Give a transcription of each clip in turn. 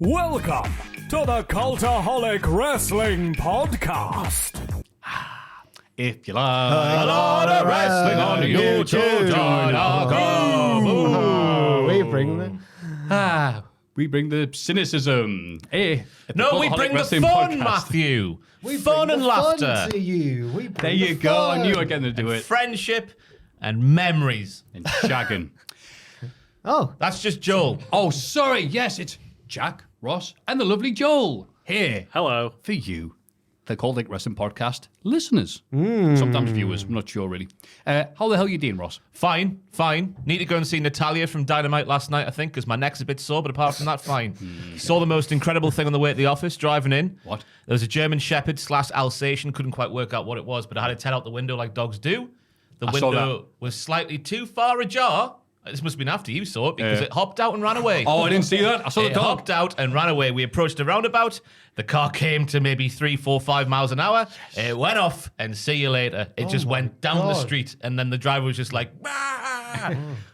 Welcome to the Cultaholic Wrestling Podcast. If you like a lot of wrestling on YouTube, join our club. We bring them. We bring the cynicism. No, we bring the fun, Maffew. Fun and laughter. To you. We There you go. I knew I was going to do it. Friendship and memories. And shagging. Oh, That's just Joel. Oh, sorry. Yes, it's Jack, Ross, and the lovely Joel here. Hello. For you, the Cultaholic Wrestling Podcast listeners. Sometimes viewers. I'm not sure, really. How the hell are you doing, Ross? Fine. Need to go and see Natalia from Dynamite last night, I think, because my neck's a bit sore, but apart from that, fine. Saw the most incredible thing on the way to the office, driving in. What? There was a German Shepherd / Alsatian, couldn't quite work out what it was, but I had its head out the window like dogs do. The I saw window was slightly too far ajar. This must have been after you saw it, because it hopped out and ran away. Oh, I didn't see that. I saw the It dog. hopped out and ran away. We approached a roundabout. The car came to maybe 3, 4, 5 miles an hour. It went off, and see you later. It just went down the street, and then the driver was just like,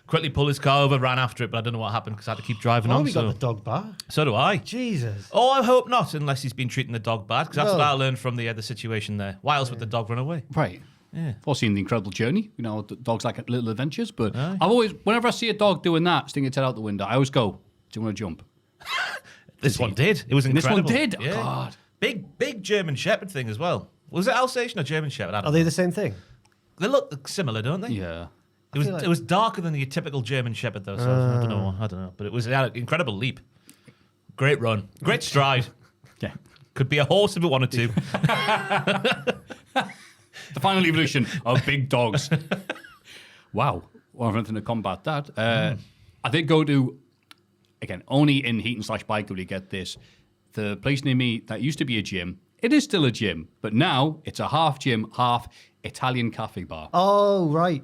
quickly pulled his car over, ran after it, but I don't know what happened because I had to keep driving on. we got the dog back. So do I. Jesus. Oh, I hope not, unless he's been treating the dog bad, because that's No. what I learned from the situation there. Why else would the dog run away? Right. Yeah. I've seen The Incredible Journey. You know, dogs like little adventures. But I've always, whenever I see a dog doing that, sticking its head out the window, I always go, do you want to jump? This one did. It was This incredible. one did? Oh, Yeah. God. Big German Shepherd thing as well. Was it Alsatian or German Shepherd? I don't Are they the same thing? They look similar, don't they? Yeah. It was darker than your typical German Shepherd, though. So I don't know. But it was an incredible leap. Great run. Great stride. Yeah. Could be a horse if it wanted to. The final evolution of big dogs. Wow. Well, I've nothing to combat that. I did go to, again, only in Heaton / Bike will you get this. The place near me that used to be a gym, it is still a gym, but now it's a half gym, half Italian cafe bar. Oh, right.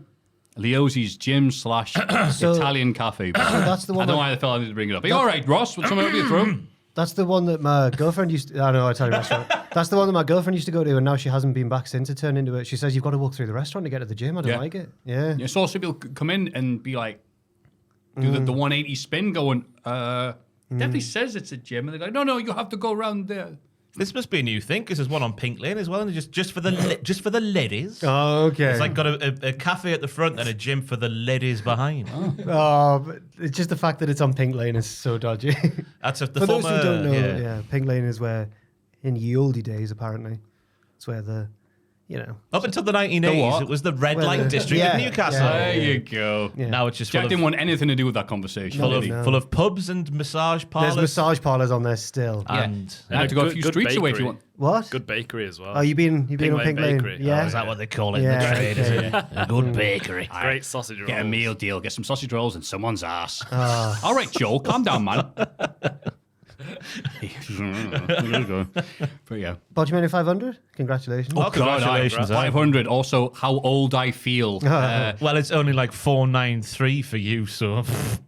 Leozzi's gym / Italian cafe bar. that's the one I don't know that- why the fella needed to bring it up. Are you all right, Ross? What's something over your throat? That's the one that my girlfriend used to... I know, Italian restaurant. That's the one that my girlfriend used to go to, and now she hasn't been back since it turned into it. She says, you've got to walk through the restaurant to get to the gym. I don't Yeah. like it. Yeah. Yeah, so people come in and be like, do the 180 spin going, definitely says it's a gym. And they're like, no, you have to go around there. This must be a new thing because there's one on Pink Lane as well, and just for the ladies. Oh, okay. It's like got a cafe at the front and a gym for the ladies behind. Oh, but it's just the fact that it's on Pink Lane is so dodgy. That's the For former. those who don't know, yeah. yeah, Pink Lane is where, in ye olde days, apparently, it's where the, Up until the 1980s, The what? it was the red Well, light district yeah, of Newcastle. yeah. There you go. Yeah. Now it's just Jack full didn't of, want anything to do with that conversation. full, did of, he? No. full of pubs and massage parlors. There's massage parlours on there still. And You have to go a good- few good streets away if you bakery. want. What? Good bakery as well. Oh, you've been on Pink Pink Lane Lane? Bakery. Yeah. is that what they call it in Yeah, the trade? Is okay. it? A good bakery. Great sausage rolls. Get a meal deal, get some sausage rolls and someone's ass. Ah. All right, Joel, calm down, man. But yeah. Bought you many 500? Congratulations. Oh, congratulations. 500. Also, how old I feel. Well, it's only like 493 for you, so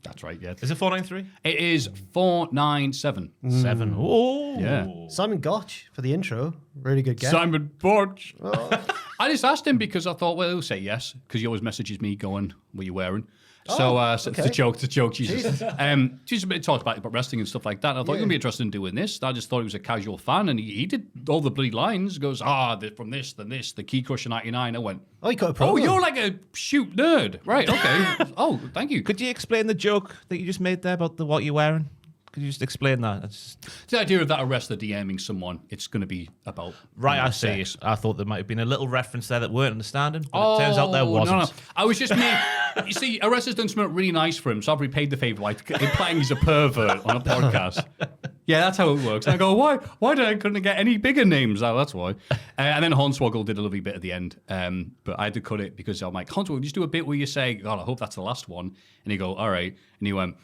That's right, yeah. is it 493? It is 497. 7. Oh, Yeah. Simon Gotch for the intro. Really good guess. Simon Borch. I just asked him because I thought, well, he'll say yes, because he always messages me going, what are you wearing? So it's okay. a joke, Jesus. She's talked about wrestling and stuff like that. And I thought you're going to be interested in doing this. I just thought he was a casual fan, and he did all the bloody lines. Goes, from this, then this, the Key Crusher 99. I went, Oh, you got a promo. oh, you're like a shoot nerd. Right, okay. Oh, thank you. Could you explain the joke that you just made there about what you're wearing? Could you just explain that? The idea of that a wrestler DMing someone, it's going to be about Right, I sex. see. I thought there might have been a little reference there that weren't understanding, but it turns out there wasn't. No. I was just me. You see, a wrestler's done something really nice for him, so I've repaid the favour by implying he's a pervert on a podcast. Yeah, that's how it works. And I go, why did I couldn't get any bigger names? Oh, that's why. And then Hornswoggle did a lovely bit at the end, but I had to cut it because I'm like, Hornswoggle, just do a bit where you say, God, I hope that's the last one. And he go, all right. And he went,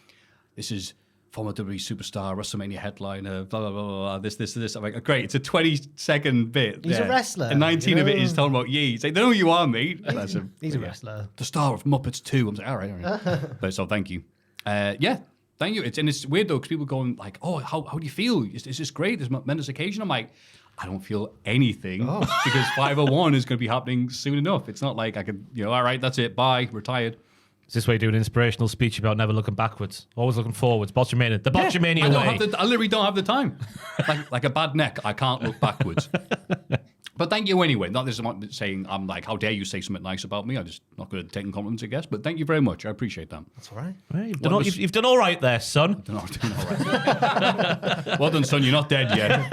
this is former WWE superstar, WrestleMania headliner, blah, blah, blah, blah, this. I'm like, great, it's a 20-second bit. He's a wrestler, And 19 you of it know? is talking about ye. He's like, they know who you are, mate. That's him. He's a Yeah. wrestler. The star of Muppets 2. I'm like, all right. But so thank you. Yeah, thank you. It's weird, though, because people going like, oh, how do you feel? Is this great? This momentous occasion? I'm like, I don't feel anything because 501 is going to be happening soon enough. It's not like I could, all right, that's it, bye, retired. Is this way you do an inspirational speech about never looking backwards, always looking forwards? Botchamania, the Botchamania way. I literally don't have the time. like a bad neck, I can't look backwards. But thank you anyway. Not this is saying I'm like, how dare you say something nice about me? I'm just not good at taking compliments, I guess. But thank you very much. I appreciate that. That's all right. Well, you've done all right there, son. I've done all right. Well done, son. You're not dead yet.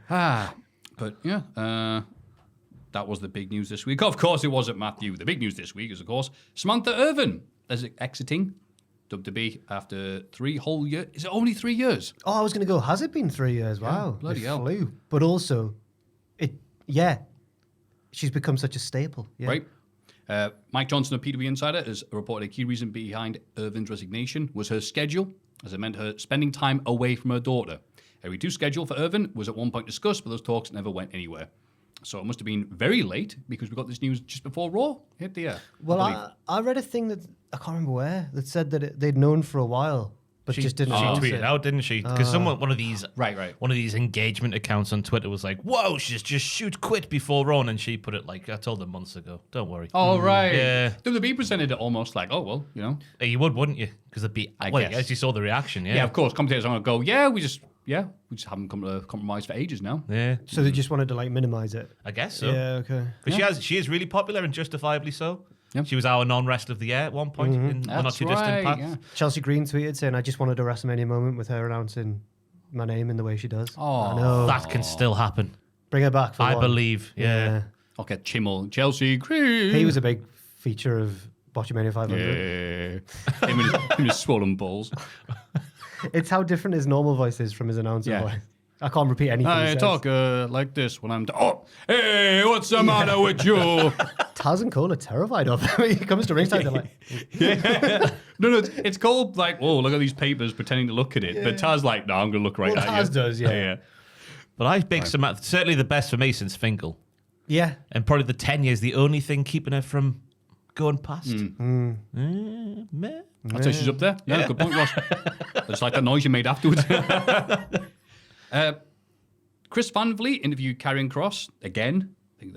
But yeah, that was the big news this week. Of course, it wasn't Maffew. The big news this week is, of course, Samantha Irvin is exiting WWE after 3 whole years. Is it only 3 years? Oh, I was going to go, has it been 3 years? Wow. bloody It hell. flew. But also, she's become such a staple. Yeah. Right. Mike Johnson of PW Insider has reported a key reason behind Irvin's resignation was her schedule, as it meant her spending time away from her daughter. A reduced schedule for Irvin was at one point discussed, but those talks never went anywhere. So it must have been very late because we got this news just before Raw hit the air. Well, I read a thing that, I can't remember where, that said that they'd known for a while, but just didn't She announce tweeted it. out, didn't she? Because one of these One of these engagement accounts on Twitter was like, "Whoa, she's just shoot quit before Raw," and she put it like, "I told her months ago. Don't worry." Oh, right. Yeah. WWE presented it almost like, oh, well, you know. You would, wouldn't you? Because it'd be. I Well, guess. as you saw the reaction, Yeah, of course. Commentators are going to go, we just haven't come to a compromise for ages now. Yeah, So they just wanted to minimize it. I guess so. Yeah, okay. Because she is really popular and justifiably so. Yeah. She was our non-wrestler of the year at one point in one or That's two distant right, past. yeah. Chelsea Green tweeted saying, I just wanted a WrestleMania moment with her announcing my name in the way she does. Oh. I know. That can still happen. Bring her back for I one. believe. Yeah. I'll get Chimmel, Chelsea Green. He was a big feature of Botchamania 500. Yeah. him and his swollen balls. It's how different his normal voice is from his announcer Yeah. voice. I can't repeat anything he I says. talk like this when I'm... hey, what's the matter with you? Taz and Cole are terrified of him. He comes to ringside, they're like... No, it's called like, oh, look at these papers pretending to look at it. But Taz like, no, I'm going to look right Well, at you. Taz does, yeah. But I big Samantha, certainly the best for me since Finkel. Yeah. And probably the 10 years, the only thing keeping her from going past. Meh. I'd say she's up there. Yeah, good point, Ross. It's like that noise you made afterwards. Chris Van Vliet interviewed Karrion Kross again. I think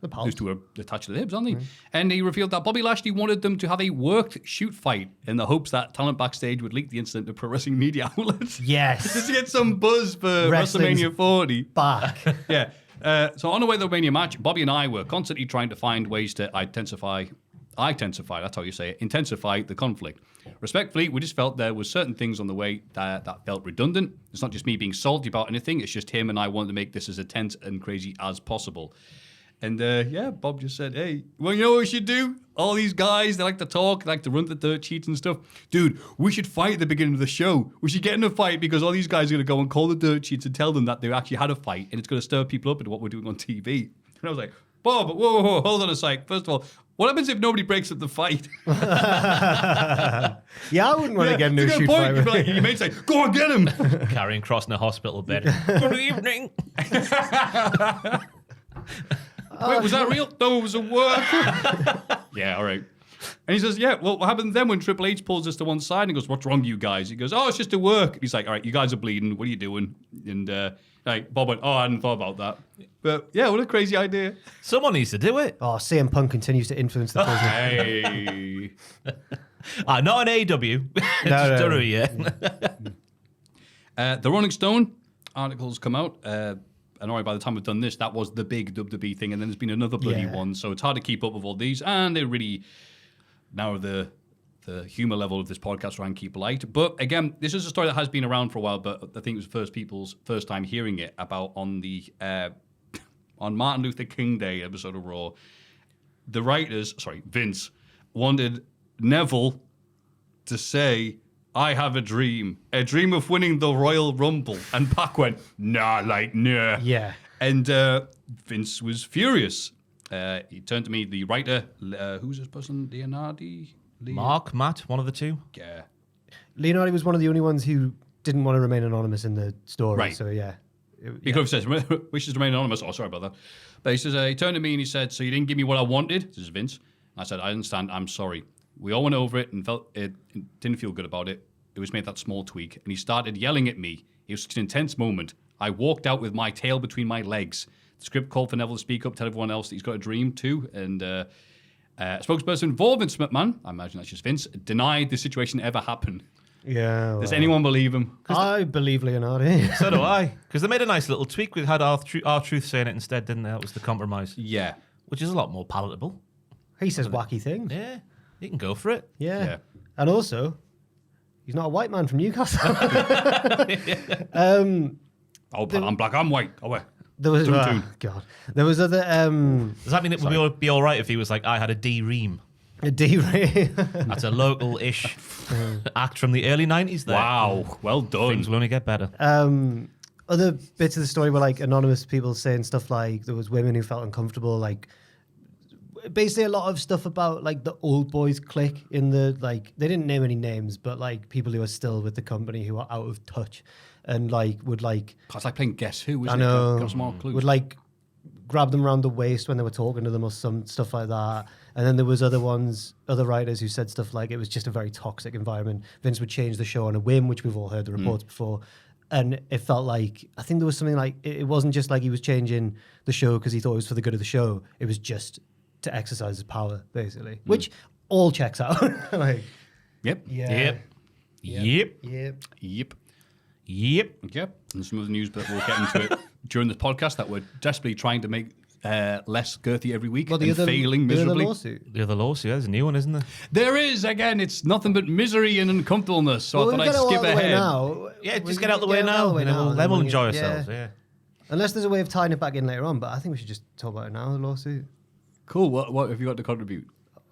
those two are attached to the hips, aren't they? And he revealed that Bobby Lashley wanted them to have a worked shoot fight in the hopes that talent backstage would leak the incident to pro wrestling media outlets. Yes. Just to get some buzz for Wrestling's WrestleMania 40. Back. Yeah. So on the way to the Mania match, Bobby and I were constantly trying to find ways to intensify, that's how you say it, intensify the conflict. Respectfully, we just felt there was certain things on the way that felt redundant. It's not just me being salty about anything, it's just him and I wanted to make this as intense and crazy as possible. And Bob just said, hey, well, you know what we should do? All these guys, they like to talk, they like to run the dirt sheets and stuff. Dude, we should fight at the beginning of the show. We should get in a fight because all these guys are going to go and call the dirt sheets and tell them that they actually had a fight and it's going to stir people up into what we're doing on TV. And I was like, Bob, whoa, hold on a sec. First of all, what happens if nobody breaks up the fight? Yeah, I wouldn't want to get into a shoot fight. You'd be like, your mate's like, go on, get him. Carrying Cross in a hospital bed. Good evening. Wait, was that real? No, it was a work. Yeah, all right. And he says, well, what happens then when Triple H pulls us to one side and goes, what's wrong with you guys? He goes, oh, it's just a work. And he's like, all right, you guys are bleeding. What are you doing? And Bob went, I hadn't thought about that. But yeah, what a crazy idea. Someone needs to do it. Oh, CM Punk continues to influence the business. Hey. Not an AEW. No. The Rolling Stone articles come out. And by the time we've done this, that was the big WWE thing. And then there's been another bloody one. So it's hard to keep up with all these. And they really narrow the humor level of this podcast, try and keep light. But again, this is a story that has been around for a while, but I think it was people's first time hearing it about on the on Martin Luther King Day episode of Raw. The writers, Vince, wanted Neville to say, I have a dream of winning the Royal Rumble. And Pac went, nah. Yeah. And Vince was furious. He turned to me, the writer, who's this person? Matt, one of the two. Yeah. Leonardo was one of the only ones who didn't want to remain anonymous in the story. Right. So, yeah. He could have said, wishes to remain anonymous. Oh, sorry about that. But he says, he turned to me and he said, so you didn't give me what I wanted? This is Vince. I said, I understand. I'm sorry. We all went over it and felt it didn't feel good about it. It was made that small tweak. And he started yelling at me. It was such an intense moment. I walked out with my tail between my legs. The script called for Neville to speak up, tell everyone else that he's got a dream too. And Spokesperson for Vince McMahon, I imagine that's just Vince, denied the situation ever happened. Yeah. Does anyone believe him? I believe Leonardo. So do I. Because they made a nice little tweak. We had R-Truth saying it instead, didn't they? That was the compromise. Yeah. Which is a lot more palatable. He says wacky things. Yeah. You can go for it. Yeah. And also, he's not a white man from Newcastle. Oh, but I'm black, I'm white. Oh, wait. There was God. There was other Does that mean it would be all right if he was like, I had a D-Ream? a D-Ray. That's a local-ish act from the early 90s there. Wow. Well done. Things will only get better. Other bits of the story were like anonymous people saying stuff like there was women who felt uncomfortable, like basically a lot of stuff about like the old boys clique in the like they didn't name any names, but like people who are still with the company who are out of touch and like would like It's like playing Guess Who, isn't I know it? Give us more clues. would like grab them around the waist when they were talking to them or some stuff like that. And then there was other writers who said stuff like it was just a very toxic environment. Vince would change the show on a whim, which we've all heard the reports before. And it felt like, I think there was something like, it wasn't just like he was changing the show because he thought it was for the good of the show. It was just to exercise his power, basically, which all checks out. like, Yep. yeah. Yep. Yep. And some of the news, but we'll get into it during this podcast that we're desperately trying to make less girthy every week and failing miserably. The other lawsuit, there's a new one, isn't there? There is, again, it's nothing but misery and uncomfortableness, so I thought I'd skip ahead. Yeah, just get out the way now, and then we'll enjoy ourselves. Yeah. Unless there's a way of tying it back in later on, but I think we should just talk about it now, the lawsuit. Cool, what have you got to contribute?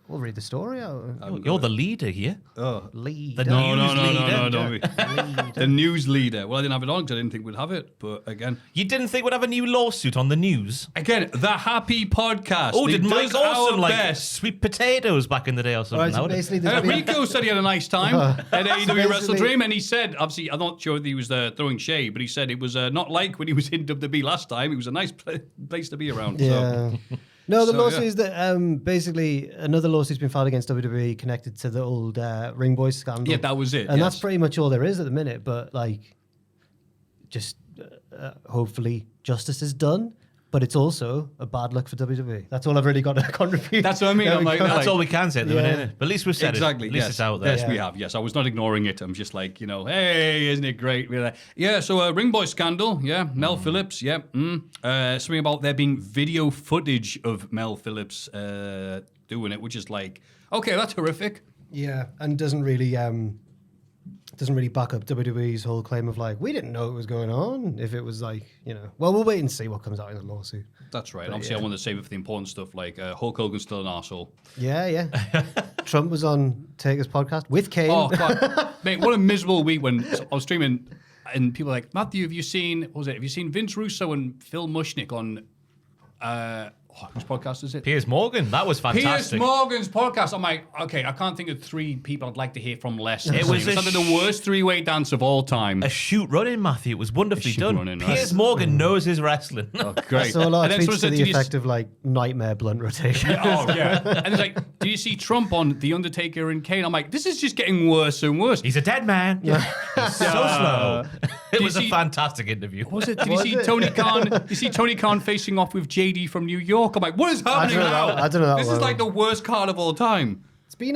We'll read the story out. You're the leader here. Lead. The news leader. don't be. The news leader. Well, I didn't have it on because I didn't think we'd have it, but again. You didn't think we'd have a new lawsuit on the news? Again, the Happy Podcast. Oh, They did Mike does our Awesome like best. sweet potatoes back in the day or something? Alright, so basically there's been- Rico said he had a nice time at AEW Wrestle basically- Dream, and he said, obviously, I'm not sure that he was throwing shade, but he said it was not like when he was in WWE last time. It was a nice place to be around. Yeah. So. No, the So, lawsuit yeah. is that basically another lawsuit's been filed against WWE connected to the old Ring Boys scandal. Yeah, that was it. And yes. that's pretty much all there is at the minute. But like, just hopefully justice is done. But it's also a bad look for WWE. That's all I've really got to contribute. That's what I mean. I'm like, That's all we can say at the minute, isn't it? But at least we've said Exactly. it. At least Yes. it's out there. Yes, we have. Yes, I was not ignoring it. I'm just like, hey, isn't it great? We're like, yeah. So Ring Boy scandal. Yeah, Mel Phillips. Yeah. Something about there being video footage of Mel Phillips doing it, which is like, okay, that's horrific. Yeah, and doesn't really back up WWE's whole claim of like we didn't know it was going on. If it was like well, we'll wait and see what comes out in the lawsuit. That's right. Obviously, I want to save it for the important stuff, like Hulk Hogan's still an arsehole. Yeah. Trump was on Taker's podcast with Kane. Oh, God. Mate, what a miserable week when I was streaming and people were like, Maffew, have you seen Vince Russo and Phil Mushnick on, whose podcast is it? Piers Morgan, that was Piers fantastic. Morgan's podcast. I'm like, okay, I can't think of three people I'd like to hear from less. It was something the worst three-way dance of all time. A shoot running, Matthew. It was wonderfully shoot done. running, Piers right. Morgan knows his wrestling. Oh, great. So a lot of And then tweets someone to said, the effect of like nightmare blunt rotation. Oh, yeah. And it's like, do you see Trump on The Undertaker and Kane? I'm like, this is just getting worse and worse. He's a dead man. He's so slow. It was a see- fantastic interview. Was it? Did you Was see it? Tony Khan? Did you see Tony Khan facing off with JD from New York? I'm like, what is happening don't know now? that- I don't know that This one. is like the worst card of all time. It's been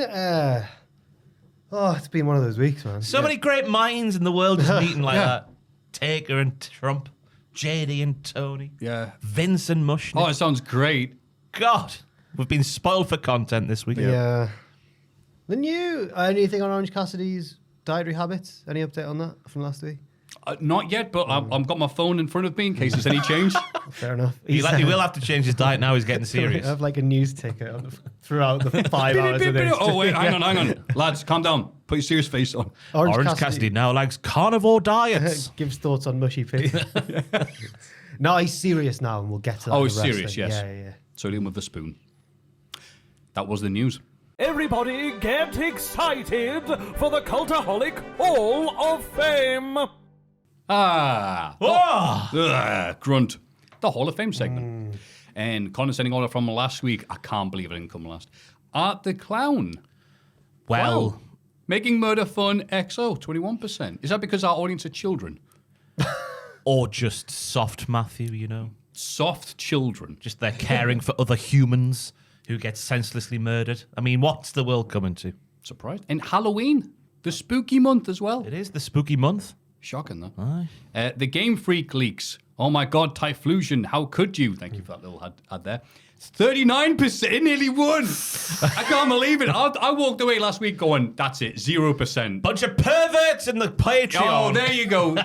it's been one of those weeks, man. So many great minds in the world just meeting like that. Taker and Trump, JD and Tony, Yeah. Vince and Mushnick. Oh, it sounds great. God, we've been spoiled for content this week. Yeah. The new anything on Orange Cassidy's dietary habits? Any update on that from last week? Not yet, but I've got my phone in front of me in case there's any change. Fair enough. He will have to change his diet now. He's getting serious. I have like a news ticker throughout the 5 hours of this. Oh, wait, hang on. Lads, calm down. Put your serious face on. Orange Cassidy now likes carnivore diets. gives thoughts on mushy pig. No, he's serious now, and we'll get to that. Oh, with he's serious, wrestling. yes. Yeah. So him with the spoon. That was the news. Everybody get excited for the Cultaholic Hall of Fame! Grunt. The Hall of Fame segment. And condescending order from last week. I can't believe it didn't come last. Art the Clown. Well, Wow. Making murder fun XO, 21%. Is that because our audience are children? or just soft Matthew, Soft children. Just they're caring for other humans Who gets senselessly murdered? I mean, what's the world coming to? Surprised. And Halloween, the spooky month as well. It is the spooky month. Shocking, though. Aye. The Game Freak leaks. Oh my God, Typhlosion, how could you? Thank you for that little ad there. 39%, nearly won. I can't believe it. I walked away last week going, that's it, 0%. Bunch of perverts in the Patreon. Oh, there you go.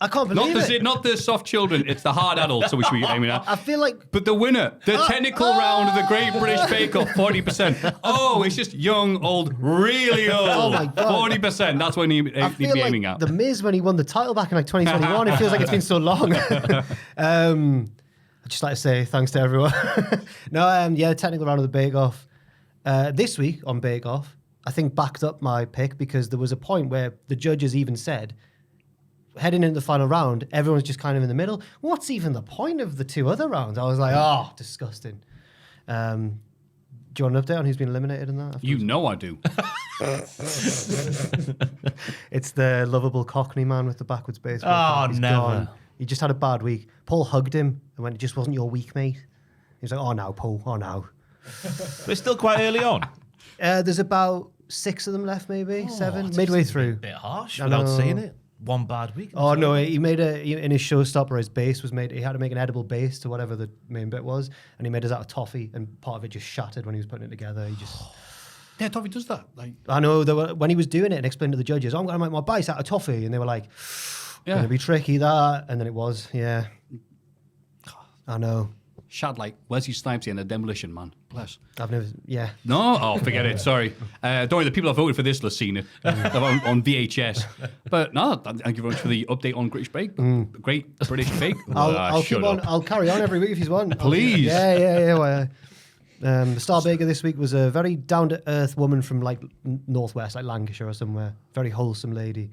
I can't believe it. Not the soft children, it's the hard adults, which we aiming at. I feel like... But the winner, the technical round of the Great British Bake Off, 40%. Oh, it's just young, old, really old. Oh my God. 40%. That's what you need I to feel be aiming like at. The Miz, when he won the title back in like 2021, it feels like it's been so long. I'd just like to say thanks to everyone. No, technical round of the Bake Off. This week on Bake Off, I think backed up my pick because there was a point where the judges even said, heading into the final round, everyone's just kind of in the middle. What's even the point of the two other rounds? I was like, oh, disgusting. Do you want an update on who's been eliminated in that? You know I do. It's the lovable Cockney man with the backwards base. Oh, He's never. gone. He just had a bad week. Paul hugged him and went, it just wasn't your week, mate. He was like, oh, no, Paul, oh, no. But it's still quite early on. There's about 6 of them left, maybe, 7, midway through. Bit harsh I without know. saying it. One bad week. Oh, no, he made in his showstopper, his base was made, he had to make an edible base to whatever the main bit was, and he made it out of toffee, and part of it just shattered when he was putting it together. He just... Yeah, Toffee does that. Like, I know, when he was doing it and explaining to the judges, I'm going to make my base out of toffee, and they were like, going to be tricky, that, and then it was, yeah. I know. Shad like Wesley Snipes in a Demolition Man. Bless. I've never, yeah. No? Oh, forget it. Sorry. Don't worry, the people that voted for this will have seen it. They're on VHS. But no, thank you very much for the update on British Bake. Great British Bake. I'll keep shut on. up. I'll carry on every week if you want. Please. Yeah. Well, the star baker this week was a very down to earth woman from like northwest, like Lancashire or somewhere. Very wholesome lady.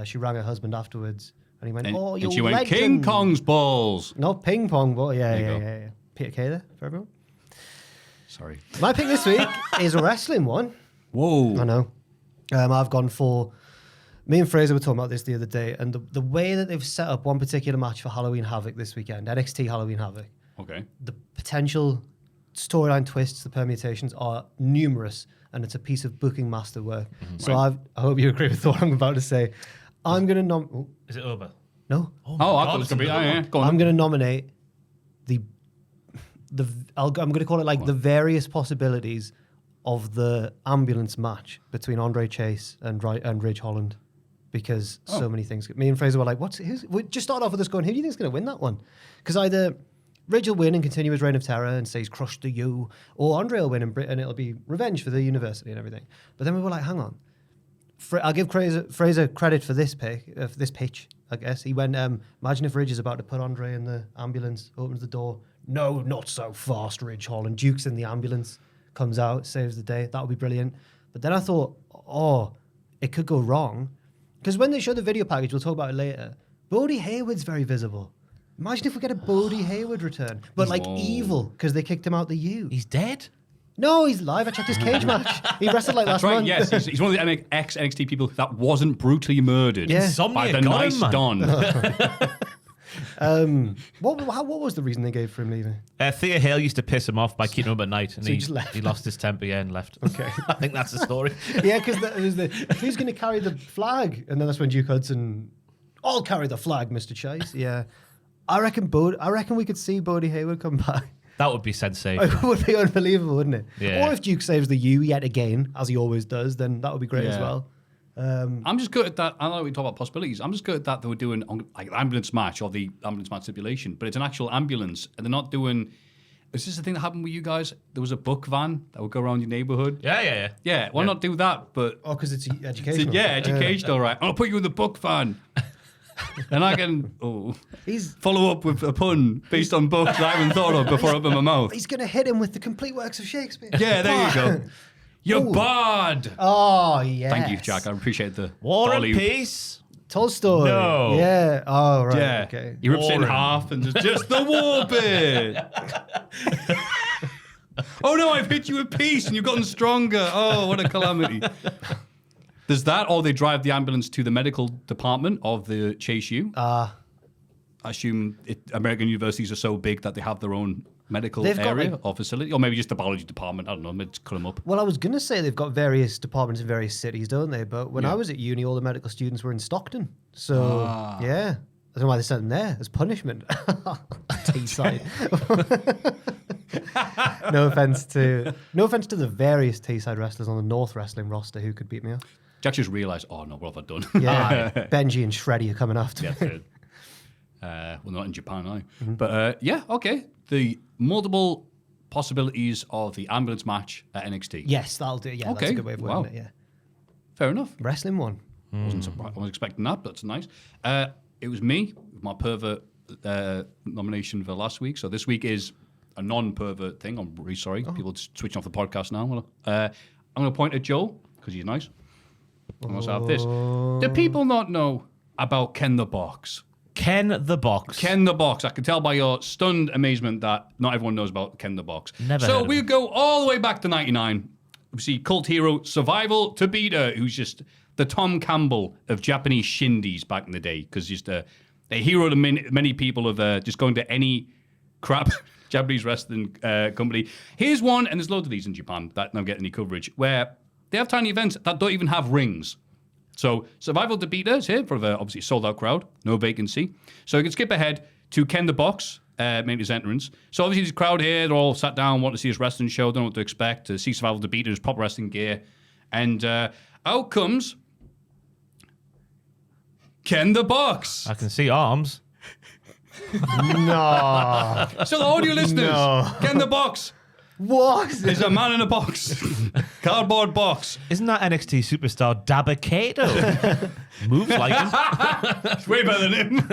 She rang her husband afterwards, and he went, "Oh, you're And she went, legend." King Kong's balls. Not ping pong, but There you yeah. Peter Kay there for everyone. Sorry. My pick this week is a wrestling one. Whoa. I know. I've gone for. Me and Fraser were talking about this the other day, and the way that they've set up one particular match for Halloween Havoc this weekend, NXT Halloween Havoc, Okay. the potential storyline twists, the permutations are numerous, and it's a piece of booking masterwork. So Right. I hope you agree with what I'm about to say. I'm going to Is it over? no. Oh, I thought it was going to be. Yeah. Go on. I'm going to nominate I'm going to call it like the various possibilities of the ambulance match between Andre Chase and Ridge Holland, because so many things. Me and Fraser were like, we just start off with us going, who do you think is going to win that one? Because either Ridge will win and continue his reign of terror and say he's crushed the U, or Andre will win and it'll be revenge for the university and everything. But then we were like, hang on. I'll give Fraser credit for this pitch, I guess. He went, imagine if Ridge is about to put Andre in the ambulance, opens the door. No, not so fast, Ridge Holland. Duke's in the ambulance, comes out, saves the day. That would be brilliant. But then I thought, it could go wrong. Because when they show the video package, we'll talk about it later, Bodie Hayward's very visible. Imagine if we get a Bodie Hayward return. But like evil, because they kicked him out the U. He's dead? No, he's live. I checked his cage match. He wrestled like That's last right, month. yes. He's one of the ex-NXT people that wasn't brutally murdered Yeah. by the Insomnia got nice him, man. Don. What was the reason they gave for him leaving? Thea Hale used to piss him off by keeping him up at night, and So he he just left. he lost his temper and left. Okay. I think that's the story. Yeah, because it was who's going to carry the flag? And then that's when Duke Hudson, I'll carry the flag, Mr. Chase. Yeah. I reckon we could see Bodie Hayward come back. That would be sensational. It would be unbelievable, wouldn't it? Yeah. Or if Duke saves the U yet again, as he always does, then that would be great as Yeah. well. I'm just good at that. I know we talk about possibilities. I'm just good at that they were doing like the ambulance match or the ambulance match stipulation, but it's an actual ambulance, and they're not doing. Is this the thing that happened with you guys? There was a book van that would go around your neighborhood. Yeah. Yeah, why not do that? But Oh, because it's educational. educational, right? I'll put you in the book van. And I can follow up with a pun based on books I haven't thought of before I open my mouth. He's going to hit him with the complete works of Shakespeare. Yeah, there you go. You're bad. Oh, yeah. Thank you, Jack. I appreciate the War and dolly. Peace. Tolstoy. No. Yeah. Oh, right. Yeah. Okay. He rips it in Boring. half and just the war bit. Oh no, I've hit you with peace and you've gotten stronger. Oh, what a calamity. There's that, or they drive the ambulance to the medical department of the Chase U. I assume American universities are so big that they have their own medical They've got, area like- or facility, or maybe just the biology department. I don't know. Maybe just cut them up. Well, I was going to say they've got various departments in various cities, don't they? But when Yeah. I was at uni, all the medical students were in Stockton. So, yeah. I don't know why they sent them there as punishment. Teesside. No offense to the various Teesside wrestlers on the North Wrestling roster who could beat me up. Jack just realised, oh no, what have I done? Yeah, Benji and Shreddy are coming after me. That's it. Well, not in Japan, are you? But yeah, okay. The multiple possibilities of the ambulance match at NXT. Yes, that'll do. Yeah, that's Okay, a good way of wording wow. it. Yeah, Fair enough. wrestling one. Wasn't surprised. I was expecting that, but that's nice. It was me, with my pervert nomination for last week. So this week is a non-pervert thing. I'm really sorry. People switching off the podcast now. Well, I'm going to point at Joel, because he's nice. I also have this. Do people not know about Ken the Box? Ken the Box. Ken the Box. I can tell by your stunned amazement that not everyone knows about Ken the Box. Never So heard of we him. go all the way back to 99. We see cult hero Survival Tabita, who's just the Tom Campbell of Japanese shindies back in the day, because just a hero to many people of just going to any crap Japanese wrestling company. Here's one, and there's loads of these in Japan that don't get any coverage, where they have tiny events that don't even have rings. So Survival Tabita is here for the obviously sold-out crowd, no vacancy. So you can skip ahead to Ken the Box, make his entrance. So obviously this crowd here, they're all sat down, want to see his wrestling show, don't know what to expect, to see Survival Tabita in his proper wrestling gear. And out comes Ken the Box. I can see arms. No. So the audio listeners, No. Ken the Box What? is a man in a box. Cardboard box. Isn't that NXT superstar Dabba-Kato? Moves like him. It's way better than him.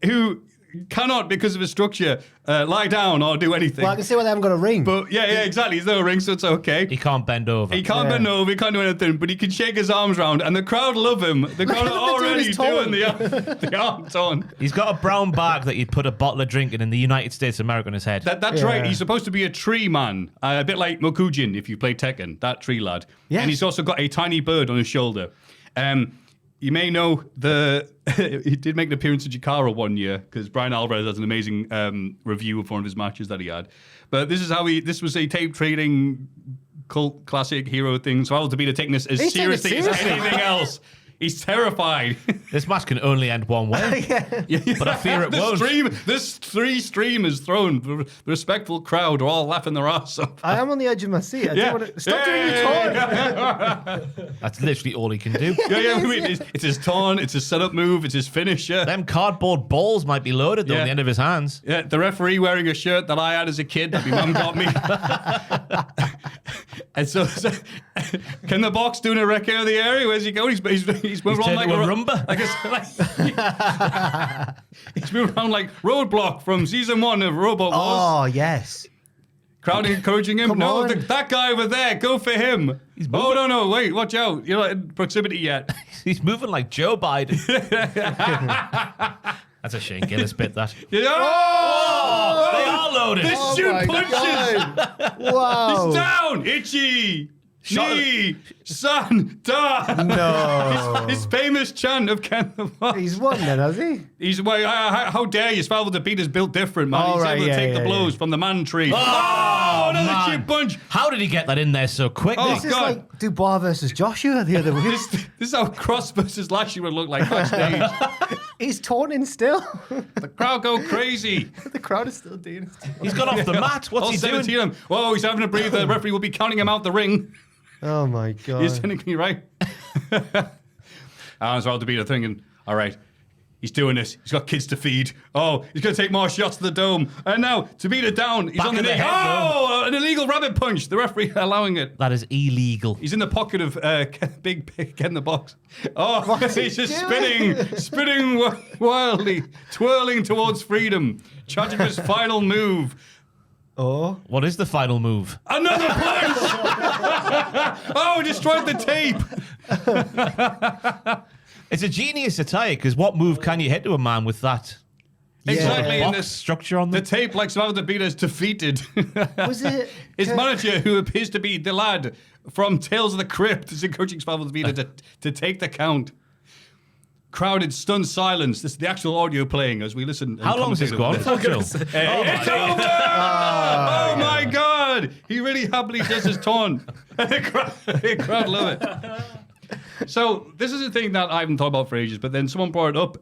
Who cannot, because of his structure, lie down or do anything. Well, I can see why they haven't got a ring. But yeah, exactly. He's no ring, so it's okay. He can't bend over. He can't bend over, he can't do anything, but he can shake his arms around, and the crowd love him. The crowd at are him doing already his doing the arm tone. He's got a brown bag that you'd put a bottle of drink in the United States of America on his head. That's right. He's supposed to be a tree man, a bit like Mokujin if you play Tekken, that tree lad. Yes. And he's also got a tiny bird on his shoulder. You may know he did make an appearance in Jakara one year because Brian Alvarez has an amazing review of one of his matches that he had. But this was a tape trading cult classic hero thing. So I was to be taking this as He's taking it seriously as seriously. anything else. He's terrified. This match can only end one way. But I fear it won't. This three streamers thrown. The respectful crowd are all laughing their ass off. I am on the edge of my seat. I Yeah. don't want to... Stop doing your taunt. That's literally all he can do. I mean, it's his taunt, it's his setup move, it's his finisher. Them cardboard balls might be loaded though Yeah. on the end of his hands. Yeah, the referee wearing a shirt that I had as a kid that my mum got me. And so can the Box doing a recce of the area? Where's he going? He's moving around turned like to a rumba. He's moving around like Roadblock from season 1 of Robot Wars. Oh, yes. Crowd encouraging him. Come No, on. that guy over there, go for him. Oh, no, wait, watch out. You're not in proximity yet. He's moving like Joe Biden. That's a Shane Gillis bit, that. Oh! They are loaded. This Oh dude my punches. Wow. He's down. Itchy. Shot- Knee. Son. Da. No. His famous chant of Ken the Box. He's won then, has he? He's well, how dare you? Survival Tabita is built different, man. Oh, He's right, able to yeah, take the yeah, blows yeah. from the man tree. Oh, another man. cheap punch. How did he get that in there so quickly? Oh, This is God. like Dubois versus Joshua the other week. This is how Cross versus Lashley would look like backstage. He's taunting still. The crowd go crazy. The crowd is still doing it. He's got off the mat. What's All he 17 doing? of them. Whoa, he's having a breather. The referee will be counting him out the ring. Oh, my God. He's technically right. I was about to be thinking, all right, he's doing this. He's got kids to feed. Oh, he's going to take more shots to the dome. And now, to beat it down, he's Back on the of the knee. head, Oh, an illegal rabbit punch. The referee allowing it. That is illegal. He's in the pocket of Big Ken the Box. Oh, What's he he's just doing? spinning wildly, twirling towards freedom, charging his final move. Oh. What is the final move? Another punch! Oh, destroyed the tape. It's a genius attire because what move can you hit to a man with that Exactly. box And structure on the them? tape, like Survival Tabita, is defeated. Was it? His manager, who appears to be the lad from Tales of the Crypt, is encouraging Survival Tabita to take the count. Crowded, stunned silence. This is the actual audio playing as we listen. How long has this gone for, Joe? It's over! Oh my God! He really happily does his taunt. the crowd love it. So this is a thing that I haven't thought about for ages, but then someone brought it up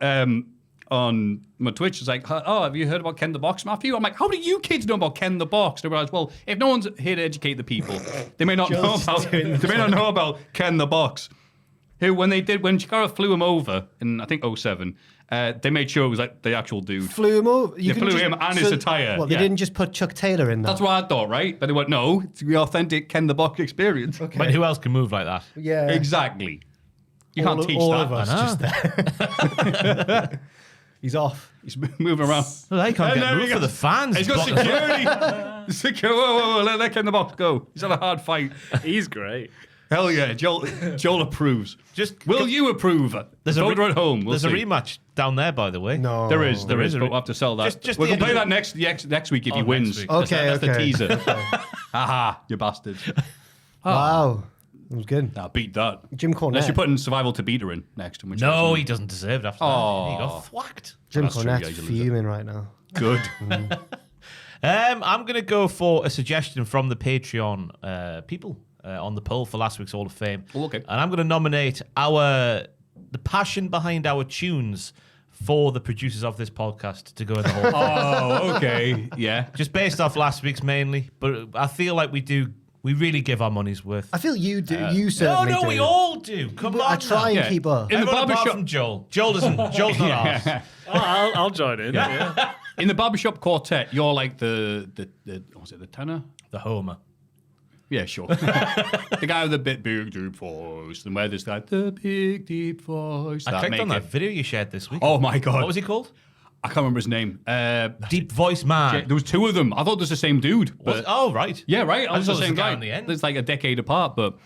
on my Twitch. It's like, oh, have you heard about Ken the Box, Maffew? I'm like, how do you kids know about Ken the Box? They realize, well, if no one's here to educate the people, they may not know about Ken the Box. Who, when Chikara flew him over in, I think, 07, they made sure it was like the actual dude. Flew him over? They flew him and his attire. Well, they didn't just put Chuck Taylor in that? That's what I thought, right? But they went, no, it's the authentic Ken the Box experience. Okay. But who else can move like that? Yeah. Exactly. You can't teach all that. of us just there. He's off. He's moving around. Well, they can't get moved for the fans. He's got security. Whoa, let Ken the Box go. He's had a hard fight. He's great. Hell yeah, Joel approves. Will you approve? Voter at home. There's a rematch down there, by the way. No. There is, but we'll have to sell that. Just we'll the play end that next week if he wins. week. Okay, That's the teaser. Aha, you bastards. Wow. That was good. Nah, beat that. Jim Cornette. Unless you're putting Survival to beat her in next. In which No, case- he doesn't deserve it after Oh. that. He got thwacked. Jim That's true, Cornette's yeah, he's a loser. fuming right now. Good. I'm going to go for a suggestion from the Patreon people on the poll for last week's Hall of Fame. Oh, okay. And I'm going to nominate the passion behind our tunes for the producers of this podcast to go in the Hall of Fame. Oh, okay. Yeah. Just based off last week's mainly, but I feel like we really give our money's worth. I feel you do. You certainly do. we all do. Come on. I try now. and Yeah. keep up. In the Everyone apart barbershop- from Joel. Joel's not ours. I'll join in. Yeah. In the barbershop quartet, you're like the was it the tenor? The Homer. Yeah, sure. The guy with the big deep voice, and where this guy, the big deep voice. I clicked on that video you shared this week. Oh my God. What was he called? I can't remember his name. Deep Voice Man. There was two of them. I thought it was the same dude. But Oh, right. yeah, right. I was just the thought it same was the guy guy. in the end. It's like a decade apart, but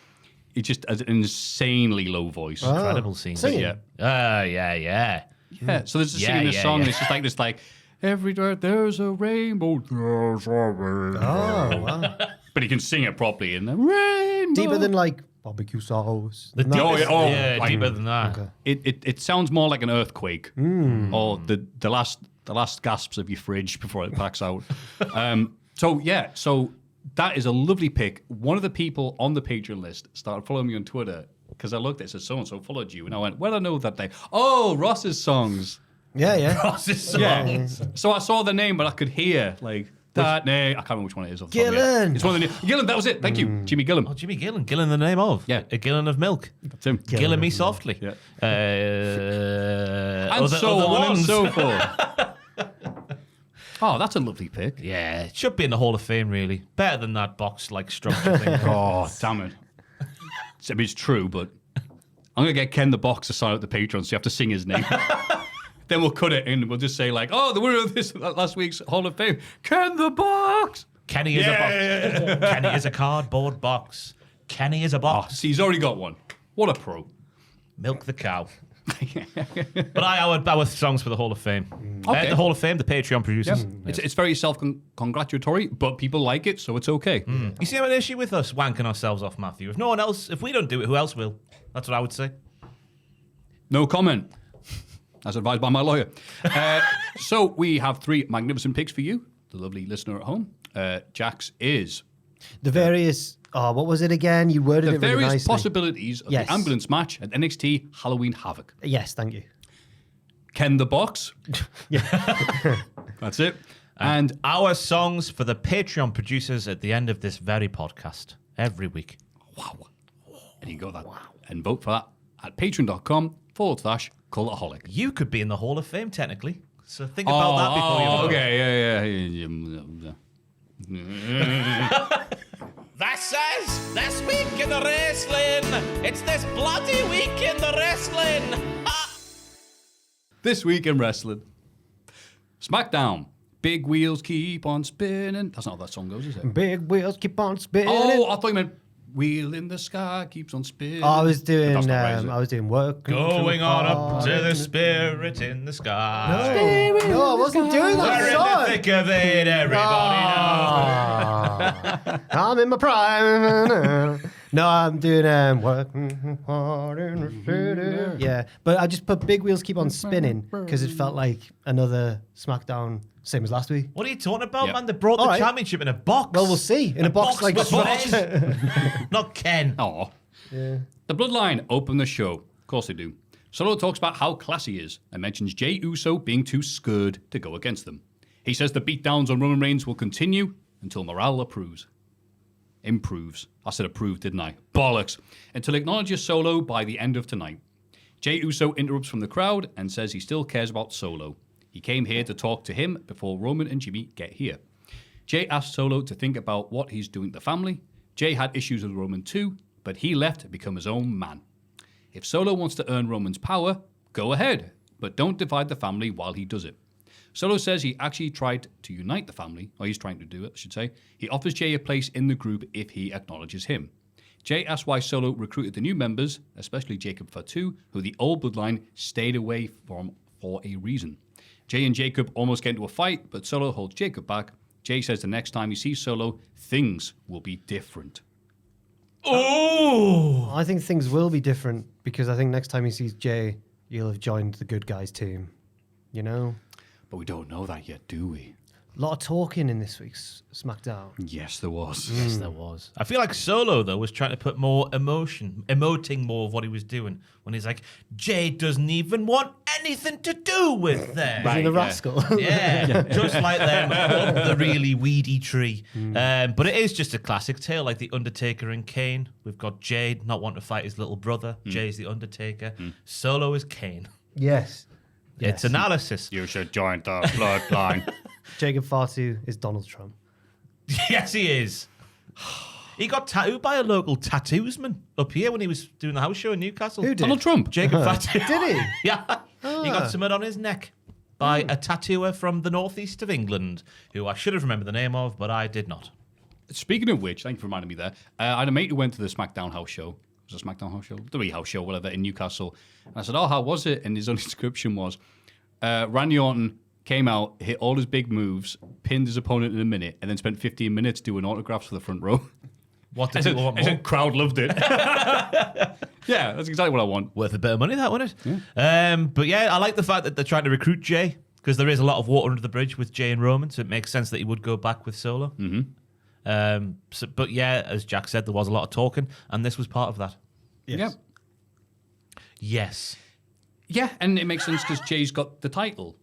it just has an insanely low voice. Incredible scene. Singing. Yeah. Yeah. Yeah. So there's a Yeah, singing this yeah, song, yeah. and it's just like this, like every day there's a rainbow. There's a rainbow. Oh, wow. But he can sing it properly in the rainbow. Deeper than like barbecue sauce. The Oh, deepest- yeah, oh, yeah, like- deeper than that. Okay. It sounds more like an earthquake or the last gasps of your fridge before it packs out. So that is a lovely pick. One of the people on the Patreon list started following me on Twitter because I looked at it, said so and so followed you, and I went, well, I know that they. Oh, Ross's songs. Yeah. Ross's songs. Yeah. So I saw the name, but I could hear like that name. I can't remember which one it is. off the top of my head. Gillen. It's one of the Gillen. That was it. Thank you, Jimmy Gillen. Oh, Jimmy Gillen. Gillen the name of. Yeah. A Gillen of milk. That's him. Gillen me softly. Yeah. And And so on and so forth. Oh, that's a lovely pick. Yeah, it should be in the Hall of Fame, really. Better than that box-like structure thing. Oh, damn it. I mean, it's true, but I'm going to get Ken the Box to sign up the Patreon, so you have to sing his name. Then we'll cut it and we'll just say, like, oh, the winner of this last week's Hall of Fame, Ken the Box. Kenny is a box. Kenny is a cardboard box. Kenny is a Oh, box. see, he's already got one. What a pro. Milk the cow. But our songs for the Hall of Fame. Okay. The Hall of Fame, the Patreon producers. It's very self-congratulatory, but people like it, so it's okay. You see an issue with us wanking ourselves off, Maffew? If no one else, if we don't do it, who else will? That's what I would say. No comment. As advised by my lawyer. So we have three magnificent picks for you, the lovely listener at home. Jack's is The various. Oh, what was it again? You worded the it really various nicely. possibilities of Yes. the ambulance match at NXT Halloween Havoc. Yes, thank you. Ken the Box. That's it. And Our songs for the Patreon producers at the end of this very podcast. Every week. wow. And you got that. And vote for that at patreon.com/Cultaholic. You could be in the Hall of Fame, technically. So think about that before you vote. Okay, yeah. This week in the wrestling. It's this bloody week in the wrestling. This week in wrestling. Smackdown. Big wheels keep on spinning. That's not how that song goes, is it? Big wheels keep on spinning. Oh, I thought you meant wheel in the sky keeps on spinning. I was doing. But that's not right, is it? I was doing work. Going on up to the spirit in the sky. No, I wasn't doing We're that in the song. thick of it, everybody knows. I'm in my prime. No, I'm doing working hard in the city. Yeah, but I just put big wheels keep on spinning because it felt like another SmackDown, same as last week. What are you talking about, Yeah. man? They brought the championship in a box. Well, we'll see. In a box like with Ken. Not Ken. Aw. Yeah. The Bloodline open the show. Of course they do. Solo talks about how classy he is and mentions Jey Uso being too scared to go against them. He says the beatdowns on Roman Reigns will continue until morale improves. I said approved, didn't I? Bollocks. Until he acknowledges Solo by the end of tonight. Jey Uso interrupts from the crowd and says he still cares about Solo. He came here to talk to him before Roman and Jimmy get here. Jey asked Solo to think about what he's doing to the family. Jey had issues with Roman too, but he left to become his own man. If Solo wants to earn Roman's power, go ahead, but don't divide the family while he does it. Solo says he actually tried to unite the family, or he's trying to do it, I should say. He offers Jey a place in the group if he acknowledges him. Jey asks why Solo recruited the new members, especially Jacob Fatu, who the old bloodline stayed away from for a reason. Jey and Jacob almost get into a fight, but Solo holds Jacob back. Jey says the next time he sees Solo, things will be different. Oh! I think things will be different because I think next time he sees Jey, you'll have joined the good guys team. You know? But we don't know that yet, do we? A lot of talking in this week's SmackDown. Yes, there was. Yes, there was. I feel like Solo, though, was trying to put more emotion, emoting more of what he was doing when he's like, Jey doesn't even want anything to do with them. Right, the rascal. Yeah, just like them up the really weedy tree. But it is just a classic tale, like The Undertaker and Kane. We've got Jey not wanting to fight his little brother. Jey's The Undertaker. Solo is Kane. Yes. It's analysis. You should join the bloodline. Jacob Fatu is Donald Trump. Yes, he is. He got tattooed by a local tattoosman up here when he was doing the house show in Newcastle. Who did? Donald Trump. Jacob Fatu. Did he? Yeah. He got something on his neck by a tattooer from the northeast of England, who I should have remembered the name of, but I did not. Speaking of which, thank you for reminding me there. I had a mate who went to the SmackDown house show. It was a SmackDown house show? WWE house show, whatever, in Newcastle. And I said, oh, how was it? And his only description was, Randy Orton came out, hit all his big moves, pinned his opponent in a minute, and then spent 15 minutes doing autographs for the front row. What did people want more? The crowd loved it. Yeah, that's exactly what I want. Worth a bit of money, that, wasn't it? But yeah, I like the fact that they're trying to recruit Jey, because there is a lot of water under the bridge with Jey and Roman, so it makes sense that he would go back with Solo. But yeah, as Jack said, there was a lot of talking, and this was part of that. Yes. Yeah. Yes. Yeah, and it makes sense because Jey's got the title.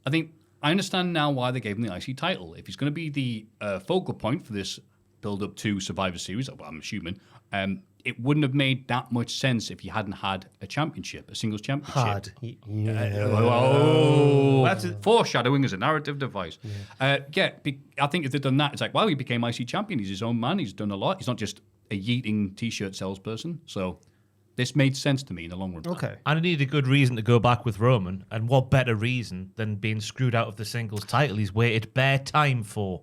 I understand now why they gave him the IC title. If he's going to be the focal point for this build-up to Survivor Series, well, I'm assuming, it wouldn't have made that much sense if he hadn't had a championship, a singles championship. That's it. Foreshadowing is a narrative device. I think if they'd done that, it's like, wow, he became IC champion. He's his own man. He's done a lot. He's not just a yeeting T-shirt salesperson. So this made sense to me in the long run. Okay. And I needed a good reason to go back with Roman, and what better reason than being screwed out of the singles title he's waited bare time for.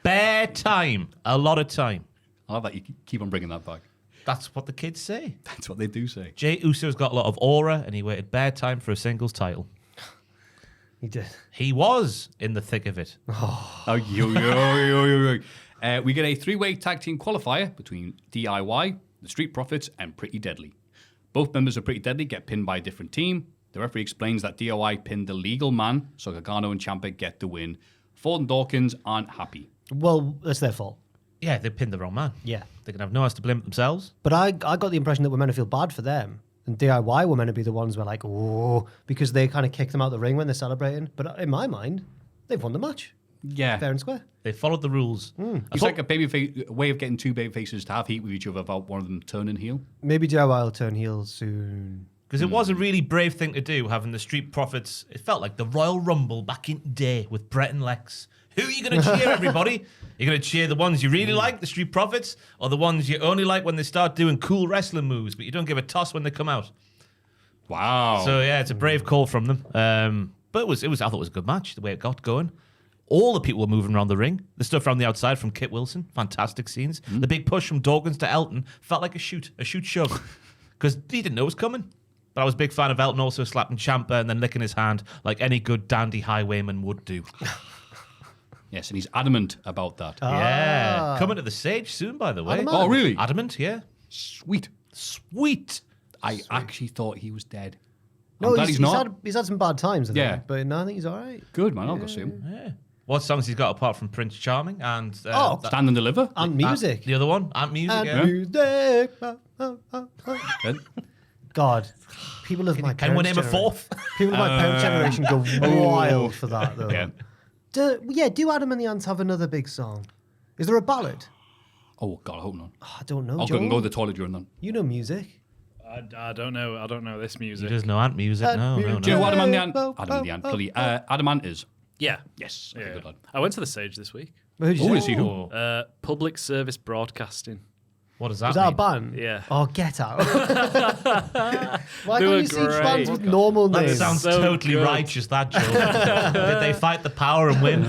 Bare time. A lot of time. I love that you keep on bringing that back. That's what the kids say. That's what they do say. Jey Uso's got a lot of aura, and he waited bare time for a singles title. He did. He was in the thick of it. We get a three-way tag team qualifier between DIY, the Street Profits, and Pretty Deadly. Both members of Pretty Deadly get pinned by a different team. The referee explains that DIY pinned the legal man, so Gargano and Ciampa get the win. Ford and Dawkins aren't happy. Well, that's their fault. Yeah, they pinned the wrong man. Yeah. They can have no one to blame but themselves. But I got the impression that we're meant to feel bad for them. And DIY were meant to be the ones who were like, oh, because they kind of kicked them out the ring when they're celebrating. But in my mind, they've won the match. Yeah. Fair and square. They followed the rules. It's like a way of getting two baby faces to have heat with each other without one of them turning heel. Maybe DIY will turn heel soon. Because it was a really brave thing to do, having the Street Profits. It felt like the Royal Rumble back in the day with Brett and Lex. Who are you going to cheer, everybody? You're going to cheer the ones you really like, the Street Profits, or the ones you only like when they start doing cool wrestling moves, but you don't give a toss when they come out. Wow. So yeah, it's a brave call from them. But it was. I thought it was a good match the way it got going. All the people were moving around the ring. The stuff around the outside from Kit Wilson, fantastic scenes. The big push from Dawkins to Elton felt like a shoot shove, because he didn't know it was coming. But I was a big fan of Elton also slapping Ciampa and then licking his hand like any good dandy highwayman would do. Yes, and he's adamant about that. Yeah, coming to the Sage soon, by the way. Adamant? Oh, really? Adamant, yeah. Sweet. I actually thought he was dead. I'm No, glad he's not. He's had some bad times, I think, Yeah. but no, I think he's all right. Good, man. I'll go see him. Yeah. What songs he's got apart from Prince Charming and Stand and Deliver. And music. the other one, and music. And yeah. music. Good. God, people of my Can we name a parents' fourth? People of my parents' generation go wild for that, though. Yeah. Do Adam and the Ants have another big song? Is there a ballad? Oh, God, I hope not. Oh, I don't know. I'll Joel. go to the toilet during that. You know music. I don't know. I don't know this music. He does no ant music. No. Do you know Adam and the Ant? Adam and the Ant. Bloody Adam Ant is. Yeah. Yes. Yeah. Okay, good lad. I went to the stage this week. Who'd you Oh, say? is he who? Public service broadcasting. What does that Is that a mean? band? Yeah. Oh, get out. Why They can't were you see great. bands with normal That names? sounds So totally good. righteous, that joke. Did they fight the power and win?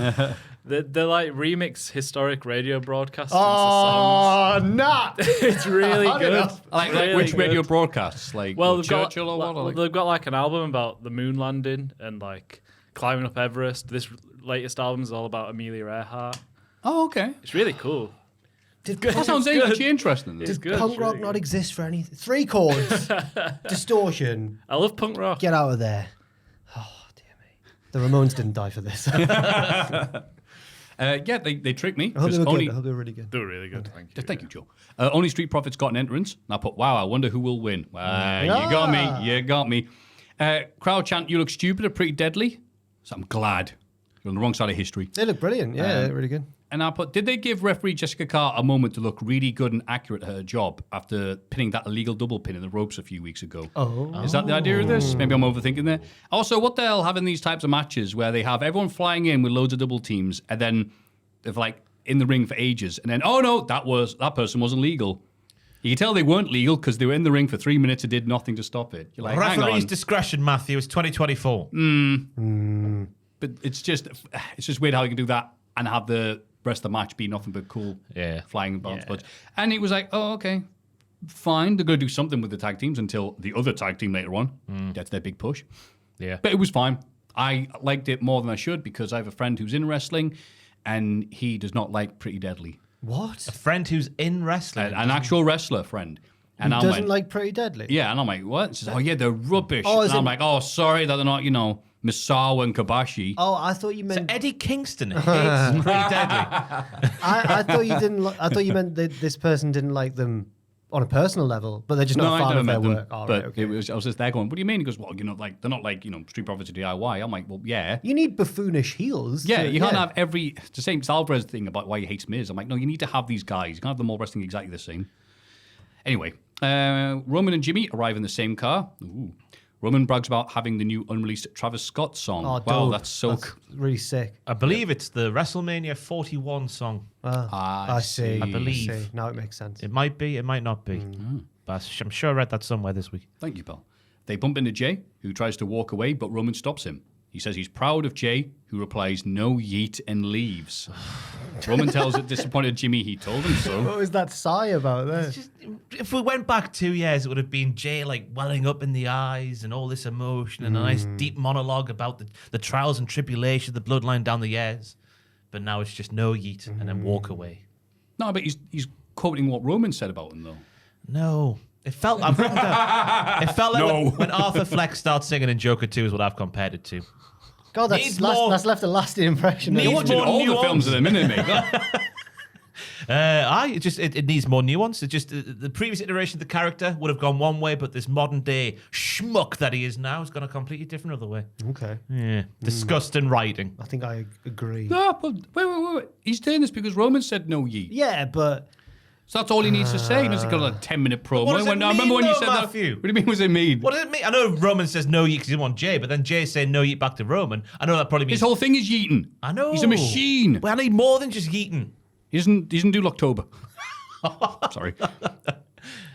They're like remix historic radio broadcasts. Oh, nah. It's really I don't good. know. Like Really which radio good. broadcasts? Like Well, they've got, Churchill or what? Or like- they've got like an album about the moon landing and like climbing up Everest. This latest album is all about Amelia Earhart. Oh, okay. It's really cool. That sounds actually interesting. It's good. Punk it's rock really not good. exist for anything? 3 chords. Distortion. I love punk rock. Get out of there. Oh, dear me. The Ramones didn't die for this. Yeah, they tricked me. I hope they were only, good. I hope they were really good. They're really good. Thank you. Thank you, Joe. Only Street Profits got an entrance. And I put, wow, I wonder who will win. You got me. You got me. Crowd chant, you look stupid, are pretty deadly. So I'm glad. You're on the wrong side of history. They look brilliant. Yeah, they're really good. And I put, did they give referee Jessica Carr a moment to look really good and accurate at her job after pinning that illegal double pin in the ropes a few weeks ago? Oh. Is that the idea of this? Maybe I'm overthinking there. Also, what the hell having these types of matches where they have everyone flying in with loads of double teams and then they're like in the ring for ages and then, oh no, that person wasn't legal. You can tell they weren't legal because they were in the ring for 3 minutes and did nothing to stop it. You're like, hang on. Referee's discretion, Maffew, is 2024. But it's just weird how you can do that and have the rest of the match be nothing but cool flying and bounce punch. And it was like, oh, okay, fine. They're going to do something with the tag teams until the other tag team later on gets their big push. Yeah. But it was fine. I liked it more than I should because I have a friend who's in wrestling and he does not like Pretty Deadly. What? A friend who's in wrestling. An actual wrestler friend. And Who I'm doesn't like, like Pretty Deadly? yeah, and I'm like, what? He says, oh yeah, they're rubbish. Oh, and is I'm it- like, oh, sorry that they're not, Misawa and Kabashi. Oh, I thought you So meant. Eddie Kingston hates Pretty Deadly. I thought you didn't. I thought you meant that this person didn't like them on a personal level, but they're just not a fan of their work. Oh, but right, okay. I was just there going, what do you mean? He goes, well, they're not like Street Profits or DIY. I'm like, well, yeah. You need buffoonish heels. Yeah, to- you can't have it's the same Alvarez thing about why he hates Miz. I'm like, no, you need to have these guys. You can't have them all wrestling exactly the same. Anyway, Roman and Jimmy arrive in the same car. Ooh. Roman brags about having the new unreleased Travis Scott song. Oh, wow, dope. that's so really sick. I believe it's the WrestleMania 41 song. I see. I believe. See. Now it makes sense. It might be, it might not be. But I'm sure I read that somewhere this week. Thank you, pal. They bump into Jay, who tries to walk away, but Roman stops him. He says he's proud of Jay, who replies, no yeet, and leaves. Roman tells a disappointed Jimmy he told him so. What was that sigh about there? Just, if we went back 2 years, it would have been Jay like welling up in the eyes and all this emotion and a nice deep monologue about the trials and tribulations of the bloodline down the years. But now it's just no yeet and then walk away. No, but he's quoting what Roman said about him, though. No. It felt I've written down. It felt like No. when Arthur Fleck starts singing in Joker 2 is what I've compared it to. God, Needs more- that's left a lasting impression. Needs You're watching more all the nuance. films in a minute, mate. It needs more nuance. It just the previous iteration of the character would have gone one way, but this modern day schmuck that he is now has gone a completely different other way. Okay. Yeah, disgusting writing. I think I agree. No, but wait. He's doing this because Roman said no yeet. Yeah, but So that's all he needs to say. He doesn't got a 10-minute promo. what does it I remember mean, when you though, said that. Maffew? What do you mean, was it mean? What does it mean? I know Roman says no yeet because he didn't want Jay, but then Jay's saying no yeet back to Roman. I know that probably means His whole thing is yeeting. I know He's a machine. Well, I need more than just yeeting. He doesn't do Locktober. Sorry.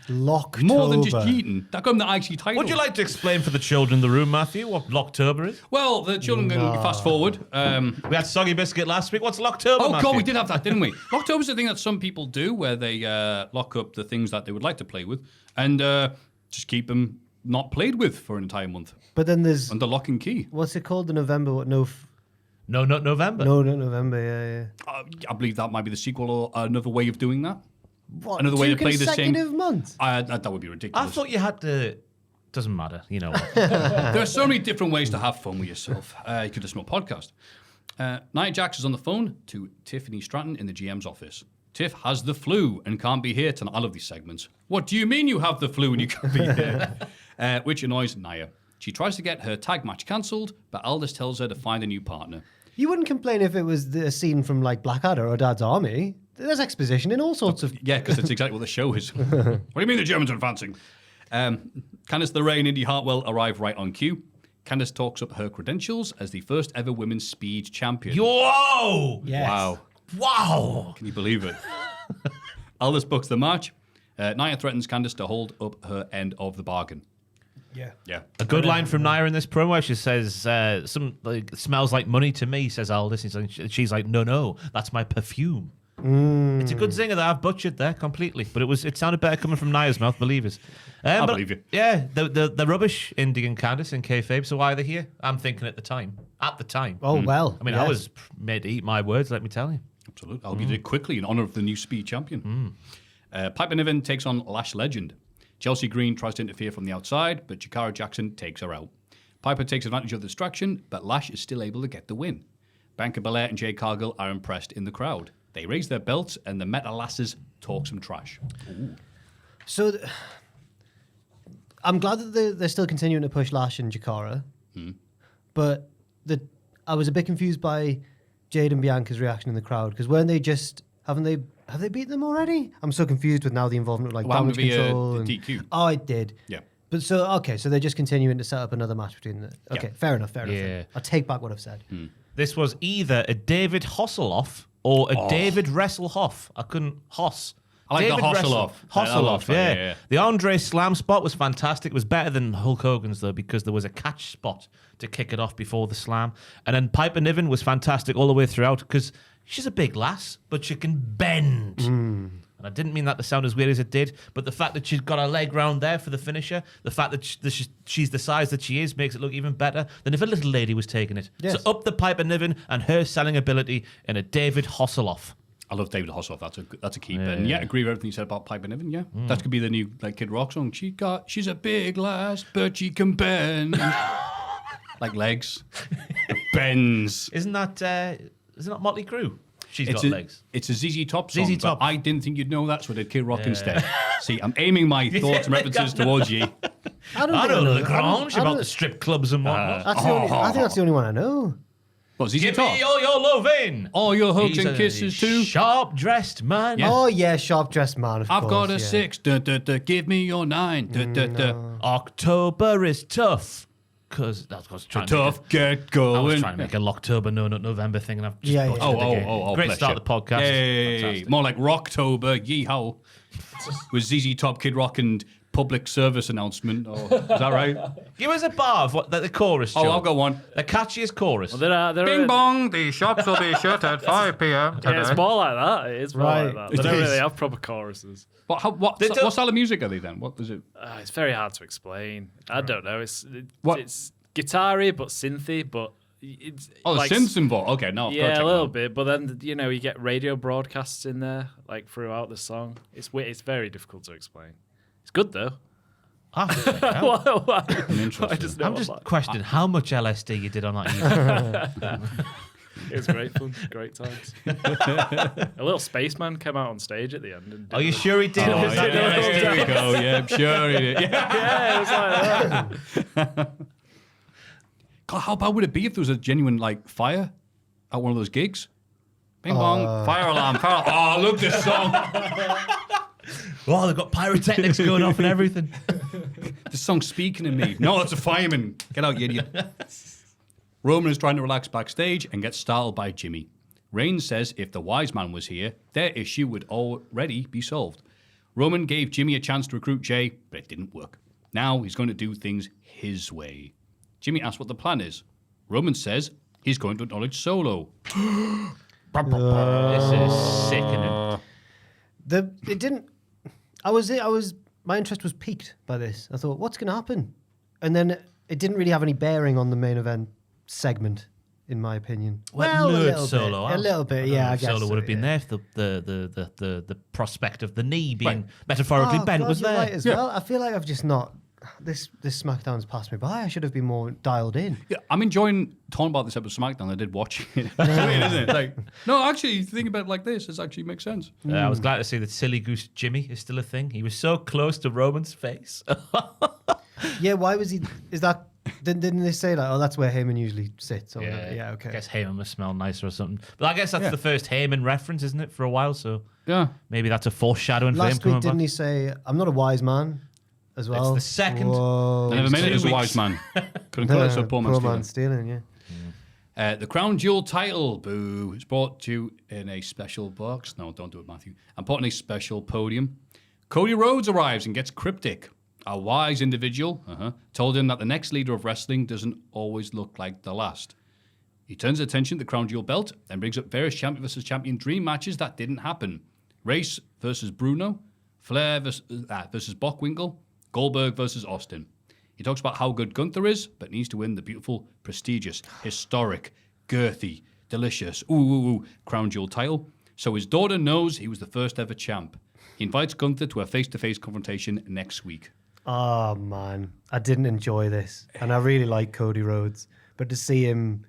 Locktober. More than just yeeting. That got him the IC title. Would you like to explain for the children in the room, Maffew, what Locktober is? Well, the children can fast forward. We had Soggy Biscuit last week. What's Locktober, Oh, Maffew? God, we did have that, didn't we? Locktober's the thing that some people do where they lock up the things that they would like to play with and just keep them not played with for an entire month But then there's under lock and key. what's it called? The November? What? No, No, not November. no, not November. Yeah, yeah. I believe that might be the sequel or another way of doing that. What, another way to play the same. consecutive months? That would be I ridiculous. thought you had to. Doesn't matter, you know. There are so many different ways to have fun with yourself. You could listen to a podcast. Nia Jax is on the phone to Tiffany Stratton in the GM's office. Tiff has the flu and can't be here tonight. I love these segments. What do you mean you have the flu and you can't be here? Which annoys Nia. She tries to get her tag match cancelled, but Aldous tells her to find a new partner. You wouldn't complain if it was the scene from like Blackadder or Dad's Army. There's exposition in all sorts of... Yeah, because it's exactly what the show is. What do you mean the Germans are advancing? Candice LeRae and Indy Hartwell arrive right on cue. Candice talks up her credentials as the first ever women's speed champion. Whoa! Yes. Wow. Wow! Can you believe it? Aldous books the match. Nia threatens Candice to hold up her end of the bargain. Yeah. Yeah. A good line from Nia in this promo. She says, "Some like smells like money to me," says Aldous. She's like, "No, that's my perfume." It's a good zinger that I've butchered there completely, but it sounded better coming from Nia's mouth, believe us. I believe you. Yeah, the rubbish, Indy and Candice in kayfabe, so why are they here? I'm thinking at the time. Oh, well. I mean, I was made to eat my words, let me tell you. Absolutely. I'll be did quickly in honor of the new speed champion. Piper Niven takes on Lash Legend. Chelsea Green tries to interfere from the outside, but Jakara Jackson takes her out. Piper takes advantage of the distraction, but Lash is still able to get the win. Bianca Belair and Jade Cargill are impressed in the crowd. They raise their belts, and the Meta Lasses talk some trash. Ooh. So I'm glad that they're still continuing to push Lash and Jakara. But I was a bit confused by Jade and Bianca's reaction in the crowd, because weren't they just... Have they beaten them already? I'm so confused with now the involvement of like damage control. The and, DQ. Oh, it did. Yeah. But so they're just continuing to set up another match between the... Okay, Yeah. fair enough. Yeah. I take back what I've said. This was either a David Hasselhoff or a David Wresselhoff. I couldn't... Hoss. I like the David Hasselhoff. Hasselhoff, Yeah, yeah. yeah. The Andre Slam spot was fantastic. It was better than Hulk Hogan's, though, because there was a catch spot to kick it off before the slam. And then Piper Niven was fantastic all the way throughout, because she's a big lass, but she can bend. And I didn't mean that to sound as weird as it did, but the fact that she's got her leg round there for the finisher, the fact that she's the size that she is makes it look even better than if a little lady was taking it. Yes. So up the Piper Niven and her selling ability in a David Hasselhoff. I love David Hasselhoff. That's a keeper. And yeah, agree with everything you said about Piper Niven. Yeah, that could be the new like Kid Rock song. She's a big lass, but she can bend like legs. Bends. Isn't that Motley Crue? She's got legs. It's a ZZ Top song. ZZ Top. But I didn't think you'd know that, so I did Kid Rock instead. See, I'm aiming my thoughts and references towards you. I I know know the Grange about the strip clubs and whatnot. I think that's the only one I know. What, ZZ Give Top? me all your loving. All your hugs He's and a kisses too. Sharp-dressed man. Yeah. Oh, yeah, Sharp Dressed Man, of I've course. got a yeah. 6. Give me your 9. October is tough. Because that's what's trying to Tough, get going. I was trying to make a Locktober, no, not November thing, and I've just Yeah, butchered yeah. it again. Great bless start you. of the podcast. Yay. Fantastic. More like Rocktober, yeehaw. With ZZ Top, Kid Rock, and public service announcement. Oh, is that right? Give us a bar of the chorus, Oh, Joe. I've got one. The catchiest chorus. They're Bing bong, the shops will be shut at 5 p.m. Yeah, it's more like that. It is more Right. like that. It They don't is. really have proper choruses. What style of music are they then? What is it? It's very hard to explain. I don't know. What? It's guitar-y but synthy, but it's Oh, the like, synths involved. Okay, no. I've got to Yeah, check a little that bit, but then you get radio broadcasts in there like throughout the song. It's very difficult to explain. It's good though. I'm Why interesting. does no one just like- questioning how much LSD you did on that evening. It was great fun, great times. A little spaceman came out on stage at the end. And did Are you the- sure he did? Oh, Or was that yeah, LSD? there we go. Yeah, I'm sure it is. Yeah. Yeah, it was like that. God, how bad would it be if there was a genuine like fire at one of those gigs? Bing bong, fire alarm, fire alarm. Oh, look, this song. Oh, they've got pyrotechnics going off and everything. This song's speaking to me. No, it's a fireman. Get out, you idiot. Roman is trying to relax backstage and gets startled by Jimmy. Reigns says if the wise man was here, their issue would already be solved. Roman gave Jimmy a chance to recruit Jay, but it didn't work. Now he's going to do things his way. Jimmy asks what the plan is. Roman says he's going to acknowledge Solo. This is sickening. It didn't. My interest was piqued by this. I thought, what's going to happen? And then it didn't really have any bearing on the main event segment. in my opinion. Well, a lured little Solo bit. out. A little bit, yeah, I guess. Solo so, would have been yeah. there if the prospect of the knee being metaphorically bent God, was you're there. right as well. I feel like I've just not... This SmackDown's passed me by. I should have been more dialed in. Yeah, I'm enjoying talking about this episode of SmackDown. I did watch it. It's weird, isn't it? Like, no, actually, you think about it like this, it actually makes sense. I was glad to see that Silly Goose Jimmy is still a thing. He was so close to Roman's face. Yeah, why was he... Is that... Didn't they say like, oh, that's where Heyman usually sits? Or whatever? Yeah, okay. I guess Heyman must smell nicer or something. But I guess that's the first Heyman reference, isn't it, for a while? So Yeah. maybe that's a foreshadowing for him Last coming week, didn't back. he say, I'm not a wise man as well? It's the second. Whoa. I never made it 2 as a weeks. wise man. Couldn't call it, so poor man's stealing. stealing, yeah. The Crown Jewel title, boo. It's brought to you in a special box. No, don't do it, Maffew. I'm putting a special podium. Cody Rhodes arrives and gets cryptic. A wise individual told him that the next leader of wrestling doesn't always look like the last. He turns his attention to the Crown Jewel belt and brings up various champion versus champion dream matches that didn't happen. Race versus Bruno, Flair versus Bockwinkel, Goldberg versus Austin. He talks about how good Gunther is, but needs to win the beautiful, prestigious, historic, girthy, delicious, Crown Jewel title, so his daughter knows he was the first ever champ. He invites Gunther to a face-to-face confrontation next week. Oh, man. I didn't enjoy this. And I really like Cody Rhodes. But to see him...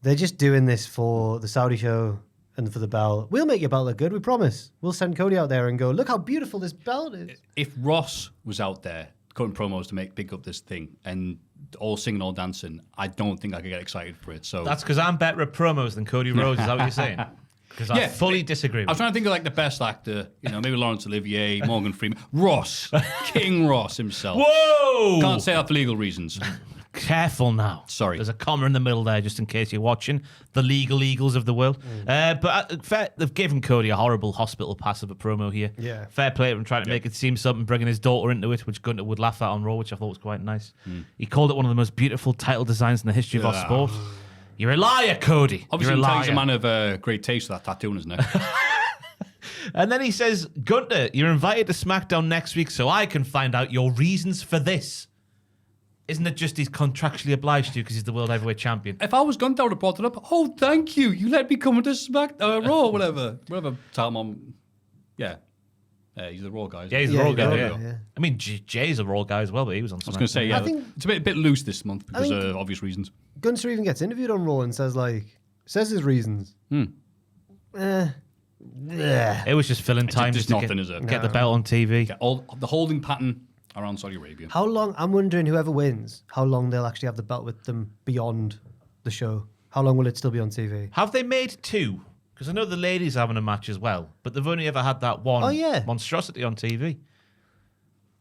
They're just doing this for the Saudi show and for the belt. We'll make your belt look good, we promise. We'll send Cody out there and go, look how beautiful this belt is. If Ross was out there cutting promos to pick up this thing and all singing, all dancing, I don't think I could get excited for it. So That's because I'm better at promos than Cody Rhodes. Is that what you're saying? Because I fully disagree with I was trying to think of like the best actor, maybe Laurence Olivier, Morgan Freeman, Ross, King Ross himself. Whoa! Can't say that for legal reasons. Careful now. Sorry. There's a comma in the middle there, just in case you're watching. The legal eagles of the world. They've given Cody a horrible hospital pass of a promo here. Yeah. Fair play to him trying to make it seem something, bringing his daughter into it, which Gunther would laugh at on Raw, which I thought was quite nice. He called it one of the most beautiful title designs in the history of our sport. You're a liar, Cody. Obviously, You're a liar. he's a man of great taste for that tattoo on his neck. And then he says, Gunther, you're invited to SmackDown next week so I can find out your reasons for this. Isn't it just he's contractually obliged to because he's the World Heavyweight Champion? If I was Gunther, I would have brought it up. Oh, thank you. You let me come into Raw, whatever time I'm... Yeah. He's the Raw guy. Yeah, he's the Raw guy, yeah. yeah. I mean, Jay's a Raw guy as well, but he was on SmackDown. I was going to say, yeah. I think- it's a bit loose this month because think- of obvious reasons. Gunther even gets interviewed on Raw and says his reasons. It was just filling time just just to nothing, get, is it? get the belt on TV. Yeah, all the holding pattern around Saudi Arabia. How long, I'm wondering whoever wins, how long they'll actually have the belt with them beyond the show. How long will it still be on TV? Have they made two? Because I know the ladies are having a match as well, but they've only ever had that one monstrosity on TV.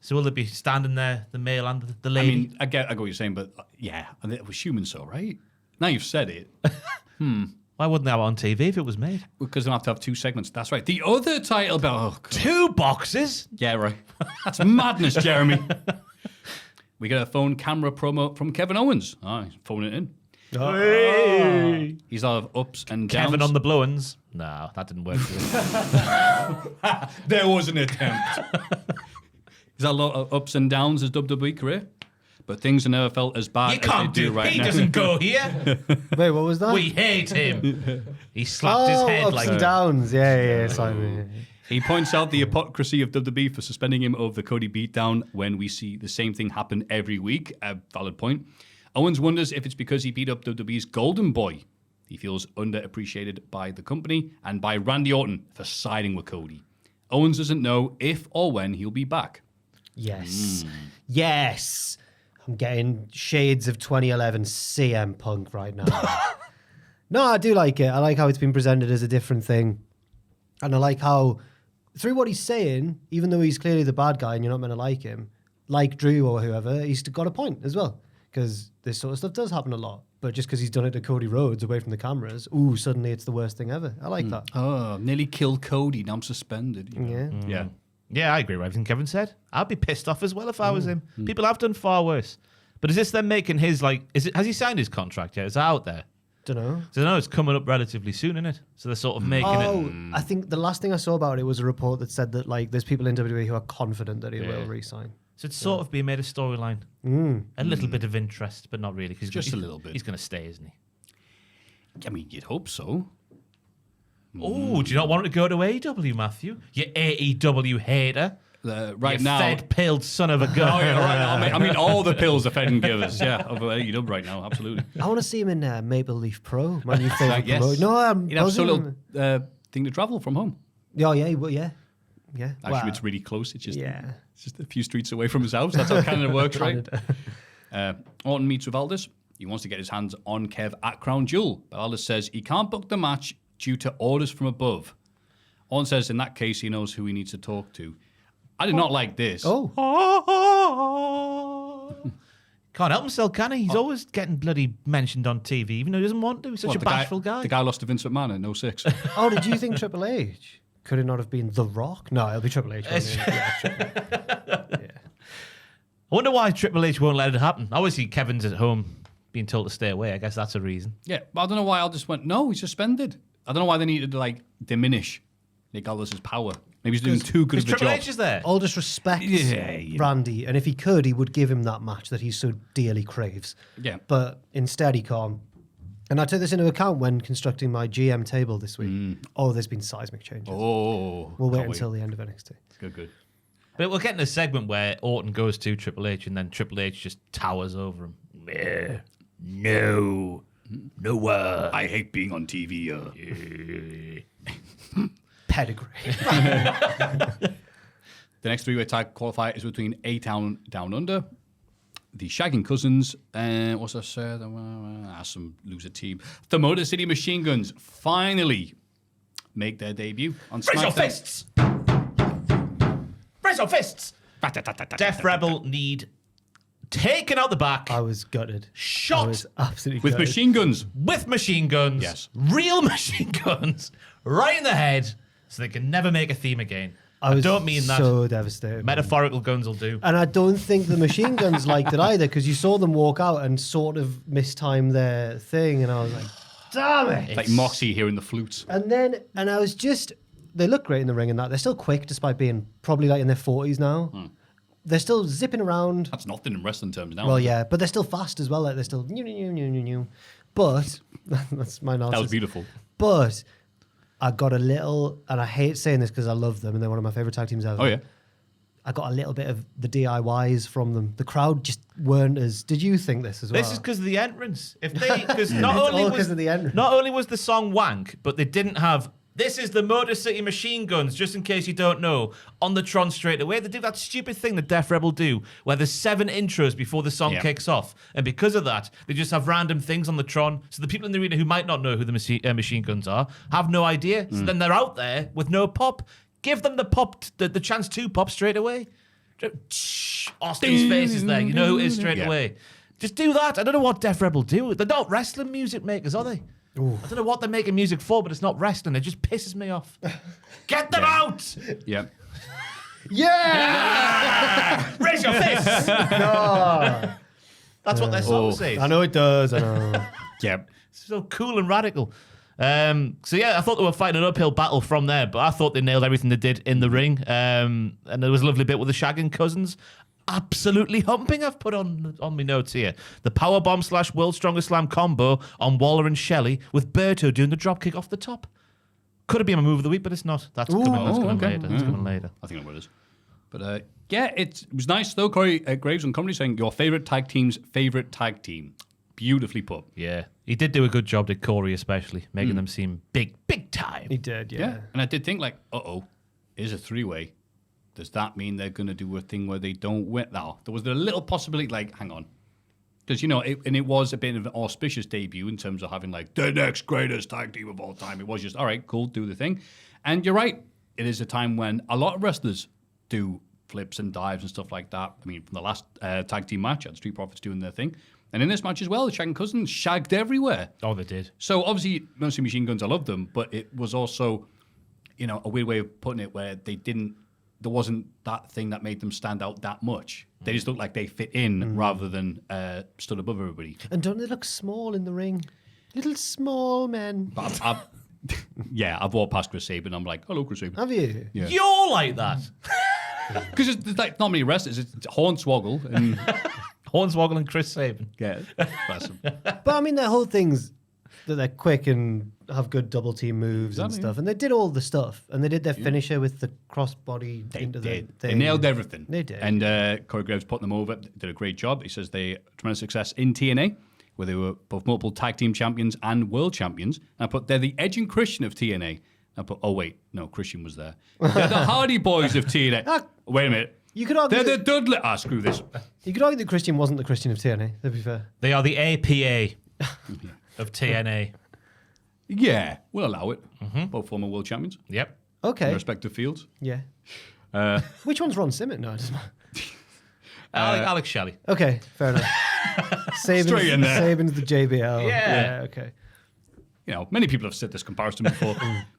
So will they be standing there, the male and the I lady? mean, I get what you're saying, but yeah, and it was human so, right? Now you've said it. Why wouldn't they have it on TV if it was made? Because they'll have to have two segments. That's right. The other title belt. Oh, God. 2 boxes? Yeah, right. That's madness, Jeremy. We get a phone camera promo from Kevin Owens. He's phoning it in. Hey. He's all ups and downs. Kevin on the blow-ins? No, that didn't work. There was an attempt. He's had a lot of ups and downs his WWE career, but things have never felt as bad You as can't they do right He now. doesn't go here. Wait, what was that? We hate him. He slapped his head ups like and downs. Yeah, sorry. He points out the hypocrisy of WWE for suspending him over the Cody beatdown when we see the same thing happen every week. A valid point. Owens wonders if it's because he beat up WWE's golden boy. He feels underappreciated by the company and by Randy Orton for siding with Cody. Owens doesn't know if or when he'll be back. Yes. Yes. I'm getting shades of 2011 CM Punk right now. No, I do like it. I like how it's been presented as a different thing. And I like how, through what he's saying, even though he's clearly the bad guy and you're not meant to like him, like Drew or whoever, he's got a point as well. Because this sort of stuff does happen a lot. But just because he's done it to Cody Rhodes away from the cameras, suddenly it's the worst thing ever. I like that. Oh, nearly killed Cody. Now I'm suspended. You know? Yeah. Yeah. Yeah, I agree with everything Kevin said. I'd be pissed off as well if I was him. People have done far worse. But is this them making his, has he signed his contract yet? Is it out there? Don't know. So I know it's coming up relatively soon, isn't it? So they're sort of making it. I think the last thing I saw about it was a report that said that there's people in WWE who are confident that he will re-sign. So it's sort of being made a storyline. A little bit of interest, but not really. Cause Just a little bit. He's going to stay, isn't he? I mean, you'd hope so. Oh, do you not want to go to AEW, Maffew? You AEW hater. Right you now, fed-pilled son of a gun. Oh, yeah, right. I mean, all the pills are fed and givers. Yeah, of AEW right now, absolutely. I want to see him in Maple Leaf Pro, my new favorite Yes. promotion. No, I'm You'd have so buzzing little him. thing to travel from home. Yeah, yeah, well, yeah. Yeah. Actually, Well, it's really close. It's just yeah. it's just a few streets away from his house. That's how Canada works, right? Canada. Orton meets with Aldis. He wants to get his hands on Kev at Crown Jewel, but Aldis says he can't book the match due to orders from above. Orton says in that case he knows who he needs to talk to. I did not like this. Oh. Can't help himself, can he? He's always getting bloody mentioned on TV, even though he doesn't want to. He's such a bashful guy. The guy lost to Vince McMahon in 06. Oh, did you think Triple H? Could it not have been The Rock? No, it'll be Triple H. won't it? Yeah, Triple H. Yeah. I wonder why Triple H won't let it happen. Obviously, Kevin's at home being told to stay away. I guess that's a reason. Yeah, but I don't know why Aldis went, no, he's suspended. I don't know why they needed to, like, diminish Nick Aldis' power. Maybe he's doing too good of a Triple job. H is there. Aldis respects Randy, and if he could, he would give him that match that he so dearly craves. Yeah. But instead, he can't. And I took this into account when constructing my GM table this week. Oh, there's been seismic changes. Oh. We'll wait can't until the end of NXT. Good. But we're getting a segment where Orton goes to Triple H and then Triple H just towers over him. No. I hate being on TV. Pedigree. The next three-way tag qualifier is between A-Town Down Under, the Shagging Cousins, and what's that said? Some loser team. The Motor City Machine Guns finally make their debut on Raise your SmackDown. fists! Raise your fists! Def Rebel need taken out the back, I was gutted. Shot I was absolutely With gutted. machine guns. with machine guns. Yes. Real machine guns. Right in the head, so they can never make a theme againg. I was don't mean that. so devastated. Metaphorical guns will do. And I don't think the machine guns liked it either, because you saw them walk out and sort of mistime their thing, and I was like, damn it. Like Moxie hearing the flutes. And I was just, they look great in the ring and that. They're still quick despite being probably like in their 40s now. They're still zipping around. That's nothing in wrestling terms now. Well, yeah, but they're still fast as well. Like they're still new. But, that's my nonsense. That was beautiful. But I got a little, and I hate saying this because I love them and they're one of my favorite tag teams ever. Oh, yeah. I got a little bit of the DIYs from them. The crowd just weren't as. Did you think this as well? This is because of the entrance. If they, because It's all 'cause of the entrance. not only was the song wank, but they didn't have. This is the Motor City Machine Guns, just in case you don't know, on the Tron straight away. They do that stupid thing that Def Rebel do, where there's 7 intros before the song kicks off. And because of that, they just have random things on the Tron. So the people in the arena who might not know who the Machine Guns are have no idea. So then they're out there with no pop. Give them the pop, the chance to pop straight away. Austin's face is there. You know who it is straight away. Just do that. I don't know what Def Rebel do. They're not wrestling music makers, are they? Ooh. I don't know what they're making music for, but it's not wrestling. It just pisses me off. Get them out! Yeah. yeah! Raise your fists! No. That's what their song says. I know it does. I know. Yeah. So cool and radical. So yeah, I thought they were fighting an uphill battle from there, but I thought they nailed everything they did in the ring. And there was a lovely bit with the Shagging Cousins. Absolutely humping, I've put on my notes here. The powerbomb / World Strongest Slam combo on Waller and Shelley with Berto doing the dropkick off the top. Could have been my move of the week, but it's not. That's coming later. That's coming later. I think I know what it is. But yeah, it was nice though. Corey Graves on Comedy saying your favourite tag team's favourite tag team. Beautifully put. Yeah. He did do a good job, did Corey especially, making them seem big time. He did, yeah. Yeah. And I did think like, is a 3-way. Does that mean they're going to do a thing where they don't win? No, there was a little possibility, like, hang on. Because, it was a bit of an auspicious debut in terms of having, like, the next greatest tag team of all time. It was just, all right, cool, do the thing. And you're right. It is a time when a lot of wrestlers do flips and dives and stuff like that. I mean, from the last tag team match, you had Street Profits doing their thing. And in this match as well, the Shagging Cousins shagged everywhere. Oh, they did. So, obviously, mostly Machine Guns, I love them. But it was also, a weird way of putting it where there wasn't that thing that made them stand out that much. They just looked like they fit in rather than stood above everybody. And don't they look small in the ring? Little small men. But I've walked past Chris Sabin. I'm like, hello, Chris Sabin. Have you? Yeah. You're like that. Because there's like not many wrestlers. It's Hornswoggle and Hornswoggle and Chris Sabin. yeah, that's them. But I mean, their whole thing's that they're quick and have good double team moves and stuff. And they did all the stuff. And they did their finisher with the crossbody into the thing. They nailed everything. They did. And Corey Graves put them over. Did a great job. He says they tremendous success in TNA, where they were both multiple tag team champions and world champions. And I put they're the Edge and Christian of TNA. I put, oh wait, no, Christian was there. They're the Hardy Boys of TNA. Wait a minute. You could argue They're the Dudley. Ah, screw this. You could argue that Christian wasn't the Christian of TNA, to be fair. They are the APA of TNA. Yeah, we'll allow it. Both former world champions. Yep. In Okay. their respective fields. Yeah. Which one's Ron Simmons? No, it doesn't matter. Alex Shelley. Okay, fair enough. Straight in there. Saban's the JBL. Yeah. Okay. You know, many people have said this comparison before.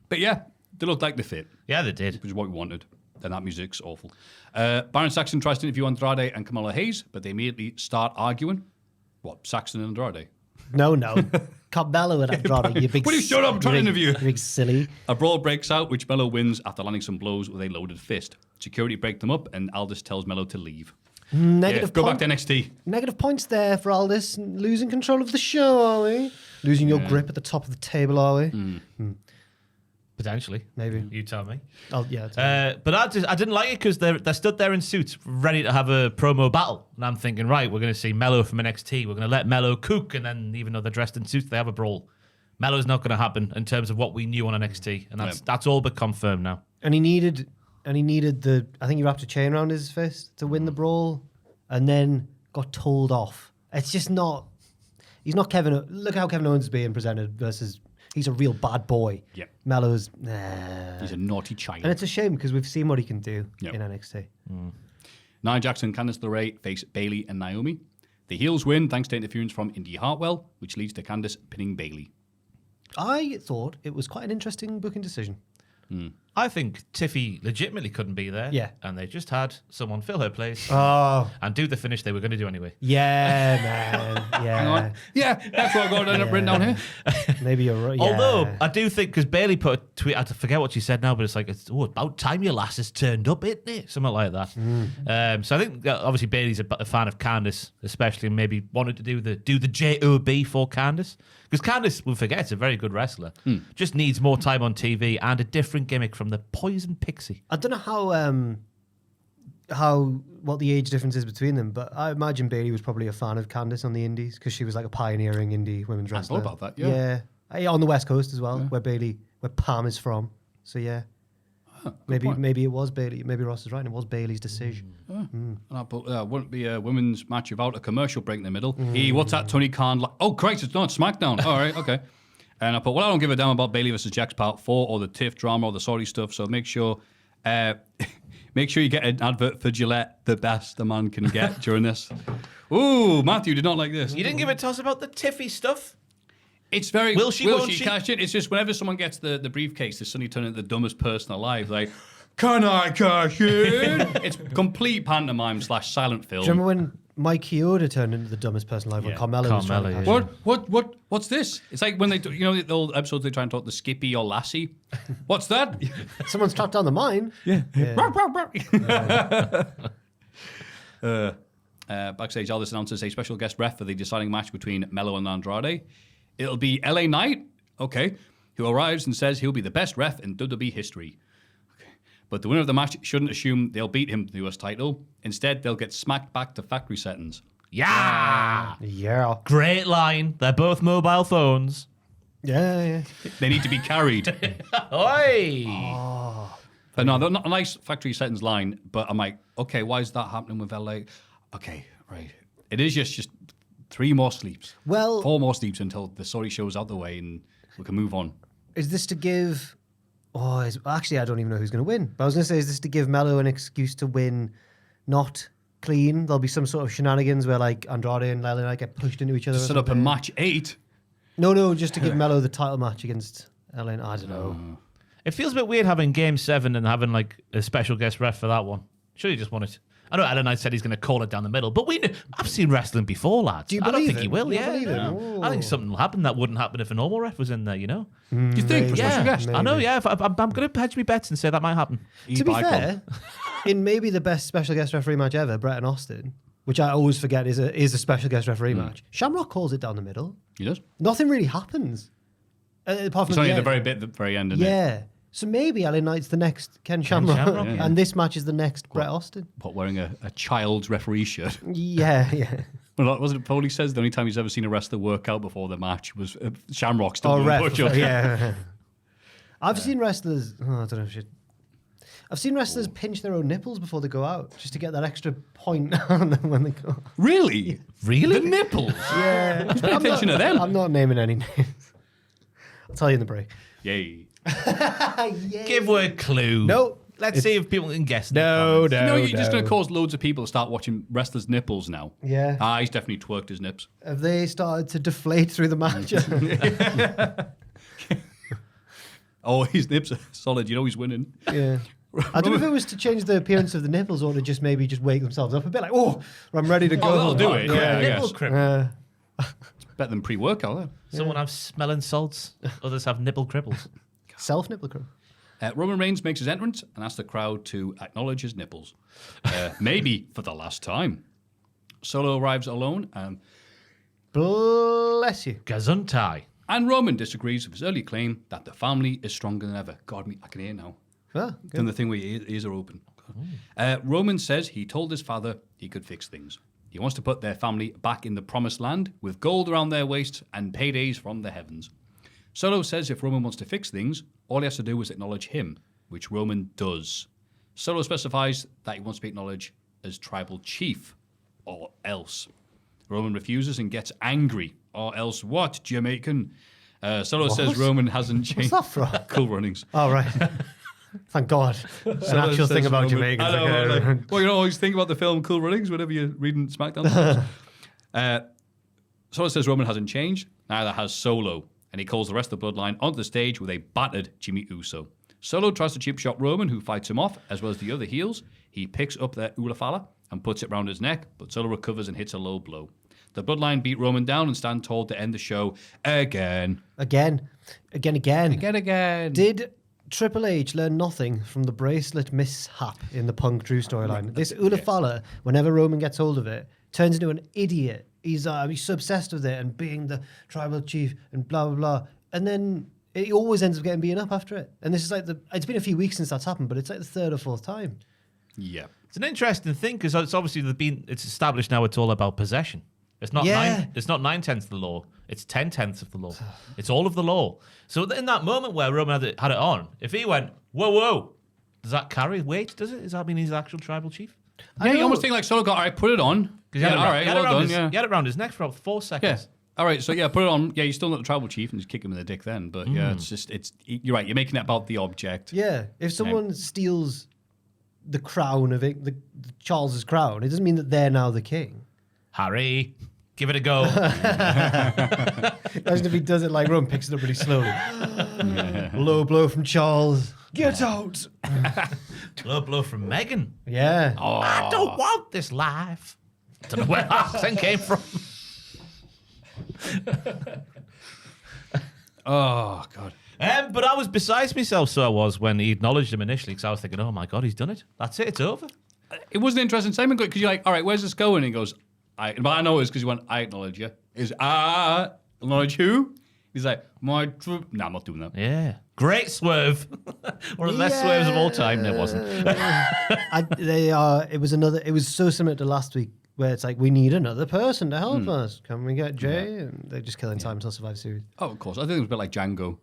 But yeah, they looked like they fit, Yeah, they did. which is what we wanted. And that music's awful. Baron Saxton tries to interview Andrade and Kamala Hayes, but they immediately start arguing. What, Saxton and Andrade? No. Carmelo and Andrade, you big... Will you shut up? I'm trying to interview. You big silly. A brawl breaks out, which Mello wins after landing some blows with a loaded fist. Security break them up, and Aldis tells Mello to leave. Negative Go back to NXT. Negative points there for Aldis. Losing control of the show, are we? Losing your grip at the top of the table, are we? Potentially. Maybe. You tell me. Oh, yeah. But I didn't like it because they're stood there in suits, ready to have a promo battle. And I'm thinking, right, we're going to see Mello from NXT. We're going to let Mello cook. And then even though they're dressed in suits, they have a brawl. Mello's not going to happen in terms of what we knew on NXT. And that's all but confirmed now. And he needed the... I think he wrapped a chain around his fist to win the brawl and then got told off. It's just not... He's not Kevin... Look how Kevin Owens is being presented versus... He's a real bad boy. Yep. Mello's... He's a naughty child. And it's a shame because we've seen what he can do Yep. in NXT. Nia Jax and Candice LeRae face Bayley and Naomi. The heels win thanks to interference from Indy Hartwell, which leads to Candice pinning Bayley. I thought it was quite an interesting booking decision. I think Tiffy legitimately couldn't be there. Yeah. And they just had someone fill her place Oh, and do the finish they were going to do anyway. yeah, man. Hang on. Yeah, that's what I've got written down here. Maybe you're right. Yeah. Although, I do think, because Bailey put a tweet, I forget what she said now, but it's like, it's about time your lasses turned up, isn't it? Something like that. So I think, obviously, Bailey's a fan of Candice, especially, and maybe wanted to do the JOB for Candice. Because Candice, we'll forget, is a very good wrestler. Just needs more time on TV and a different gimmick from the Poison Pixie. I don't know what the age difference is between them, but I imagine Bailey was probably a fan of Candice on the Indies because she was like a pioneering indie women's wrestler. I thought about that, yeah. Yeah, on the West Coast as well, where Pam is from. So yeah, maybe it was Bailey. Maybe Ross is right, and it was Bailey's decision. And I put, wouldn't be a women's match without a commercial break in the middle. Hey, what's that, Tony Khan? Oh, Christ, it's not SmackDown. All right, okay. And I put, well, I don't give a damn about Bayley versus Jax Part 4 or the Tiff drama or the Saudi stuff, so make sure you get an advert for Gillette, the best the man can get during this. Ooh, Maffew did not like this. You didn't give a toss about the Tiffy stuff? It's very... Will she, won't she? Cash in? It's just whenever someone gets the briefcase, they suddenly turn into the dumbest person alive. Like, can I cash in? It's complete pantomime / silent film. Do you remember when Mike Chioda turned into the dumbest person alive when Carmelo was trying to cash in? What's this? It's like when they do, the old episodes they try and talk to Skippy or Lassie. What's that? Someone's trapped down the mine. Yeah. Backstage, Aldis announces a special guest ref for the deciding match between Mello and Andrade. It'll be LA Knight, okay, who arrives and says he'll be the best ref in WWE history. Okay. But the winner of the match shouldn't assume they'll beat him to the US title. Instead, they'll get smacked back to factory settings. Yeah. Yeah. Great line. They're both mobile phones. Yeah. They need to be carried. Oi! But no, they're not a nice factory settings line, but I'm like, okay, why is that happening with LA? Okay, right. It is just 3 more sleeps. Well, 4 more sleeps until the Saudi show's out the way and we can move on. is this to give... actually, I don't even know who's going to win. But I was going to say, is this to give Mello an excuse to win not clean? There'll be some sort of shenanigans where like Andrade and LA Knight get pushed into each other. Set up a match 8. No, just to give Mello the title match against LA Knight. I don't know. It feels a bit weird having Game 7 and having like a special guest ref for that one. Sure, you just want it. I know Ellen Knight said he's going to call it down the middle, but I've seen wrestling before, lads. Do you I don't believe think it? he will. You Yeah, believe it? no. I think something will happen that wouldn't happen if a normal ref was in there. Do you think for a special guest? I know. Yeah, I'm going to hedge my bets and say that might happen. To be fair, in maybe the best special guest referee match ever, Brett and Austin, which I always forget is a special guest referee match, Shamrock calls it down the middle. He does. Nothing really happens. Apart from It's only the the very bit, the very end, isn't it? Yeah. So maybe LA Knight's the next Ken Shamrock, Shamrock, yeah. and this match is the next Bret Austin. What, wearing a child's referee shirt? Yeah. Well, wasn't it Foley says the only time he's ever seen a wrestler work out before the match was Shamrock still Oh, doing ref. push-ups. Yeah. I've seen wrestlers. I don't know if shit. I've seen wrestlers pinch their own nipples before they go out, just to get that extra point on them when they go. Really? Really? The nipples? Yeah. Pay attention to them. I'm not naming any names. I'll tell you in the break. Yay. Give her a clue. No. Let's see if people can guess. No. You're just going to cause loads of people to start watching wrestlers' nipples now. Yeah. He's definitely twerked his nips. Have they started to deflate through the match? Oh, his nips are solid. You know he's winning. Yeah. I don't know if it was to change the appearance of the nipples or to just maybe just wake themselves up a bit like, oh, I'm ready to go. that'll do it. Yeah, I Nipple guess. cripple. Better than pre-workout, though. Someone have smelling salts. Others have nipple cripples. Self-nipple crew. Roman Reigns makes his entrance and asks the crowd to acknowledge his nipples. Maybe for the last time. Solo arrives alone, Bless you. Gesundheit. and Roman disagrees with his early claim that the family is stronger than ever. God, I can hear now. Ah, Done the thing where your ears are open. Roman says he told his father he could fix things. He wants to put their family back in the promised land with gold around their waists and paydays from the heavens. Solo says if Roman wants to fix things, all he has to do is acknowledge him, which Roman does. Solo specifies that he wants to be acknowledged as tribal chief, or else. Roman refuses and gets angry, or else what, Jamaican? Solo says Roman hasn't changed. What's that from? Cool Runnings. All right. Thank God. It's an actual thing about Jamaicans. I know, well, you know, always think about the film Cool Runnings whenever you're reading Smackdown. Solo says Roman hasn't changed, neither has Solo, and he calls the rest of the bloodline onto the stage with a battered Jimmy Uso. Solo tries to cheap shot Roman, who fights him off, as well as the other heels. He picks up their Ulafala and puts it round his neck, but Solo recovers and hits a low blow. The bloodline beat Roman down and stand tall to end the show again. Again. Did Triple H learn nothing from the bracelet mishap in the Punk Drew storyline? This Ulafala, whenever Roman gets hold of it, turns into an idiot. He's so obsessed with it and being the tribal chief and blah, blah, blah. And then he always ends up getting beaten up after it. And this is like it's been a few weeks since that's happened, but it's like the third or fourth time. Yeah. It's an interesting thing because it's obviously it's established now it's all about possession. It's not It's not 9/10 of the law. It's 10/10 of the law. It's all of the law. So in that moment where Roman had it on, if he went whoa, does that carry weight? Does it? Does that mean he's the actual tribal chief? Yeah, you almost think like Solo got, all right, put it on. Because Yeah, all right, well done, yeah. He had it around his neck for about 4 Yeah. seconds. All right, so yeah, put it on. Yeah, you're still not the tribal chief and just kick him in the dick then. But yeah, you're right. You're making it about the object. Yeah. If someone steals the crown of it, the Charles's crown, it doesn't mean that they're now the king. Harry, give it a go. Imagine if he does it like Roman, picks it up really slowly. Low blow from Charles. Get out. Low blow from Megan. Yeah. I don't want this life. Don't know where that accent came from. Oh God. But I was besides myself, so I was when he acknowledged him initially, because I was thinking, oh my God, he's done it. That's it, it's over. It was an interesting segment because you're like, all right, where's this going? And he goes, but I know it's because he went, I acknowledge you. Is acknowledge who? He's like, my troop. No, I'm not doing that. Yeah. Great swerve. One of the best swerves of all time. There wasn't. It was so similar to last week where it's like, we need another person to help us. Can we get Jay? And they're just killing time until Survivor Series. Oh, of course. I think it was a bit like Django.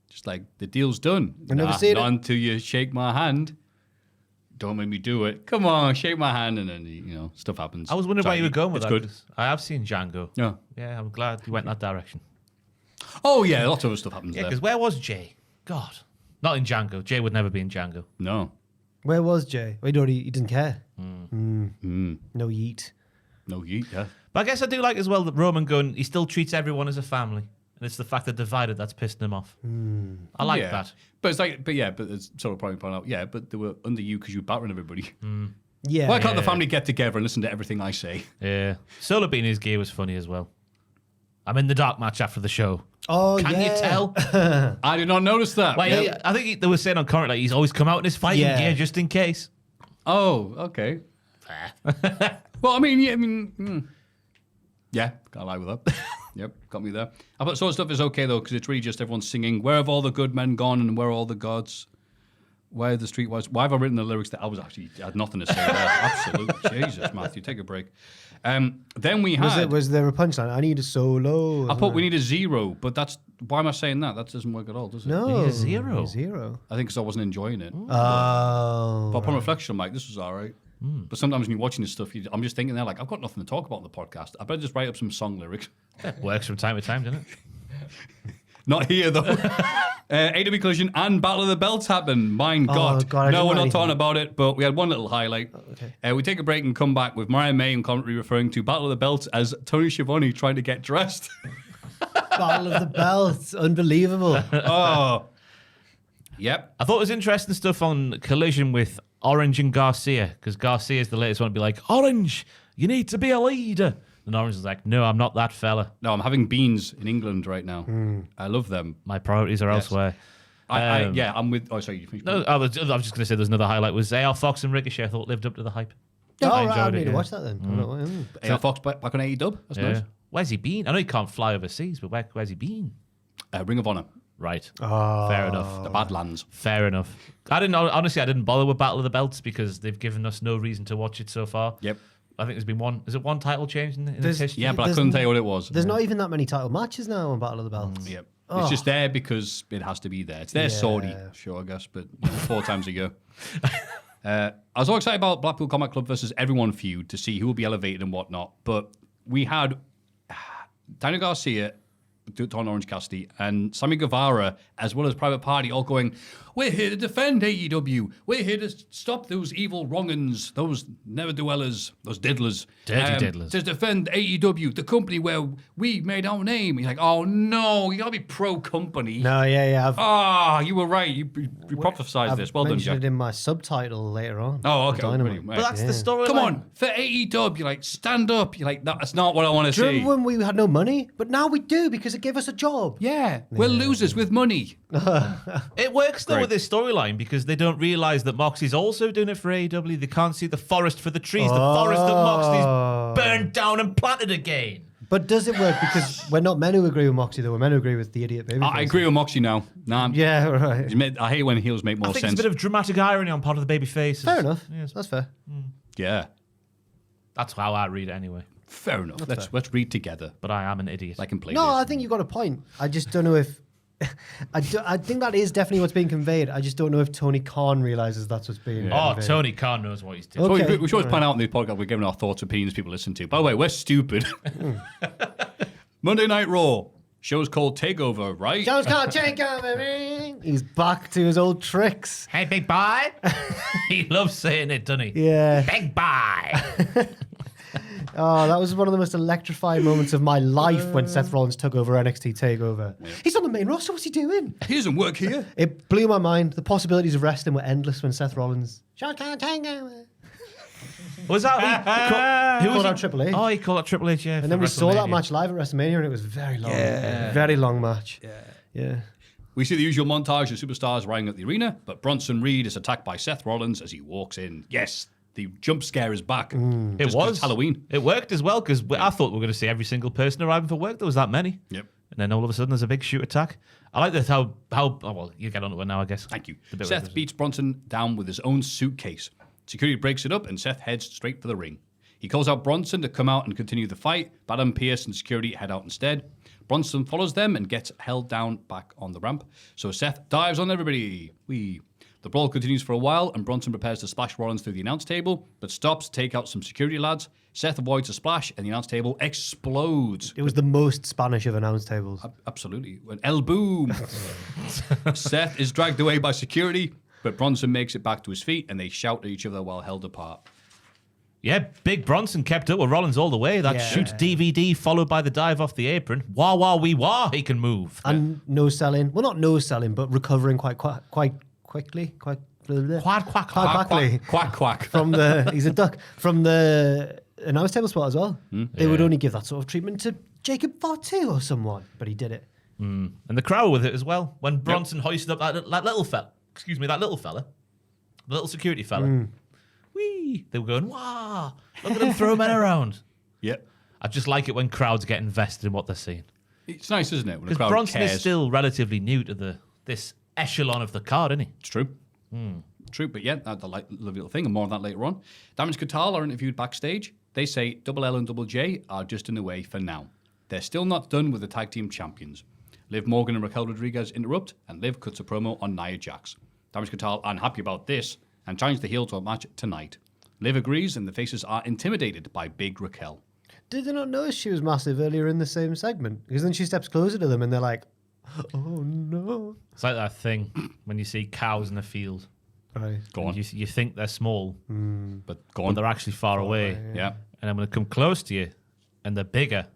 Just like, the deal's done. I've never seen it. Not until you shake my hand. Don't make me do it. Come on, shake my hand. And then, stuff happens. I was wondering where you were going with it's that. good. 'Cause I have seen Django. Yeah. Yeah, I'm glad you went in that direction. Oh, yeah. Lots of other stuff happens Yeah, there. because where was Jay? God. Not in Django. Jay would never be in Django. No. Where was Jay? He didn't care. No yeet. No yeet, yeah. But I guess I do like as well that Roman going, he still treats everyone as a family. And it's the fact they're divided that's pissing him off. I like that. But it's like, but it's sort of probably point out, yeah, but they were under you because you were battering everybody. Yeah. Why can't the family get together and listen to everything I say? Yeah. Solo being his gear was funny as well. I'm in the dark match after the show. Oh, Can yeah. you tell? I did not notice that. Well, I think they were saying on comment like he's always come out in his fighting gear just in case. Oh, okay. Well, I mean, yeah, can't lie with that. Yep, got me there. I thought sort of stuff is okay, though, because it's really just everyone singing, where have all the good men gone and where are all the gods? Where are the streetwise? Why have I written the lyrics that I had nothing to say there? Absolutely. Jesus, Maffew, take a break. Then we had... Was there a punchline? I need a solo. I thought we need a 0, but that's... Why am I saying that? That doesn't work at all, does it? No. You need a 0. 0. I think because I wasn't enjoying it. Oh. But upon reflection, I'm like, this was all right. But sometimes when you're watching this stuff, I'm just thinking there, like, I've got nothing to talk about on the podcast. I better just write up some song lyrics. Works from time to time, doesn't it? Not here, though. AW Collision and Battle of the Belts happened. My God. No, we're not talking about it, but we had one little highlight. Okay. We take a break and come back with Mariah May in commentary referring to Battle of the Belts as Tony Schiavone trying to get dressed. Battle of the Belts. Unbelievable. Oh. Yep. I thought it was interesting stuff on Collision with Orange and Garcia, because Garcia's the latest one to be like, Orange, you need to be a leader. And Orange is like, no, I'm not that fella. No, I'm having beans in England right now. I love them. My priorities are elsewhere. I'm with... Oh, sorry, you finished. No, I was just going to say there's another highlight was AR Fox and Ricochet. I thought lived up to the hype. I need to watch that then. AR Fox back on AEW. That's nice. Where's he been? I know he can't fly overseas, but where's he been? Ring of Honor. Right. Fair enough. The Badlands. Fair enough. I didn't bother with Battle of the Belts because they've given us no reason to watch it so far. Yep. I think there's been one. Is it one title change in this history? Yeah, but I couldn't tell you what it was. There's not even that many title matches now on Battle of the Belts. Yep. It's just there because it has to be there. It's their Saudi show, I guess, but 4 times a year. I was all excited about Blackpool Combat Club versus Everyone feud to see who will be elevated and whatnot, but we had Daniel Garcia, Don Orange Cassidy, and Sammy Guevara, as well as Private Party, all going, we're here to defend AEW. We're here to stop those evil wrong'uns, those never-do-wellers, those diddlers. Dirty diddlers. To defend AEW, the company where we made our name. You're like, oh, no, you got to be pro-company. No, yeah. You were right. You prophesized this. Well done, mentioned Jack. it in my subtitle later on. Oh, okay. Dynamite. Right. But that's the story. Come on, for AEW, you're like, stand up. You're like, that's not what I want to Do you see. remember when we had no money? But now we do because it gave us a job. Yeah, we're losers with money. It works though Great. with this storyline because they don't realise that Moxie's also doing it for AEW. They can't see the forest for the trees. The forest that Moxley's burned down and planted again. But does it work? Because we're not men who agree with Moxie, though. We're men who agree with the idiot baby. I agree with Moxie now. Yeah, right. I hate when heels make more I think sense. it's a bit of dramatic irony on part of the baby faces. Fair enough. Yes. That's fair. Yeah, That's how I read it anyway. fair enough. Let's read together. But I am an idiot. Like in play. No, I think you've got a point. I just don't know if... I think that is definitely what's being conveyed. I just don't know if Tony Khan realises that's what's being conveyed. Tony Khan knows what he's doing. Okay. We should always point out in this podcast we're giving our thoughts, opinions people listen to. By the way, we're stupid. Monday Night Raw. Show's called Takeover, right? Joe's called Takeover. He's back to his old tricks. Hey, big boy. He loves saying it, doesn't he? Yeah. Big boy. Oh, that was one of the most electrifying moments of my life when Seth Rollins took over NXT TakeOver. Yeah. He's on the main roster. What's he doing? He doesn't work here. It blew my mind. The possibilities of wrestling were endless when Seth Rollins. Show's called Takeover. Was that He called out Triple H. Oh, he called out Triple H, yeah. And then we saw that match live at WrestleMania, and it was very long. Yeah. Very long match. Yeah. We see the usual montage of superstars riding at the arena, but Bronson Reed is attacked by Seth Rollins as he walks in. Yes, the jump scare is back. It was Halloween. It worked as well because I thought we were going to see every single person arriving for work. There was that many. Yep. And then all of a sudden there's a big shoot attack. I like that how well, you get on to it now, I guess. Thank you. Seth beats Bronson down with his own suitcase. Security breaks it up and Seth heads straight for the ring. He calls out Bronson to come out and continue the fight, but Adam Pearce and security head out instead. Bronson follows them and gets held down back on the ramp. So Seth dives on everybody. The brawl continues for a while, and Bronson prepares to splash Rollins through the announce table, but stops to take out some security lads. Seth avoids a splash, and the announce table explodes. It was the most Spanish of announce tables. Absolutely. An El Boom. Seth is dragged away by security, but Bronson makes it back to his feet, and they shout at each other while held apart. Yeah, Big Bronson kept up with Rollins all the way. That shoot DVD followed by the dive off the apron. Wah, wah, wee, wah, he can move. And no selling. Well, not no selling, but recovering quite quickly. Quack, Quack. From he's a duck. From the announce table spot as well. They would only give that sort of treatment to Jacob Fatu or someone, but he did it. And the crowd with it as well. When Bronson hoisted up that little fella, the little security fella. Wee! They were going, wow, look at him throw men around. Yep. I just like it when crowds get invested in what they're seeing. It's nice, isn't it? When a Because crowd Bronson cares. is still relatively new to this echelon of the card, isn't he? It's true. True, but yeah, that's a lovely little thing, and more on that later on. Damage Katal are interviewed backstage. They say Double L and Double J are just in the way for now. They're still not done with the tag team champions. Liv Morgan and Raquel Rodriguez interrupt, and Liv cuts a promo on Nia Jax. Damage Katal are unhappy about this and challenge the heel to a match tonight. Liv agrees, and the faces are intimidated by Big Raquel. Did they not notice she was massive earlier in the same segment? Because then she steps closer to them and they're like, oh no. It's like that thing when you see cows in the field. Right. Go on. You think they're small, But go but on. they're actually far away. Yeah. And then when they come close to you and they're bigger,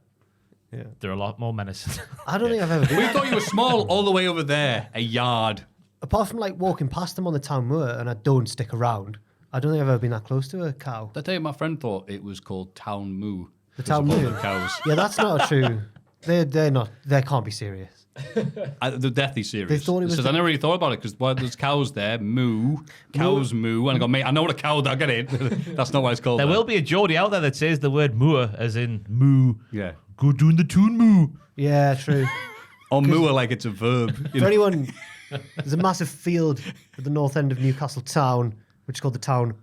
Yeah. they're a lot more menacing. I don't think I've ever been. We thought you were small all the way over there, a yard. Apart from like walking past them on the town moor and I don't stick around, I don't think I've ever been that close to a cow. That day, my friend thought it was called Town Moo. The town All moor. the cows. Yeah, that's not true. They're not. They can't be serious. They're deathly serious. They thought it was I never really thought about it because there's cows there, moo, cows moo, and I go, mate, I know what a cow. I get it. That's not what it's called. There will be a Geordie out there that says the word moor as in moo. Yeah. Go doing the tune moo. Yeah, true. Or moo like it's a verb. You For know? anyone, there's a massive field at the north end of Newcastle town, which is called the town.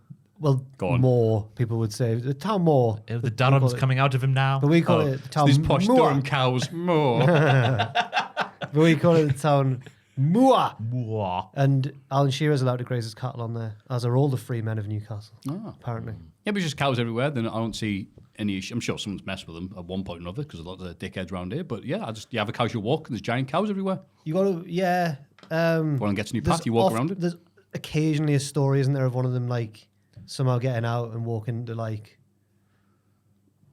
Well, Go on. moor, people would say. The town moor. The We Durham's call it- coming out of him now. But we call it the town These posh moor. Durham cows, moo. But we call it the town moor. Moor. And Alan Shearer's allowed to graze his cattle on there, as are all the free men of Newcastle, apparently. Yeah, but it's just cows everywhere. Then I don't see any issue. I'm sure someone's messed with them at one point or another because a lot of the dickheads around here. But yeah, you have a casual walk and there's giant cows everywhere. You got to, yeah. One gets a new path, you walk around it. There's occasionally a story, isn't there, of one of them like somehow getting out and walking to like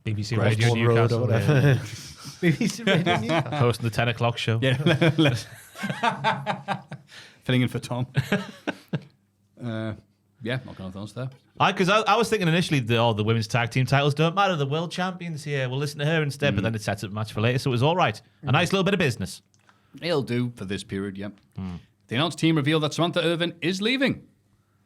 BBC Radio Osborne Road Newcastle. or whatever. BBC Radio Newcastle. Hosting the 10 o'clock show. Yeah. Filling in for Tom. Yeah, not going to there. Because I was thinking initially the women's tag team titles don't matter. The world champions here. We'll listen to her instead. But then it sets up a match for later, so it was all right. A nice little bit of business. It'll do for this period, yep. The announced team revealed that Samantha Irvin is leaving.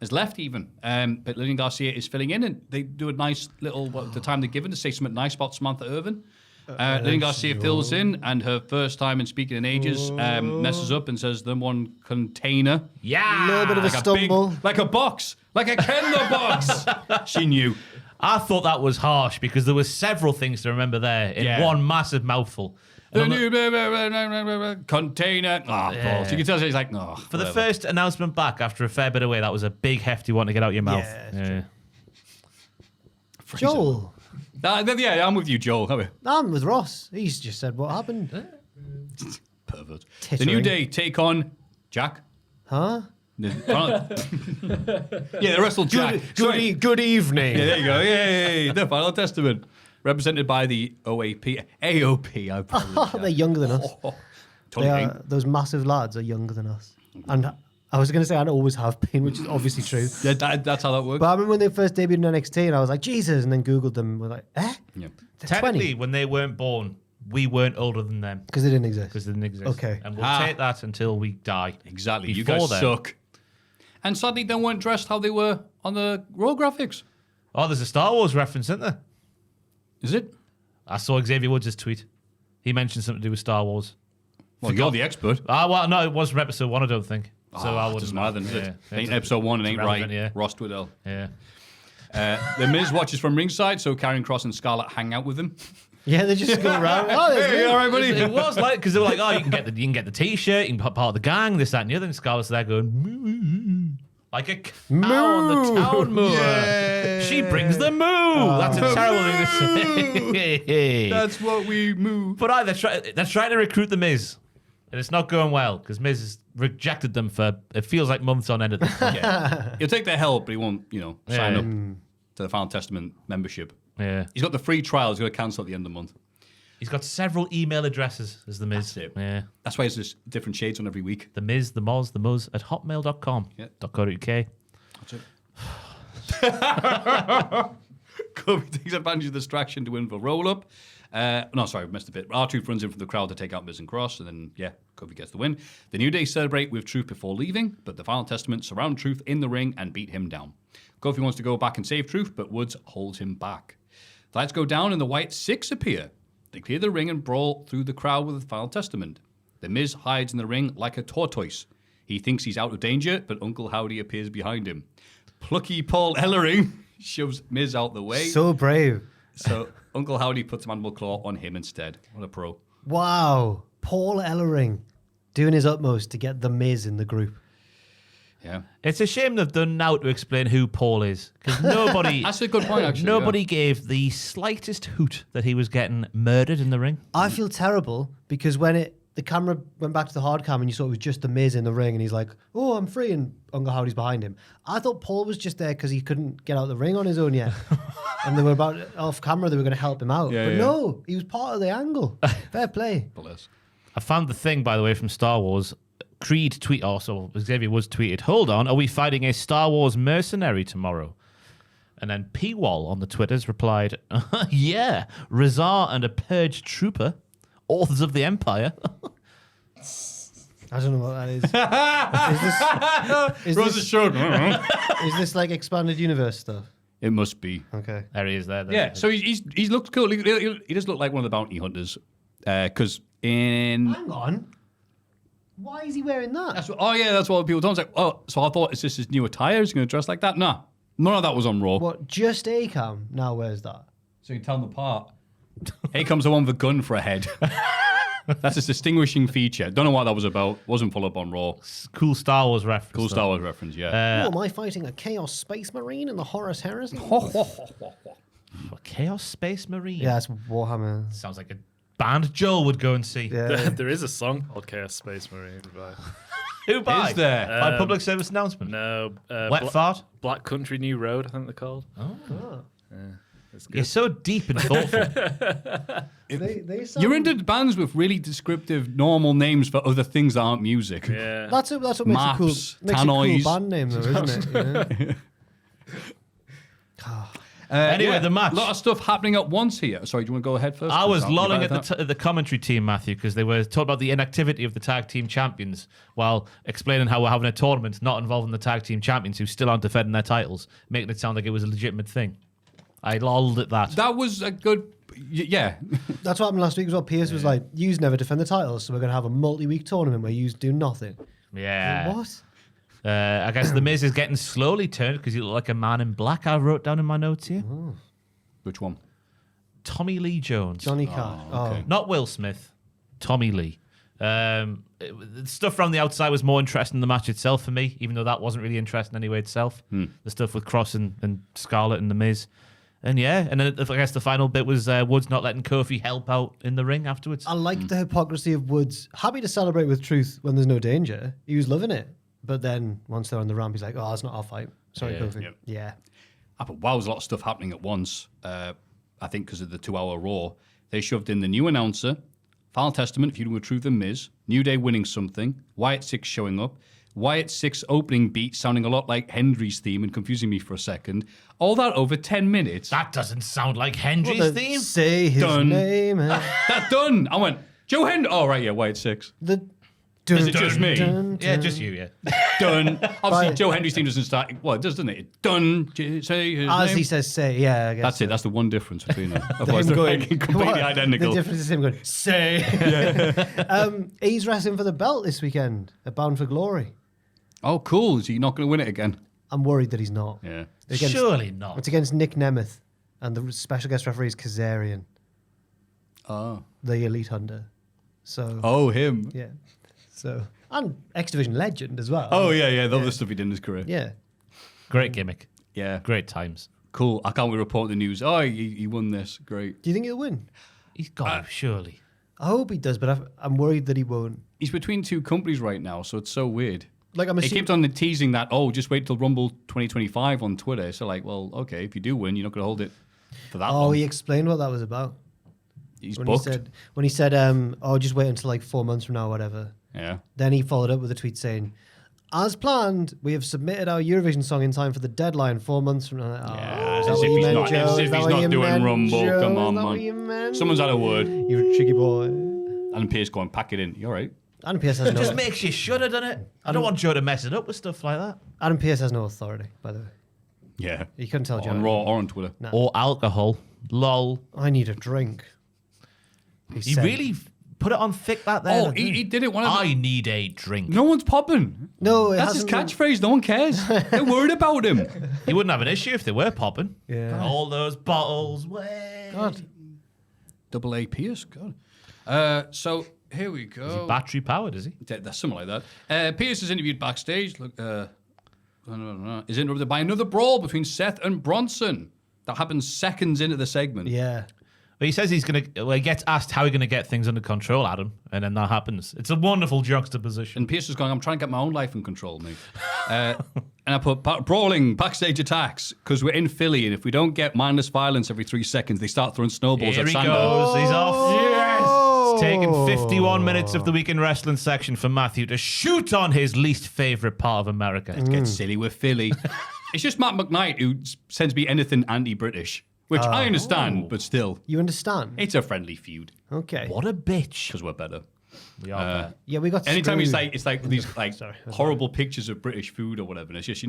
Has left even. But Lillian Garcia is filling in, and they do a nice little, the time they're given to say something nice about Samantha Irvin. Lillian Garcia fills in, and her first time in speaking in ages messes up and says the one container. Yeah. A little bit of a Like a stumble. like a box. Like a Kendall box. She knew. I thought that was harsh because there were several things to remember there in one massive mouthful. The new container. Balls. You can tell she's like, no. For the first announcement back after a fair bit away, that was a big, hefty one to get out your mouth. Yeah, Joel. Yeah, I'm with you, Joel. How are you? I'm with Ross. He's just said what happened. Pervert. The Tittering. New Day take on Jack. Huh? Yeah, they wrestled Jack. Sorry. Good evening. Yeah, there you go. Yay. The Final Testament. Represented by the AOP. I apologize. They're younger than us. Totally They ain't. are, those massive lads are younger than us. And I was going to say I always have been, which is obviously true. Yeah, that's how that works. But I remember when they first debuted in NXT and I was like, Jesus, and then Googled them and was like, eh? Yeah. They're Technically, 20. when they weren't born, we weren't older than them Because they didn't exist. because they didn't exist. Okay. And we'll take that until we die. Exactly. You Before guys then. suck. And sadly, they weren't dressed how they were on the Raw graphics. Oh, there's a Star Wars reference, isn't there? Is it? I saw Xavier Woods' tweet. He mentioned something to do with Star Wars. Well, you're the expert. Well, no, it was from episode 1, I don't think. So I wouldn't doesn't know. matter then, does it? Yeah. Ain't episode 1 and ain't relevant, right. yeah. Ross Twiddell. Yeah. The Miz watches from ringside, so Karrion Kross and Scarlett hang out with him. Yeah, they just go around. Oh, there's me. all right, buddy. It was like, because they were like, oh, you can get the t-shirt, you can put part of the gang, this, that, and the other. And Scarlett's there going, moo, like a cow on the town moor. Yeah. She brings the moo. That's a terrible thing to say. That's what we move. But they're trying to recruit the Miz. And it's not going well because Miz has rejected them for, it feels like months on end at this point. Yeah. He'll take their help, but he won't, sign Yeah. up to the Final Testament membership. Yeah. He's got the free trial. He's got to cancel at the end of the month. He's got several email addresses as the Miz. That's it. Yeah. That's why it's just different shades on every week. The Miz, the Moz, the Muzz at hotmail.com. Yeah. .co.uk. That's it. Kobe takes advantage of the distraction to win for roll-up. No, sorry, I missed a bit. R-Truth runs in from the crowd to take out Miz and Cross, and then, Kobe gets the win. The New Day celebrate with Truth before leaving, but the Final Testament surround Truth in the ring and beat him down. Kofi wants to go back and save Truth, but Woods holds him back. The lights go down and the White Six appear. They clear the ring and brawl through the crowd with the Final Testament. The Miz hides in the ring like a tortoise. He thinks he's out of danger, but Uncle Howdy appears behind him. Plucky Paul Ellering shoves Miz out the way. So brave. So Uncle Howdy puts a mandible claw on him instead. What a pro. Wow. Paul Ellering doing his utmost to get the Miz in the group. Yeah. It's a shame they've done now to explain who Paul is. Because nobody... That's a good point, actually. Nobody gave the slightest hoot that he was getting murdered in the ring. I feel terrible because when the camera went back to the hard cam and you saw it was just the Miz in the ring and he's like, oh, I'm free, and Uncle Howdy's behind him. I thought Paul was just there because he couldn't get out of the ring on his own yet. And they were about off camera, they were going to help him out. Yeah, but yeah. no, he was part of the angle. Fair play. Bless. I found the thing, by the way, from Star Wars. Creed tweet also, Xavier Woods tweeted, hold on, are we fighting a Star Wars mercenary tomorrow? And then P-Wall on the Twitters replied, yeah, Razar and a purged trooper, authors of the Empire. I don't know what that is. Is this like expanded universe stuff? It must be. Okay. There he is there. Yeah, so he looks cool. He does look like one of the bounty hunters. Because in... Hang on. Why is he wearing that? That's what people don't say. Oh, so I thought, is this his new attire? Is he going to dress like that? No. None of that was on Raw. What, just Acam now wears that? So you tell them apart. Here comes the one with a gun for a head. That's his distinguishing feature. Don't know what that was about. Wasn't full up on Raw. Cool Star Wars reference. Cool Star Wars reference, yeah. Am I fighting a Chaos Space Marine in the Horus Heresy? Chaos Space Marine. Yeah, it's Warhammer. Sounds like a band Joel would go and see. Yeah. There is a song called Chaos Space Marine. By, Who by? Is there? By public service announcement? no. Wet Fart? Black Country New Road, I think they're called. It's good. You're so deep and thoughtful. They sound... You're into bands with really descriptive, normal names for other things that aren't music. Yeah. That's what makes Maps, a cool tannoys. band name, though, isn't it? Anyway, the match. A lot of stuff happening at once here. Sorry, do you want to go ahead first? I was I'll be lolling back at the commentary team, Maffew, because they were talking about the inactivity of the tag team champions while explaining how we're having a tournament not involving the tag team champions who still aren't defending their titles, making it sound like it was a legitimate thing. I lolled at that. That was a good... Yeah. That's what happened last week as well. Pierce was like, yous never defend the titles, so we're going to have a multi-week tournament where yous do nothing. Yeah. What? I guess The Miz is getting slowly turned because he looked like a man in black. I wrote down in my notes here. Which one? Tommy Lee Jones. Johnny Cat. okay. Not Will Smith. Tommy Lee. The stuff from the outside was more interesting than the match itself for me, even though that wasn't really interesting anyway itself. The stuff with Cross and Scarlett and The Miz. And yeah, and then I guess the final bit was Woods not letting Kofi help out in the ring afterwards. I like the hypocrisy of Woods. Happy to celebrate with truth when there's no danger. He was loving it. But then once they're on the ramp, he's like, oh, that's not our fight. Sorry, Kofi. Yep. Yeah. But wow, there's a lot of stuff happening at once. I think because of the 2-hour Raw. They shoved in the new announcer, Final Testament, feuding with Truth and Miz, New Day winning something, Wyatt Six showing up, Wyatt Six opening beat sounding a lot like Hendry's theme and confusing me for a second. All that over 10 minutes. That doesn't sound like Hendry's Well, theme. Say his Done. name. That done. I went, Joe Hendry. Oh, right, yeah, Wyatt Six. Is it just me? Yeah, just you, yeah. Done. Obviously, Right. Joe Hendry's theme doesn't start. Well, it does, doesn't it? Done. Say his As name. he says, say, yeah, I guess. That's it. That's the one difference between them. Him Otherwise, they're going, like completely what? identical. The difference is him going, say. He's wrestling for the belt this weekend at Bound for Glory. Oh, cool. Is he not going to win it again? I'm worried that he's not. Yeah. Against- Surely not. It's against Nick Nemeth, and the special guest referee is Kazarian, Oh. the Elite Hunter. So, Oh, him. yeah. So, and X Division legend as well. Oh, yeah. The other stuff he did in his career. Yeah. Great gimmick. Yeah. Great times. Cool. I can't wait to report the news. Oh, he won this. Great. Do you think he'll win? He's got to, surely. I hope he does, but I'm worried that he won't. He's between two companies right now, so it's so weird. Like, I'm He assuming. kept on teasing that, just wait till Rumble 2025 on Twitter. So, like, well, okay, if you do win, you're not going to hold it for that Oh, long. he explained what that was about. He's When booked. he said, just wait until like 4 months from now, or whatever. Yeah. Then he followed up with a tweet saying, as planned, we have submitted our Eurovision song in time for the deadline 4 months from now. Yeah, is as that if what you he's meant, not- Joe? as Is if that he's what not you doing meant, Rumble. Joe? Come Is on, that what man. you meant? Someone's had a word. You tricky boy. Alan Pierce going, pack it in. You all right? Adam Pierce has It just no. makes you shudder, doesn't it? I don't want Joe to mess it up with stuff like that. Adam Pierce has no authority, by the way. Yeah. You couldn't tell Joe. On Raw or on Twitter. No. Or alcohol. Lol. I need a drink. You really put it on thick that there. Oh, he did it. I need a drink. No one's popping. No, it That's his hasn't- catchphrase. No one cares. They're worried about him. He wouldn't have an issue if they were popping. Yeah. All those bottles. Way. God. Double A Pierce. God. So here we go. Battery powered, is he? That's something like that. Pierce is interviewed backstage. Look, is interrupted by another brawl between Seth and Bronson. That happens seconds into the segment. Yeah. Well, he says he's going to. Well, he gets asked how he's going to get things under control, Adam, and then that happens. It's a wonderful juxtaposition. And Pierce is going, I'm trying to get my own life in control, mate. And I put brawling, backstage attacks, because we're in Philly, and if we don't get mindless violence every 3 seconds, they start throwing snowballs Here at he Sando. goes. He's off. Yes. It's taken 51 minutes of the Week in Wrestling section for Maffew to shoot on his least favourite part of America. Get silly with Philly. It's just Matt McKnight who tends to be anything anti-British, which I understand, but still, You understand? it's a friendly feud Okay. What a bitch. because we're better. We are there. Yeah, we got Anytime screwed. it's like these like Sorry. horrible pictures of British food or whatever, and it's just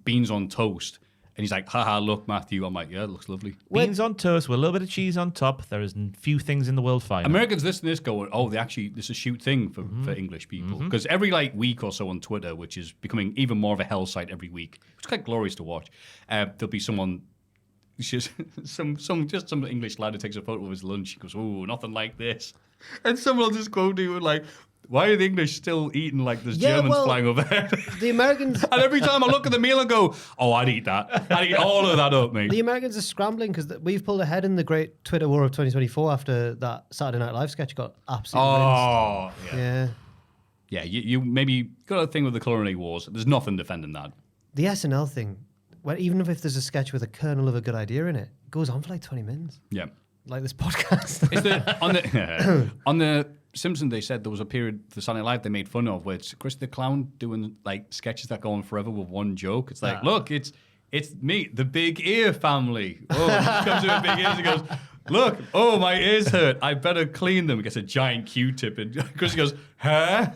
beans on toast, and he's like, haha, look, Matthew. I'm like, yeah, it looks lovely. Beans on toast with a little bit of cheese on top. There is few things in the world finer. Americans listen to this going, oh, this is a shoot thing for English people. Because every week or so on Twitter, which is becoming even more of a hell site every week, it's quite glorious to watch. There'll be someone, just some English lad who takes a photo of his lunch. He goes, oh, nothing like this. And someone will just quote him like, why are the English still eating like there's Germans flying overhead? The Americans. And every time I look at the meal, I go, oh, I'd eat that. I'd eat all of that up, mate. The Americans are scrambling because we've pulled ahead in the great Twitter war of 2024 after that Saturday Night Live sketch got absolutely rinsed. Oh, yeah. Yeah. Yeah, you maybe got a thing with the culinary wars. There's nothing defending that. The SNL thing, even if there's a sketch with a kernel of a good idea in it, it goes on for like 20 minutes. Yeah. Like this podcast. It's on the Simpsons, they said there was a period for Saturday Night Live they made fun of where it's Chris the Clown doing like sketches that go on forever with one joke. It's like, look, it's me, the Big Ear family. Oh, he just comes with big ears and goes, look, oh, my ears hurt. I better clean them. He gets a giant Q-tip and Chris goes, huh?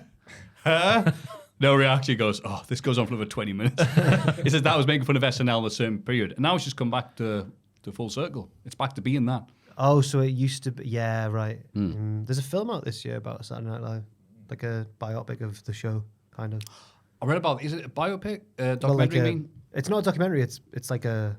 No reaction. He goes, oh, this goes on for over 20 minutes. He says that was making fun of SNL in a certain period. And now it's just come back to full circle. It's back to being that. Oh, so it used to be. Yeah, right. There's a film out this year about Saturday Night Live, like a biopic of the show, kind of. I read about, is it a biopic? Well, Documentary, like you mean? it's not a documentary. It's like a.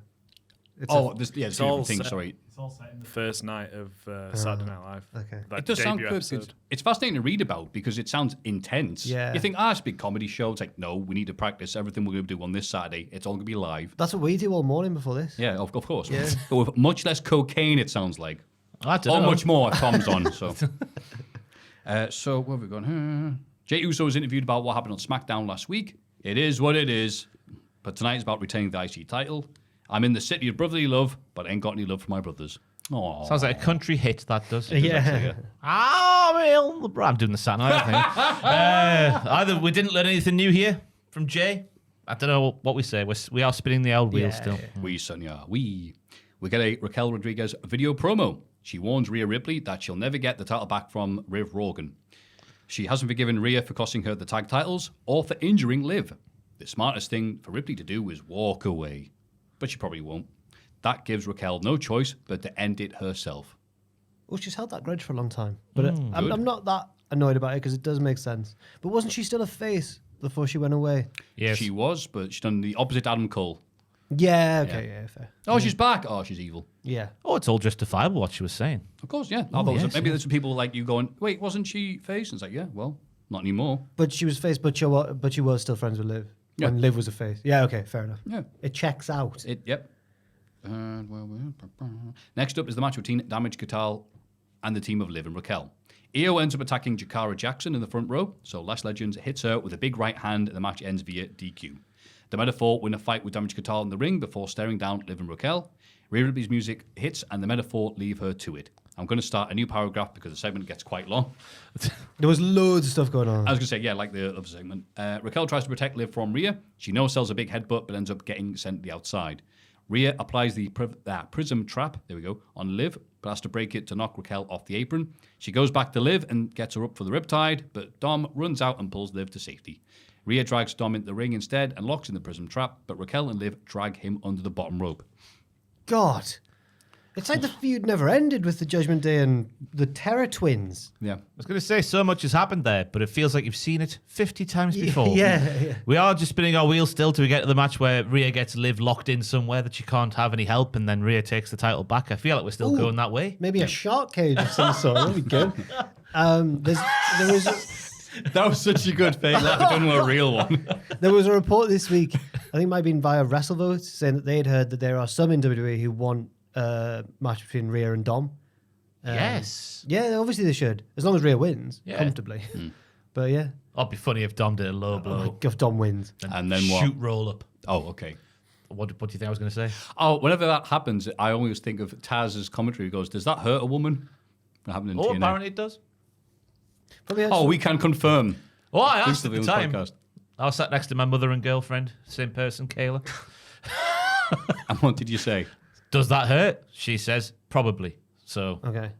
It's There's It's two all different things, set- sorry. It's all set in the first night of Saturday Night Live. okay. Like It does sound debut good. episode. It's fascinating to read about because it sounds intense. Yeah. You think, it's a big comedy show. It's like, no, we need to practice everything we're going to do on this Saturday. It's all going to be live. That's what we do all morning before this. Yeah, of course. Yeah. But with much less cocaine, it sounds like. I don't Or know. much more if Tom's on. So, so where have we gone? Jey Uso was interviewed about what happened on SmackDown last week. It is what it is. But tonight is about retaining the IC title. I'm in the city of brotherly love, but I ain't got any love for my brothers. Aww. Sounds like a country hit, that does. Yeah. I'm doing the Saturday Night thing. Either we didn't learn anything new here from Jay. I don't know what we say. We are spinning the old wheel still. We certainly are. We get a Raquel Rodriguez video promo. She warns Rhea Ripley that she'll never get the title back from Liv Morgan. She hasn't forgiven Rhea for costing her the tag titles or for injuring Liv. The smartest thing for Ripley to do is walk away. But she probably won't. That gives Raquel no choice but to end it herself. Well, she's held that grudge for a long time. But I'm not that annoyed about it because it does make sense. But wasn't she still a face before she went away? Yes. She was, but she's done the opposite Adam Cole. Yeah, okay, yeah, fair. Oh, she's back. Oh, she's evil. Yeah. Oh, it's all justifiable what she was saying. Of course, yeah. yes, Maybe yes. there's some people like you going, wait, wasn't she face? And it's like, yeah, well, not anymore. But she was face, but she was still friends with Liv. Yeah. When Liv was a face. Yeah, okay, fair enough. Yeah. It checks out. Yep. Next up is the match between Damage Katal and the team of Liv and Raquel. Io ends up attacking Jakara Jackson in the front row, so Lash Legends hits her with a big right hand and the match ends via DQ. The Metaphor win a fight with Damage Katal in the ring before staring down Liv and Raquel. Rhea Ripley's music hits and the Metaphor leave her to it. I'm going to start a new paragraph because the segment gets quite long. There was loads of stuff going on. I was going to say, yeah, like the other segment. Raquel tries to protect Liv from Rhea. She no-sells a big headbutt but ends up getting sent to the outside. Rhea applies the prism trap, there we go, on Liv, but has to break it to knock Raquel off the apron. She goes back to Liv and gets her up for the riptide, but Dom runs out and pulls Liv to safety. Rhea drags Dom into the ring instead and locks in the prism trap, but Raquel and Liv drag him under the bottom rope. God. It's like the feud never ended with the Judgment Day and the Terror Twins. Yeah. I was going to say so much has happened there, but it feels like you've seen it 50 times before. Yeah. We are just spinning our wheels still till we get to the match where Rhea gets Liv locked in somewhere that she can't have any help, and then Rhea takes the title back. I feel like we're still going that way. Maybe a shark cage of some sort. That'd be good. That was such a good fake laugh. I don't know a real one. There was a report this week, I think it might have been via WrestleVote, saying that they'd heard that there are some in WWE who want a match between Rhea and Dom. Yes. Yeah, obviously they should, as long as Rhea wins comfortably. But yeah, It'd be funny if Dom did a low blow. if Dom wins. And then what? Shoot roll up. Oh, okay. What do you think I was going to say? Oh, whenever that happens, I always think of Taz's commentary. He goes, "Does that hurt a woman?" That happened in TNA. Apparently it does. Probably Oh, we can confirm. Oh, I asked Exclusively at the on time. podcast. I was sat next to my mother and girlfriend, same person, Kayla. And what did you say? Does that hurt? She says, probably. So, Okay.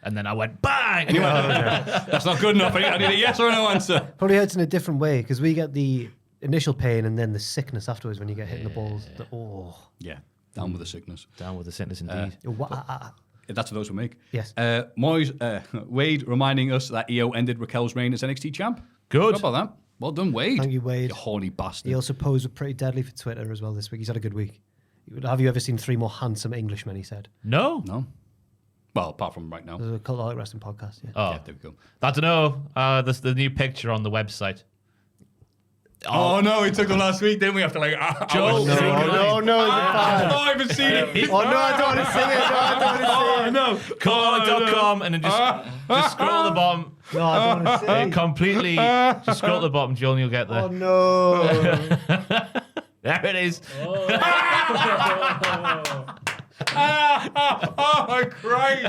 and then I went, bang! And you went, "That's not good enough. I need a yes or no answer." Probably hurts in a different way because we get the initial pain and then the sickness afterwards when you get hit in the balls. Yeah, down with the sickness. Down with the sickness indeed. That's for those who make. Yes. Wade reminding us that EO ended Raquel's reign as NXT champ. Good. How about that? Well done, Wade. Thank you, Wade. You horny bastard. He also posed with Pretty Deadly for Twitter as well this week. He's had a good week. Have you ever seen 3 more handsome Englishmen, he said. No. No. Well, apart from right now. There's a Cultaholic Wrestling Podcast, yeah. Oh, Yeah, there we go. I don't know. There's the new picture on the website. Oh no, we took them last week, didn't we? After like Joel, hours. No, you're fine. I haven't seen it. Oh, no, I don't want to see it. No, I don't want to see it. Cultaholic.com and then just scroll to the bottom. No, I don't want to see it. Completely. Just scroll to the bottom, Joel, and you'll get there. Oh, no. There it is. Oh my Christ!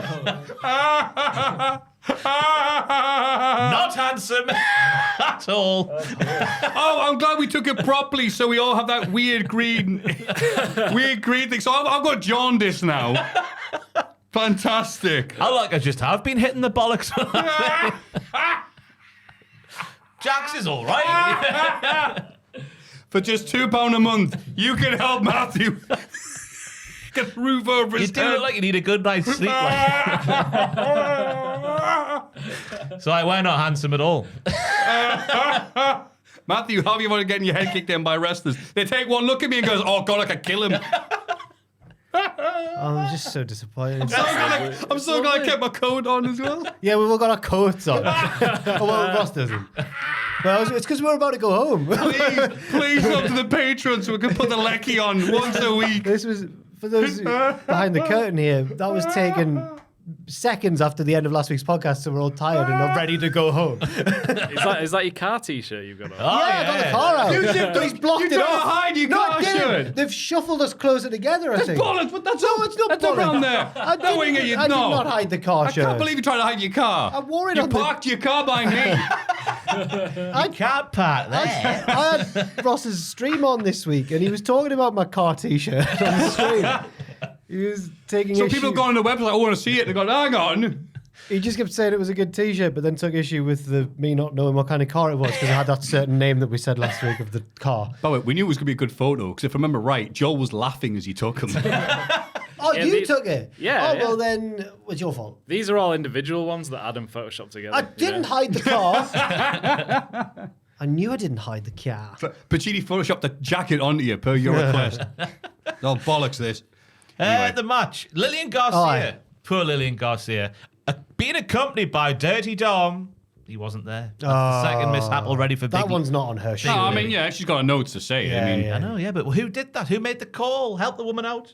Not handsome at all. Oh, I'm glad we took it properly, so we all have that weird green thing. So I've got jaundice now. Fantastic. I just have been hitting the bollocks. Jax is all right. For just £2 a month, you can help Maffew get the roof over his You do head. look like you need a good night's sleep. So we're not handsome at all. Maffew, how do you want to get your head kicked in by wrestlers? They take one look at me and goes, "Oh God, I could kill him." I'm just so disappointed. I'm so glad I kept my coat on as well. Yeah, we've all got our coats on. Oh, well, Ross doesn't. But it's because we're about to go home. Please up to the Patreon so we can put the lecky on once a week. This was, for those behind the curtain here, that was taken seconds after the end of last week's podcast, so we're all tired and not ready to go home. Is that your car t-shirt you've got on? I got the car out. He's blocked it trying off. to hide your car I didn't. shirt. They've shuffled us closer together, I think. Bollocks, but that's it's not that's bollocks. around there. I No, Inga, did no. not hide the car I shirt. can't believe you're trying to hide your car. I wore it You on the- parked your car by me. I can't park there. I had Ross's stream on this week, and he was talking about my car t-shirt on the stream. He was taking So issue. people go on the website, "I want to see it." They go, "Hang on." He just kept saying it was a good t-shirt, but then took issue with me not knowing what kind of car it was because it had that certain name that we said last week of the car. By the way, we knew it was going to be a good photo because if I remember right, Joel was laughing as he took them. Oh, Yeah, you took it? Yeah, Oh, yeah. well then, it's your fault. These are all individual ones that Adam photoshopped together. I you didn't know? hide the car. I knew I didn't hide the car. Pacini photoshopped a jacket onto you per your request. Oh, bollocks this. Anyway. The match. Lillian Garcia. Oh, yeah. Poor Lillian Garcia. Being accompanied by Dirty Dom. He wasn't there. That's the second mishap already for Biggie. That one's not on her No, sheet. I mean, yeah, she's got a note to say. Yeah, I mean, yeah. I know, yeah, but who did that? Who made the call? Help the woman out?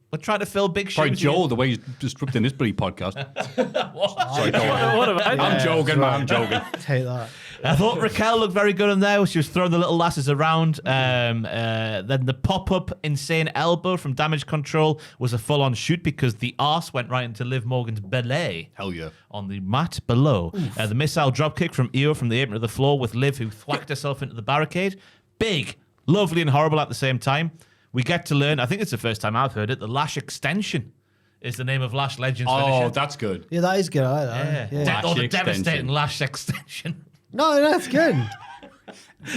We're trying to fill big shoes. probably here. Joel, the way he's disrupting this bloody podcast. Sorry, go on. What have I done? I'm joking, man. I'm joking. Take that. I thought Raquel looked very good in there. She was throwing the little lasses around. Then the pop-up insane elbow from Damage Control was a full-on shoot because the arse went right into Liv Morgan's belay. Hell yeah. On the mat below. The missile dropkick from Io from the apron to the floor with Liv, who thwacked herself into the barricade. Big, lovely and horrible at the same time. We get to learn, I think it's the first time I've heard it, the Lash Extension is the name of Lash Legends Oh, finisher. that's good. Yeah, that is good. I like that. Yeah. Yeah. Or the Lash devastating Extension. Lash Extension. No, that's good.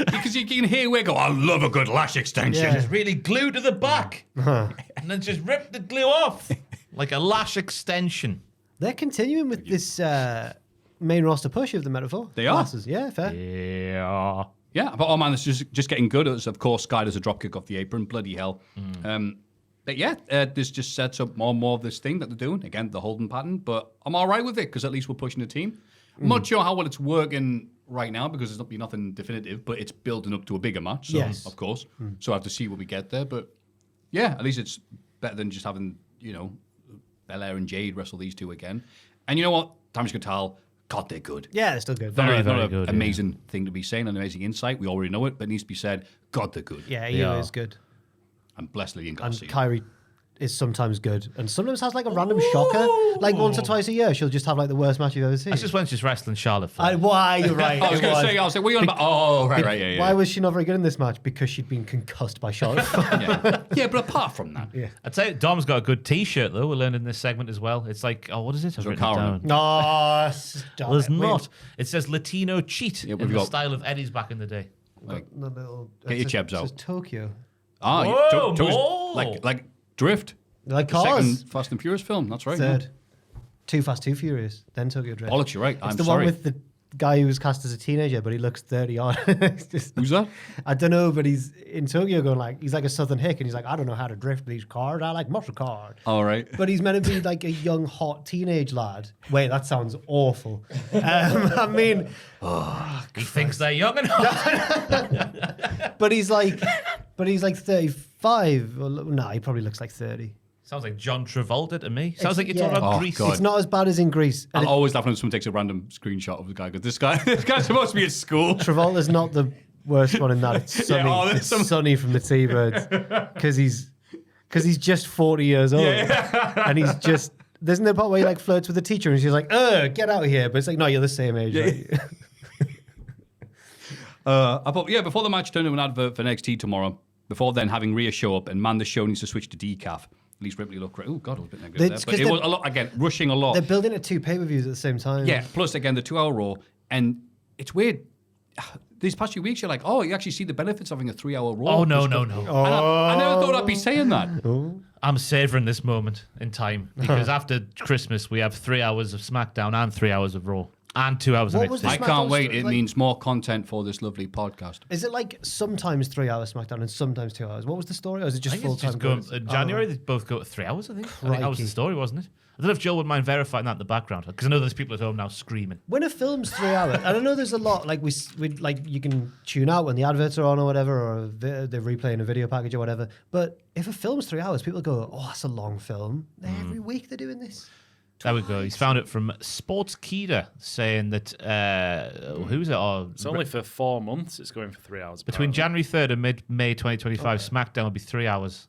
Because you can hear we go, "I love a good lash extension." Yeah. Just really glued to the back. And then just ripped the glue off. Like a lash extension. They're continuing with this main roster push of the metaphor. They are? Classes. Yeah, fair. Yeah. Yeah, but oh man, it's just getting good. It's, of course, Sky does a dropkick off the apron. Bloody hell. But yeah, this just sets up more and more of this thing that they're doing. Again, the holding pattern. But I'm all right with it because at least we're pushing the team. I'm not sure how well it's working right now because there's nothing definitive, but it's building up to a bigger match. So, Yes. of course. So I have to see what we get there. But yeah, at least it's better than just having, Belair and Jade wrestle these two again. And you know what? Damage Control, God, they're good. Yeah, they're still good. Very, Not very an good. amazing thing to be saying, an amazing insight. We already know it, but it needs to be said. God, they're good. Yeah, he is good. And bless Lillian And Garcia. Kyrie is sometimes good. And sometimes has like a random shocker. Like once or twice a year, she'll just have like the worst match you've ever seen. That's just when she's wrestling Charlotte Flair. Why? You're right. I was going to say, what are you on about? Oh, right, yeah. Why was she not very good in this match? Because she'd been concussed by Charlotte. Yeah, but apart from that, I'd say Dom's got a good T-shirt though. We're learning this segment as well. It's like, what is it? I've written it Karen. down. No, stop Well, there's it. not. It says Latino cheat Yeah, in we've the got- style of Eddie's back in the day. like, The little, Get your it chebs says out. Tokyo. Whoa, to- more. like Drift. Like The Cars. second Fast and Furious film. That's right. Third. Too Fast, Too Furious. Then Tokyo Drift. Bollocks, you're right. It's I'm the sorry. one with the guy who was cast as a teenager, but he looks 30 odd. It's just- Who's that? I don't know, but he's in Tokyo going like, he's like a southern hick, and he's like, I don't know how to drift these cars. I like muscle cars. All right. But he's meant to be like a young, hot teenage lad. Wait, that sounds awful. I mean, He thinks they're young and hot. but he's like 35. Well, no, he probably looks like 30. Sounds like John Travolta to me. Sounds like you're yeah. talking about Oh, Grease. God. It's not as bad as in Greece. And I'm always laughing when someone takes a random screenshot of the guy. Goes, this guy's supposed to be at school. Travolta's not the worst one in that. It's Sonny. It's Sonny from the T-Birds. Because he's just 40 years old. And he's just... Isn't there a part where he like flirts with the teacher and she's like, get out of here. But it's like, no, you're the same age. Right? Before the match turned into an advert for NXT tomorrow, before then having Rhea show up, and man, the show needs to switch to decaf. At least Ripley looked great. Oh, God, I was a bit negative there. It's But 'cause it they're- was a lot, again, rushing a lot. They're building it 2 pay-per-views at the same time. Yeah, plus, again, the 2-hour Raw. And it's weird. These past few weeks, you're like, oh, you actually see the benefits of having a 3-hour Raw. Oh, no. And I never thought I'd be saying that. I'm savouring this moment in time because after Christmas, we have 3 hours of SmackDown and 3 hours of Raw and 2 hours of What was NXT. the I SmackDown can't wait. story? It Like- means more content for this lovely podcast. Is it like sometimes 3 hours SmackDown and sometimes 2 hours? What was the story? Or is it I just think full it's time? just going, in January, they both go to 3 hours, I think. I think that was the Crikey. story, wasn't it? I don't know if Joel would mind verifying that in the background because I know there's people at home now screaming. When a film's 3 hours, and I know there's a lot like we like you can tune out when the adverts are on or whatever, or they're replaying a video package or whatever. But if a film's 3 hours, people go, "Oh, that's a long film." Every week they're doing this. There we go. He's found it from Sportskeeda saying that, who's it? Oh, It's only for 4 months. It's going for 3 hours. between apparently. January 3rd and mid-May 2025, SmackDown will be 3 hours.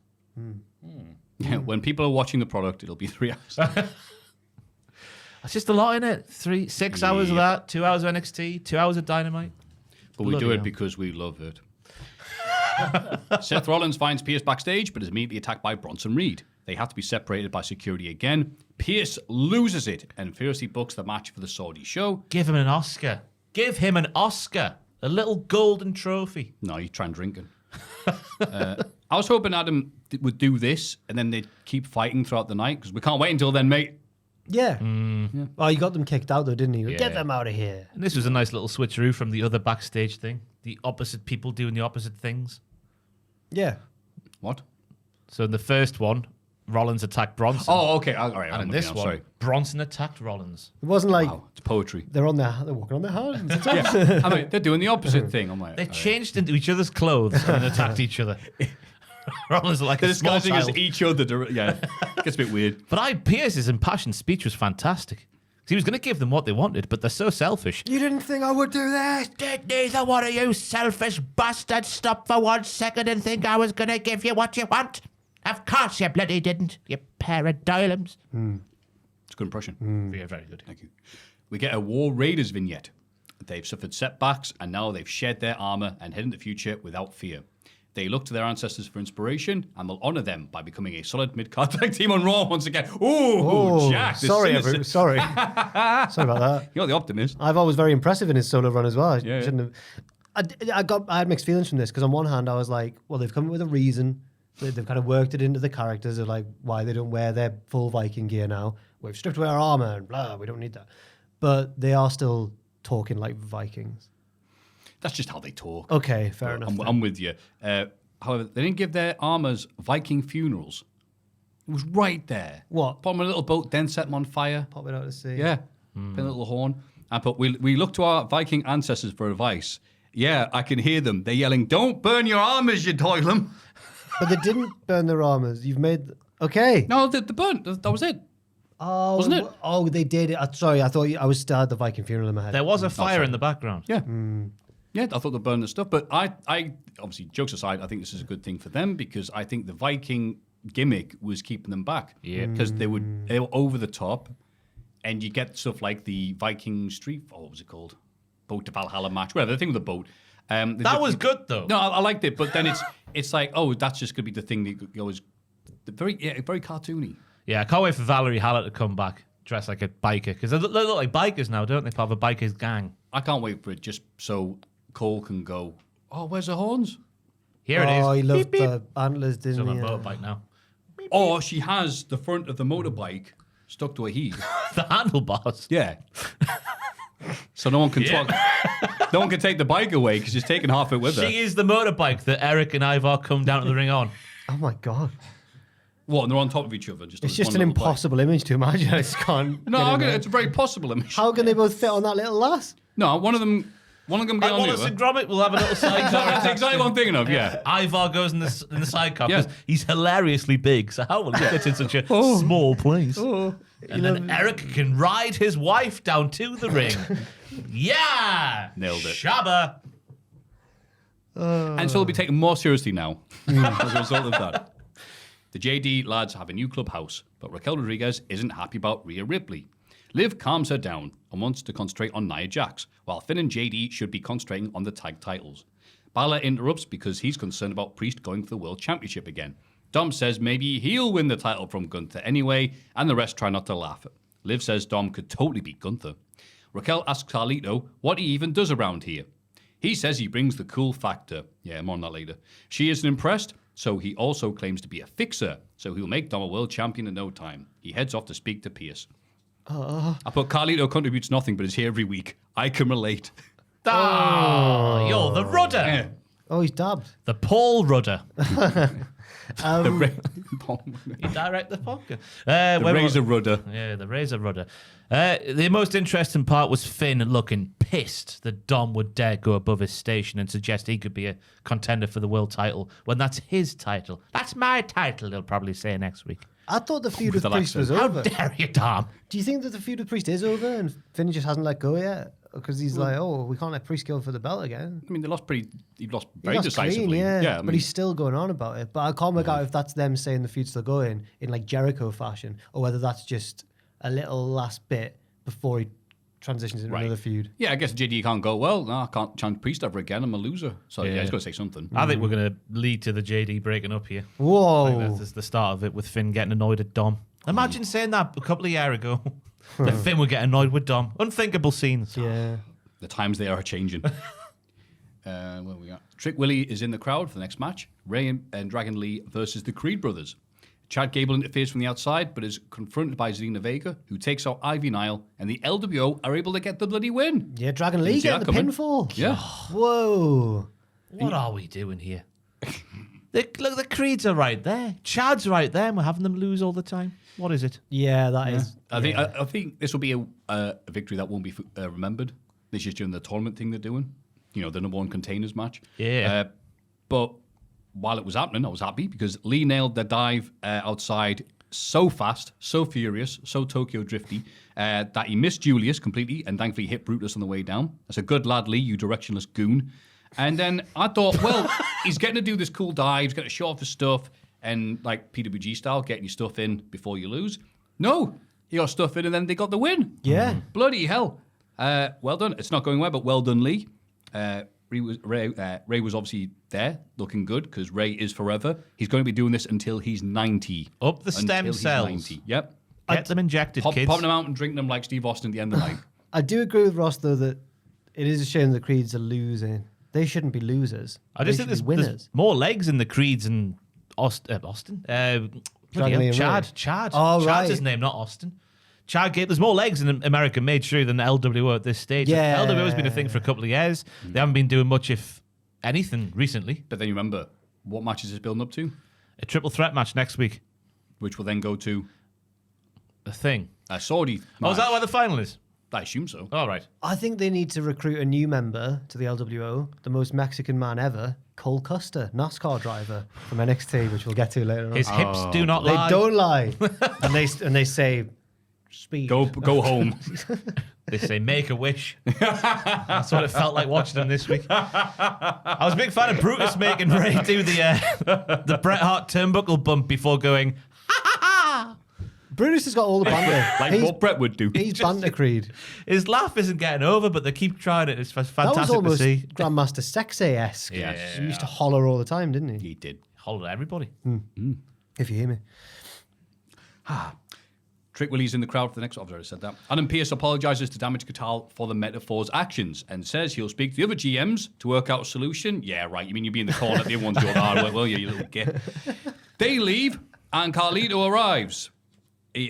Yeah, when people are watching the product, it'll be 3 hours. That's just a lot, in it. 6 hours of that, 2 hours of NXT, 2 hours of Dynamite. But we do Bloody it hell. because we love it. Seth Rollins finds Pierce backstage, but is immediately attacked by Bronson Reed. They have to be separated by security again. Pierce loses it and fiercely books the match for the Saudi show. Give him an Oscar. Give him an Oscar. A little golden trophy. No, he's trying drinking. I was hoping Adam would do this and then they'd keep fighting throughout the night because we can't wait until then, mate. Yeah. Oh, you got them kicked out though, didn't you? Yeah. Get them out of here. And this was a nice little switcheroo from the other backstage thing. The opposite people doing the opposite things. Yeah. What? So in the first one, Rollins attacked Bronson. Oh, okay. All right. and I'm in with you this now, one, sorry. Bronson attacked Rollins. It wasn't like Wow, it's poetry. they're walking on their hands. It's Yeah, I mean, they're doing the opposite thing. I'm like, They all right. changed into each other's clothes and attacked each other. Rollins are like They're a small disguising as child. each other. Yeah, gets a bit weird. But Pierce's impassioned speech was fantastic. He was going to give them what they wanted, but they're so selfish. You didn't think I would do this? Did neither one of you selfish bastards stop for 1 second and think I was going to give you what you want? Of course you bloody didn't, you pair of dialums. It's a good impression. Yeah, very good. Thank you. We get a War Raiders vignette. They've suffered setbacks and now they've shed their armor and head into the future without fear. They look to their ancestors for inspiration and will honor them by becoming a solid mid-card tag team on Raw once again. Ooh, Jack. the sorry, cynicism. sorry. Sorry about that. You're the optimist. I've always very impressive in his solo run as well. I Yeah. shouldn't have. I had mixed feelings from this because on one hand I was like, well, they've come up with a reason They've kind of worked it into the characters of like why they don't wear their full Viking gear now. We've stripped away our armor and blah. We don't need that. But they are still talking like Vikings. That's just how they talk. Okay, fair enough. I'm with you. However, they didn't give their armors Viking funerals. It was right there. What? Put them on a little boat, then set them on fire. Pop it out to sea. Yeah. Play a little horn. And put, we look to our Viking ancestors for advice. Yeah, I can hear them. They're yelling, "Don't burn your armors, you doilum." But they didn't burn their armors. You've made... Okay. No, the burnt. That was it. Oh, Wasn't it? Oh, they did it. Sorry, I thought I was still had the Viking funeral in my head. There was a fire in the background. Yeah. Yeah, I thought they burned the stuff. But I obviously, jokes aside, I think this is a good thing for them because I think the Viking gimmick was keeping them back. Yeah. Because they were over the top. And you get stuff like the Viking Street, what was it called? Boat to Valhalla match, whatever, the thing with the boat. That was good, though. No, I liked it, but then it's like, oh, that's just going to be the thing that goes very cartoony. Yeah, I can't wait for Valerie Hallett to come back dressed like a biker because they look like bikers now, don't they? Part of a biker's gang. I can't wait for it just so Cole can go, oh, where's the horns? Here it is. Oh, he loved Beep, beep. the antlers, He's didn't on he? a motorbike now. Or she has the front of the motorbike stuck to a heel. The handlebars. Yeah. So no one can talk. No one can take the bike away because she's taking half it with her. She is the motorbike that Eric and Ivar come down to the ring on. Oh my God. What? And they're on top of each other. It's on just one an little bike. impossible image to imagine. I just can't. No, get in there. it's a very possible image. How can they both fit on that little lass? No, one of them get Like on the Wallace other. and Gromit will have a little sidecar. That's exactly what I'm thinking of. Yeah. Ivar goes in the sidecar Yeah. because he's hilariously big. So how will he fit in such a small place? And then Eric can ride his wife down to the ring. Yeah! Nailed it. Shabba! And so they'll be taken more seriously now as a result of that. The JD lads have a new clubhouse, but Raquel Rodriguez isn't happy about Rhea Ripley. Liv calms her down and wants to concentrate on Nia Jax, while Finn and JD should be concentrating on the tag titles. Balor interrupts because he's concerned about Priest going for the World Championship again. Dom says maybe he'll win the title from Gunther anyway, and the rest try not to laugh. Liv says Dom could totally beat Gunther. Raquel asks Carlito what he even does around here. He says he brings the cool factor. Yeah, more on that later. She isn't impressed, so he also claims to be a fixer, so he'll make Dom a world champion in no time. He heads off to speak to Pierce. I put Carlito contributes nothing but is here every week. I can relate. You're the rudder. Oh, he's dabbed. The Paul Rudder. The You direct the podcast. razor rudder. Yeah, the razor rudder. The most interesting part was Finn looking pissed that Dom would dare go above his station and suggest he could be a contender for the world title when that's his title. That's my title, they'll probably say next week. I thought the feud with With Priest was accent. over. How dare you, Dom? Do you think that the feud with Priest is over and Finn just hasn't let go yet? Because he's like, oh, we can't let Priest go for the belt again. I mean, he lost very He lost decisively. clean, yeah. I mean, But he's still going on about it. But I can't work out if that's them saying the feud's still going in like Jericho fashion, or whether that's just a little last bit before he transitions into Right. another feud. yeah, I guess JD can't go, well, no, I can't chant Priest ever again. I'm a loser. So yeah, he's got to say something. I think we're going to lead to the JD breaking up here. Whoa. I think that's the start of it with Finn getting annoyed at Dom. Imagine saying that a couple of years ago. That Finn would get annoyed with Dom. Unthinkable scenes. Yeah. The times they are changing. What we got? Trick Willie is in the crowd for the next match. Ray and Dragon Lee versus the Creed brothers. Chad Gable interferes from the outside, but is confronted by Zelina Vega, who takes out Ivy Nile, and the LWO are able to get the bloody win. Yeah, Dragon Lee see getting the that coming. pinfall. Yeah. Whoa. What are we doing here? Look, the Creeds are right there. Chad's right there, and we're having them lose all the time. What is it? Yeah, that is. I think this will be a victory that won't be remembered. This is during the tournament thing they're doing. You know, the number one containers match. Yeah. But while it was happening, I was happy because Lee nailed the dive outside so fast, so furious, so Tokyo drifty, that he missed Julius completely and thankfully hit Brutus on the way down. That's a good lad, Lee, you directionless goon. And then I thought, well, he's getting to do this cool dive, he's going to show off his stuff, and like PWG style, getting your stuff in before you lose. No, he got stuff in and then they got the win. Yeah. Bloody hell. Well done. It's not going well, but well done, Lee. Ray was obviously there, looking good, because Ray is forever. He's going to be doing this until he's 90. Up the stem Until he's cells. 90. Yep. Get them injected, kids. Popping them out and drinking them like Steve Austin at the end of the night. I do agree with Ross, though, that it is a shame the Creeds are losing. They shouldn't be losers. I just They think should be there's winners. more legs in the Creeds and Austin. Bloody Dragon Lee hell, and Chad. Oh, Chad's right. his name, not Austin. Chad Gable. There's more legs in America made true than the LWO at this stage. Yeah. LWO has been a thing for a couple of years. They haven't been doing much, if anything, recently. But then you remember, what matches is building up to? A triple threat match next week. Which will then go to A thing. a Saudi match. Oh, is that where the final is? I assume so. All right. I think they need to recruit a new member to the LWO, the most Mexican man ever, Cole Custer, NASCAR driver from NXT, which we'll get to later on. His hips do not They lie. don't lie, and they say speed. Go home. They say make a wish. That's what it felt like watching him this week. I was a big fan of Brutus making Ray do the Bret Hart turnbuckle bump before going. Brutus has got all the banter. Like what Brett would do. He's banter creed. His laugh isn't getting over, but they keep trying it. It's That was fantastic to almost see. Grandmaster Sexay-esque. Yes. He used to holler all the time, didn't he? He did. Hold on, everybody. If you hear me. Trick Willie's in the crowd for the next. I've already said that. Adam Pearce apologises to Damage Catal for the Metaphor's actions and says he'll speak to the other GMs to work out a solution. Yeah, right. You mean you'll be in the corner, the other one's doing hard work, will you little git? They leave, and Carlito arrives.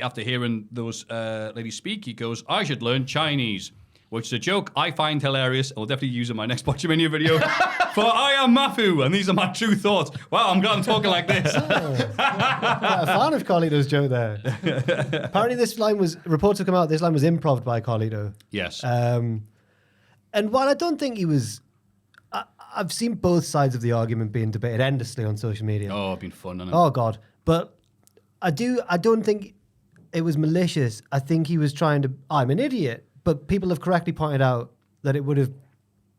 After hearing those ladies speak, he goes, I should learn Chinese, which is a joke I find hilarious. I'll definitely use in my next Botchamania video. For I am Maffew, and these are my true thoughts. Wow, I'm glad I'm talking like this. Quite a fan of Carlito's joke there. Apparently this line was, reports have come out, this line was improv by Carlito. Yes. And while I don't think he was, I've seen both sides of the argument being debated endlessly on social media. Oh, it's been fun, hasn't it? Oh God. But I don't think it was malicious. I think he was trying to, I'm an idiot. But people have correctly pointed out that it would have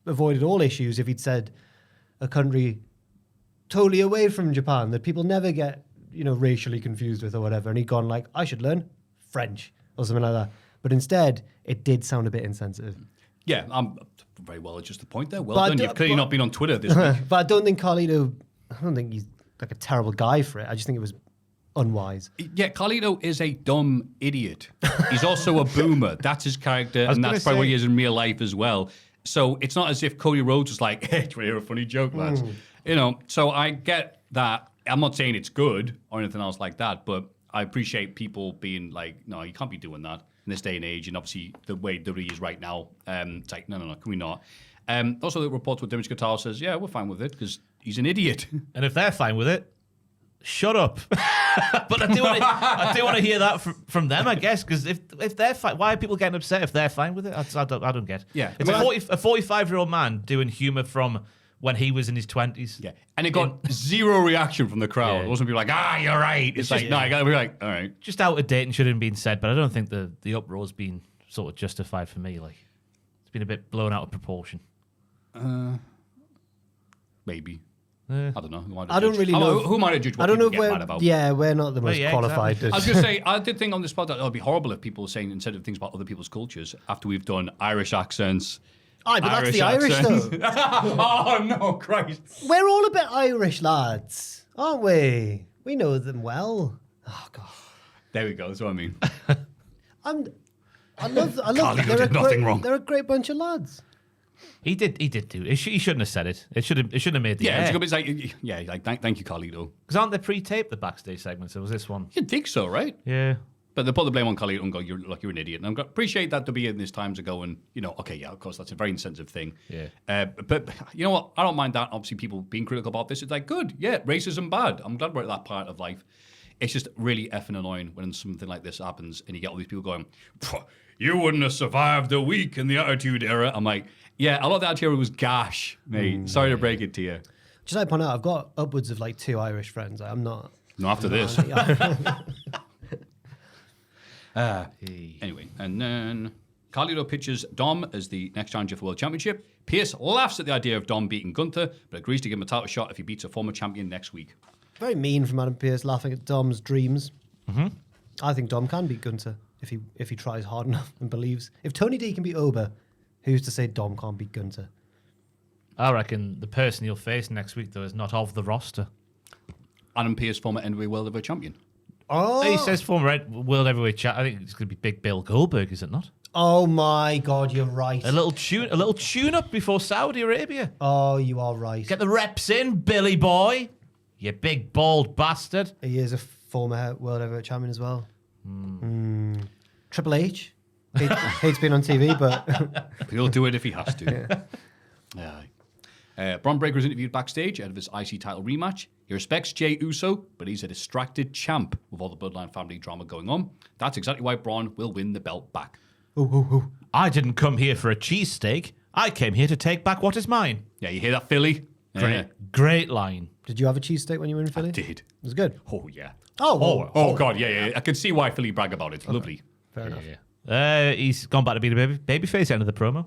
avoided all issues if he'd said a country totally away from Japan that people never get, racially confused with or whatever. And he'd gone like, I should learn French or something like that. But instead, it did sound a bit insensitive. Yeah, I'm very well adjusted point there. Well But I done. do- You've clearly but- not been on Twitter this week. But I don't think he's like a terrible guy for it. I just think it was unwise. Yeah, Carlito is a dumb idiot. He's also a boomer. That's his character, was and gonna that's probably what say- he is in real life as well. So it's not as if Cody Rhodes was like, hey, do you want to hear a funny joke, lads? So I get that. I'm not saying it's good or anything else like that, but I appreciate people being like, no, you can't be doing that in this day and age, and obviously the way WWE is right now. It's like, no, can we not? Also, the reports with Damage Catal says, yeah, we're fine with it, because he's an idiot. And if they're fine with it, shut up. But I do want to hear that from them, I guess, because if they're fine, why are people getting upset if they're fine with it? I don't get. Yeah. It's a 45-year-old man doing humour from when he was in his 20s. Yeah, and it got zero reaction from the crowd. Yeah. It wasn't people like, you're right. It's like, no, I gotta be like, all right. Just out of date and shouldn't have been said, but I don't think the uproar's been sort of justified for me. Like, it's been a bit blown out of proportion. Maybe. I don't know. Who am I don't really know. Who might have judged what I don't know people if get mad about. we're not the most yeah, qualified. exactly. I was going to say, I did think on this podcast, it would be horrible if people were saying instead of things about other people's cultures after we've done Irish accents. Aye, but that's the Irish accents. though. Oh, no, Christ. We're all a bit Irish lads, aren't we? We know them well. Oh God. There we go. That's what I mean. I love. Carlito They're did nothing wrong. They're a great bunch of lads. He did do it. He shouldn't have said it. It shouldn't have made the Yeah, air. it's like, thank you, Carlito. Because aren't they pre-taped, the backstage segments? Or was this one? You'd think so, right? Yeah. But they put the blame on Carlito and go, you're an idiot. And I appreciate that to be in these times ago and, okay, yeah, of course, that's a very insensitive thing. Yeah. But you know what? I don't mind that. Obviously, people being critical about this. It's like, good, yeah, racism bad. I'm glad we're at that part of life. It's just really effing annoying when something like this happens and you get all these people going, you wouldn't have survived a week in the Attitude Era. I'm like, yeah, a lot of the Attitude Era was gash, mate. Sorry to break it to you. Just like point out, I've got upwards of like 2 Irish friends. I'm not. No, after this. Anyway, and then Carlito pitches Dom as the next challenger for World Championship. Pierce laughs at the idea of Dom beating Gunther, but agrees to give him a title shot if he beats a former champion next week. Very mean from Adam Pearce, laughing at Dom's dreams. Mm-hmm. I think Dom can beat Gunther if he tries hard enough and believes. If Tony D can beat Ober, who's to say Dom can't beat Gunther? I reckon the person you'll face next week, though, is not of the roster. Adam Pearce, former NWA World Heavyweight Champion. Oh, He says former World Heavyweight Champ. I think it's going to be Big Bill Goldberg, is it not? oh my God, you're right. A little tune up before Saudi Arabia. Oh, you are right. Get the reps in, Billy boy. You big bald bastard. He is a former World Heavyweight Champion as well. Triple H. Hates being on TV, but He'll do it if he has to. Bron Breakker was interviewed backstage ahead of his IC title rematch. He respects Jey Uso, but he's a distracted champ with all the Bloodline family drama going on. That's exactly why Braun will win the belt back. I didn't come here for a cheesesteak. I came here to take back what is mine. Yeah, you hear that, Philly? Yeah. Great line. did you have a cheesesteak when you were in Philly? I did. It was good. Oh, yeah. Oh, God, yeah. I can see why Philly brag about it. Lovely. fair enough. He's gone back to being a babyface end of the promo.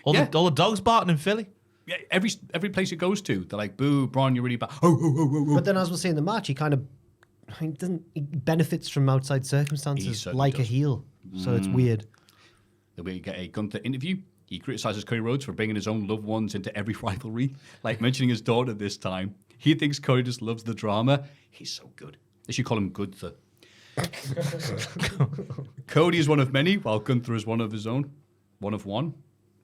All the dogs barking in Philly. Yeah, every place he goes to, they're like, boo, Braun, you're really bad. But then, as we'll see in the match, he benefits from outside circumstances like a heel. So it's weird. Then we get a Gunther interview. He criticizes Cody Rhodes for bringing his own loved ones into every rivalry, like mentioning his daughter this time. He thinks Cody just loves the drama. He's so good. They should call him Gunther. Cody is one of many, while Gunther is one of his own. One of one.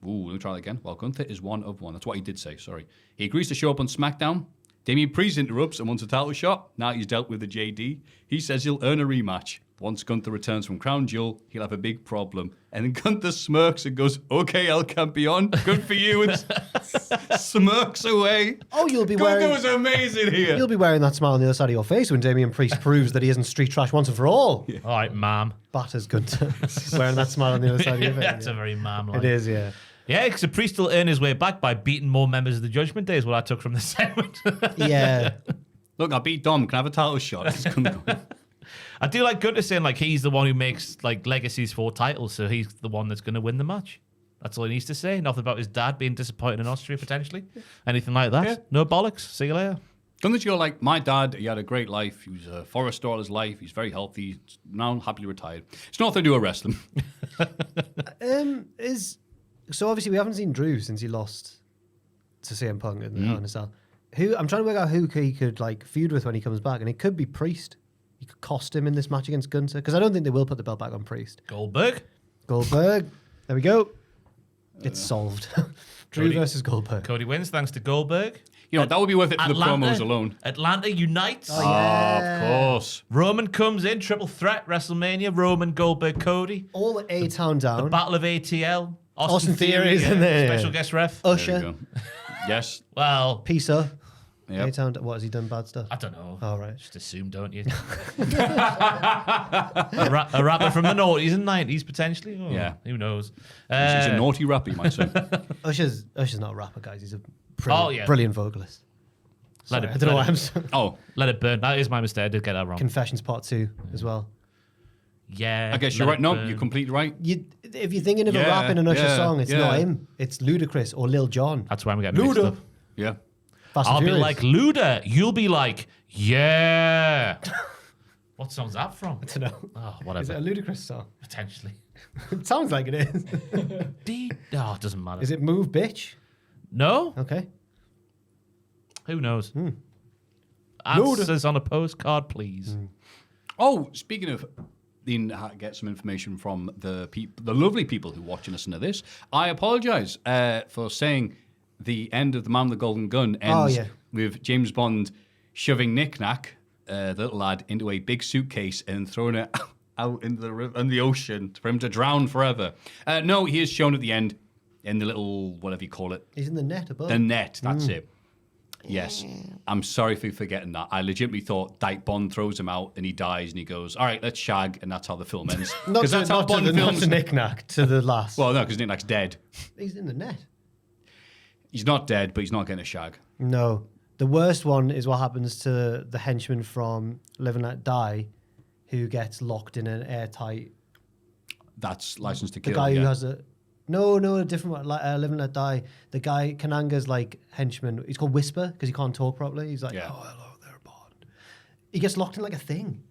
Ooh, let me try that again. While Gunther is one of one. That's what he did say, sorry. He agrees to show up on SmackDown. Damian Priest interrupts and wants a title shot. Now he's dealt with the JD. He says he'll earn a rematch. Once Gunther returns from Crown Jewel, he'll have a big problem. And then Gunther smirks and goes, okay, El Campeon, good for you, and smirks away. Oh, you'll be Gunther wearing... was amazing here. You'll be wearing that smile on the other side of your face when Damian Priest proves that he isn't street trash once and for all. All right, ma'am. Batters Gunther wearing that smile on the other side of your face. That's a very ma'am line. It is, yeah. Yeah, because the Priest will earn his way back by beating more members of the Judgment Day is what I took from the segment. Yeah. Look, I beat Dom. Can I have a title shot? I do like Gunther saying like he's the one who makes like legacies for titles, so he's the one that's going to win the match. That's all he needs to say. Nothing about his dad being disappointed in Austria potentially. Anything like that. Yeah. No bollocks. See you later. Gunther's go like, my dad, he had a great life. He was a forest star all his life. He's very healthy. He's now happily retired. It's nothing to do with wrestling. So obviously we haven't seen Drew since he lost to CM Punk in the Hell in a Cell. I'm trying to work out who he could like feud with when he comes back, and it could be Priest. He could cost him in this match against Gunther because I don't think they will put the belt back on Priest. Goldberg. There we go. It's solved. Drew versus Goldberg. Cody wins thanks to Goldberg. You know, that would be worth it for the promos alone. Atlanta unites. Oh, yeah. Of course. Roman comes in, triple threat, WrestleMania, Roman, Goldberg, Cody. All A-Town down. The Battle of ATL. Austin Theory is in there. Special guest ref. There Usher. we go. Yes. Well, Peace up. Yep. A-Town. What, has he done bad stuff? I don't know. Oh, right. Just assume, don't you? a rapper from the noughties and 90s, potentially. Oh, Yeah. Who knows? He's a naughty rapper, you might say. Usher's not a rapper, guys. He's a yeah. brilliant vocalist. Sorry, I don't know why I'm so... Oh, Let it burn. That is my mistake. I did get that wrong. Confessions Part 2 as well. Yeah. I guess Let you're It right. No, Burn. you're completely right. If you're thinking of a Yeah, rap in an Usher yeah, song, it's yeah. not him. It's Ludacris or Lil Jon. That's why I'm getting mixed Luda. up. Yeah. Fast and I'll be Furious. like Luda. You'll be like, yeah. What song's that from? I don't know. Oh, Is it whatever. a Ludacris song? Potentially. It sounds like it is. Oh, it doesn't matter. Is it Move Bitch? No? Okay. Who knows? Answers on a postcard, please. Oh, speaking of get some information from the lovely people who watching us into this, I apologise for saying the end of The Man with the Golden Gun ends with James Bond shoving Nick Nack, the little lad, into a big suitcase and throwing it out in the ocean for him to drown forever. No, he is shown at the end in the little, whatever you call it. He's in the net above. The net, that's it. Yes. I'm sorry for forgetting that. I legitimately thought Dyke Bond throws him out and he dies and he goes, all right, let's shag, and that's how the film ends. Not that's how Bond to films. Nick Nack, to the last. Well, no, because Nick Nack's dead. He's in the net. He's not dead, but he's not getting a shag. No. The worst one is what happens to the henchman from Live and Let Die who gets locked in an airtight... That's License to The Kill. guy who yeah. has a... No, a different one. Live and Let Die. The guy, Kananga's like henchman. He's called Whisper because he can't talk properly. He's like, oh, hello there, Bond. He gets locked in like a thing.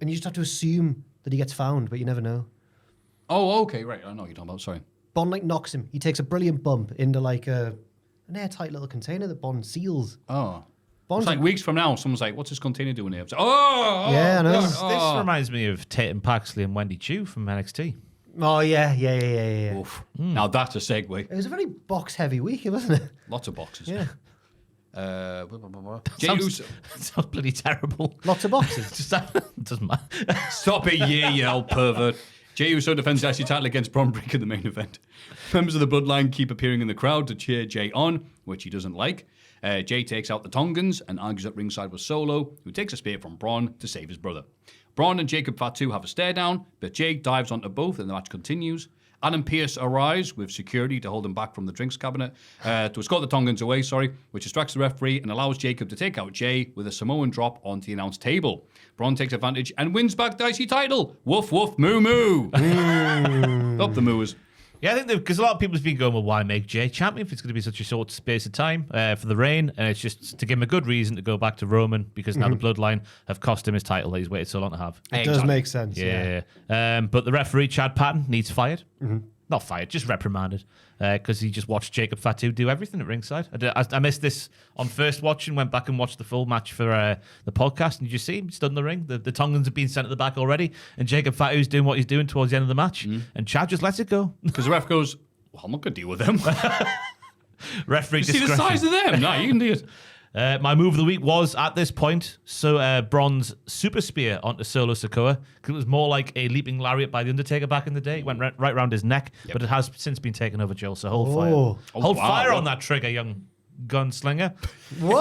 And you just have to assume that he gets found, but you never know. Oh, okay, right. I know what you're talking about. Sorry. Bond like knocks him. He takes a brilliant bump into like an airtight little container that Bond seals. Oh. Bond's It's like weeks from now, someone's like, what's this container doing here? Like, oh, yeah, I know. This reminds me of Tatum Paxley and Wendy Chu from NXT. Oh, yeah. Oof. Now that's a segue. It was a very box-heavy week, wasn't it? Lots of boxes. Yeah. Jey Uso. Sounds bloody terrible. Lots of boxes. Doesn't matter. Stop it, you old pervert. Jey Uso defends the IC title against Braun Breaker in the main event. Members of the Bloodline keep appearing in the crowd to cheer Jey on, which he doesn't like. Jey takes out the Tongans and argues at ringside with Solo, who takes a spear from Braun to save his brother. Braun and Jacob Fatu have a stare down, but Jey dives onto both and the match continues. Adam Pearce arrives with security to hold him back from the drinks cabinet, to escort the Tongans away, which distracts the referee and allows Jacob to take out Jey with a Samoan drop onto the announce table. Braun takes advantage and wins back the IC title. Woof, woof, moo, moo. Stop the moos. Yeah, I think because a lot of people have been going, well, why make Jey champion if it's going to be such a short space of time for the reign? And it's just to give him a good reason to go back to Roman because now the Bloodline have cost him his title that he's waited so long to have. It does make sense. Yeah. But the referee, Chad Patton, needs fired. Not fired, just reprimanded because he just watched Jacob Fatu do everything at ringside. I missed this on first watch and went back and watched the full match for the podcast. And did you see him stood in the ring? The Tongans have been sent at the back already. And Jacob Fatu's doing what he's doing towards the end of the match. And Chad just lets it go. Because the ref goes, well, I'm not going to deal with them. Referee See the size of them? No, you can do it. My move of the week was, at this point, Braun's super spear onto Solo Sikoa, because it was more like a leaping lariat by The Undertaker back in the day. It went right around his neck, but it has since been taken over, Joel, so hold fire. Hold fire on that trigger, young gunslinger. Whoa!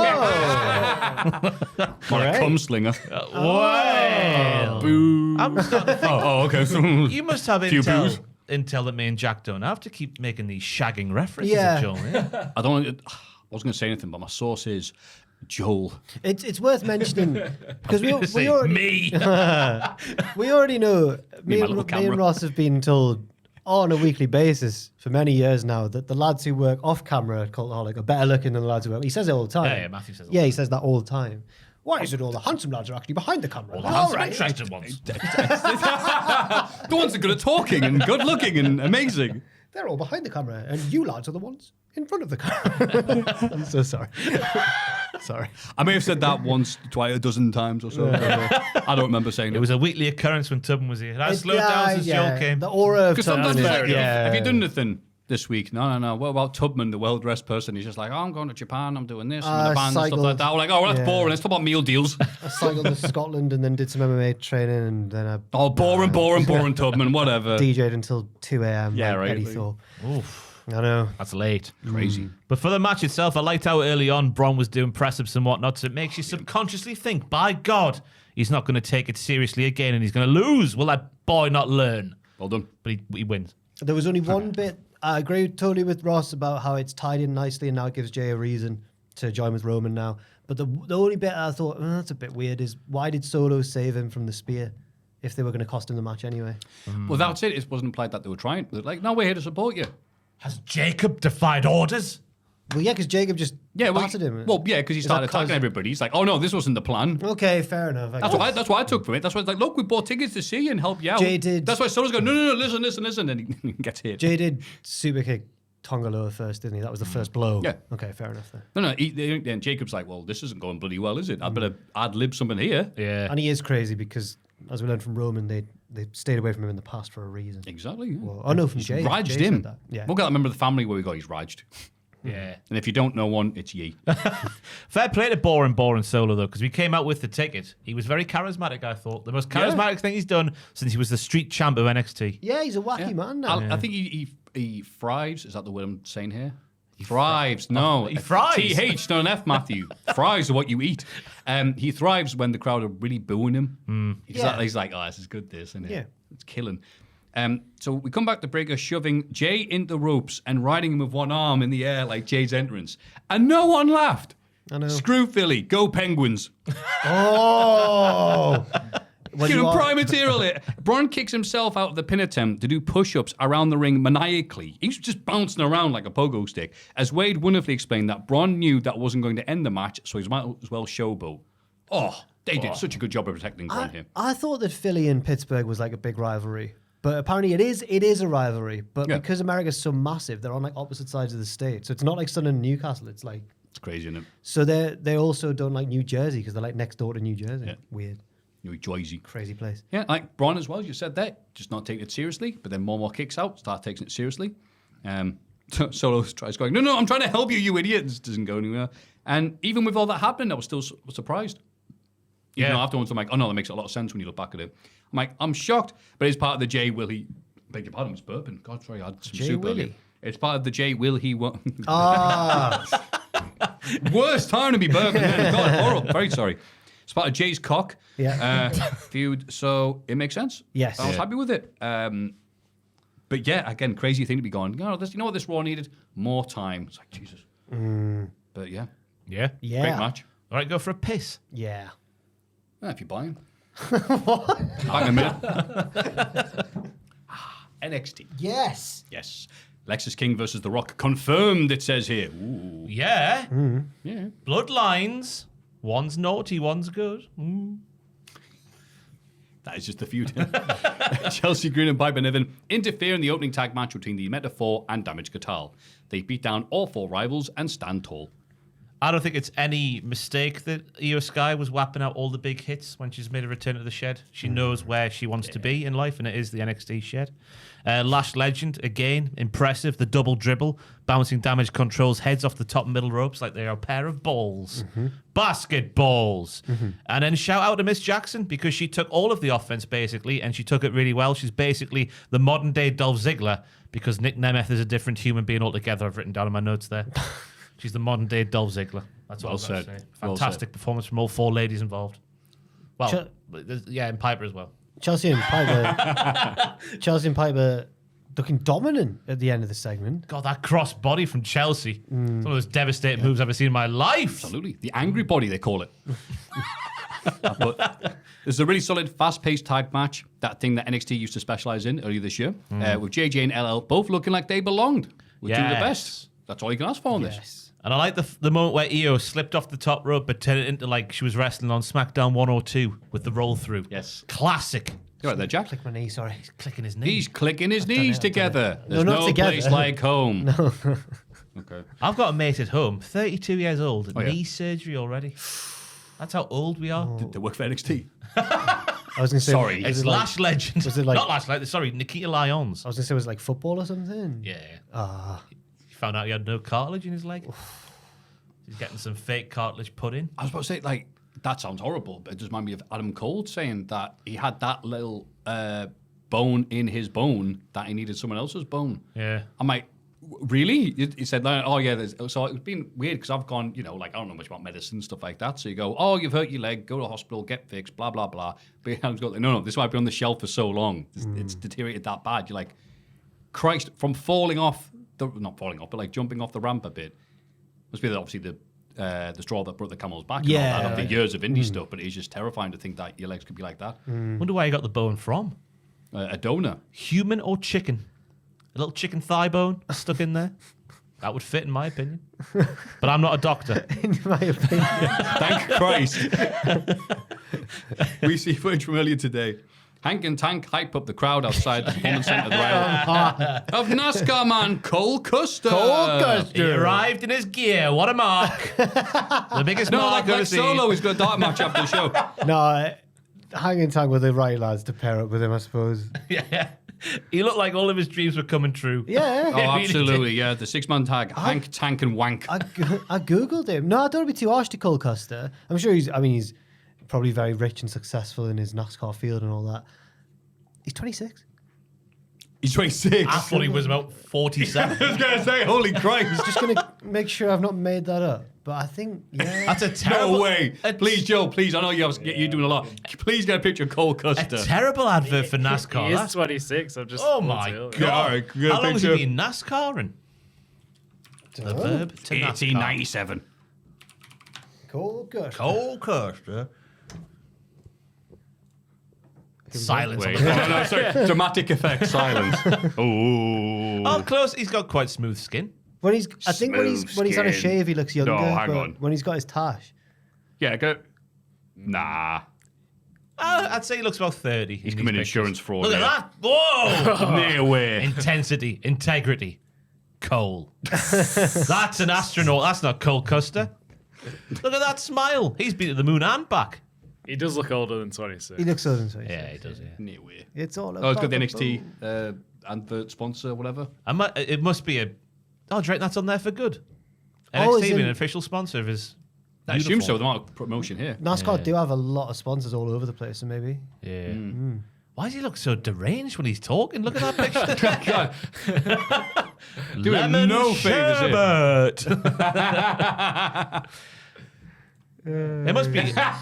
What a cum slinger. Wow. Boo. I'm starting to think, Okay. So you must have Few boos. intel that me and Jack don't have to keep making these shagging references Yeah. of Joel. Yeah. I wasn't going to say anything, but my source is Joel. It's worth mentioning because we Say, already me. we already know Me me and my little and camera. Ross have been told on a weekly basis for many years now that the lads who work off camera at Cultaholic are better looking than the lads who work. He says it all the time. Yeah, Maffew says it all Yeah, he says that all the time. Why is it all the handsome lads are actually behind the camera? All the All handsome right. attractive ones. The ones that are good at talking and good looking and amazing. They're all behind the camera, and you lads are the ones in front of the camera. I'm so sorry. Sorry. I may have said that once, twice, a dozen times or so. I don't remember saying It was a weekly occurrence when Tubman was here. I slowed down since Joel came. The aura of Because Tubman sometimes is it's like, yeah. have you done anything this week? No. What about Tubman, the well-dressed person? He's just like, I'm going to Japan, I'm doing this, I'm in a band and stuff cycled. like that. We're like, oh, well, that's Yeah. boring. Let's talk about meal deals. I cycled to Scotland and then did some MMA training, and then I Oh, boring, Tubman, whatever. DJ'd until 2 a.m. Yeah, like right. Eddie Thorpe. Oof. I know. That's late. Crazy. But for the match itself, I liked how early on Braun was doing press-ups and whatnot, so it makes you subconsciously think, by God, he's not going to take it seriously again and he's going to lose. Will that boy not learn? Well done. But he wins. There was only one bit. I agree totally with Ross about how it's tied in nicely, and now it gives Jey a reason to join with Roman now. But the only bit I thought, that's a bit weird, is why did Solo save him from the spear if they were going to cost him the match anyway? Well, that's it. It wasn't implied that they were trying. They're like, no, we're here to support you. Has Jacob defied orders? Well, yeah, because Jacob just battered him. Well, yeah, because he Is started that 'cause- attacking everybody. He's like, oh, no, this wasn't the plan. Okay, fair enough. That's what I took from it. That's why it's like, look, we bought tickets to see you and help you out. Jey did. That's why Solo's going, no, listen. And he gets hit. Jey did super kick Tongaloa first, didn't he? That was the first blow. Yeah. Okay, fair enough there. No, then Jacob's like, well, this isn't going bloody well, is it? I better ad-lib something here. Yeah. And he is crazy because, as we learned from Roman, they stayed away from him in the past for a reason. Exactly. Yeah. Well, I know from He's Jey. raged Jey him. said that. Yeah. We've got that member of the family where we go, he's raged. Yeah. And if you don't know one, it's ye. Fair play to Boring Solo, though, because we came out with the ticket. He was very charismatic, I thought. The most charismatic thing he's done since he was the street champ of NXT. Yeah, he's a wacky man now. I think he thrives. Is that the word I'm saying here? He thrives. No. He thrives. TH, not an F, Maffew. Thrives are what you eat. He thrives when the crowd are really booing him. He's like, oh, this is good, this, isn't it? Yeah. It's killing. So we come back to Breaker shoving Jey into the ropes and riding him with one arm in the air like Jay's entrance. And no one laughed. I know. Screw Philly. Go Penguins. Oh! When Give you him are- prime material here. Braun kicks himself out of the pin attempt to do push-ups around the ring maniacally. He's just bouncing around like a pogo stick. As Wade wonderfully explained that Braun knew that wasn't going to end the match, so he might as well showboat. Oh, they did such a good job of protecting Braun here. I thought that Philly and Pittsburgh was like a big rivalry. But apparently it is a rivalry. But Yeah. because America's so massive, they're on like opposite sides of the state. So it's not like Sunderland and Newcastle. It's like... It's crazy, isn't it? So they also don't like New Jersey because they're like next door to New Jersey. Yeah. Weird. New Jersey. Crazy place. Yeah, like Braun as well, you said that. Just not taking it seriously, but then more kicks out, start taking it seriously. Solo tries going, no, I'm trying to help you, you idiot. This doesn't go anywhere. And even with all that happening, I was still surprised. Even though afterwards I'm like, oh no, that makes a lot of sense when you look back at it. I'm like, I'm shocked, but it's part of the Jay Will He... Beg your pardon, I was burping. God, sorry, I had some Jay soup Willie. earlier. It's part of the Jay Will He... Ah, Worst time to be burping. God, horrible. Very sorry. It's part of Jay's cock feud, so it makes sense. Yes. I was happy with it. But yeah, again, crazy thing to be going, you know what this Raw needed? More time. It's like, Jesus. But yeah, Yeah. yeah. great match. All right, go for a piss. Yeah. If you're buying. Back in a minute. NXT. Yes. Yes. Lexus King versus The Rock. Confirmed, it says here. Ooh. Yeah. Yeah. Bloodlines. One's naughty, one's good. That is just the feud. Chelsea Green and Piper Niven interfere in the opening tag match between the Meta-4 and Damage Katal. They beat down all 4 rivals and stand tall. I don't think it's any mistake that Io Sky was whapping out all the big hits when she's made a return to the shed. She knows where she wants to be in life, and it is the NXT shed. Lash Legend, again, impressive. The double dribble, bouncing Damage Control's heads off the top middle ropes like they are a pair of balls. Basketballs. And then shout out to Miss Jackson, because she took all of the offense, basically, and she took it really well. She's basically the modern-day Dolph Ziggler, because Nick Nemeth is a different human being altogether. I've written down in my notes there. She's the modern-day Dolph Ziggler. That's all I've got to say. Fantastic performance from all 4 ladies involved. Well, and Piper as well. Chelsea and Piper looking dominant at the end of the segment. God, that cross body from Chelsea. Some of those devastating moves I've ever seen in my life. Absolutely. The angry body, they call it. But this is a really solid, fast-paced tag match. That thing that NXT used to specialize in earlier this year. With JJ and LL both looking like they belonged. We're doing the best. That's all you can ask for on this. And I like the moment where Io slipped off the top rope but turned it into like she was wrestling on SmackDown 102 with the roll through. Yes. Classic. You're right there, Jack. Click my knee, sorry. He's clicking his knee. He's clicking his knees together. There's not no together. place like home. No. Okay. I've got a mate at home, 32 years old, knee surgery already. That's how old we are. Did they work for NXT? I was going to say... Sorry. It's Lash Legend. Was it like... Not Lash Legend, sorry, Nikita Lyons. I was going to say, was it like football or something? Yeah. He found out he had no cartilage in his leg. He's getting some fake cartilage put in. I was about to say, like, that sounds horrible, but it just reminded me of Adam Cole saying that he had that little bone in his bone that he needed someone else's bone. Yeah. I'm like, really? He said, oh, yeah. So it's been weird because I've gone, you know, like, I don't know much about medicine and stuff like that. So you go, oh, you've hurt your leg, go to the hospital, get fixed, blah, blah, blah. But Adam's got, no, this might be on the shelf for so long. It's deteriorated that bad. You're like, Christ, from falling off, not falling off, but like jumping off the ramp a bit. Must be obviously the straw that broke the camel's back. And all that after years of indie stuff, but it's just terrifying to think that your legs could be like that. Wonder where you got the bone from. A donor. Human or chicken? A little chicken thigh bone stuck in there? That would fit, in my opinion. But I'm not a doctor. In my opinion. Thank Christ. We see footage from earlier today. Hank and Tank hype up the crowd outside the performance center of NASCAR man Cole Custer. He arrived in his gear. What a mark. The biggest mark like I've ever seen. Solo, he's got a dark match after the show. No, hang and tag with the right lads to pair up with him, I suppose. Yeah. He looked like all of his dreams were coming true. Yeah. Oh, absolutely, yeah. The 6-man tag, Hank, Tank, and Wank. I googled him. No, I don't want to be too harsh to Cole Custer. I'm sure he's probably very rich and successful in his NASCAR field and all that. He's 26. He's 26. I thought he was about 47. I was going to say, holy Christ. Just going to make sure I've not made that up. But I think, yeah. That's a terrible... No way. Please, Joe, please. I know you're doing a lot. Please get a picture of Cole A Custer. terrible advert for NASCAR. He is That's- 26. I've just. Oh my pulled it up. God. all right, good How long has he picture. been NASCARing? The verb to NASCAR. 1897. Cole Custer. Cole Custer. Silence. Wait. Oh, no, sorry. Dramatic effect, silence. Ooh. Oh, close. He's got quite smooth skin. When he's had a skin. shave, he looks younger. No, hang but on. when he's got his tash, Yeah, go. Nah. I'd say he looks about 30. He's committing insurance fraud. Look at yeah. that. Whoa. No way. Intensity, integrity, Cole. That's an astronaut. That's not Cole Custer. Look at that smile. He's been to the moon and back. He does look older than 26. he looks older than 26. Yeah, he does, yeah. No way. It's all about Oh, it's got the boom. NXT advert sponsor, whatever. It must be a... Oh, do you reckon that's on there for good? NXT as being in- an official sponsor of his. I assume uniform. so. They want promotion here. NASCAR do have a lot of sponsors all over the place, so maybe. Yeah. Why does he look so deranged when he's talking? Look at that picture. Doing Lemon no favors here. sherbet. It must be. That's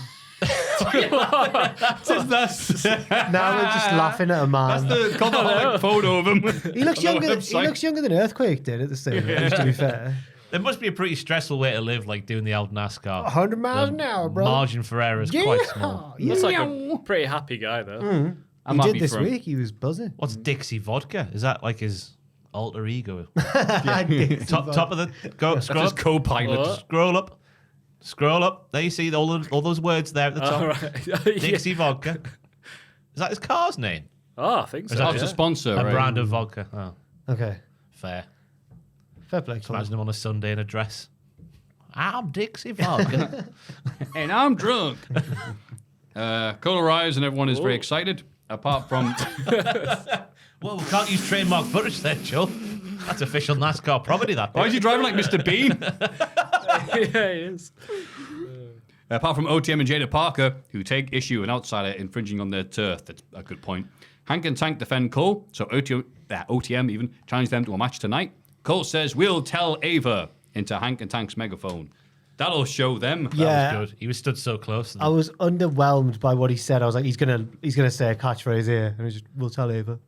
Now we're just laughing at a man. the Cultaholic photo of him. He looks on the younger. He website. looks younger than Earthquake did at the same age. To be fair, It must be a pretty stressful way to live, like doing the old NASCAR. 100 miles an hour, bro. Margin for error is quite small. Looks like a pretty happy guy though. I He might did be this from- week. He was buzzing. What's Dixie Vodka? Is that like his alter ego? Dixie Top of the go. Scroll His up. co-pilot. What? Scroll up. Scroll up. There you see all those words there at the top. All right. Dixie Vodka. Is that his car's name? Oh, I think so. Oh, it's yeah. a sponsor, A right? brand of vodka. Oh, Okay, fair. fair play. Colin. Imagine him on a Sunday in a dress. I'm Dixie Vodka. And I'm drunk. Cole arrives and everyone is very excited. Apart from Well, we can't use trademark footage then, Joe. That's official NASCAR property, that why is he driving like Mr. Bean? Yeah, he is. Apart from OTM and Jada Parker, who take issue an outsider infringing on their turf. That's a good point. Hank and Tank defend Cole, so OTM even challenge them to a match tonight. Cole says, "We'll tell Ava," into Hank and Tank's megaphone. That'll show them. Yeah. That was good. He was stood so close. I was underwhelmed by what he said. I was like, he's gonna say a catchphrase here, and he's just, "We'll tell Ava."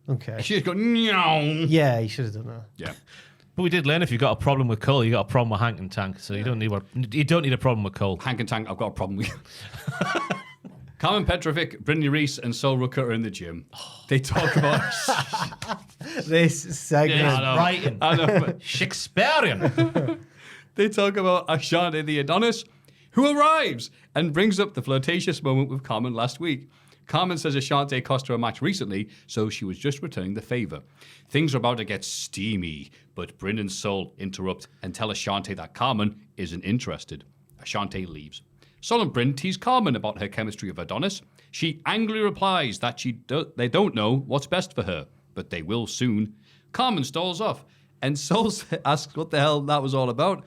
Okay. She just go, "No." Yeah, he should have done that. Yeah. But we did learn if you've got a problem with Cole, you got a problem with Hank and Tank. So you don't need a problem with Cole. Hank and Tank, I've got a problem with. Carmen Petrovic, Brittany Reese, and Sol Rucker are in the gym. They talk about This segment. I know. Writing. I know, but Shakespearean. they talk about Ashante the Adonis, who arrives and brings up the flirtatious moment with Carmen last week. Carmen says Ashante cost her a match recently, so she was just returning the favor. Things are about to get steamy, but Bryn and Sol interrupt and tell Ashante that Carmen isn't interested. Ashante leaves. Sol and Bryn tease Carmen about her chemistry with Adonis. She angrily replies that they don't know what's best for her, but they will soon. Carmen stalls off, and Sol asks what the hell that was all about.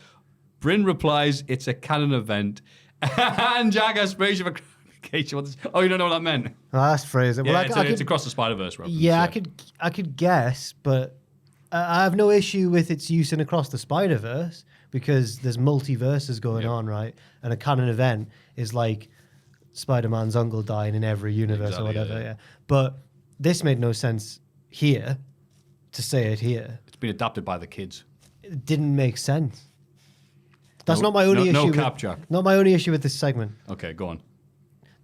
Bryn replies, "It's a canon event." And Jack aspiration for clarification. Oh, you don't know what that meant? Last phrase. Yeah, Well, it's across the Spider-Verse reference. Yeah, I could guess, but I have no issue with its use in Across the Spider-Verse because there's multiverses going on, right? And a canon event is like Spider-Man's uncle dying in every universe Exactly, or whatever. yeah. Yeah. But this made no sense here to say it here. It's been adapted by the kids. It didn't make sense. That's No- not my only no issue. cap, with, Jack. Not my only issue with this segment. Okay, go on.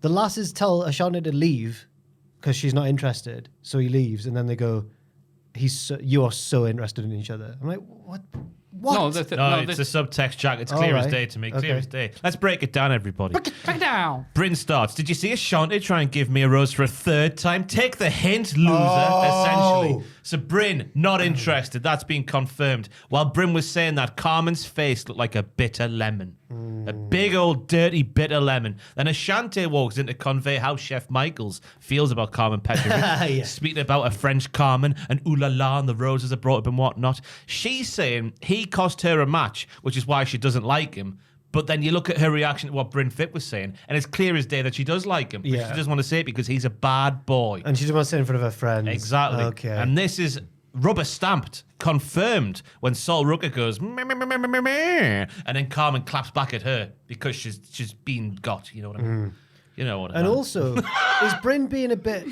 The lasses tell Ashante to leave because she's not interested, so he leaves, and then they go, "You're so interested in each other." I'm like, what? What? No, No, it's a subtext, Jack. It's clear as Alright. day to me. Clear Okay. as day. Let's break it down, everybody. back down. Bryn starts. Did you see Ashante try and give me a rose for a third time? Take the hint, loser, essentially. So Bryn, not interested. That's been confirmed. While Bryn was saying that, Carmen's face looked like a bitter lemon. A big old dirty bitter lemon. Then Ashante walks in to convey how Chef Michaels feels about Carmen Petrovic. Yeah. Speaking about a French Carmen and ooh la la and the roses are brought up and whatnot. She's saying he cost her a match, which is why she doesn't like him. But then you look at her reaction to what Bryn Fitt was saying, and it's clear as day that she does like him. But Yeah. she doesn't want to say it because he's a bad boy. And she just wants to sit in front of her friends. Exactly. Okay. And this is rubber stamped, confirmed when Sol Rucker goes, meh, meh, meh, meh, meh, meh, and then Carmen claps back at her because she's been got. You know what I mean? You know what I mean? And also, is Bryn being a bit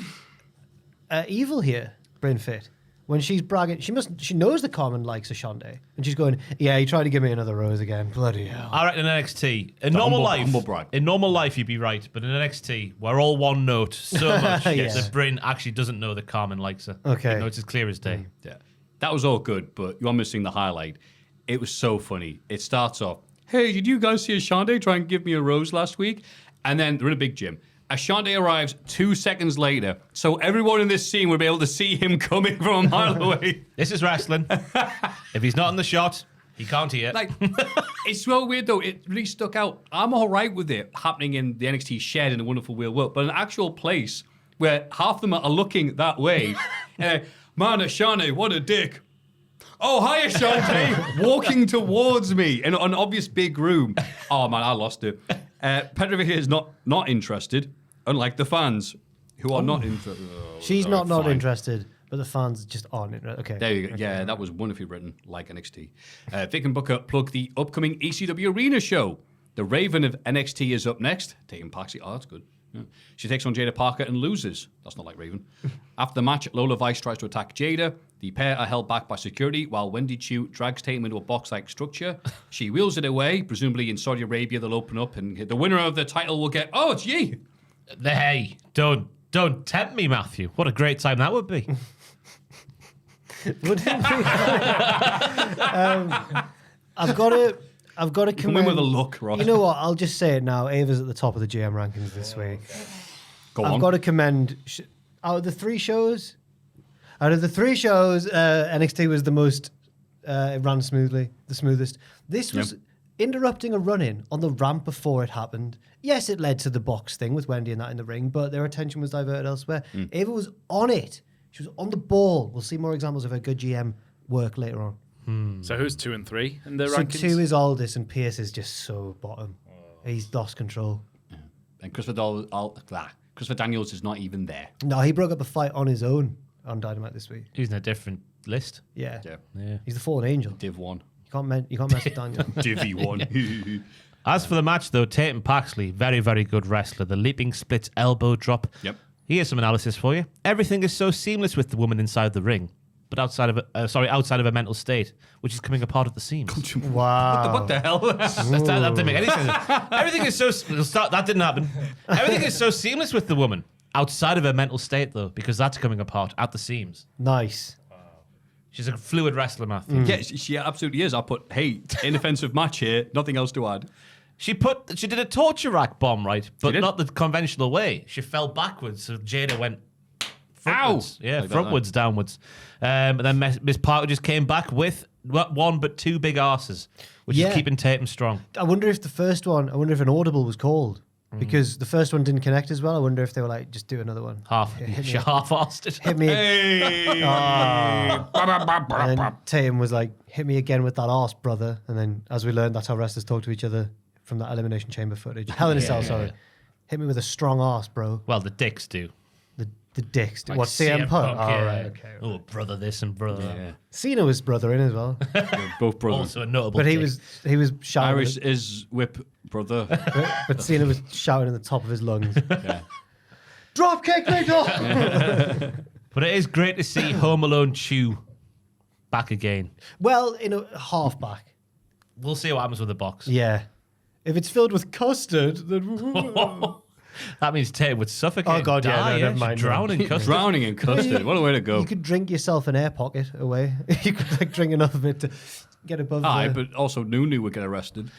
evil here, Bryn Fitt? When she's bragging, she knows that Carmen likes Ashante, and she's going, "Yeah, he tried to give me another rose again. Bloody hell!" I reckon in NXT, in normal life, humble brag. in normal life you'd be right, but in NXT, we're all one note so much Yes. that Bryn actually doesn't know that Carmen likes her. Okay. You know, it's as clear as day. Yeah. That was all good, but you are missing the highlight. It was so funny. It starts off, "Hey, did you guys see Ashante try and give me a rose last week?" And then they're in a big gym. Ashante arrives 2 seconds later, so everyone in this scene would be able to see him coming from a mile away. This is wrestling. If he's not in the shot, he can't hear. Like, it's so weird though. It really stuck out. I'm all right with it happening in the NXT shed in a wonderful real world, but an actual place where half of them are looking that way. Man, Ashante, what a dick. Oh, hiya, Shantae. Walking towards me in an obvious big room. Oh, man, I lost it. Petrovic is not interested, unlike the fans who are not interested. Oh, She's all not fine. interested, but the fans just aren't interested. Okay. There you go. Yeah, that was wonderfully written, like NXT. Vic and Booker plug the upcoming ECW Arena show. The Raven of NXT is up next. Taking Paxi. Oh, that's good. Yeah. She takes on Jada Parker and loses. That's not like Raven. After the match, Lola Vice tries to attack Jada. The pair are held back by security while Wendy Chu drags Tatum into a box-like structure. She wheels it away. Presumably in Saudi Arabia, they'll open up and the winner of the title will get... Oh, it's ye! Hey, don't tempt me, Maffew. What a great time that would be. Would it be? I've got to Come in commend... with a look, Ross. You know what? I'll just say it now. Ava's at the top of the GM rankings this week. Go on. I've got to commend... Out of the three shows, NXT was the most... it ran smoothly, the smoothest. This was interrupting a run-in on the ramp before it happened. Yes, it led to the box thing with Wendy and that in the ring, but their attention was diverted elsewhere. Ava was on it. She was on the ball. We'll see more examples of her good GM work later on. So who's 2 and 3 in their So rankings? 2 is Aldis and Pierce is just so bottom. He's lost control. And Christopher Daniels is not even there. No, he broke up a fight on his own on Dynamite this week. He's in a different list. Yeah. Yeah. He's the fallen angel. Div 1. You can't mess with Daniel. Divvy 1. As for the match, though, Tatum Paxley, very, very good wrestler. The leaping splits elbow drop. Yep. Here's some analysis for you. Everything is so seamless with the woman inside the ring, but outside of a mental state, which is coming apart at the seams. Wow. What the hell? That didn't make any sense. Everything is so... That didn't happen. Everything is so seamless with the woman. Outside of her mental state, though, because that's coming apart at the seams. Nice. She's a fluid wrestler, Matthew. Yeah, she absolutely is. I put, hey, inoffensive match here, nothing else to add. She did a torture rack bomb, right? But did? not the conventional way. She fell backwards, so Jada went frontwards. Yeah, Like that, frontwards, downwards. And then Miss Parker just came back with not one but 2 big arses, which is keeping Tatum strong. I wonder if an audible was called. Because the first one didn't connect as well. I wonder if they were like, just do another one. She half-arsed it. Hit me. Hey! And then Tatum was like, hit me again with that arse, brother. And then, as we learned, that's how wrestlers talk to each other from that Elimination Chamber footage. Hell in a Cell, sorry. Hit me with a strong arse, bro. Well, the dicks do. The dicks. Like What, CM Punk? yeah. Oh, right, okay. Oh, brother this and brother that. Yeah. Cena was brother in as well. Both brothers. Also a notable But he dick. was shouting. Irish is whip brother. But Cena was shouting at the top of his lungs. Yeah. Drop kick, Victor! But it is great to see Home Alone Chew back again. Well, in a halfback. We'll see what happens with the box. Yeah. If it's filled with custard, then... That means Tatum would suffocate. Oh, God, yeah, no, never mind. Drowning custard. Drowning in custard. What a way to go. You could drink yourself an air pocket away. You could like drink enough of it to get above Aye, the... but also Nunu would get arrested.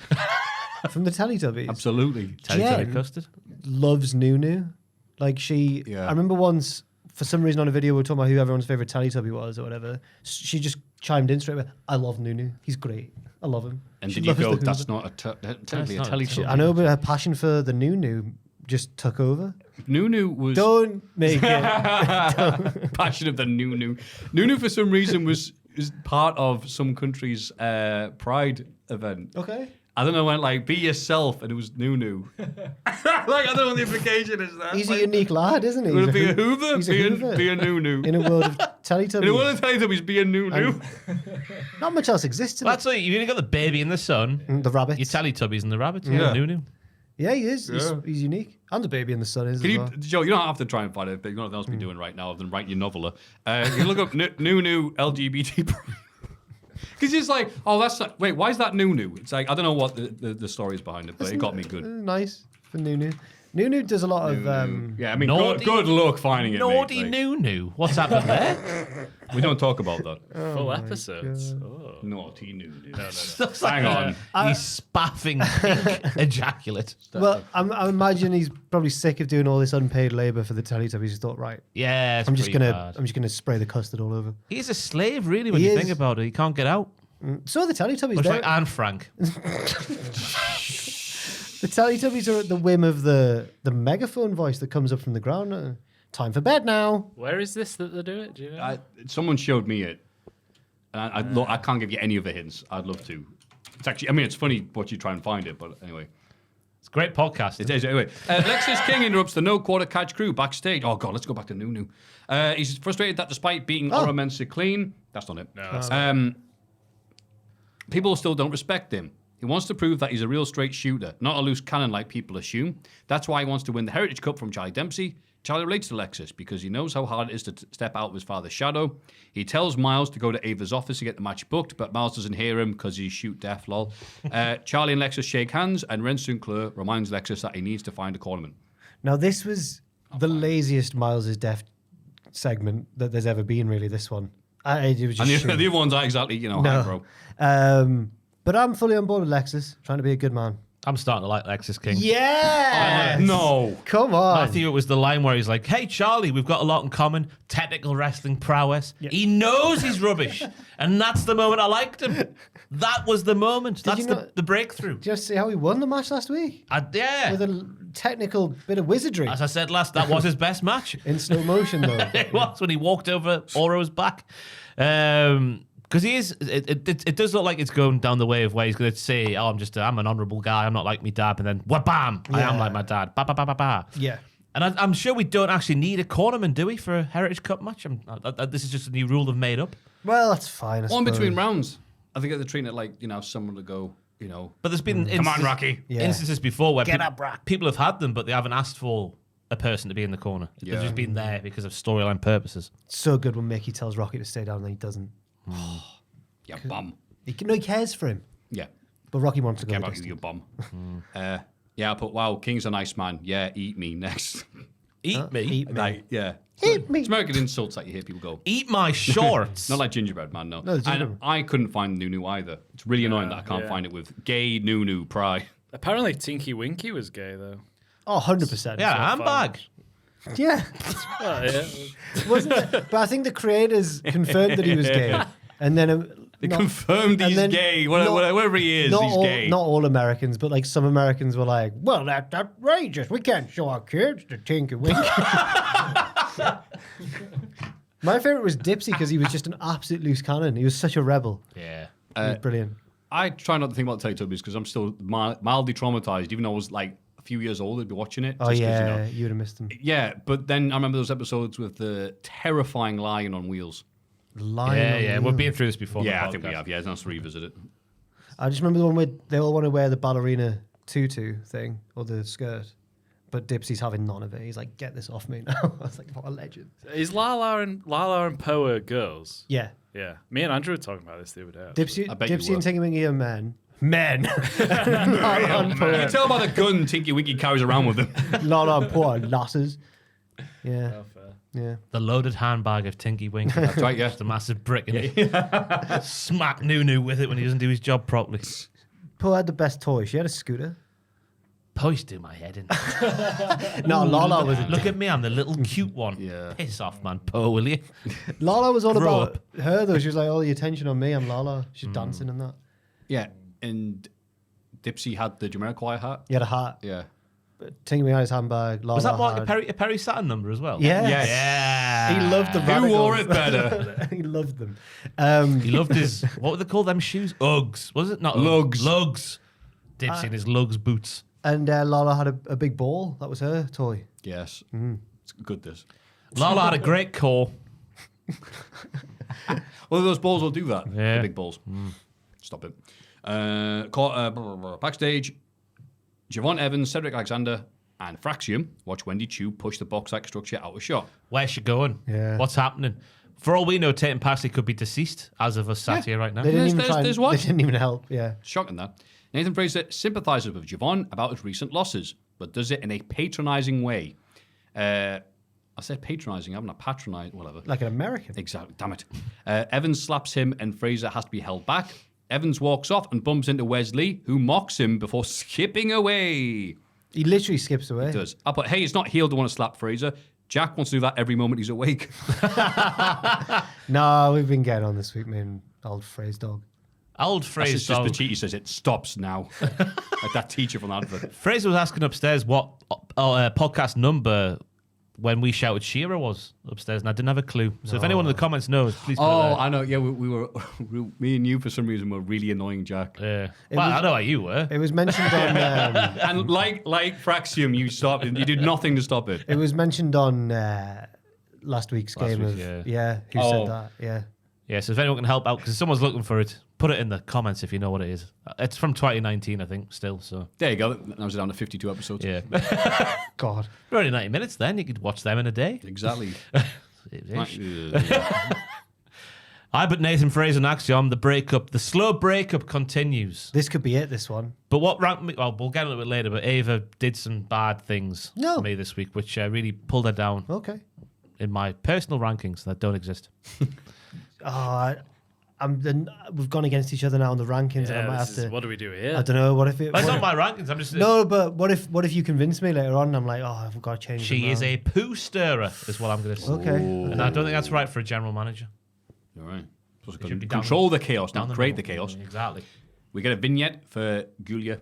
From the Teletubbies. Absolutely. Jen Custard. loves Nunu. Like she... Yeah. I remember once, for some reason on a video, we were talking about who everyone's favourite Teletubby was or whatever. She just chimed in straight away. I love Nunu. He's great. I love him. And She did you loves go, the that's Hoover. not technically a not a Teletubby. I know, but her passion for the Nunu just took over. Nunu was... Don't make it. passion of the Nunu. Nunu, for some reason, was part of some country's pride event. Okay. I don't know, went like, be yourself, and it was Nunu. Like, I don't know what the implication is that. He's like, a unique lad, isn't he? Would it He's be a Hoover? He's a Hoover. Be a Nunu. In a world of Teletubbies. In a world of Teletubbies, be a Nunu. Not much else exists in Well, it. that's what you've only got the baby and the son. The rabbits. Your Teletubbies and the rabbits. Yeah. Yeah. Nunu. Yeah, he is. Yeah. He's unique. And the baby and the son is Can as you, well. Joe, you don't have to try and find it, but you know what else be doing right now other than write your noveler. You can look up Nunu LGBT. Because it's like, oh, that's not, wait, why is that Nunu? It's like, I don't know what the story is behind it, but it got me good. Nice for Nunu. Nunu does a lot of... Yeah, I mean, Naughty- good luck finding it, Naughty mate. Like, Nunu. What's happened there? we don't talk about that. Full episodes. Oh. Naughty Nunu. Looks Hang on. He's spaffing pink ejaculate. Well, I imagine he's probably sick of doing all this unpaid labour for the Teletubbies. He thought, right, Yeah, it's I'm just pretty gonna bad. spray the custard all over. He's a slave, really, when He you is. think about it. He can't get out. So are the Teletubbies. Much They're- like Anne Frank. The Teletubbies are at the whim of the megaphone voice that comes up from the ground. Time for bed now. Where is this that they do it? Do you know? Someone showed me it. And I can't give you any of the hints. I'd love to. It's actually, I mean, it's funny what you try and find it, but anyway. It's a great podcast. It is. Anyway, Lexus King interrupts the No Quarter Catch crew backstage. Oh, God, let's go back to Nunu. He's frustrated that despite beating Oro Mensah clean, that's not it. No, that's People still don't respect him. He wants to prove that he's a real straight shooter, not a loose cannon like people assume. That's why he wants to win the Heritage Cup from Charlie Dempsey. Charlie relates to Lexus because he knows how hard it is to step out of his father's shadow. He tells Miles to go to Ava's office to get the match booked, but Miles doesn't hear him because he's shoot deaf, lol. Charlie and Lexus shake hands, and Ren Sinclair reminds Lexus that he needs to find a cornerman. Now, this was the laziest Miles is deaf segment that there's ever been, really, this one. It was just And the other ones are exactly, No. high bro. But I'm fully on board with Lexus, trying to be a good man. I'm starting to like Lexus King. Yeah! No. Come on. Matthew, it was the line where he's like, hey, Charlie, we've got a lot in common. Technical wrestling prowess. Yeah. He knows he's rubbish. And that's the moment I liked him. That was the moment. That's you not- the breakthrough. Did you see how he won the match last week? Yeah. With a technical bit of wizardry. As I said last, that was his best match. In slow motion, though. It was when he walked over Oro's back. Because he is, it does look like it's going down the way of where he's going to say, oh, I'm an honourable guy, I'm not like me dad, and then, wha-bam, I am Yeah. like my dad, ba-ba-ba-ba-ba. Yeah. And I'm sure we don't actually need a cornerman, do we, for a Heritage Cup match? This is just a new rule they've made up. Well, that's fine. I One between suppose. rounds. I think they're treating it like, someone to go, But there's been come on, Rocky. Yeah. instances before where Get up, Rock. people have had them, but they haven't asked for a person to be in the corner. Yeah. They've just been there because of storyline purposes. So good when Mickey tells Rocky to stay down and then he doesn't. Yeah, bum. He cares for him. Yeah. But Rocky wants to go Care the about you, distance. you bum. Yeah, but wow, King's a nice man. Yeah, eat me next. Eat me. Eat me. Like, yeah. Eat me. It's American insults that you hear people go. Eat my shorts. Not like gingerbread man, no. No, the gingerbread. And I couldn't find Nunu either. It's really annoying that I can't find it with gay Nunu Pry. apparently Tinky Winky was gay though. Oh, 100%. Yeah, handbag. Yeah. Oh, yeah. Wasn't it? But I think the creators confirmed that he was gay. And then... They confirmed he's gay. Whatever he is, he's gay. Not all Americans, but like some Americans were like, well, that's outrageous. We can't show our kids the Tinky Winky. My favourite was Dipsy because he was just an absolute loose cannon. He was such a rebel. Yeah. He was brilliant. I try not to think about the Teletubbies because I'm still mildly traumatized, even though I was like a few years old, I'd be watching it. Oh, just 'cause, yeah. You would have missed him. Yeah, but then I remember those episodes with the terrifying lion on wheels. Lion on We've Wheels. been through this before. Yeah, I think we have. Yeah, let's revisit it. I just remember the one where they all want to wear the ballerina tutu thing or the skirt, but Dipsy's having none of it. He's like, "Get this off me now!" I was like, "What a legend!" Is Lala and Poe are girls? Yeah, Yeah. Me and Andrew were talking about this the other day. Dipsy, I bet you Dipsy were. and Tinky Winky are men. Men. You can tell by the gun Tinky Winky carries around with him. Lala and poor lasses. Yeah, Oh, fair. yeah. The loaded handbag of Tinky Winky. That's right, yeah. Just a massive brick in it. Smack Nunu with it when he doesn't do his job properly. Poor had the best toy. She had a scooter. Poise do my head in. No, Lala was. Look at me, I'm the little cute one. Yeah. Piss off, man, Poe, will you? Lala was all Grow about her though. She was like, "All the attention on me. I'm Lala." She's dancing and that. Yeah, and Dipsy had the Jamiroquai hat. He had a hat. Yeah. Tinky Winky had his handbag. Lala Was that Mark had... a Perry Saturn number as well? Yeah. Yes. Yeah. He loved the Who wore radicals. it better? He loved them. He loved his, what were they called, them shoes? Uggs. Was it? Not Lugs. Lugs. Dipsy in his Lugs boots. And Lala had a big ball. That was her toy. Yes. It's good, this. Lala had a great core. Well, those balls will do that. Yeah. The big balls. Stop it. Backstage, Javon Evans, Cedric Alexander, and Fraxium watch Wendy Chu push the box-like structure out of shot. Where's she going? Yeah. What's happening? For all we know, Tatum Paxley could be deceased as of us sat here right now. They didn't even There's- try. there's They what? didn't even help. Yeah. Shocking that. Nathan Fraser sympathises with Javon about his recent losses, but does it in a patronising way. I said patronising, I'm not patronising, whatever. Like an American. Exactly, damn it. Evans slaps him and Fraser has to be held back. Evans walks off and bumps into Wesley, who mocks him before skipping away. He literally skips away. He does. But hey, it's not heel to want to slap Fraser. Jack wants to do that every moment he's awake. No, we've been getting on this week, me and old phrase dog. Old That's Fraser. just the cheat. He says it stops now. Like that teacher from the advert. Fraser was asking upstairs what podcast number when we shouted Shearer was upstairs, and I didn't have a clue. So if anyone in the comments knows, please put it there. I know. Yeah, we were. Me and you, for some reason, were really annoying Jack. Well, I know how you were. It was mentioned on. And like Fraxium, you did nothing to stop it. It was mentioned on last week's game week, of yeah. who said that? Yeah. Yeah, so if anyone can help out, because someone's looking for it, put it in the comments if you know what it is. It's from 2019, I think, still. So There you go. That was down to 52 episodes. yeah, God. we're only 90 minutes. Then you could watch them in a day. Exactly. But Nathan Fraser and Axiom, the slow breakup continues. This could be it. This one. But what ranked me? Well, we'll get a little bit later. But Ava did some bad things No. for me this week, which really pulled her down Okay. in my personal rankings that don't exist. We've gone against each other now on the rankings, and I Yeah, might this have is, to. what do we do here? I don't know. What if it? But it's what not if- my rankings. I'm just no, but what if you convince me later on? I'm like, I've got to change. She them is now. a poo stirrer, is what I'm going to say. Okay. And I don't think that's right for a general manager. All right. Supposed to should be down control the chaos, Down not create the middle. chaos. Exactly. We get a vignette for Julia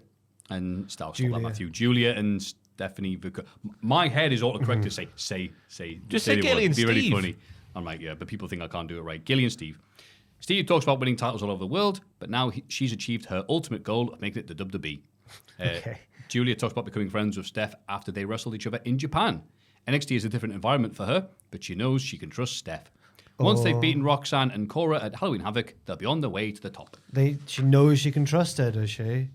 and Julia. Maffew. Julia and Stephanie. My head is autocorrect to say. Just say the Gilly word. and Be really Steve. funny. I'm like, yeah, but people think I can't do it right. Gilly and Steve. Steve talks about winning titles all over the world, but now she's achieved her ultimate goal of making it to WWE. Okay. Julia talks about becoming friends with Steph after they wrestled each other in Japan. NXT is a different environment for her, but she knows she can trust Steph. Once they've beaten Roxanne and Cora at Halloween Havoc, they'll be on their way to the top. She knows she can trust her, does she?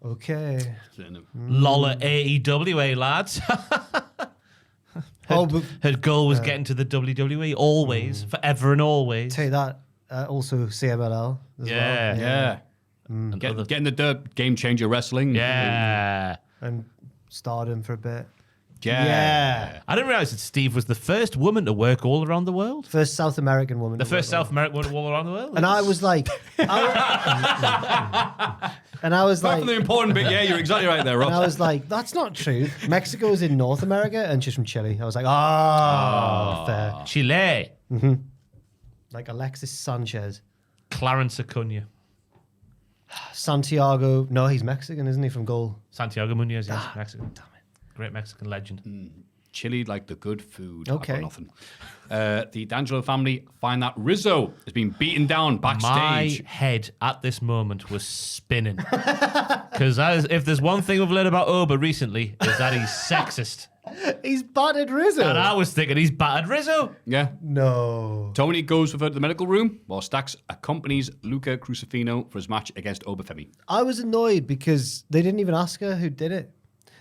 Okay. Lola AEW, lads. Her goal was getting to the WWE always, forever and always. Say that. Also CMLL as Yeah. well. Yeah. Getting the dirt, Game Changer Wrestling. Yeah. And Stardom for a bit. Yeah. I didn't realize that Steve was the first woman to work all around the world. First South American woman. The to first work on. South American woman to all around the world. And I was like, Apart from the important bit, yeah, you're exactly right there, and I Ross. was like, that's not true. Mexico's in North America, and she's from Chile. I was like, fair. Chile. Like Alexis Sanchez, Clarence Acuna. Santiago. No, he's Mexican, isn't he? From Goal. Santiago Munoz, yes, Mexican. Damn it. Great Mexican legend. Chili like the good food. Okay. I've got nothing. The D'Angelo family find that Rizzo has been beaten down backstage. My head at this moment was spinning. Because if there's one thing we've learned about Oba recently, is that he's sexist. He's battered Rizzo. And I was thinking he's battered Rizzo. Yeah. No. Tony goes with her to the medical room while Stax accompanies Luca Crucifino for his match against Obafemi. I was annoyed because they didn't even ask her who did it.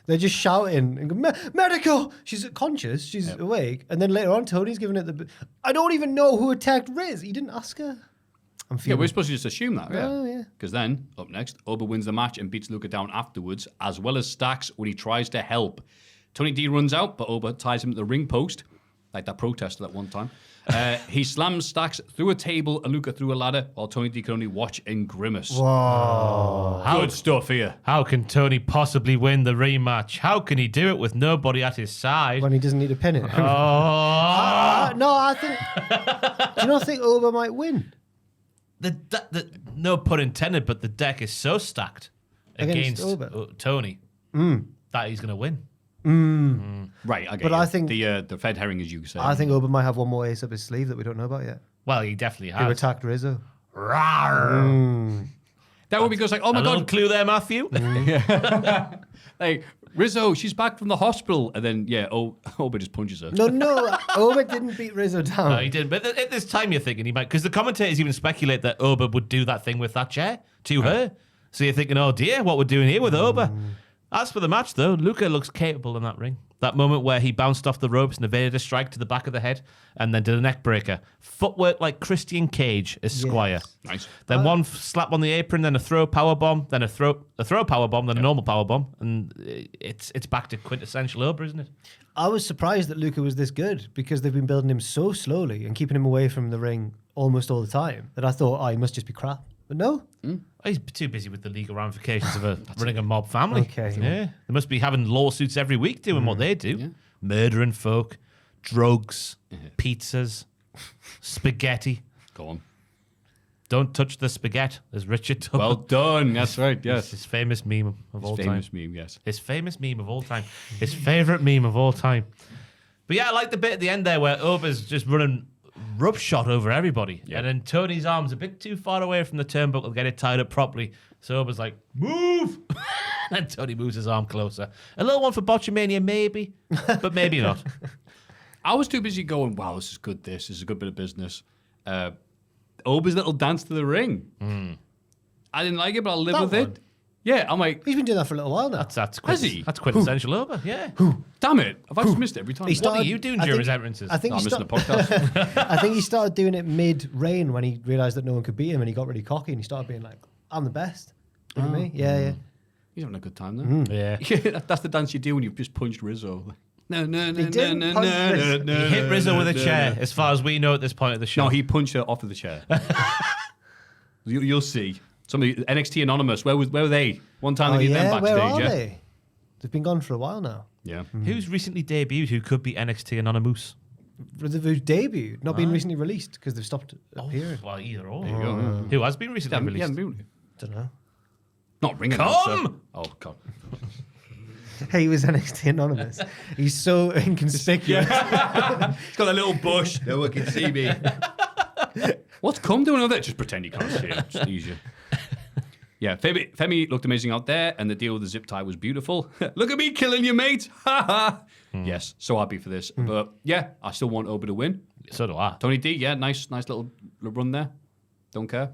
They're just shouting and go, medical! She's conscious, she's awake. And then later on, Tony's giving it the... I don't even know who attacked Riz. He didn't ask her. I'm Yeah, feeling... we're supposed to just assume that. Oh, yeah. Because then, up next, Oba wins the match and beats Luca down afterwards, as well as Stax when he tries to help. Tony D runs out, but Oba ties him to the ring post, like that protester that one time. He slams Stax through a table and Luca through a ladder, while Tony D can only watch and grimace. Whoa. Good stuff here. How can Tony possibly win the rematch? How can he do it with nobody at his side? When he doesn't need to pin it. Oh, No, I think... Do you not think Oba might win? no pun intended, but the deck is so stacked Against against Oba. Tony that he's going to win. Right, I get But you. I think- the Fed herring, as you say. I think Oba might have one more ace up his sleeve that we don't know about yet. Well, he definitely Who has. attacked Rizzo. Rawr. that would be because, like, oh my A little God, clue there, Maffew. like, Rizzo, she's back from the hospital. And then, yeah, Oba just punches her. No, Oba didn't beat Rizzo down. No, he didn't. But at this time, you're thinking he might, because the commentators even speculate that Oba would do that thing with that chair to her. So you're thinking, oh dear, what we're doing here with Oba. As for the match, though, Luca looks capable in that ring. That moment where he bounced off the ropes and evaded a strike to the back of the head and then did a neck breaker. Footwork like Christian Cage, Esquire. Yes. Nice. Then one slap on the apron, then a throw power bomb, then a throw power bomb, then a normal power bomb, and it's back to quintessential Oba, isn't it? I was surprised that Luca was this good because they've been building him so slowly and keeping him away from the ring almost all the time that I thought, he must just be crap. But no. Oh, he's too busy with the legal ramifications of running a mob family. Okay. Yeah. They must be having lawsuits every week doing what they do. Murdering folk, drugs, pizzas, spaghetti. Go on. Don't touch the spaghetti, as Richard told. Well done. That's right. It's Yes. his famous meme of all time. Famous meme. Yes. His famous meme of all time. His favourite meme of all time. But yeah, I like the bit at the end there where Oba's just running roughshod over everybody. Yeah. And then Tony's arm's a bit too far away from the turnbuckle to get it tied up properly. So Oba's like, move! And Tony moves his arm closer. A little one for Botchamania, maybe, but maybe not. I was too busy going, wow, this is good. This is a good bit of business. Oba's little dance to the ring. I didn't like it, but I'll live That with one? it. Yeah, I'm like, He's been doing that for a little while now. Has he? That's quintessential Oba, yeah. damn it. Have I just missed it every time? He What are started- you doing I during think- his entrances? I think No, I'm he missing the started. podcast. I think he started doing it mid-reign when he realised that no one could beat him, and he got really cocky and he started being like, "I'm the best." Look at me. Yeah. He's having a good time there. Yeah. That's the dance you do when you've just punched Rizzo. No, no, no, no, didn't no, punch no, Rizzo. no, He hit Rizzo with a no, chair, no. as far as we know at this point of the show. No, he punched her off of the chair. You'll see. Somebody, NXT Anonymous, where were they? One time Oh they get them yeah. backstage, Where are yeah? they? They've been gone for a while now. Yeah. Who's recently debuted who could be NXT Anonymous? They've debuted, not been recently released because they've stopped appearing. Well, either or. There you go. Who has been recently Yeah, released? Don't know. Not ringing Come! Oh, God. He was NXT Anonymous. He's so inconspicuous. He's got a little bush. No one can see me. What's come doing with it? Just pretend you can't see it. It's easier. Yeah, Femi looked amazing out there, and the deal with the zip tie was beautiful. Look at me killing you, mate. Ha ha. Yes, so happy for this. But yeah, I still want Oba to win. So do I. Tony D, yeah, nice little run there. Don't care.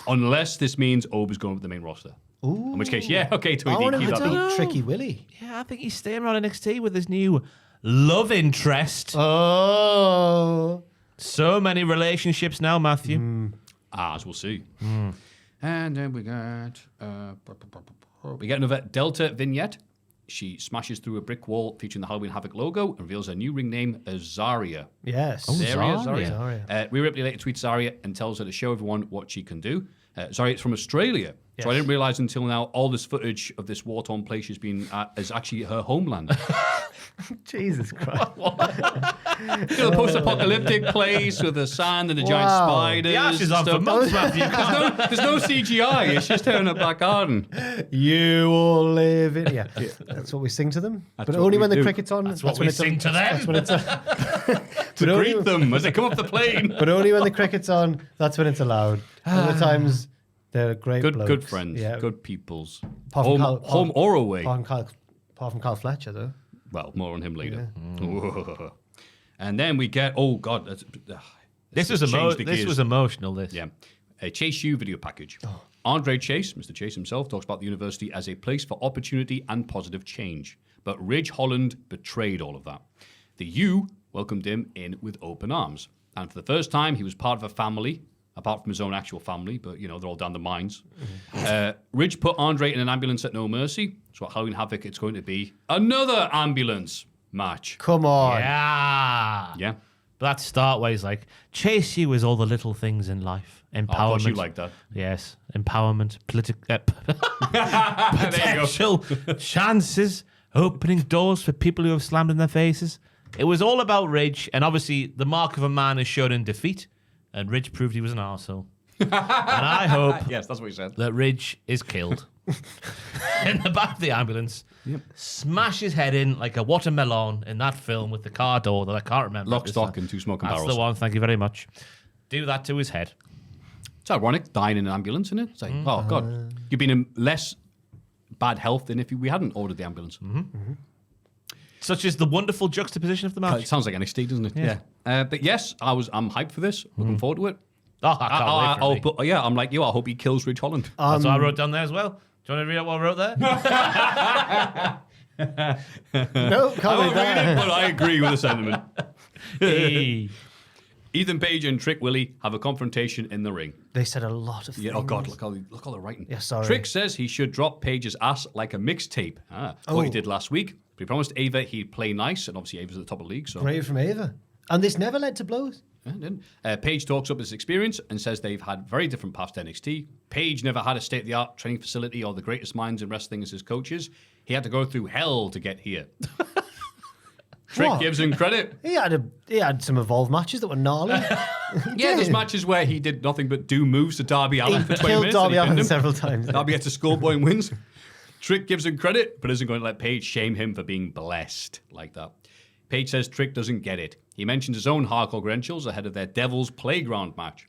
Unless this means Oba's going with the main roster. Ooh. In which case, yeah, okay, I Tony want D, him keep to that up. beat Tricky Willie. Yeah, I think he's staying around NXT with his new love interest. Oh. So many relationships now, Maffew. As we'll see. And then we got another Delta vignette. She smashes through a brick wall featuring the Halloween Havoc logo and reveals her new ring name as Zarya. Yes. Zarya. Rhea Ripley later tweets Zarya and tells her to show everyone what she can do. Zarya's from Australia. So I didn't realise until now all this footage of this war-torn place has been is actually her homeland. Jesus Christ. A post-apocalyptic place with the sand and the giant Wow. spiders. The ash is and on for stuff. months, Maffew. There's no CGI. It's just her in a back garden. You will live in. Yeah. That's what we sing to them. That's But what only we when the do. cricket's on. That's what when we it's sing to them. That's when it's To But only- greet them as they come off the plane. But only when the cricket's on, that's when it's allowed. Other times, they're great Good blokes. friends. Yeah. Good peoples. Apart from Home or away. Apart from Carl Fletcher, though. Well, more on him later. And then we get, oh God. This was emotional, this. Yeah. A Chase U video package. Andre Chase, Mr. Chase himself, talks about the university as a place for opportunity and positive change. But Ridge Holland betrayed all of that. The U welcomed him in with open arms. And for the first time, he was part of a family, apart from his own actual family, but, they're all down the mines. Ridge put Andre in an ambulance at No Mercy. So at Halloween Havoc, it's going to be another ambulance match. Come on. Yeah. Yeah. But that start where he's like, chase you is all the little things in life. Empowerment. Of course you like that. Yes. Empowerment. Political. There you go. Potential chances. Opening doors for people who have slammed in their faces. It was all about Ridge. And obviously, the mark of a man is shown in defeat. And Ridge proved he was an arsehole. And I hope Yes, that's what he said. that Ridge is killed in the back of the ambulance. Smash his head in like a watermelon in that film with the car door that I can't remember. Lock, stock, and two smoking That's barrels. the one. Thank you very much. Do that to his head. It's ironic, dying in an ambulance, isn't it? It's like, oh, God. You've been in less bad health than if we hadn't ordered the ambulance. Such is the wonderful juxtaposition of the match. It sounds like NXT, doesn't it? Yeah. But yes, I'm hyped for this. Looking forward to it. Oh, I can't wait for it. I'm like you. I hope he kills Ridge Holland. That's what I wrote down there as well. Do you want to read out what I wrote there? No, can't read that. But I agree with the sentiment. Hey. Ethan Page and Trick Willie have a confrontation in the ring. They said a lot of things. Yeah, oh God, look all the writing. Yeah, sorry. Trick says he should drop Page's ass like a mixtape. What he did last week. But he promised Ava he'd play nice, and obviously Ava's at the top of the league. So Brave from Ava. And this never led to blows. Yeah, it didn't. Page talks up his experience and says they've had very different paths to NXT. Page never had a state-of-the-art training facility or the greatest minds in wrestling as his coaches. He had to go through hell to get here. Trick What? gives him credit. He had some evolved matches that were gnarly. Yeah, there's matches where he did nothing but do moves to Darby Allin for 20 killed minutes. and Darby he pinned Allin him. several times. Darby gets a scoreboy and wins. Trick gives him credit, but isn't going to let Paige shame him for being blessed like that. Paige says Trick doesn't get it. He mentions his own hardcore credentials ahead of their Devil's Playground match.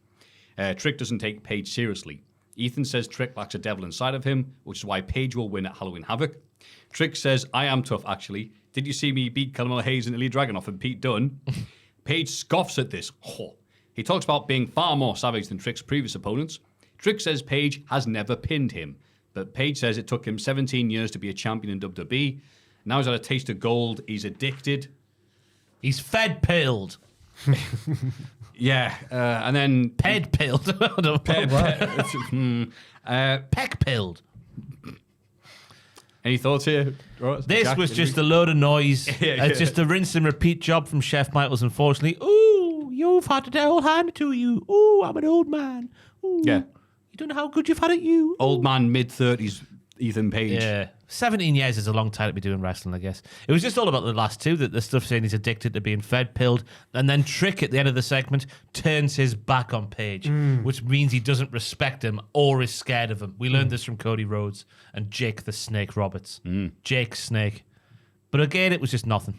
Trick doesn't take Paige seriously. Ethan says Trick lacks a devil inside of him, which is why Paige will win at Halloween Havoc. Trick says, I am tough, actually. Did you see me beat Carmelo Hayes and Ilya Dragunov and Pete Dunne? Paige scoffs at this. He talks about being far more savage than Trick's previous opponents. Trick says Paige has never pinned him, but Paige says it took him 17 years to be a champion in WWE. Now he's had a taste of gold. He's addicted. He's fed-pilled. Yeah, and then... Ped-pilled. Peck-pilled. Any thoughts here? Ross? This Jack, was anything? just a load of noise. Yeah. It's just a rinse and repeat job from Chef Michaels, unfortunately. Ooh, you've had it all handed to you. Ooh, I'm an old man. Ooh, Yeah. You don't know how good you've had it, you. Old man, mid-30s, Ethan Page. Yeah. 17 years is a long time to be doing wrestling, I guess. It was just all about the last two, that the stuff saying he's addicted to being fed, pilled, and then Trick at the end of the segment turns his back on Page, which means he doesn't respect him or is scared of him. We learned this from Cody Rhodes and Jake the Snake Roberts. Jake Snake. But again, it was just nothing.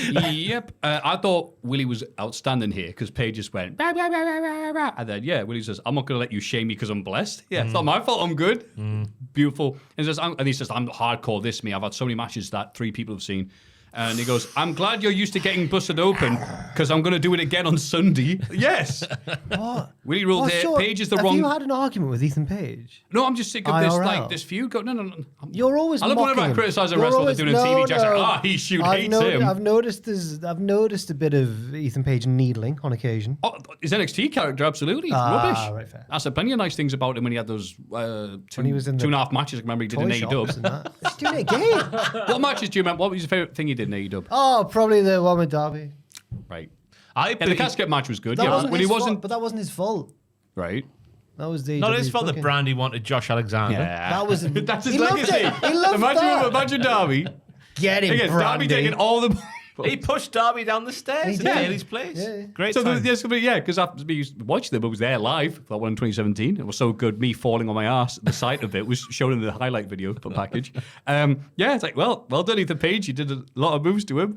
Yep. I thought Willie was outstanding here because Paige just went, bah, bah, bah, bah, bah, bah. And then, Willie says, I'm not going to let you shame me because I'm blessed. Yeah, it's not my fault. I'm good. Beautiful. And he says, I'm hardcore this, me. I've had so many matches that 3 people have seen. And he goes, I'm glad you're used to getting busted open because I'm going to do it again on Sunday. Yes. What? Willie ruled here. Paige is the have wrong. you had an argument with Ethan Page? No, I'm just sick of this, IRL. this feud. No. You're always I love whenever I mocking him. criticise a You're wrestler always- they're doing a TV. Jack's like, he hates him. I've noticed a bit of Ethan Page needling on occasion. Oh, his NXT character, absolutely. It's rubbish. Right, fair. I said plenty of nice things about him when he had those When he was in the 2.5 matches. I remember he did in Toy shops and AEW. that. He's doing it again. What matches do you remember? What was your favourite thing he did in AEW? Oh, probably the one with Darby. Right. I Yeah, the casket match was good. That Yeah, wasn't when his he wasn't fault, but that wasn't his fault. right. That was the Not his fault that Brandy wanted Josh Alexander. Yeah, That was that's his he loved legacy. it. He loved that. Imagine Darby. Get him, Again, Darby Brandy. taking all the. He pushed Darby down the stairs He in did. Daly's place. Yeah. Great So time. because after we used to watch them, I was there live. That one in 2017. It was so good. Me falling on my ass. The sight of it was shown in the highlight video for package. It's like, well done, Ethan Page. You did a lot of moves to him.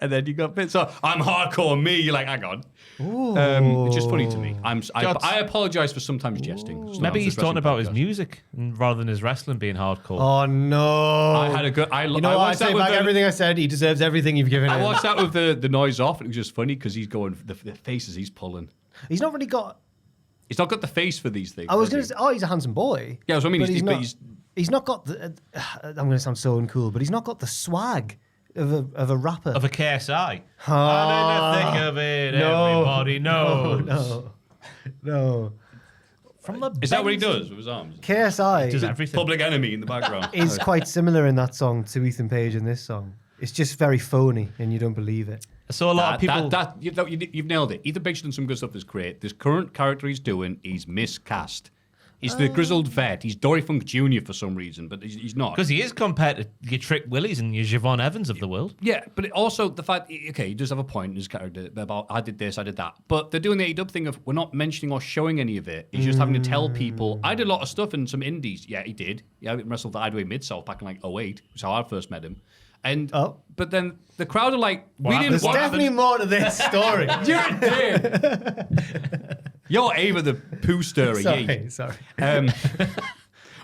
And then you got bit. So I'm hardcore me. You're like, hang on. It's just funny to me. I apologize for sometimes jesting. Sometimes Maybe he's this talking wrestling about his podcast. music rather than his wrestling being hardcore. Oh no! I had a good. You know what? I watched that say with back the- everything I said. He deserves everything you've given him. I watched that with the noise off. And it was just funny because he's going the faces he's pulling. He's not really got. He's not got the face for these things. I was has going he? to say, he's a handsome boy. Yeah, that's what I mean. But He's he's not got the. I'm going to sound so uncool, but he's not got the swag of a rapper. Of a KSI. I'm in the thick of it, everybody knows. No. From the Is that what he Benz- does with his arms? KSI Does everything. Public Enemy in the background. is quite similar in that song to Ethan Page in this song. It's just very phony, and you don't believe it. So a lot of people. You've nailed it. Ethan Page done some good stuff that's great. This current character he's doing, he's miscast. He's the grizzled vet. He's Dory Funk Jr. for some reason, but he's not. Because he is compared to your Trick Willies and your Javon Evans of the world. Yeah, but also the fact, okay, he does have a point in his character about I did this, I did that. But they're doing the AEW thing of we're not mentioning or showing any of it. He's just having to tell people. I did a lot of stuff in some indies. Yeah, he did. Yeah, he wrestled the IWA Mid-South back in like 08, which is how I first met him. And but then the crowd are like, There's definitely more to this story. You're a dick. You're Ava the poo stirrer. Sorry. What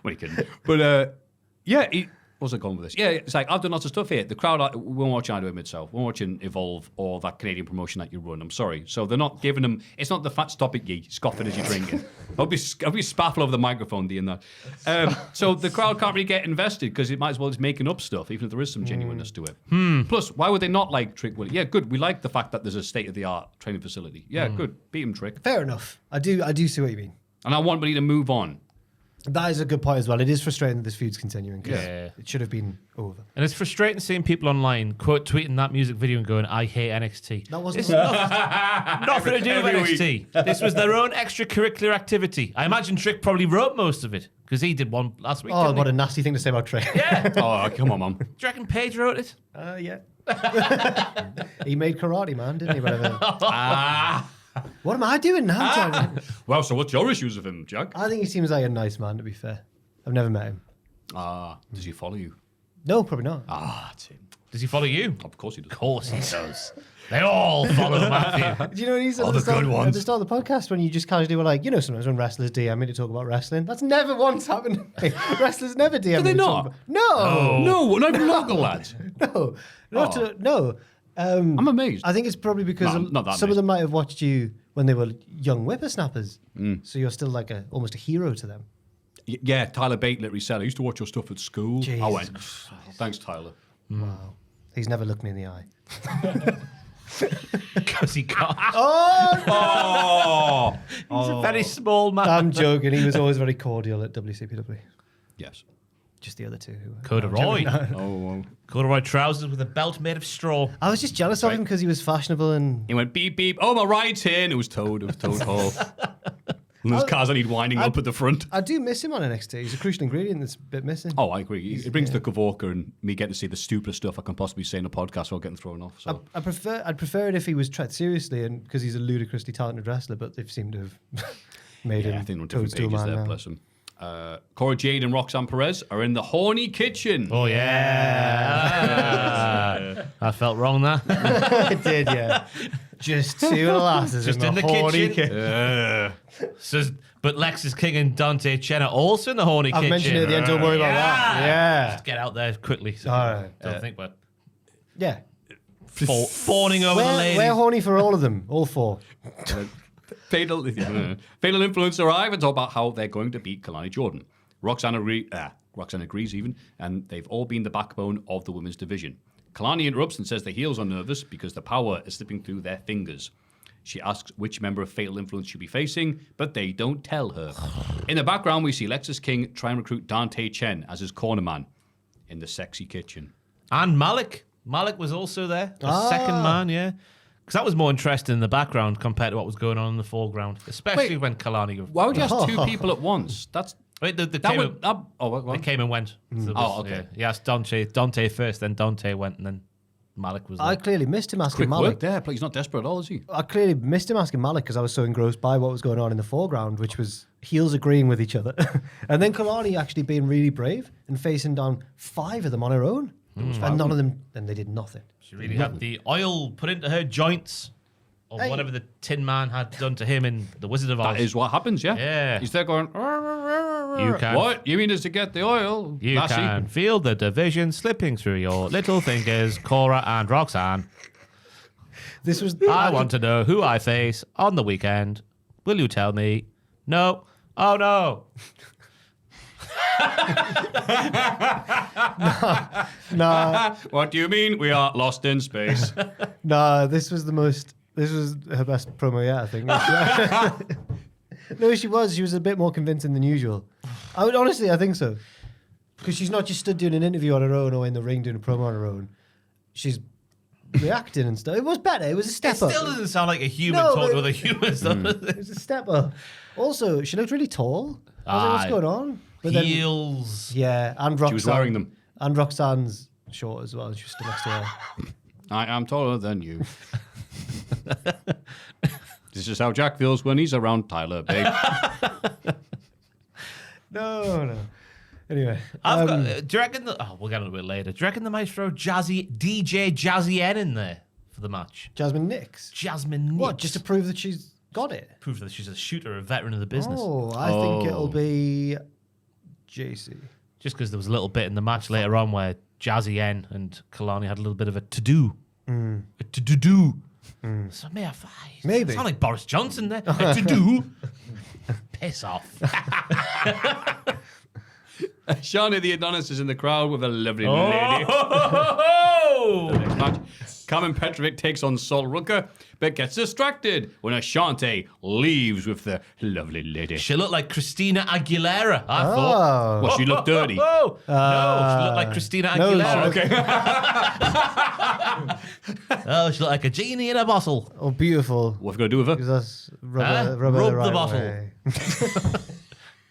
are you kidding? But what's I going with this? Yeah, it's like I've done lots of stuff here. The crowd we're watching IWA Mid-South, we're watching Evolve or that Canadian promotion that you run. I'm sorry. So they're not giving them. It's not the fat stop it, ye scoffing as you're drinking. I'll be spaffle over the microphone, D, and that. So the crowd can't really get invested because it might as well just making up stuff, even if there is some genuineness to it. Plus, why would they not like Trick Willie? Yeah, good. We like the fact that there's a state-of-the-art training facility. Yeah, good. Beat him, Trick. Fair enough. I do see what you mean. And I want Willie to move on. That is a good point as well. It is frustrating that this feud's continuing because Yeah. it should have been over. And it's frustrating seeing people online tweeting that music video and going, "I hate NXT." That wasn't. It's nothing to do with NXT. This was their own extracurricular activity. I imagine Trick probably wrote most of it because he did one last week. Oh, didn't what he? a nasty thing to say about Trey. Yeah. Oh, come on, man. Do you reckon Paige wrote it? Yeah. He made Karate Man, didn't he? Whatever. What am I doing now, Jack? Well, so what's your issues with him, Jack? I think he seems like a nice man, to be fair. I've never met him. Does he follow you? No, probably not. That's him. Does he follow you? Of course he does. Of course he does. They all follow Maffew. Do you know what he said All at the the start, good at ones. the start of the podcast when you just casually were like, sometimes when wrestlers DM me to talk about wrestling, that's never once happened. Wrestlers never DM me. they to talk not? about- No. No, not even local lads. No. Not Oh. no. I'm amazed. I think it's probably because No, not that some of amazed. them might have watched you when they were young whippersnappers. So you're still like almost a hero to them. Yeah, Tyler Bate literally said, I used to watch your stuff at school. I Jesus went, thanks, Tyler. Wow. He's never looked me in the eye. Because he can't. Oh! He's a very small man. I'm joking. He was always very cordial at WCPW. Yes. Just the other two who were. Corduroy. Oh, Corduroy trousers with a belt made of straw. I was just jealous of him because he was fashionable and he went beep, beep. Oh, my ride's here. And it was Toad Hall. And there's cars I need winding up at the front. I do miss him on NXT. He's a crucial ingredient that's a bit missing. Oh, I agree. It brings the Kavorka and me getting to see the stupidest stuff I can possibly say in a podcast without getting thrown off. So I'd prefer it if he was treated seriously and because he's a ludicrously talented wrestler, but they've seemed to have made yeah, him I think on different toadstool pages man there, now. bless him. Cora Jade and Roxanne Perez are in the horny kitchen. Oh, yeah. I felt wrong there. It did, yeah. Just two lasses Just in the horny kitchen. But Lex is King and Dante Chen are also in the horny I've kitchen. mentioned it at the end. Don't worry about that. Yeah. Just get out there quickly. So All right. don't think we're Yeah. fawning over the ladies. We're horny for all of them, all four. Fatal Influence arrive and talk about how they're going to beat Kalani Jordan. Roxanne agrees even, and they've all been the backbone of the women's division. Kalani interrupts and says the heels are nervous because the power is slipping through their fingers. She asks which member of Fatal Influence she'll be facing, but they don't tell her. In the background, we see Lexus King try and recruit Dante Chen as his corner man in the sexy kitchen. And Malik. Malik was also there. The second man, yeah. Because that was more interesting in the background compared to what was going on in the foreground. Especially when Kalani... Why would you ask two people at once? That's... Wait, they That came, would... what? they came and went. So it Oh, was, okay. Yeah. He asked Dante first, then Dante went, and then Malik was there. I clearly missed him asking Quick Malik. work there, but he's not desperate at all, is he? I clearly missed him asking Malik because I was so engrossed by what was going on in the foreground, which was heels agreeing with each other. And then Kalani actually being really brave and facing down 5 of them on her own. And none of them, and they did nothing. She really had the oil put into her joints, or Hey. whatever the Tin Man had done to him in The Wizard of Oz. That is what happens, yeah? Yeah. He's there going... You can- What? You mean is to get the oil? You lassie? can feel the division slipping through your little fingers, Cora and Roxanne. This was. I want to know who I face on the weekend. Will you tell me? No. Oh, no. Nah, What do you mean? We are lost in space. nah, this was her best promo yet, I think. No, she was. She was a bit more convincing than usual. Honestly, I think so. Because she's not just stood doing an interview on her own or in the ring doing a promo on her own. She's reacting and stuff. It was better. It was a step It up. still doesn't sound like a human No, talking but- to other humans, though. It was a step up. Also, she looked really tall. I was like, what's Aye. going on? But then, Heels. yeah, and Roxanne. She was wearing them. And Roxanne's short as well. She was stood next to her. I am taller than you. This is how Jack feels when he's around Tyler Big. No. Anyway. I've got, do you reckon we'll get into it later. Do you reckon they might throw DJ Jazzy N in there for the match? Jasmine Nix. Jasmine Nix. What, just to prove that she's got it? prove that she's a shooter, a veteran of the business. Oh, I think it'll be JC. Just because there was a little bit in the match later on where Jazzy N and Kalani had a little bit of a to-do. A to-do. So Maybe. Sound like Boris Johnson there. A to-do. Piss off. Shawnee the Adonis is in the crowd with a lovely lady. The next match, Carmen Petrovic takes on Sol Rucker, but gets distracted when Ashante leaves with the lovely lady. She looked like Christina Aguilera, I thought. Well, she looked dirty. No, she looked like Christina Aguilera. Okay. Oh, she looked like a genie in a bottle. Oh, beautiful. What have we got to do with her? Because that's rub Rub the the right bottle. way.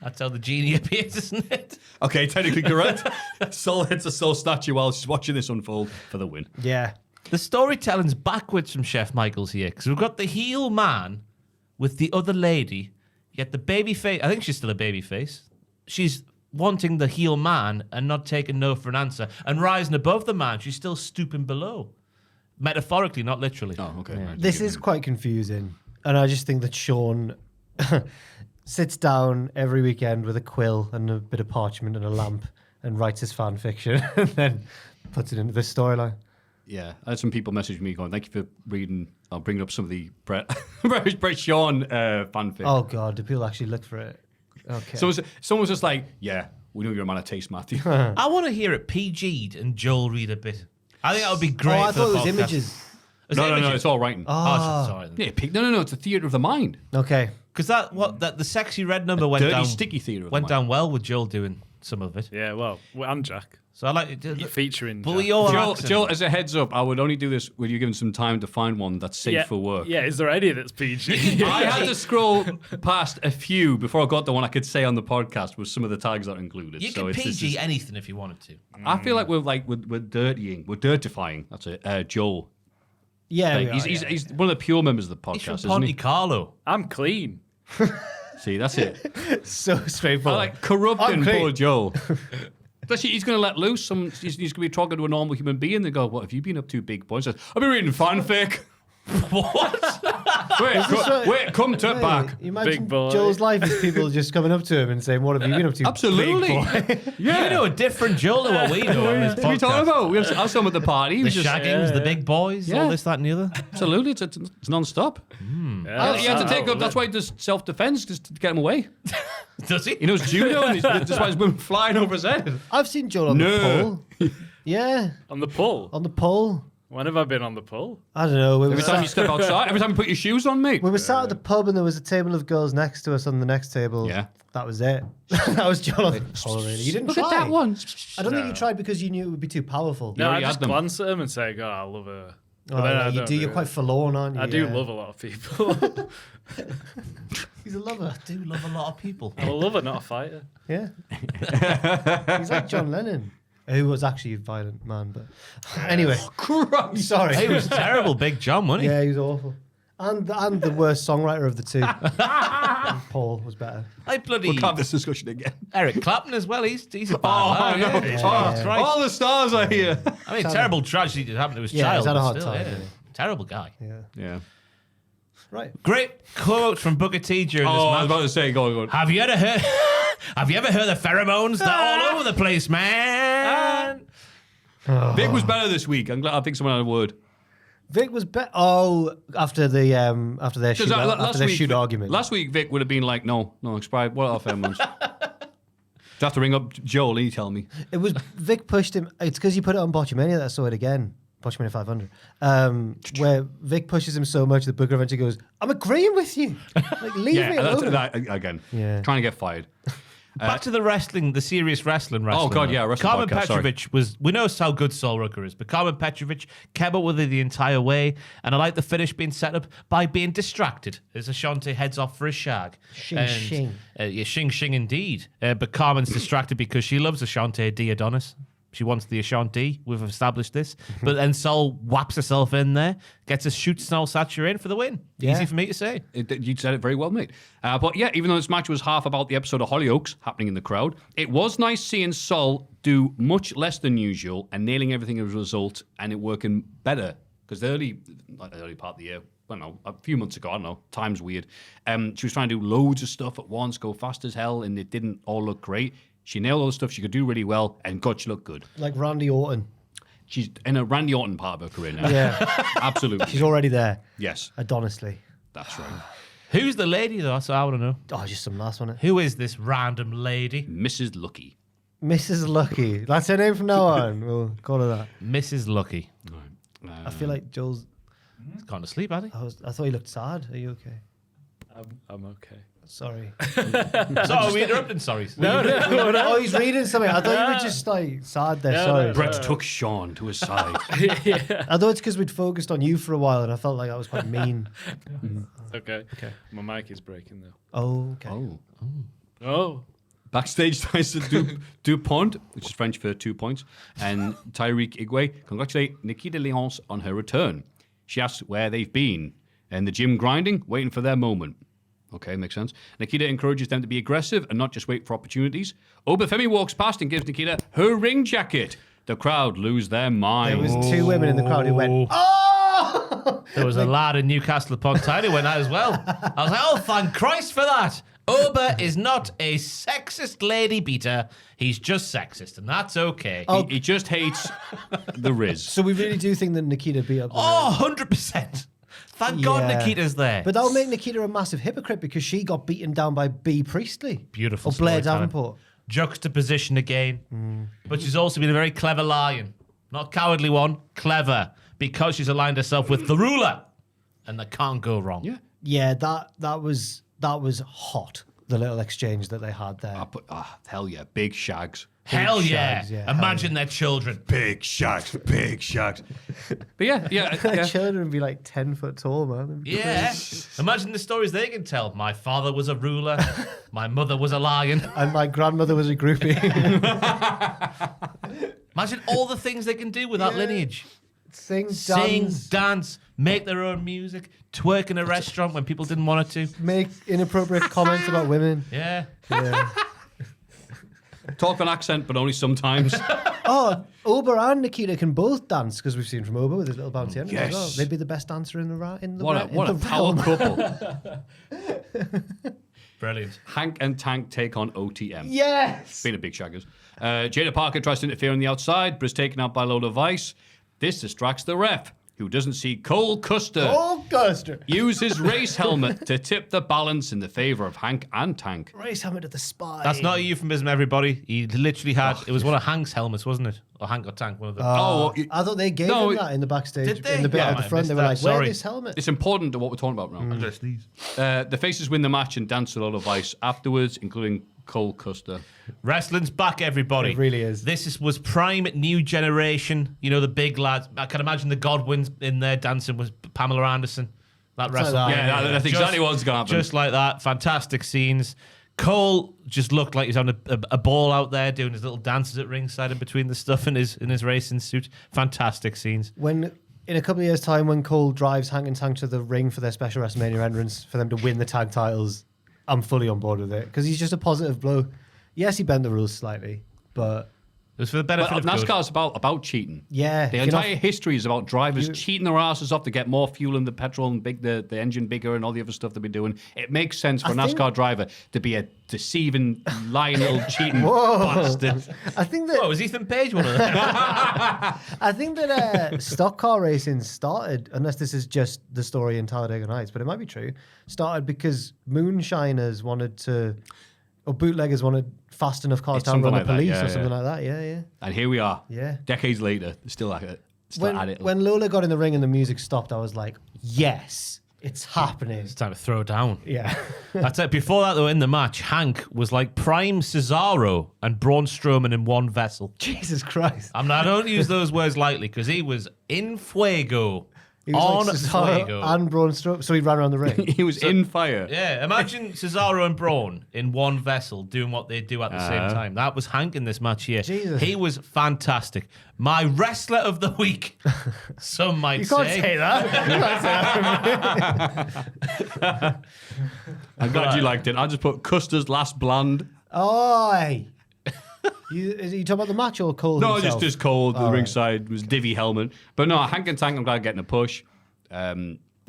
That's how the genie appears, isn't it? Okay, technically correct. Sol hits a Sol statue while she's watching this unfold for the win. Yeah. The storytelling's backwards from Chef Michaels here, because we've got the heel man with the other lady, yet the baby face, I think she's still a baby face. She's wanting the heel man and not taking no for an answer. And rising above the man, she's still stooping below. Metaphorically, not literally. Oh, okay. Right. This is quite confusing. And I just think that Sean sits down every weekend with a quill and a bit of parchment and a lamp and writes his fan fiction and then puts it into the storyline. Yeah, I had some people message me going, thank you for reading, I'll bring up some of the Brett Sean fanfic. Oh, God. Do people actually look for it? Okay. Someone was just like, yeah, we know you're a man of taste, Matthew. I want to hear it PG'd and Joel read a bit. I think that would be great. I for thought the it was podcast. images. Is No, it no, images? it's all writing. Oh, sorry. Yeah, no, it's a theatre of the mind. Okay. Because the sexy red number went Dirty, down. sticky theatre of the went mind. down well with Joel doing some of it. Yeah, well, and Jack. So I like it. Featuring But Jack. with your Joel, accent. Joel, as a heads up, I would only do this with you given some time to find one that's safe for work. Yeah, is there any that's PG? I had to scroll past a few before I got the one I could say on the podcast with some of the tags that are included. You so can it's, this PG is- anything if you wanted to. I feel like we're dirtifying. That's it. Joel. Yeah. Like, we are, he's one of the pure members of the He's from podcast, isn't Ponte he? Carlo. I'm clean. See, that's it. So I straightforward. like corrupting I'm clean. poor Joel. Especially, he's going to let loose. He's going to be talking to a normal human being. They go, "What have you been up to, big boy?" He says, "I've been reading fanfic." What? Wait, come to Hey, back. You imagine Big boy. Joel's life is people just coming up to him and saying, "What have you been up to?" Absolutely. Big boy? Yeah. You know a different Joel to what we know on this What are you talking podcast. about? We have some at the party. He The was just, shaggings, the big boys, Yeah. all this, that, and the other. absolutely, it's non-stop. Yeah, He had to take up. That's why he does self-defense, just to get him away. Does he? He knows judo, and that's why he's been flying over his head. I've seen Joel on No. the pole. Yeah, On the pull. on the pole. When have I been on the pull? I don't know. Every time you step outside, every time you put your shoes on, mate. We were sat at the pub and there was a table of girls next to us on the next table. Yeah. That was it. That was Joel on the pole, really. You didn't Look try. at that one. I don't think you tried because you knew it would be too powerful. No, I already just had them. glance at him and say, God, I love her. But Oh, then yeah, I you don't do. You're it. quite forlorn, aren't you? I do Yeah. love a lot of people. He's a lover. I do love a lot of people. I'm a lover, not a fighter. Yeah. He's like John Lennon, who was actually a violent man. But anyway, sorry. He was terrible, Big John, wasn't he? Yeah, he was awful. And the worst songwriter of the two. Paul was better. Like bloody We'll have this discussion again. Eric Clapton as well. He's a bad Oh, lad, no. yeah. Oh, Jesus Christ. all the stars are here. I mean, terrible tragedy that happened to his Yeah, child. he's had a but hard still, time, yeah. really. Terrible guy. Yeah. Yeah. Right. Great quote from Booker T during Oh, I this was match. about to say, go on. Have you ever heard? Have you ever heard the pheromones? They're all over the place, man. Vic was better this week. I'm glad. I think someone had a word. Vic was better. Oh, after their shoot, Because after their shoot argument. Last week, Vic would have been like, no, expired. What are pheromones? Do I have to ring up Joel and he tell me? It was Vic pushed him. It's because you put it on Botchamania that I saw it again. Botchamania 500. Where Vic pushes him so much that Booker eventually goes, "I'm agreeing with you. Like, leave me alone." that again. Yeah. Trying to get fired. Back to the wrestling, the serious wrestling. Oh, God, though. yeah, wrestling Carmen podcast, sorry. Petrovic was. We know how good Sol Rucker is, but Carmen Petrovic kept up with her the entire way, and I like the finish being set up by being distracted as Ashante heads off for a shag. Shing, And, shing. Yeah, shing shing indeed. But Carmen's distracted because she loves Ashante D. Adonis. She wants the Ashanti. We've established this. But then Sol whaps herself in there, gets a shoot Snell Satcher in for the win. Yeah. Easy for me to say. You said it very well, mate. But yeah, even though this match was half about the episode of Hollyoaks happening in the crowd, it was nice seeing Sol do much less than usual and nailing everything as a result and it working better. Because the early part of the year, I don't know, a few months ago, I don't know, time's weird. She was trying to do loads of stuff at once, go fast as hell, and it didn't all look great. She nailed all the stuff she could do really well, and God, she looked good. Like Randy Orton. She's in a Randy Orton part of her career now. Yeah. Absolutely. She's already there. Yes, Adonisly. that's right. Who's the lady, though? That's what I want to know. Oh, just some last one. Who is this random lady? Mrs. Lucky. Mrs. Lucky. That's her name from now on. We'll call her that. Mrs. Lucky. I feel like Joel's... He's gone to sleep, had he? I thought he looked sad. Are you okay? I'm okay. Sorry. So are we interrupting? Sorry. No. Oh, he's reading something. I thought you were just like sad there. Sorry. no. Brett took Sean to his side. Yeah. I thought it's because we'd focused on you for a while and I felt like I was quite mean. Okay. My mic is breaking though. Oh, okay. Oh. Backstage, DuPont, which is French for 2 points, and Tyreek Igwe congratulate Nikita Lyons on her return. She asks where they've been. In the gym grinding, waiting for their moment. Okay, makes sense. Nikita encourages them to be aggressive and not just wait for opportunities. Obafemi walks past and gives Nikita her ring jacket. The crowd lose their mind. There was 2 women in the crowd who went, oh! There was a lad in Newcastle upon Tyne who went out as well. I was like, oh, thank Christ for that. Oba is not a sexist lady beater. He's just sexist, and that's okay. He just hates the Riz. So we really do think that Nikita beat up the Oh, 100%. Thank God Yeah. Nikita's there. But that would make Nikita a massive hypocrite because she got beaten down by B. Priestley. Beautiful Or Blair storytelling. Davenport. Juxtaposition again. But she's also been a very clever lion. Not a cowardly one, clever. Because she's aligned herself with the ruler. And that can't go wrong. Yeah. Yeah, that was hot. The little exchange that they had there. Hell yeah, big shags. Hell yeah. shags, yeah, hell Imagine their children. Big shags, big shags. But yeah. Their children would be like 10 foot tall, man. Yeah. Imagine the stories they can tell. My father was a ruler. My mother was a lion. And my grandmother was a groupie. Imagine all the things they can do with that lineage. Sing, Sing, dance, dance, make their own music, twerk in a restaurant when people didn't want it to. make inappropriate comments about women. Yeah. Yeah. Talk an accent, but only sometimes. Oh, Oba and Nikita can both dance because we've seen from Oba with his little bouncy ending as well. Yes. They'd be the best dancer in the What a power couple. Brilliant. Hank and Tank take on OTM. Yes. Being a big shaggers. Jada Parker tries to interfere on the outside, but is taken out by Lola Vice. This distracts the ref, who doesn't see Cole Custer Oh, Guster. use his race helmet to tip the balance in the favor of Hank and Tank. Race helmet to the spine. That's not a euphemism, everybody. He literally had, it was one of Hank's helmets, wasn't it? Or Hank or Tank, one of them. I thought they gave him that in the backstage. Did they? In the bit Yeah, at I the might front, have they were like, missed wear that. this helmet. It's important to what we're talking about now. Just these. The faces win the match and dance to Lola Vice afterwards, including Cole Custer. Wrestling's back, everybody. It really is. Was prime new generation. You know, the big lads. I can imagine the Godwins in there dancing with Pamela Anderson. That wrestle. that. Yeah, that's exactly what's going to happen. Just like that. Fantastic scenes. Cole just looked like he's having a ball out there doing his little dances at ringside in between the stuff in his racing suit. Fantastic scenes. When in a couple of years' time, when Cole drives Hank and Tank to the ring for their special WrestleMania entrance for them to win the tag titles, I'm fully on board with it because he's just a positive bloke. Yes, he bent the rules slightly, but It was for the benefit But of good. NASCAR's about cheating. yeah, The you entire know, history is about drivers cheating their asses off to get more fuel in the petrol and the engine bigger and all the other stuff they've been doing. It makes sense for a NASCAR driver to be a deceiving, lying little cheating bastard. I think that Oh, was Ethan Page one of them? I think that stock car racing started, unless this is just the story in Talladega Nights, but it might be true, started because moonshiners wanted to, or bootleggers wanted fast enough cars It's to outrun something the like that, police yeah, or something yeah. like that. Yeah, yeah. And here we are. Yeah. Decades later, still at it. Still at it. When Lola got in the ring and the music stopped, I was like, yes, it's happening. It's time to throw down. Yeah. That's it. Before that, though, in the match, Hank was like prime Cesaro and Braun Strowman in one vessel. Jesus Christ. I don't use those words lightly because he was in fuego. He was On like Cesaro fuego. and Braun Strowman. So he ran around the ring. he was in fire. Yeah, imagine Cesaro and Braun in one vessel doing what they do at the same time. That was Hank in this match here. Jesus. He was fantastic. My wrestler of the week, some might You can't say that. You can't say that. I'm glad you liked it. I just put Custer's last blonde. Oi. Is you talking about the match or Cole No, himself? just cold. The All right. ringside was Divvy Hellman. But no, Hank and Tank, I'm glad getting a push. I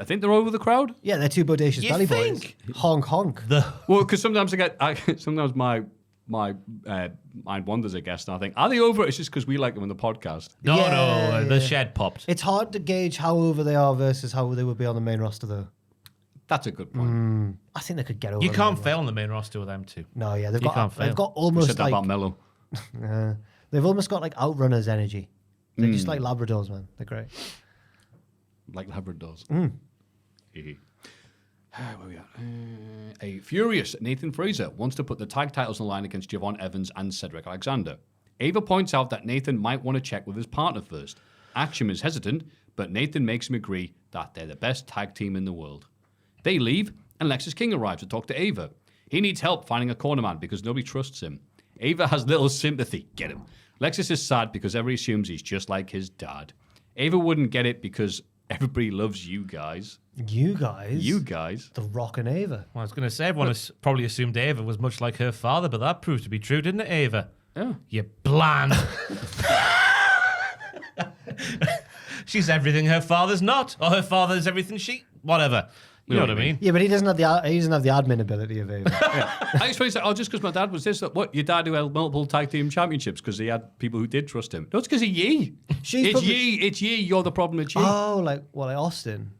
think they're over the crowd. Yeah, they're two bodacious You belly think? boys. Honk, honk. Well, because sometimes sometimes my mind wanders, I guess, and I think, are they over? It's just because we like them on the podcast. No, Yeah, the yeah. shed popped. It's hard to gauge how over they are versus how they would be on the main roster, though. That's a good point. I think they could get over. You on the can't main fail on the main roster with them two. roster. No, yeah, they've You can't got fail. they've got We almost said that like about Mello. They've almost got like Outrunners energy. They're just like Labradors, man. They're great. Like Labradors. Where we at? A furious Nathan Fraser wants to put the tag titles on the line against Javon Evans and Cedric Alexander. Ava points out that Nathan might want to check with his partner first. Action is hesitant, but Nathan makes him agree that they're the best tag team in the world. They leave, and Lexus King arrives to talk to Ava. He needs help finding a cornerman because nobody trusts him. Ava has little sympathy. Get him. Lexus is sad because everybody assumes he's just like his dad. Ava wouldn't get it because everybody loves you guys. You guys? You guys. The Rock and Ava. Well, I was going to say, everyone probably assumed Ava was much like her father, but that proved to be true, didn't it, Ava? Yeah. You bland. She's everything her father's not, or her father's everything she... Whatever. You know what I mean? Yeah, but he doesn't have the admin ability of Ava. I explained that, just because my dad was this, what, your dad who held multiple tag team championships because he had people who did trust him. No, it's because of ye. It's ye, you're the problem, it's ye. Oh, like Austin?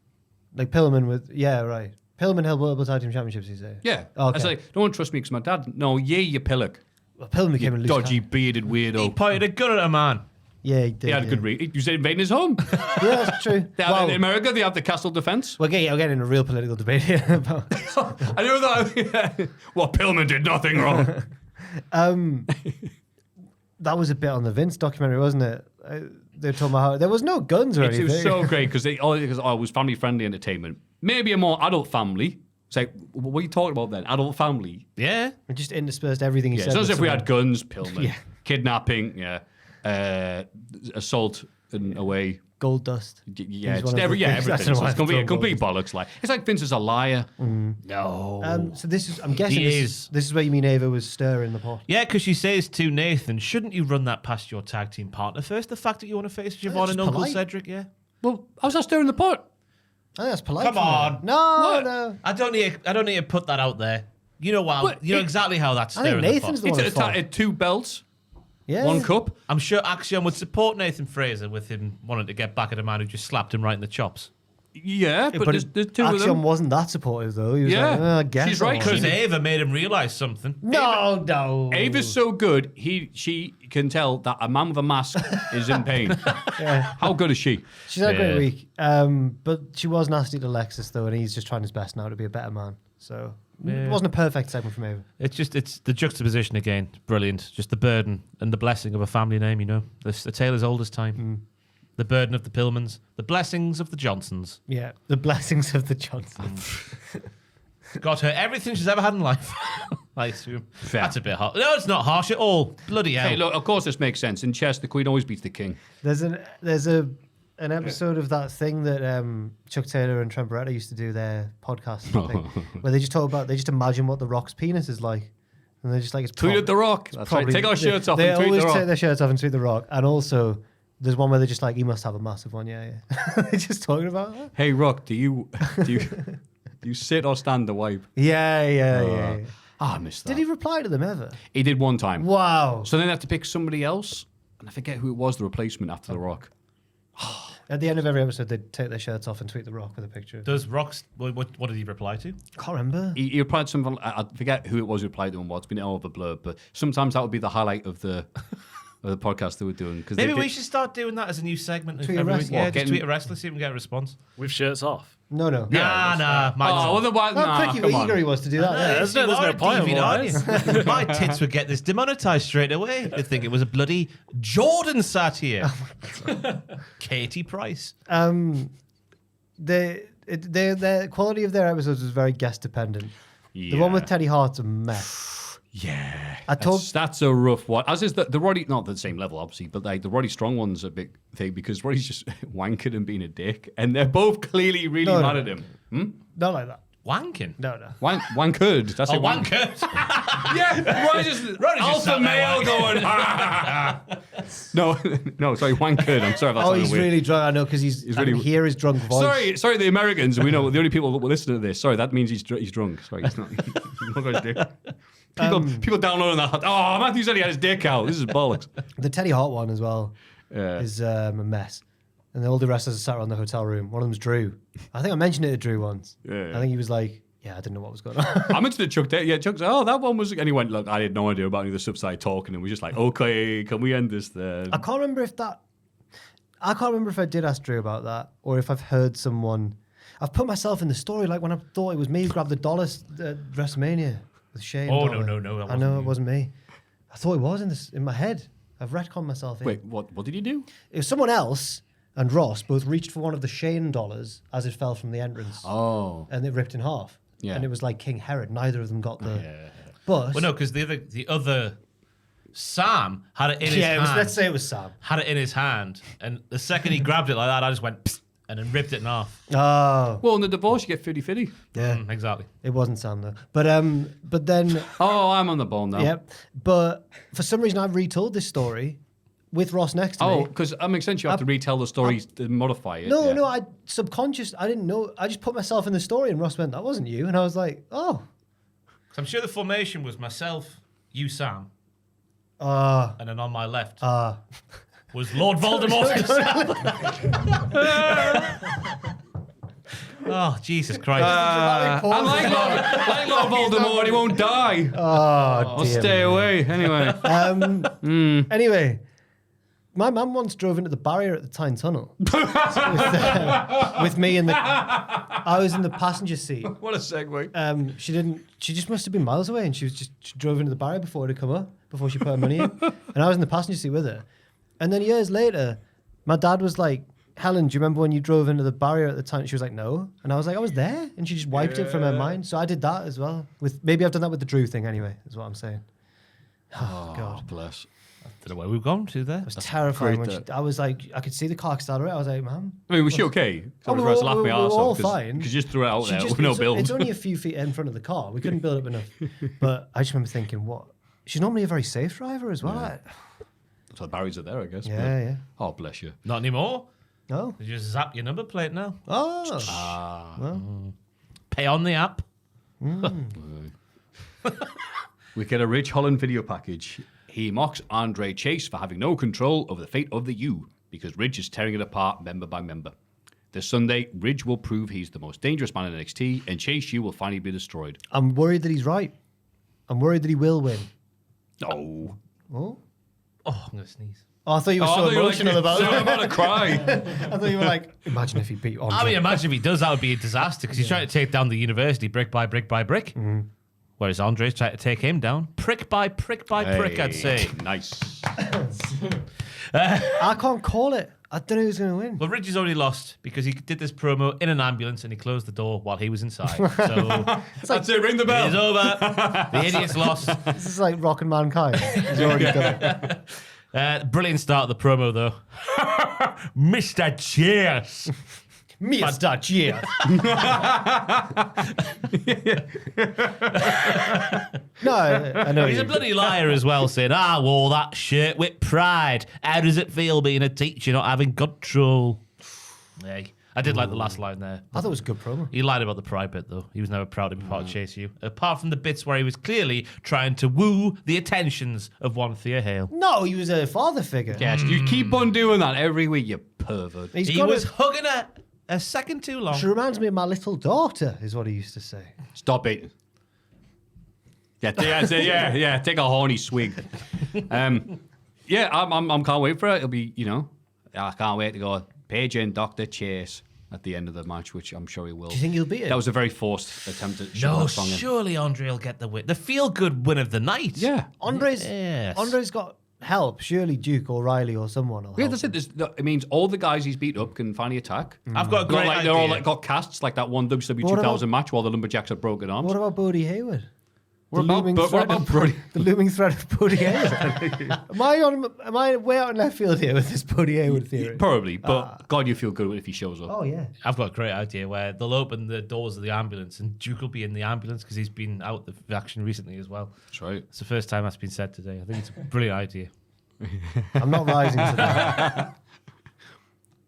Like Pillman with... Yeah, right. Pillman held multiple tag team championships, you say? Yeah. Okay. I was like, don't trust me because my dad... No, ye, you pillock. Well, Pillman became a loose Dodgy, cannon. bearded weirdo. He pointed a gun at a man. Yeah, he did. He had a good read. He was invading his home. Yeah, that's true. In America, they have the castle defense. We're getting in a real political debate here. I know that. Well, Pillman did nothing wrong. That was a bit on the Vince documentary, wasn't it? They were talking about how there was no guns or anything. It was so great because it was family-friendly entertainment. Maybe a more adult family. It's like, what are you talking about then? Adult family? Yeah. We just interspersed everything he said. It's not as with if we someone. had guns, Pillman. Yeah. Kidnapping, assault in a way. Gold dust. Yeah, He's it's one of the everything. things. That's So why it's going to be a I complete throw bollocks. Like it's like Vince is a liar. No. So this is, I'm guessing, He this is where you mean Ava was stirring the pot. Yeah, because she says to Nathan, shouldn't you run that past your tag team partner first? The fact that you want to face Javon just and Uncle polite. Cedric, yeah? Well, how's that stirring the pot? I think that's polite. Come from her. on. No, no. I don't need to put that out there. You know what? You know exactly how that's I think stirring the Nathan's pot. the one It's at fault. 2 belts, Yeah. 1 cup. I'm sure Axiom would support Nathan Fraser with him wanting to get back at a man who just slapped him right in the chops. Yeah, but there's 2 of Axiom them. wasn't that supportive, though. He was Yeah. like, I guess She's I right, was." Because Ava made him realise something. No. Ava's so good, she can tell that a man with a mask is in pain. How good is she? She's had a great Yeah. week. But she was nasty to Lexus, though, and he's just trying his best now to be a better man. So it wasn't a perfect segment from Ava. It's the juxtaposition again. Brilliant. Just the burden and the blessing of a family name, you know. The tale as old as time. The burden of the Pillmans. The blessings of the Johnsons. Yeah, the blessings of the Johnsons. Got her everything she's ever had in life. I assume. Fair. That's a bit harsh. No, it's not harsh at all. Bloody hell. Hey, look, of course this makes sense. In chess, the queen always beats the king. There's an episode of that thing that Chuck Taylor and Trent Barretta used to do, their podcast thing, where they just imagine what the Rock's penis is like. And they're just like, it's Tweet at The Rock. That's right. Take our shirts off They and tweet always The Rock. take their shirts off and tweet The Rock. And also, there's one where they're just like, he must have a massive one. Yeah. They're just talking about that. Hey, Rock, do you sit or stand to wipe? Yeah. I missed that. Did he reply to them ever? He did one time. Wow. So then they have to pick somebody else. And I forget who it was, the replacement after The Rock. At the end of every episode, they'd take their shirts off and tweet The Rock with a picture. Does Rock's... What did he reply to? Can't remember. He replied to something, I forget who it was who replied to him, it's been all over blur, but sometimes that would be the highlight of the podcast they were doing. Maybe we should start doing that as a new segment. Tweet a wrestler. Yeah, What, just tweet a wrestler, see if we can get a response. With shirts off. No. Nah. Oh, otherwise, How nah, quick come eager he on. was to do that. Yeah, there's no point. Otherwise. My tits would get this demonetized straight away. They'd think it was a bloody Jordan sat here. Katie Price. The quality of their episodes was very guest dependent. The one with Teddy Hart's a mess. Yeah. I told- That's a rough one. As is the Roddy, not the same level, obviously, but like the Roddy Strong one's a big thing because Roddy's just wanking and being a dick, and they're both clearly really No, mad no. at him. Not like that. Wanking. No. Wankered. That's it. Wanker. Yeah, Roddy's just alpha sat there male going. No, sorry, wankered. I'm sorry if that's Oh, sounded he's weird. really drunk. I know because he's He's I really- can hear his drunk voice. Sorry, the Americans. We know the only people that will listen to this. Sorry, that means he's drunk. Sorry, he's not. He's not got his dick. People downloading that. Oh, Matthew said he had his dick out. This is bollocks. The Teddy Hart one as well Yeah. is a mess. And all the wrestlers are sat around the hotel room. One of them's Drew. I think I mentioned it to Drew once. Yeah. I think he was like, Yeah, I didn't know what was going on. I mentioned to Chuck, Chuck's like, oh, that one was, and he went, look, I had no idea about any of the stuff, started talking, and we're just like, okay, can we end this then? I can't remember if I did ask Drew about that or if I've heard someone. I've put myself in the story, like when I thought it was me who grabbed the dollars at WrestleMania with Shane. Oh, Dollar. no. I know it wasn't me. I thought it was in my head. I've retconned myself in. Wait, what did you do? It was someone else and Ross both reached for one of the Shane dollars as it fell from the entrance. Oh. And it ripped in half. Yeah. And it was like King Herod. Neither of them got the... But... Well, no, because the other Sam had it in his hand. Let's say it was Sam. Had it in his hand, and the second he grabbed it like that, I just went psst, and then ripped it in half. Oh. Well, in the divorce, you get 50-50. Yeah. Exactly. It wasn't Sam, though. But then... Oh, I'm on the ball now. Yep. But for some reason, I've retold this story with Ross next to me. Oh, because that makes sense. You have to retell the story to modify it. No, yeah. no, I didn't know. I just put myself in the story and Ross went, that wasn't you. And I was like, oh. So I'm sure the formation was myself, you, Sam, And then on my left was Lord Voldemort himself. Oh, Jesus Christ. I'm like Lord Voldemort, he won't die. I'll stay away. Anyway. Anyway, my mum once drove into the barrier at the Tyne Tunnel with me in the... I was in the passenger seat. What a segue. She just must have been miles away and she drove into the barrier before it had come up, before she put her money in. And I was in the passenger seat with her. And then years later, my dad was like, Helen, do you remember when you drove into the barrier at the time? She was like, no. And I was like, I was there. And she just wiped it from her mind. So I did that as well. Maybe I've done that with the Drew thing anyway, is what I'm saying. Oh, God. Bless. I don't know where we've gone to there. It was terrifying. great, I was like, I could see the car accelerate. I was like, Mum. I mean, was she okay? Oh, I we was were laughing my all arse off fine. Because you just threw it out there She with no build. It's only a few feet in front of the car. We couldn't build up enough. But I just remember thinking, what? She's normally a very safe driver as well. Yeah. So the barriers are there, I guess. Yeah. Oh, bless you. Not anymore. No. You just zap your number plate now. Oh. Well. Pay on the app. We get a Ridge Holland video package. He mocks Andre Chase for having no control over the fate of the U because Ridge is tearing it apart member by member. This Sunday, Ridge will prove he's the most dangerous man in NXT and Chase U will finally be destroyed. I'm worried that he's right. I'm worried that he will win. Oh. Oh? Oh, I'm going to sneeze. Oh, I thought you were so emotional about it. I'm about to cry. I thought you were like, imagine if he beat Andre. I mean, imagine if he does, that would be a disaster because he's trying to take down the university brick by brick by brick. Mm-hmm. Whereas Andre's trying to take him down prick by prick by prick, I'd say. Nice. I can't call it. I don't know who's going to win. Well, Ridge has already lost because he did this promo in an ambulance and he closed the door while he was inside. So That's it, ring the bell. it's over. The idiot's lost. This is like Rock and Mankind. He's already done it. Brilliant start of the promo, though. Mr. Cheers. Mr. Cheers. No, I know. He's a bloody liar as well, saying, I wore that shirt with pride. How does it feel being a teacher not having control? Hey, I did like the last line there. I thought it was a good promo. He lied about the pride bit, though. He was never proud to be part of Chase U. Apart from the bits where he was clearly trying to woo the attentions of one Thea Hale. No, he was a father figure. Yes, you keep on doing that every week, you pervert. He was hugging her a second too long. She reminds me of my little daughter, is what he used to say. Stop it. Yeah, take a horny swig. Yeah, I'm can't wait for it. It'll be, I can't wait to go Paige and Dr. Chase at the end of the match, which I'm sure he will. Do you think he'll beat it? That was a very forced attempt at showing No, that song in. surely Andre will get the win. The feel-good win of the night. Yeah. Andre's Yes. got help. Surely Duke or Riley or someone will Yeah, help. that's it. It means all the guys he's beat up can finally attack. I've got a great idea. They're all got casts like that one WCW What 2000 match while the Lumberjacks had broken arms. What about Bodie Hayward? What about Brody? The looming threat of Bodie Hayward. Am I way out in left field here with this Bodie Hayward theory? Probably, but God, you feel good if he shows up. Oh, yeah. I've got a great idea where they'll open the doors of the ambulance and Duke will be in the ambulance because he's been out of action recently as well. That's right. It's the first time that's been said today. I think it's a brilliant idea. I'm not rising to that.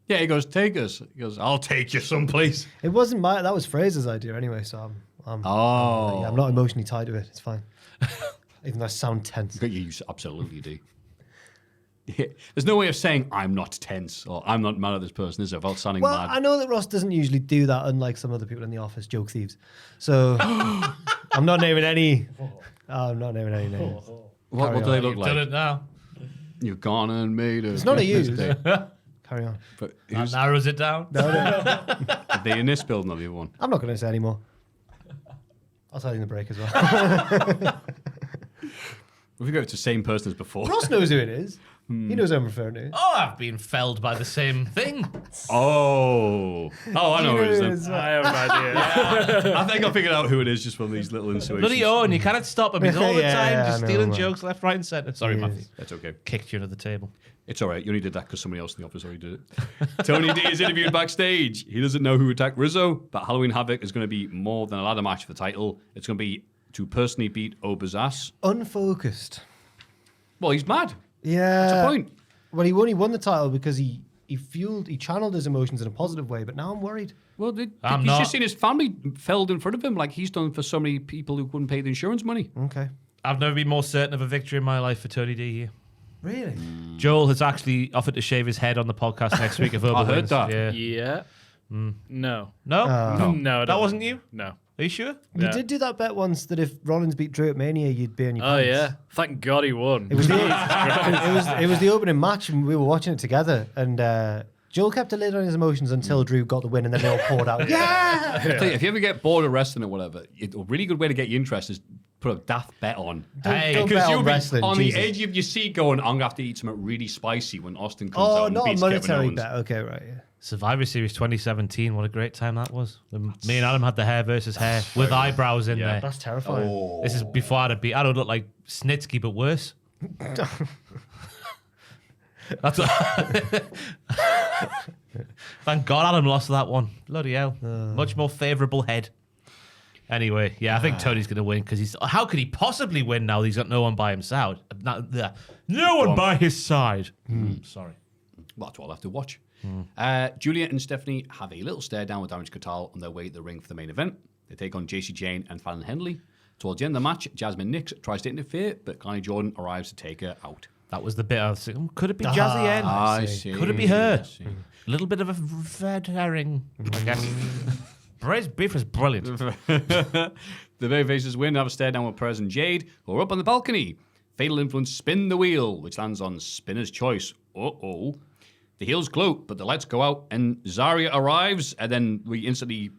Yeah, he goes, take us. He goes, I'll take you someplace. It wasn't that was Fraser's idea anyway, so I'm not emotionally tied to it. It's fine. Even though I sound tense. But you absolutely do. There's no way of saying I'm not tense or I'm not mad at this person, is there? Without sounding Well, mad. I know that Ross doesn't usually do that, unlike some other people in the office, joke thieves. So I'm not naming any. I'm not naming any names. What do they look You've done like? it now. You've gone and made it. It's none of you. Carry on. But That narrows it down. are they in this building or the other one? I'm not going to say any more. I'll tell you in the break as well. If we go to the same person as before. Ross knows who it is. He knows who I'm referring to. Oh, I've been felled by the same thing. Oh, I know who it is then. I have an idea. I think I figured out who it is just from these little insinuations. Bloody Owen, you cannot stop him. He's all the Yeah, time yeah, just I know, stealing man. jokes left, right, and centre. Sorry, He Maffew. is. That's okay. Kicked you under the table. It's all right. You only did that because somebody else in the office already did it. Tony D is interviewed backstage. He doesn't know who attacked Rizzo, but Halloween Havoc is going to be more than a ladder match for the title. It's going to be to personally beat Oba's ass. Unfocused. Well, he's mad. Yeah. What's the point? Well, he only won the title because he channeled his emotions in a positive way, but now I'm worried. Well, I'm he's not. just seen his family felled in front of him like he's done for so many people who couldn't pay the insurance money. Okay. I've never been more certain of a victory in my life for Tony D here. Really? Joel has actually offered to shave his head on the podcast next week if Oba I heard wins. that. Yeah. Yeah. No. No? No. That wasn't you? No. Are you sure? You Yeah. did do that bet once that if Rollins beat Drew at Mania, you'd be on your Oh pants. yeah. Thank God he won. It was the opening match, and we were watching it together. And Joel kept a lid on his emotions until Drew got the win, and then they all poured out. Yeah. I tell you, if you ever get bored of wrestling or whatever, a really good way to get you interested is put a daft bet on. Hey, don't Because bet you'll on be wrestling, on Jesus. the edge of your seat going, I'm going to have to eat something really spicy when Austin comes out Oh, and not a beats Kevin monetary Owens. bet. Okay, right. Yeah. Survivor Series 2017. What a great time that was. When me and Adam had the hair versus hair with eyebrows in there. That's terrifying. Oh. This is before I don't look like Snitsky, but worse. That's what Thank God Adam lost that one. Bloody hell. Much more favourable head. Anyway, yeah, I think Tony's going to win because he's. How could he possibly win now that he's got no one by his side? No one by his side. Sorry. Well, that's what I'll have to watch. Julia and Stephanie have a little stare down with Orange Catal on their way to the ring for the main event. They take on JC Jane and Fallon Henley. Towards the end of the match, Jasmine Nix tries to interfere, but Connie Jordan arrives to take her out. That was the bit I was thinking, could it be Jazzy N? I see. Could it be her? I see. A little bit of a red herring, I guess. Braised beef is brilliant. The Babyfaces win, have a stare down with Perez and Jade, who are up on the balcony. Fatal Influence spin the wheel, which lands on Spinner's Choice. Uh-oh. The heels gloat, but the lights go out, and Zarya arrives, and then we instantly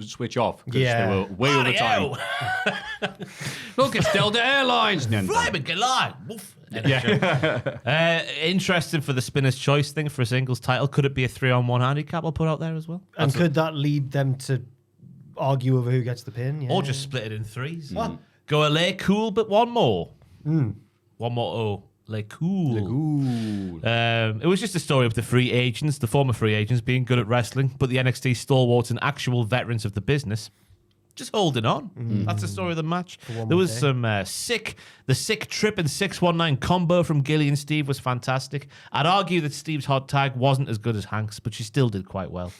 switch off because Yeah. they were way over time. Look, it's Delta Airlines. Flying Goliath. Woof. Yeah. Interesting for the Spinner's Choice thing for a singles title. Could it be a 3-on-1 handicap I'll put out there as well? And could that lead them to argue over who gets the pin? Yeah. Or just split it in threes? Go a lay cool, but one more. One more O. Lay cool. It was just a story of the free agents, the former free agents, being good at wrestling, but the NXT stalwarts and actual veterans of the business just holding on. That's the story of the match. There was some the sick trip and 619 combo from Gilly and Steve was fantastic. I'd argue that Steve's hot tag wasn't as good as Hank's, but she still did quite well.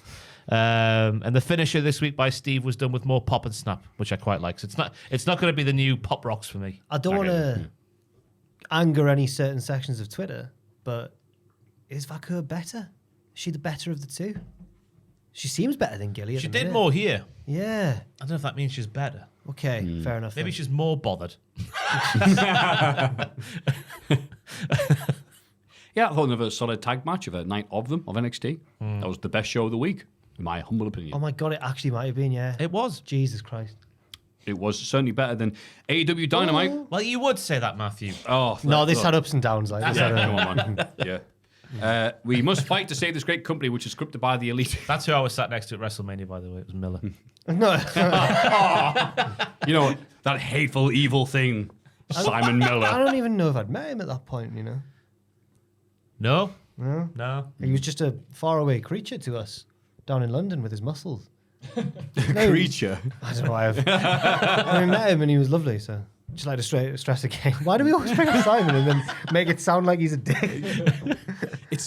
And the finisher this week by Steve was done with more pop and snap, which I quite like. So it's not going to be the new Pop Rocks for me. I don't want to anger any certain sections of Twitter, but is Vakur better? Is she the better of the two? She seems better than Gilly. She did more here. Yeah. I don't know if that means she's better. Okay, fair enough. Maybe then. she's more bothered. Yeah, I thought another solid tag match of a night of them, of NXT. That was the best show of the week, in my humble opinion. Oh my god, it actually might have been. Yeah. It was. Jesus Christ. It was certainly better than AEW Dynamite. Well, you would say that, Maffew. Oh, No, this look. had ups and downs. Like this had Come on, man. Yeah. We must fight to save this great company, which is scripted by the elite. That's who I was sat next to at WrestleMania, by the way. It was Miller. no. You know, that hateful, evil thing, Simon I Miller. don't even know if I'd met him at that point. You know, No? No. No. he was just a faraway creature to us down in London with his muscles. Creature. I don't know why I met him and he was lovely. So just like to stress again. Why do we always bring up Simon and then make it sound like he's a dick?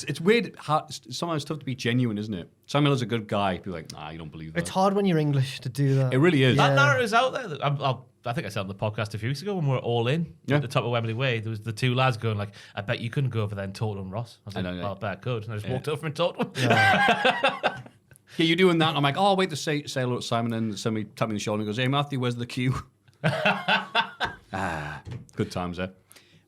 It's weird. Sometimes it's tough to be genuine, isn't it? Sam Miller's a good guy. People are like, nah, you don't believe that. It's hard when you're English to do that. It really is. That narrative's out there. I think I said on the podcast a few weeks ago when we were all in at the top of Wembley Way. There was the two lads going like, "I bet you couldn't go over there and talk to him, Ross." I was like, "I bet I could." And I just walked over and talked to him. Yeah, you're doing that. And I'm like, oh, I'll wait to say hello to Simon, and somebody tapped me on the shoulder and goes, "Hey, Matthew, where's the queue?" Good times there.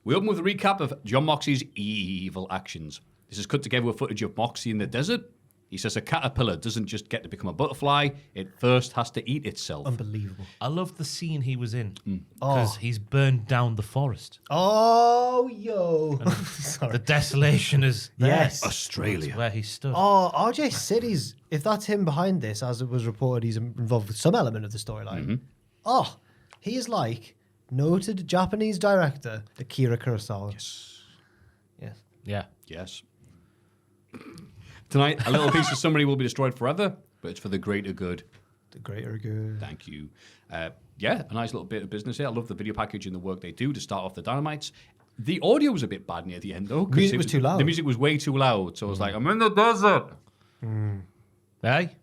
We open with a recap of Jon Moxley's evil actions. This is cut together with footage of Moxley in the desert. He says a caterpillar doesn't just get to become a butterfly, it first has to eat itself. Unbelievable. I love the scene he was in because he's burned down the forest. Oh, yo. The desolation is there. Yes. Australia. That's where he stood. Oh, RJ City's, if that's him behind this, as it was reported, he's involved with some element of the storyline. Oh, he is like noted Japanese director Akira Kurosawa. Yes. Yeah. Yes. Tonight, a little piece of somebody will be destroyed forever, but it's for the greater good. The greater good. Thank you. Yeah, a nice little bit of business here. I love the video package and the work they do to start off the Dynamites. The audio was a bit bad near the end, though. The music was too loud. The music was way too loud, so I was like, I'm in the desert. Hey?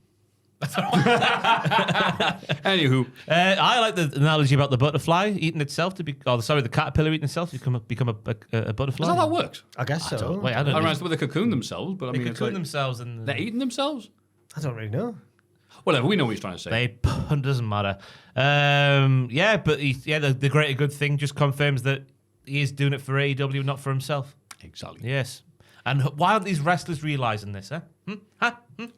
Anywho. I like the analogy about the butterfly eating itself the caterpillar eating itself to become a butterfly. Is that how that works? I guess so. Wait, I I don't don't know. know whether they cocoon themselves, but I They mean, it's cocoon like, themselves and they're eating themselves? I don't really know. Whatever, we know what he's trying to say. doesn't matter. But the greater good thing just confirms that he is doing it for AEW, not for himself. Exactly. Yes. And why aren't these wrestlers realising this, huh?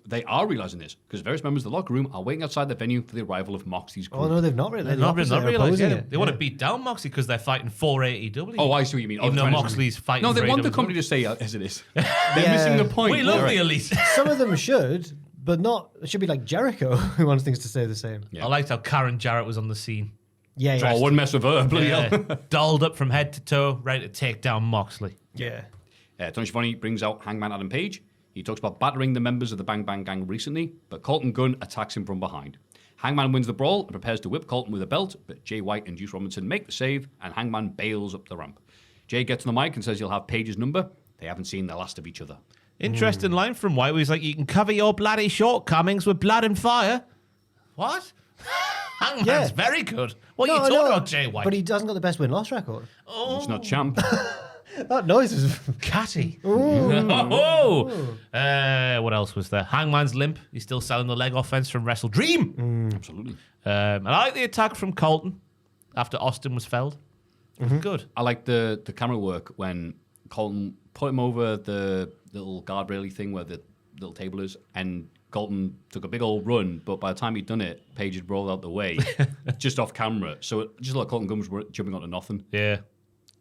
They are realising this, because various members of the locker room are waiting outside the venue for the arrival of Moxley's group. Oh, no, they've not really. They're not realising it. They want to beat down Moxley because they're fighting for AEW. Oh, I see what you mean. Even though Moxley's fighting No, they for want the AEW. company to say as it is. They're Yeah. missing the point. We love They're the right. elite. Some of them should, but not. It should be like Jericho, who wants things to stay the same. Yeah. I liked how Karen Jarrett was on the scene. Yeah, Oh, wouldn't mess with her. Bloody hell. Dolled up from head to toe, ready to take down Moxley. yeah. Tony Schiavone brings out Hangman Adam Page. He talks about battering the members of the Bang Bang Gang recently, but Colton Gunn attacks him from behind. Hangman wins the brawl and prepares to whip Colton with a belt, but Jay White and Juice Robinson make the save, and Hangman bails up the ramp. Jay gets on the mic and says he'll have Page's number. They haven't seen the last of each other. Interesting line from White where he's like, you can cover your bloody shortcomings with blood and fire. What? Hangman's Yeah. very good. What No, are you talking no, about, Jay White? But he doesn't got the best win-loss record. He's not champ. That noise is... Catty. What else was there? Hangman's limp. He's still selling the leg offense from Wrestle Dream. Absolutely. And I like the attack from Colton after Austin was felled. Good. I like the camera work when Colton put him over the little guardrail thing where the little table is, and Colton took a big old run, but by the time he'd done it, Page had rolled out the way, just off camera. So it just like Colton Gunn was jumping onto nothing. Yeah.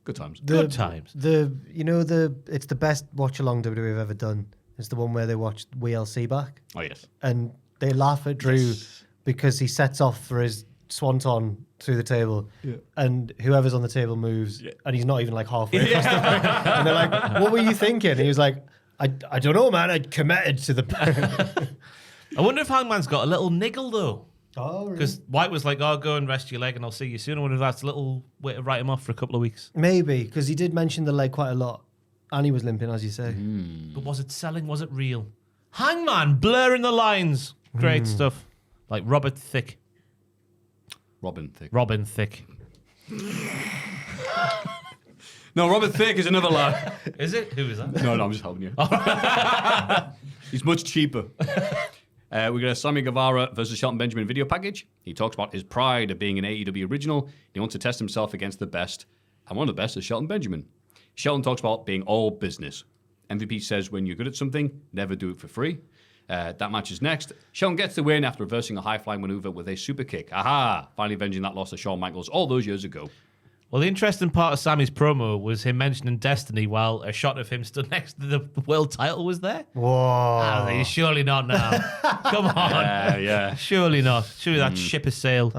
Good times. Good times. It's the best watch-along WWE have ever done. It's the one where they watched WLC back. Oh, yes. And they laugh at Drew because he sets off for his swanton through the table, and whoever's on the table moves, and he's not even like halfway across the ring. And they're like, "What were you thinking?" And he was like, I don't know, man. I committed to the... I wonder if Hangman's got a little niggle, though. Oh, really? Because White was like, oh, go and rest your leg and I'll see you soon. I wonder if that's a little way to write him off for a couple of weeks. Maybe, because he did mention the leg quite a lot. And he was limping, as you say. But was it selling? Was it real? Hangman blurring the lines. Great stuff. Like Robin Thicke. Robin Thicke. No, Robin Thicke is another lad. Is it? Who is that? No, I'm just helping you. He's much cheaper. We got a Sammy Guevara versus Shelton Benjamin video package. He talks about his pride of being an AEW original. He wants to test himself against the best. And one of the best is Shelton Benjamin. Shelton talks about being all business. MVP says when you're good at something, never do it for free. That match is next. Shelton gets the win after reversing a high-flying maneuver with a super kick. Aha! Finally avenging that loss to Shawn Michaels all those years ago. Well, the interesting part of Sammy's promo was him mentioning Destiny while a shot of him stood next to the world title was there. Whoa. Surely not now. Come on. Yeah. Surely not. Surely that ship has sailed.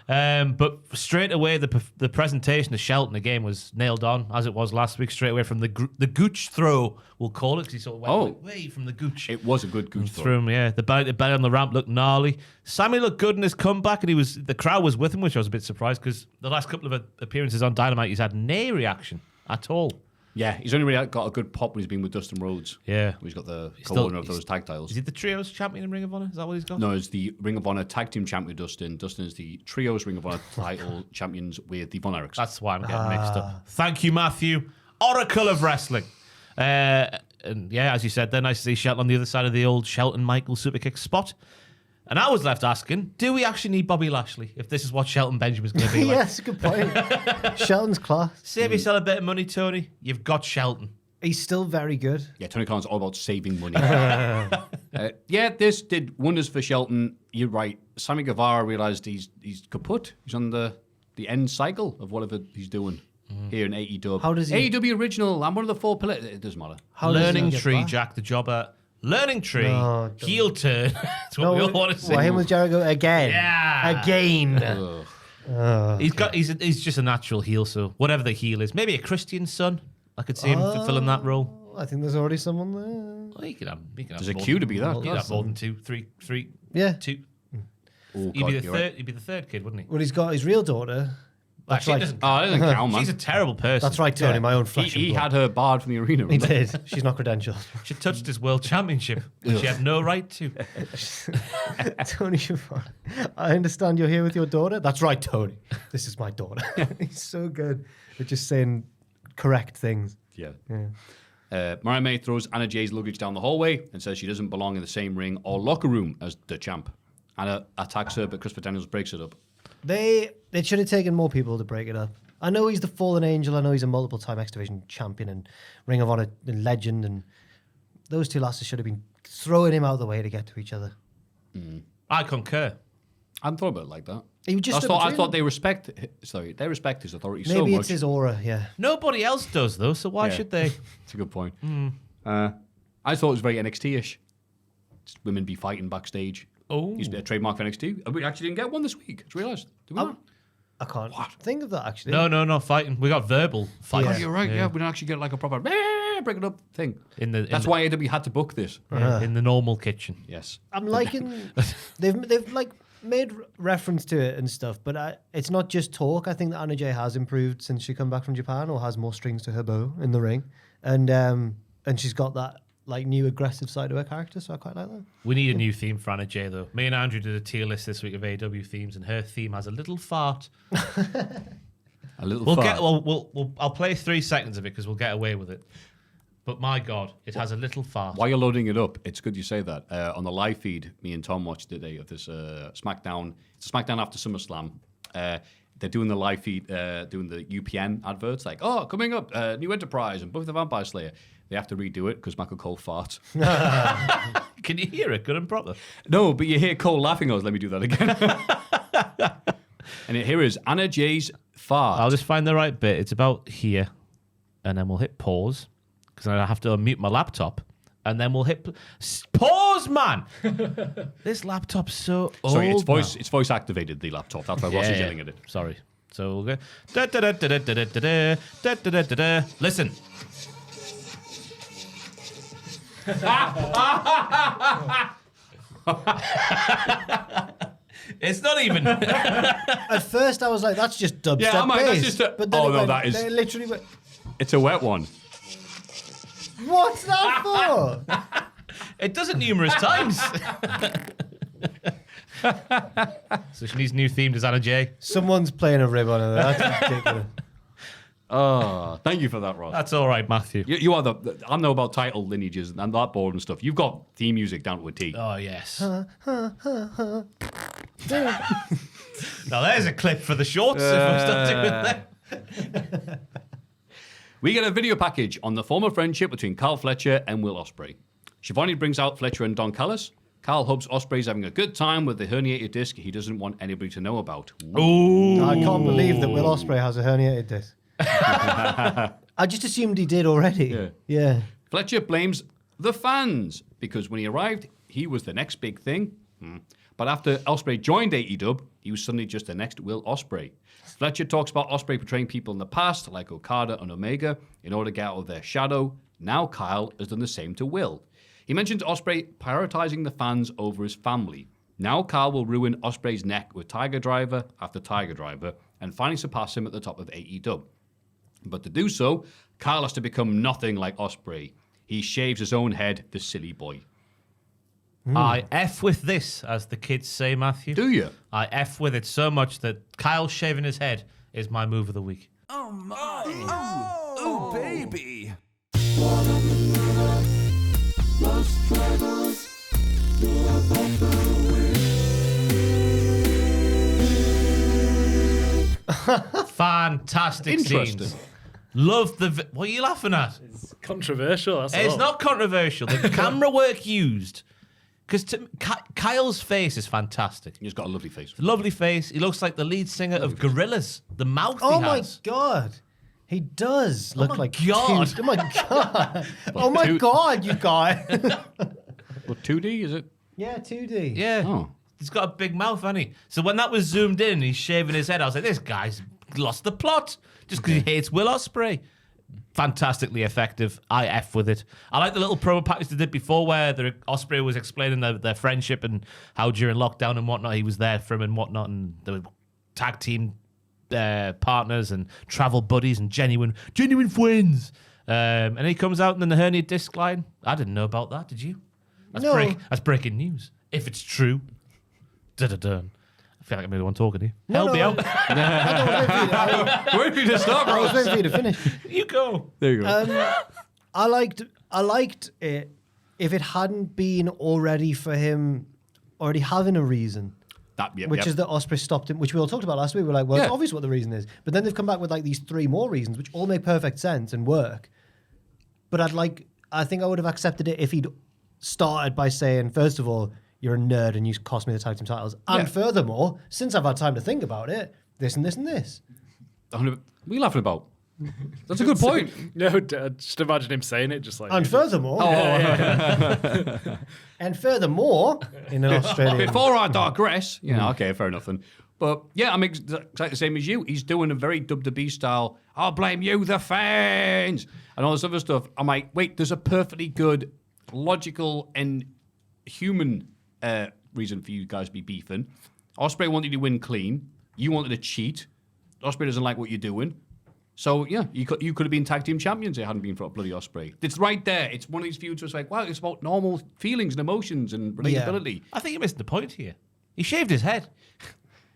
But straight away, the presentation of Shelton again was nailed on, as it was last week, straight away from the gooch throw, we'll call it, because he sort of went away from the gooch. It was a good goose throw. Through him, yeah. The belly on the ramp looked gnarly. Sammy looked good in his comeback, and the crowd was with him, which I was a bit surprised, because the last couple of appearances on Dynamite, he's had no reaction at all. Yeah, he's only really got a good pop when he's been with Dustin Rhodes. Yeah. He's got the Still- co-owner of those tag titles. Is he the Trios champion in Ring of Honor? Is that what he's got? No, it's the Ring of Honor Tag Team Champion Dustin. Dustin is the Trios Ring of Honor title champions with the Von Erichs. That's why I'm getting mixed up. Thank you, Maffew. Oracle of Wrestling. And yeah, as you said, then nice to see Shelton on the other side of the old Shelton Michael Superkick spot. And I was left asking, do we actually need Bobby Lashley if this is what Shelton Benjamin's going to be like? Yeah, that's a good point. Shelton's class. Save yourself a bit of money, Tony. You've got Shelton. He's still very good. Yeah, Tony Khan's all about saving money. Yeah, this did wonders for Shelton. You're right. Sammy Guevara realized he's kaput. He's on the end cycle of whatever he's doing here in AEW. How does he- AEW original? I'm one of the 4 pillars. It doesn't matter. How does he Learning get tree, back? Jack the Jobber. Learning tree, No, don't- heel turn. That's what we all want to see. Him with Jericho again. Yeah. Again. Ugh. He's just a natural heel, so whatever the heel is. Maybe a Christian son. I could see him fulfilling that role. I think there's already someone there. Well, he could have There's a more queue than- to be that. He could have more than two, three, Yeah. two. Oh, He'd be God, the you're third. right. He'd be the third kid, wouldn't he? Well, he's got his real daughter. That's Actually, right. it doesn't- Oh, that doesn't count, man. She's a terrible person. That's right, Tony. Yeah. My own flesh. He and blood. had her barred from the arena. He remember? did. She's not credentialed. She touched his world championship, which she had no right to. Tony Schiavone, I understand you're here with your daughter. That's right, Tony. This is my daughter. He's so good at just saying correct things. Yeah. Yeah. Mariah May throws Anna Jay's luggage down the hallway and says she doesn't belong in the same ring or locker room as the champ. Anna attacks her, but Christopher Daniels breaks it up. They should have taken more people to break it up. I know he's the fallen angel. I know he's a multiple-time X Division champion and Ring of Honor and legend. And those two lasses should have been throwing him out of the way to get to each other. I concur. I hadn't thought about it like that. He was just I thought between they respect. Sorry, they respect his authority so Maybe much. it's his aura. Yeah. Nobody else does though, so why Yeah. should they? It's a good point. I thought it was very NXT-ish. Just women be fighting backstage. Oh. Used to be a trademark for NXT. We actually didn't get one this week. I just realised. Did we not? I can't think of that actually. No, not fighting. We got verbal fighting. Oh, you're right. Yeah, we didn't actually get like a proper break it up thing. That's why AEW had to book this. in the normal kitchen. Yes. I'm liking. they've like made reference to it and stuff, but it's not just talk. I think that Anna Jay has improved since she come back from Japan, or has more strings to her bow in the ring, and she's got that like new aggressive side to her character. So I quite like that. We need a new theme for Anna Jay though. Me and Andrew did a tier list this week of AEW themes, and her theme has a little fart. A little We'll fart. get. We'll I'll play 3 seconds of it because we'll get away with it. But my God, it has a little fart. While you're loading it up, it's good you say that. On the live feed, me and Tom watched today of this SmackDown. It's a SmackDown after SummerSlam. They're doing the live feed, doing the UPN adverts, like, oh, coming up, New Enterprise and Buffy the Vampire Slayer. They have to redo it because Michael Cole farts. Can you hear it good and proper? No, but you hear Cole laughing. Let me do that again. And here is Anna Jay's fart. I'll just find the right bit. It's about here, and then we'll hit pause because I have to unmute my laptop, and then we'll hit pause, man. This laptop's so old. Sorry, it's now. voice activated, the laptop. That's why Ross is yelling at it. Sorry. So we'll go. Listen. It's not even. At first, I was like, "That's just dubstep Yeah, I'm like, that's bass." just a- But then oh, it no, went, that is- they literally went, It's a wet one. "What's that for?" It does it numerous times. So she needs a new theme to Anna Jay. Someone's playing a rib on her. That's ridiculous. Oh, thank you for that, Ross. That's all right, Maffew. You are I know about title lineages and that board and stuff. You've got theme music down to a T. Oh, yes. Now, there's a clip for the shorts if I'm starting with that. We get a video package on the former friendship between Carl Fletcher and Will Ospreay. Schiavone brings out Fletcher and Don Callis. Carl hopes Ospreay's having a good time with the herniated disc he doesn't want anybody to know about. I can't believe that Will Ospreay has a herniated disc. I just assumed he did already. Yeah. Fletcher blames the fans because when he arrived, he was the next big thing. But after Ospreay joined AEW, he was suddenly just the next Will Ospreay. Fletcher talks about Ospreay portraying people in the past, like Okada and Omega, in order to get out of their shadow. Now Kyle has done the same to Will. He mentions Ospreay prioritizing the fans over his family. Now Kyle will ruin Ospreay's neck with Tiger Driver after Tiger Driver and finally surpass him at the top of AEW. But to do so, Kyle has to become nothing like Ospreay. He shaves his own head, the silly boy. I F with this, as the kids say, Maffew. Do you? I F with it so much that Kyle shaving his head is my move of the week. Oh, my. Oh, baby. Fantastic Interesting. scenes. Love the... What are you laughing at? It's controversial. That's It's all. not controversial. The camera work used... Because Kyle's face is fantastic. He's got a lovely face. Lovely face. He looks like the lead singer of Gorillaz. The mouth Oh he my has. God. He does look my like... God. Oh my God. Oh my God, you guy. What, 2D, is it? Yeah, 2D. Yeah. Oh. He's got a big mouth, hasn't he? So when that was zoomed in, he's shaving his head. I was like, this guy's lost the plot just because he hates Will Ospreay. Fantastically effective. I F with it. I like the little promo package they did before where Ospreay was explaining their friendship and how during lockdown and whatnot he was there for him and whatnot, and they were tag team partners and travel buddies and genuine friends. And he comes out and then the herniated disc line. I didn't know about that. Did you? No. That's breaking news. If it's true. Da-da-dun. I feel like I'm the one talking here. No, Help me no, out. Where did you start, I was waiting for you to finish. You go. There you go. I liked it if it hadn't been already for him already having a reason. Which is that Ospreay stopped him, which we all talked about last week. We're like, well, it's obvious what the reason is. But then they've come back with like these 3 more reasons, which all make perfect sense and work. But I think I would have accepted it if he'd started by saying, first of all, you're a nerd and you cost me the tag team titles. And furthermore, since I've had time to think about it, this and this and this. What are you laughing about? That's a good point. No, just imagine him saying it, just like. And furthermore, and furthermore, in an Australian. Before I digress, okay, fair enough then. But yeah, I'm exactly the same as you. He's doing a very WWE style, I'll blame you, the fans, and all this other stuff. I'm like, wait, there's a perfectly good, logical, and human reason for you guys to be beefing. Ospreay wanted you to win clean. You wanted to cheat. Ospreay doesn't like what you're doing. So, yeah, you could have been tag team champions if it hadn't been for bloody Ospreay. It's right there. It's one of these feuds where it's like, wow, it's about normal feelings and emotions and relatability. I think you're missing the point here. He shaved his head.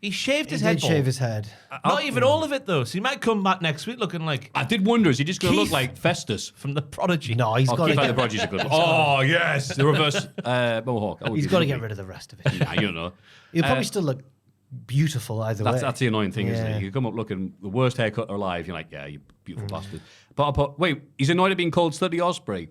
He shaved his He head. did shave his head. Not even all of it, though. So he might come back next week looking like I did wonder, is he just going to look Keith. like Festus? from the Prodigy. No, he's got Keith to like the get, Prodigy's a good one. Oh, yes. The reverse mohawk. he's got to get rid of the rest of it. Nah, you know. He'll probably still look beautiful either way. That's the annoying thing, isn't Yeah. it? You come up looking the worst haircut alive, you're like, yeah, you beautiful bastard. But wait, he's annoyed at being called Slutty Ospreay.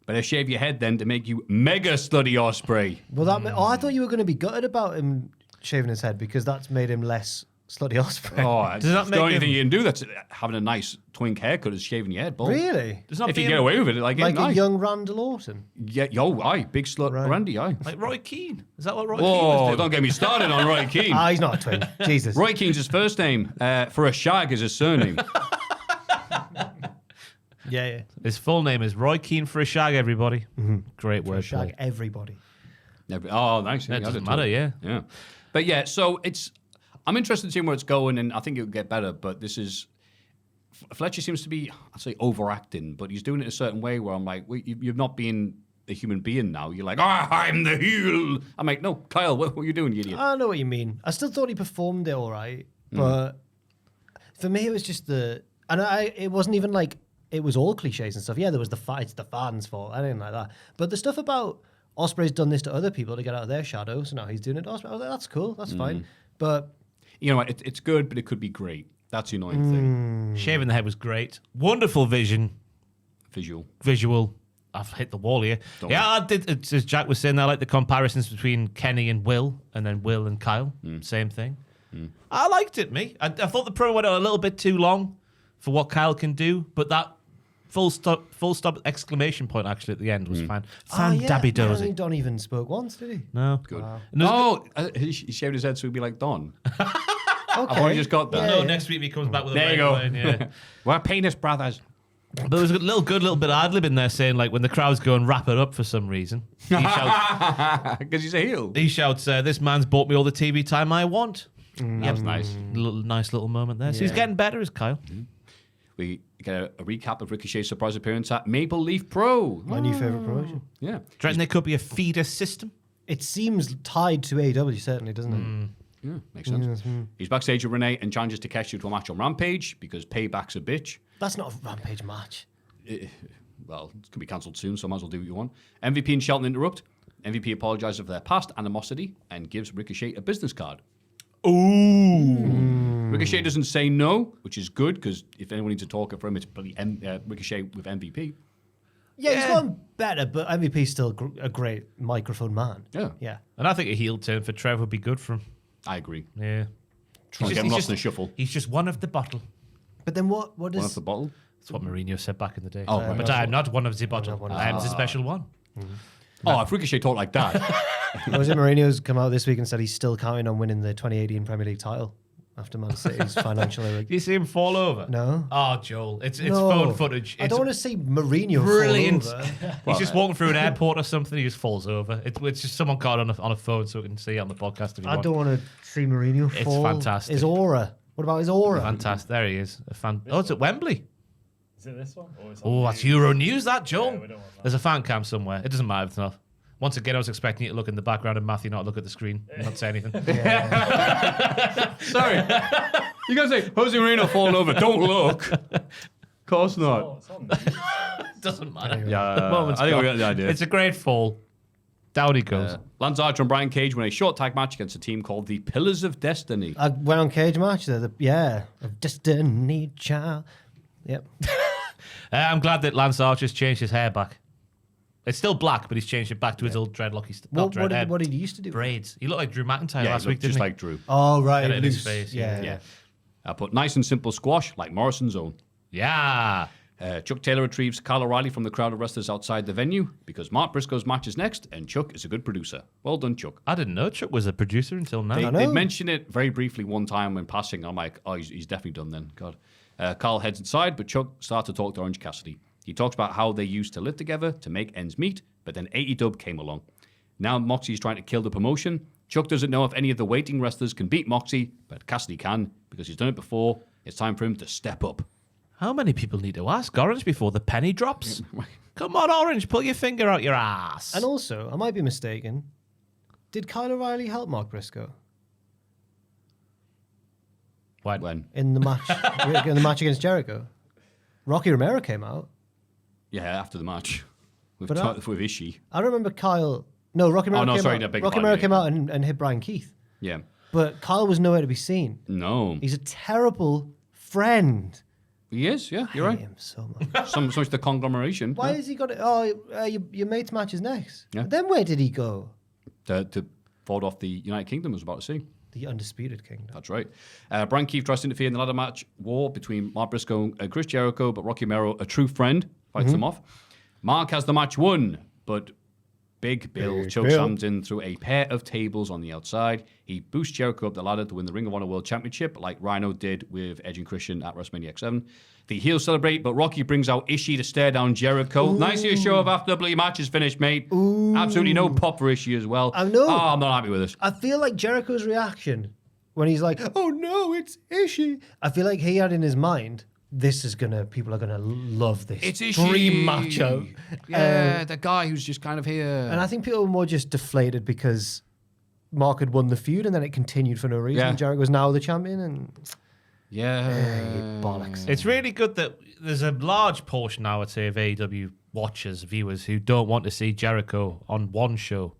Better shave your head then to make you mega Slutty Ospreay. Well, I thought you were going to be gutted about him shaving his head because that's made him less Slutty Ospreay. Oh, Does that the make only him- thing you can do that's having a nice twink haircut is shaving your head, bald. Really? Does not If you being get away with it, like Like nice. a young Randall Orton? Yeah, big slut Right. Randy, aye. like Roy Keane. Is that what Roy Keane was Whoa, doing? don't get me started on Roy Keane. Ah, he's not a twin. Jesus. Roy Keane's his first name. For a shag is his surname. Yeah. His full name is Roy Keane for a shag, everybody. Great word. Shag everybody. Oh, nice. It Yeah, doesn't I matter, did yeah. too. Yeah. But yeah, so I'm interested in seeing where it's going, and I think it'll get better, but this is... Fletcher seems to be, I'd say, overacting, but he's doing it a certain way where I'm like, well, you've not been a human being now. You're like, I'm the heel. I'm like, no, Kyle, what are you doing, you idiot? I know what you mean. I still thought he performed it all right, but for me, it was just it wasn't even like it was all cliches and stuff. Yeah, there was it's the fans' fault. I didn't like that. But the stuff about Ospreay's done this to other people to get out of their shadow, so now he's doing it to Ospreay. I was like, that's cool, that's fine. But You know what? It's good, but it could be great. That's the annoying thing. Shaving the head was great. Wonderful visual. I've hit the wall here. I did. As Jack was saying, I like the comparisons between Kenny and Will, and then Will and Kyle. Same thing. I liked it, me. I thought the promo went a little bit too long for what Kyle can do, but that full stop exclamation point actually at the end was fine. Dabby dozy. Don even spoke once, did he? No. Good. Wow. He shaved his head so he'd be like Don. Okay. I've already just got that. No, next week he comes back with a There you red go. line, yeah. We're penis brothers. But there was a little bit of ad-lib in there saying, like, when the crowd's going, wrap it up for some reason. Because he's a heel. He shouts, this man's bought me all the TV time I want. That's nice. Nice little moment there. So he's Yeah. getting better as Kyle. We get a recap of Ricochet's surprise appearance at Maple Leaf Pro. My new favorite promotion. Yeah. Do you reckon there could be a feeder system? It seems tied to AEW, certainly, doesn't it? Yeah, makes sense. He's backstage with Renee and challenges Takeshi to a match on Rampage because Payback's a bitch. That's not a Rampage match. Well, it's going to be cancelled soon, so might as well do what you want. MVP and Shelton interrupt. MVP apologises for their past animosity and gives Ricochet a business card. Ooh. Ricochet doesn't say no, which is good, because if anyone needs to talk for him, it's bloody Ricochet with MVP. Yeah, he's gotten better, but MVP's still a great microphone man. Yeah. And I think a heel turn for Trev would be good for him. I agree. Yeah. Trying to get him lost in the shuffle. He's just one of the bottle. But then what is... One of the bottle? That's what Mourinho said back in the day. Oh, right. But I am not one of the bottle. one of I am the special one. Oh, if Ricochet talked like that. Jose Mourinho's come out this week and said he's still counting on winning the 2018 Premier League title after Man City's financial Do you see him fall over? No. Oh, Joel. It's No. phone footage. I don't want to see Mourinho brilliant. fall over. He's just walking through an airport or something. He just falls over. It's just someone caught on a phone so we can see on the podcast if you I want. don't want to see Mourinho It's fall. fantastic. His aura. What about his aura? Fantastic. There he is. Oh, it's at Wembley. Is it this one? Or is it Oh, that's Euro News, that, Joel. Yeah, we don't want that. There's a fan cam somewhere. It doesn't matter if it's not. Once again, I was expecting you to look in the background and Maffew not look at the screen and not say anything. Sorry. You got to say, Jose Mourinho falling over. Don't look. Of course not. Oh, it's on there. Doesn't matter. Yeah, Moment's I think we gone. got the idea. It's a great fall. Down he goes. Lance Archer and Brian Cage win a short tag match against a team called the Pillars of Destiny. I went on Cage Match. Of Destiny Child. Yep. I'm glad that Lance Archer's changed his hair back. It's still black, but he's changed it back to his old dreadlocky stuff. What did he used to do? Braids. He looked like Drew McIntyre Yeah, last he week, looked didn't just he? like Drew. Oh, right. Get it in his loose. face, Yeah. I put nice and simple squash like Morrison's own. Yeah. Chuck Taylor retrieves Kyle O'Reilly from the crowd of wrestlers outside the venue because Mark Briscoe's match is next, and Chuck is a good producer. Well done, Chuck. I didn't know Chuck was a producer until now. They mentioned it very briefly one time when passing. I'm like, oh, he's definitely done then. God. Carl heads inside, but Chuck starts to talk to Orange Cassidy. He talks about how they used to live together to make ends meet, but then AEW came along. Now Moxie's trying to kill the promotion. Chuck doesn't know if any of the waiting wrestlers can beat Moxie, but Cassidy can because he's done it before. It's time for him to step up. How many people need to ask Orange before the penny drops? Come on, Orange, pull your finger out your ass. And also, I might be mistaken. Did Kyle O'Reilly help Mark Briscoe When? in the match against Jericho? Rocky Romero came out. Yeah, after the match. With Ishii. I remember Kyle. No, Rocky Romero no, came sorry, out. no, beg your Rocky pardon, Romero yeah. came out and hit Brian Keith. Yeah. But Kyle was nowhere to be seen. No. He's a terrible friend. He is, yeah, you're I right. hate him so much. So much the conglomeration. Why has he got it? Oh, your mate's match is next. Yeah. Then where did he go? To fought off the United Kingdom, I was about to say. The Undisputed Kingdom. That's right. Brian Keith tries to interfere in the ladder match war between Mark Briscoe and Chris Jericho, but Rocky Romero, a true friend, fights them off. Mark has the match won, but Big Bill chokesams in through a pair of tables on the outside. He boosts Jericho up the ladder to win the Ring of Honor World Championship, like Rhino did with Edge and Christian at WrestleMania X7. The heels celebrate, but Rocky brings out Ishii to stare down Jericho. Nicely show of after the bloody match is finished, mate. Absolutely no pop for Ishii as well. I know. Oh, I'm not happy with this. I feel like Jericho's reaction when he's like, "Oh no, it's Ishii." I feel like he had in his mind, people are gonna love this. It's Ishii. Dream matchup. Yeah, the guy who's just kind of here. And I think people were more just deflated because Mark had won the feud and then it continued for no reason. Yeah. Jericho was now the champion and bollocks. It's really good that there's a large portion, I would say, of AEW watchers, viewers, who don't want to see Jericho on one show.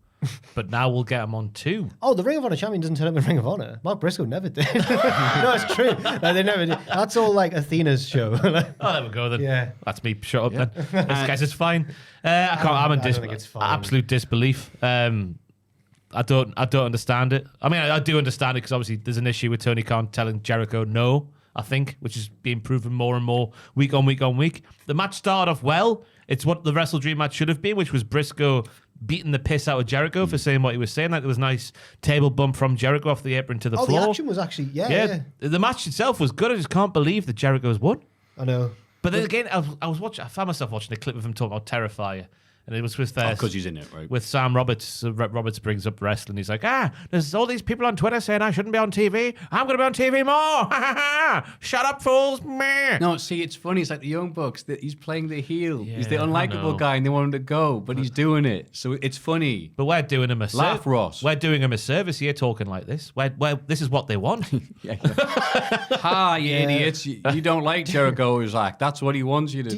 But now we'll get him on two. Oh, the Ring of Honor champion doesn't turn up in Ring of Honor. Mark Briscoe never did. No, it's true. No, they never did. That's all like Athena's show. Oh, there we go then. Yeah. That's me. Shut up then. This guy's it's fine. I'm in I don't think it's fine. absolute disbelief. I don't understand it. I mean, I do understand it because obviously there's an issue with Tony Khan telling Jericho no, I think, which is being proven more and more week on week on week. The match started off well. It's what the Wrestle Dream match should have been, which was Briscoe beating the piss out of Jericho for saying what he was saying. Like there was a nice table bump from Jericho off the apron to the floor. The action was actually, yeah. The match itself was good. I just can't believe that Jericho's won. I know. But then again, I was watching. I found myself watching a clip of him talking about Terrifier, And it was with because he's in it, right? with Sam Roberts. Roberts brings up wrestling. He's like, there's all these people on Twitter saying I shouldn't be on TV. I'm going to be on TV more. Shut up, fools. Meh. No, see, it's funny. It's like the Young Bucks. He's playing the heel. He's the Yeah, I know. unlikable guy, and they want him to go, but he's doing it. So it's funny. But we're doing him a Laugh, Ross. We're doing him a service here, talking like this. This is what they want. Ha, you idiots. You don't like Jericho. He's like, that's what he wants you to do.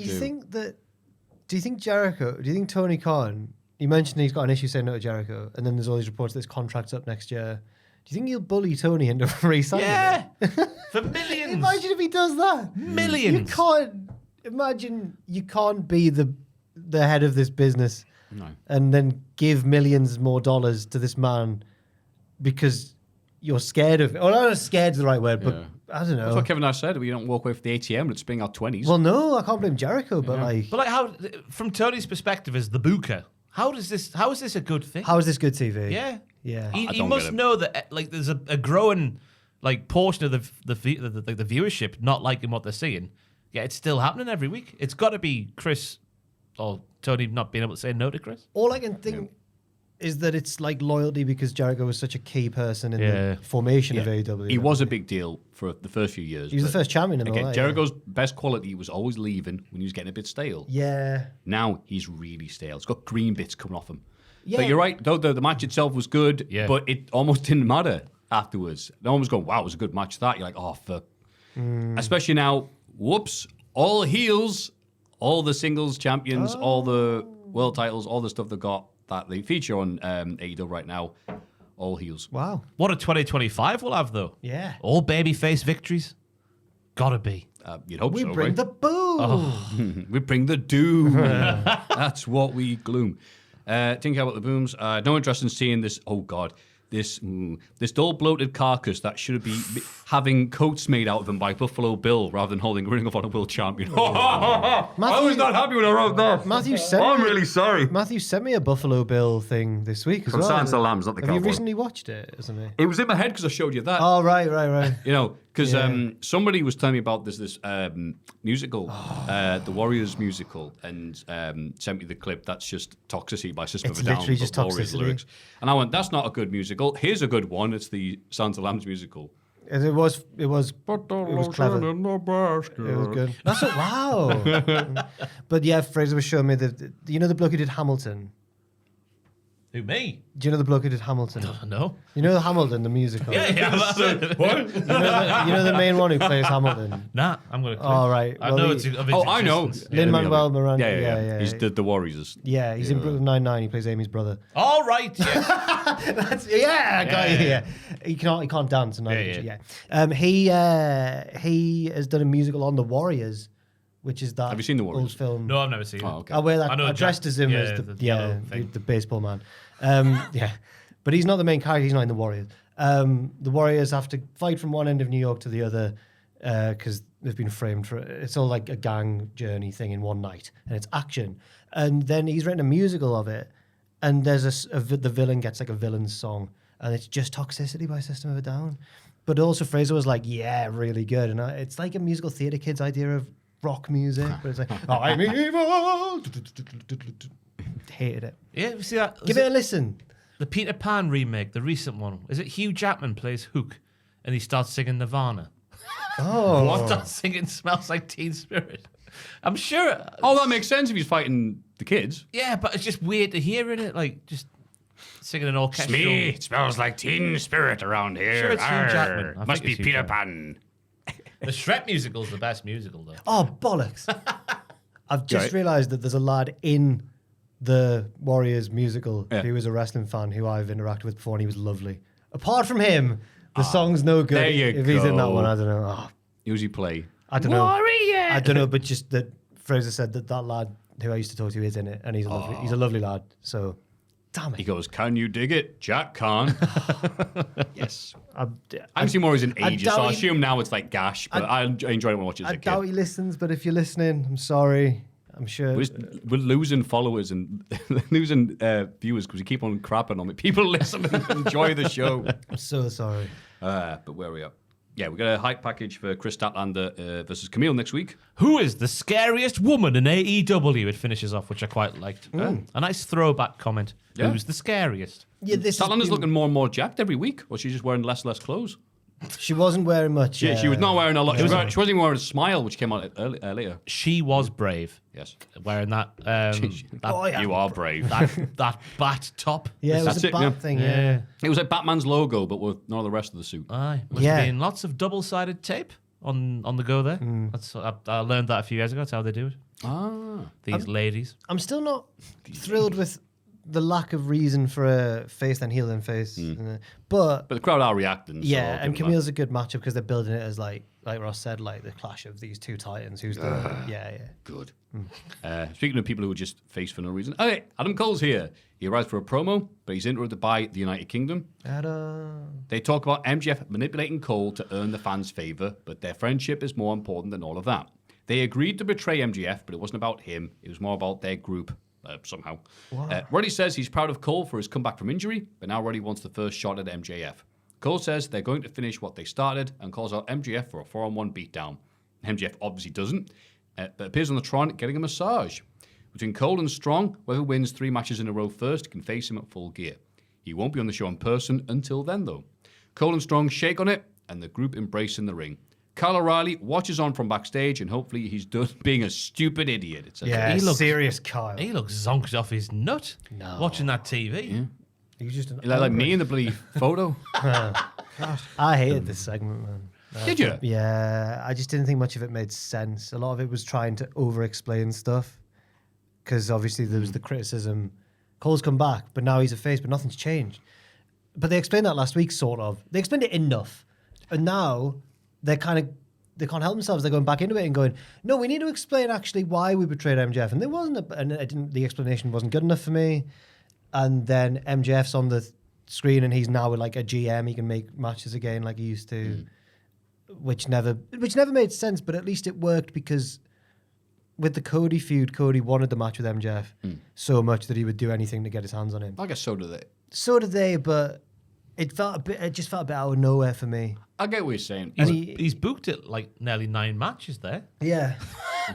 Do you think Jericho? Do you think Tony Khan? You mentioned he's got an issue saying no to Jericho, and then there's all these reports that his contract's up next year. Do you think he'll bully Tony into re-signing? Yeah, for millions. Imagine if he does that. Millions. You can't imagine. You can't be the head of this business and then give millions more dollars to this man because you're scared of. Oh, not scared's the right word, but I don't know. That's what Kevin Nash said. We don't walk away from the ATM and spring out 20s. Well, no, I can't blame Jericho, but But how, from Tony's perspective as the booker, how is this a good thing? how is this good TV? Yeah. Yeah. He don't must get it. know that there's a growing portion of the viewership not liking what they're seeing. Yeah, it's still happening every week. It's got to be Chris or Tony not being able to say no to Chris. All I can think is that it's like loyalty because Jericho was such a key person in Yeah. the formation of AEW. He was a big deal for the first few years. He was the but first champion and all again, that. Jericho's best quality was always leaving when he was getting a bit stale. Yeah. Now he's really stale. It's got green bits coming off him. Yeah. But you're right, though the match itself was good, Yeah. but it almost didn't matter afterwards. No one was going, wow, it was a good match that. You're like, oh, fuck. Especially now, whoops, all heels, all the singles champions, all the world titles, all the stuff they got that they feature on AEW right now, all heels. Wow. What a 2025 we'll have though. Yeah. All babyface victories. Gotta be. You'd hope We so, bring right? the boom. We bring the doom. That's what we gloom. Think about the booms. No interest in seeing this. Oh God, this dull bloated carcass that should be having coats made out of him by Buffalo Bill rather than holding Ring of Honor World Champion. I was not happy when I wrote that. Matthew sent I'm me, really sorry. Matthew sent me a Buffalo Bill thing this week as From well. Silence of the Lambs, not the Have you Cowboy. recently watched it, isn't it? It was in my head because I showed you that. Oh, right. You know, because Yeah. somebody was telling me about this musical, the Warriors musical, and sent me the clip that's just Toxicity by System It's of a Down. literally just but Warriors Toxicity. lyrics. And I went, that's not a good musical. Here's a good one. It's the Sons of Lambs musical. And it was clever. It was good. That's a wow. But yeah, Fraser was showing me the bloke who did Hamilton. Who, me? Do you know the bloke who did Hamilton? No. You know Hamilton, the musical? What? You know the main one who plays Hamilton? Nah, I'm gonna. Oh, right. I Well, know he- it's. Of Oh, its I know. existence. Lin-Manuel Miranda. Yeah. He's the Warriors. Yeah, he's in Brooklyn Nine-Nine. He plays Amy's brother. All right. Yeah. I got you. Yeah. He can't dance. And he has done a musical on the Warriors, which is that. Have you seen The Warriors? old film? No, I've never seen Oh, it. okay. I wear that. I know I dressed Jack- as him yeah, as the yellow thing. the baseball man. Yeah, but he's not the main character. He's not in the Warriors. The Warriors have to fight from one end of New York to the other because they've been framed for it. It's all like a gang journey thing in one night, and it's action. And then he's written a musical of it, and there's the villain gets like a villain's song, and it's just Toxicity by System of a Down. But also Fraser was like, yeah, really good, and it's like a musical theatre kid's idea of rock music, but it's like, I'm evil. Hated it. Yeah, you see that? Give it a listen. The Peter Pan remake, the recent one. Is it Hugh Jackman plays Hook, and he starts singing Nirvana? Oh, Starts singing "Smells Like Teen Spirit." I'm sure. Oh, that makes sense if he's fighting the kids. Yeah, but it's just weird to hear in it, like just singing an orchestral. It smells like teen spirit around here. Sure it's Hugh Jackman. I Must think be it's Hugh Peter Jackman. Pan. The Shrek musical is the best musical, though. Oh, bollocks. I've just Right. realised that there's a lad in the Warriors musical Yeah. who was a wrestling fan who I've interacted with before, and he was lovely. Apart from him, the song's no good. there you if he's in that go. one, I don't know. Oh, Who's he play? I don't know. I don't know, but just that Fraser said that lad who I used to talk to is in it, and he's a lovely lad. So, damn He it. goes, can you dig it? Jack can. Yes. I I've seen Warriors in I ages, so doubt I he- assume now it's like Gash, but I enjoyed it when I watched it as a doubt kid. he listens, but if you're listening, I'm sorry. I'm sure. We're losing followers and losing viewers because we keep on crapping on it. People listen and enjoy the show. I'm so sorry. But where are we at? Yeah, we got a hype package for Chris Statlander versus Camille next week. Who is the scariest woman in AEW? It finishes off, which I quite liked. A nice throwback comment. Yeah. Who's the scariest? Yeah, this has Statlander's been- looking more and more jacked every week, or she's just wearing less clothes. She wasn't wearing much. Yeah, she was not wearing a lot. She wasn't even wearing a smile, which came out later. She was brave. Yes. Wearing that. You are brave. that bat top. Yeah, it That's was a it, bad yeah. thing. Yeah. It was like Batman's logo, but with none of the rest of the suit. Aye. Must Yeah. have been lots of double-sided tape on the go there. That's I learned that a few years ago. That's how they do it. These ladies. I'm still not thrilled with the lack of reason for a face then heel then face. But But the crowd are reacting. so I'll yeah, give and them Camille's a good matchup because they're building it as like Ross said, like the clash of these two titans. Who's the that. Good. Speaking of people who are just face for no reason. Okay, Adam Cole's here. He arrives for a promo, but he's interrupted by the United Kingdom. They talk about MJF manipulating Cole to earn the fans' favour, but their friendship is more important than all of that. They agreed to betray MJF, but it wasn't about him. It was more about their group. Somehow. Roddy says he's proud of Cole for his comeback from injury, but now Roddy wants the first shot at MJF. Cole says they're going to finish what they started and calls out MJF for a 4-on-1 beatdown. MJF obviously doesn't, but appears on the Tron getting a massage. Between Cole and Strong, whoever wins 3 matches in a row first can face him at Full Gear. He won't be on the show in person until then, though. Cole and Strong shake on it, and the group embrace in the ring. Kyle O'Reilly watches on from backstage, and hopefully he's done being a stupid idiot. It's he looks serious, Kyle. He looks zonked off his nut watching that TV. Yeah. He's just an like me in the bloody photo. I hated this segment, man. Did you? Yeah, I just didn't think much of it made sense. A lot of it was trying to over-explain stuff because obviously there was the criticism. Cole's come back, but now he's a face, but nothing's changed. But they explained that last week, sort of. They explained it enough, and now they can't help themselves. They're going back into it and going, no, we need to explain actually why we betrayed MJF, and there wasn't, the explanation wasn't good enough for me. And then MJF's on the screen, and he's now like a GM. He can make matches again like he used to, which never made sense. But at least it worked because with the Cody feud, Cody wanted the match with MJF so much that he would do anything to get his hands on him. I guess so do they. So did they, but it just felt a bit out of nowhere for me. I get what you're saying. He's booked it like nearly 9 matches there. Yeah,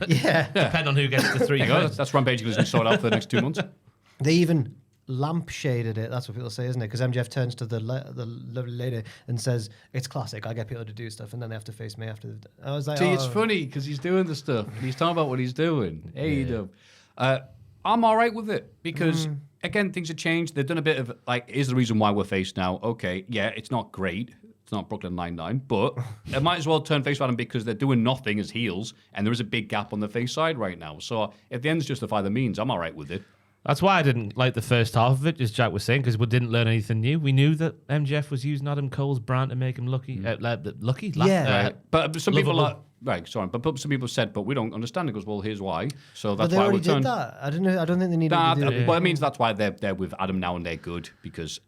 yeah. Depending on who gets the 3 There you go. goals. That's Rampage going to sort out for the next 2 months. They even lampshaded it. That's what people say, isn't it? Because MJF turns to the lovely lady and says, "It's classic. I get people to do stuff, and then they have to face me after." I was like, See, it's funny because he's doing the stuff. He's talking about what he's doing. I'm all right with it because, again, things have changed. They've done a bit of, like, here's the reason why we're face now. Okay, yeah, it's not great. It's not Brooklyn Nine-Nine, but they might as well turn face around because they're doing nothing as heels, and there is a big gap on the face side right now. So if the ends justify the means, I'm all right with it. That's why I didn't like the first half of it, as Jack was saying, because we didn't learn anything new. We knew that MJF was using Adam Cole's brand to make him lucky. Yeah. But some people lovable. are... Right, sorry, but some people said, but we don't understand. It goes, well, here's why. So But that's they why already we did turned... that. I don't know. I don't think they needed Nah, to do it. but it means that's why they're with Adam now and they're good because,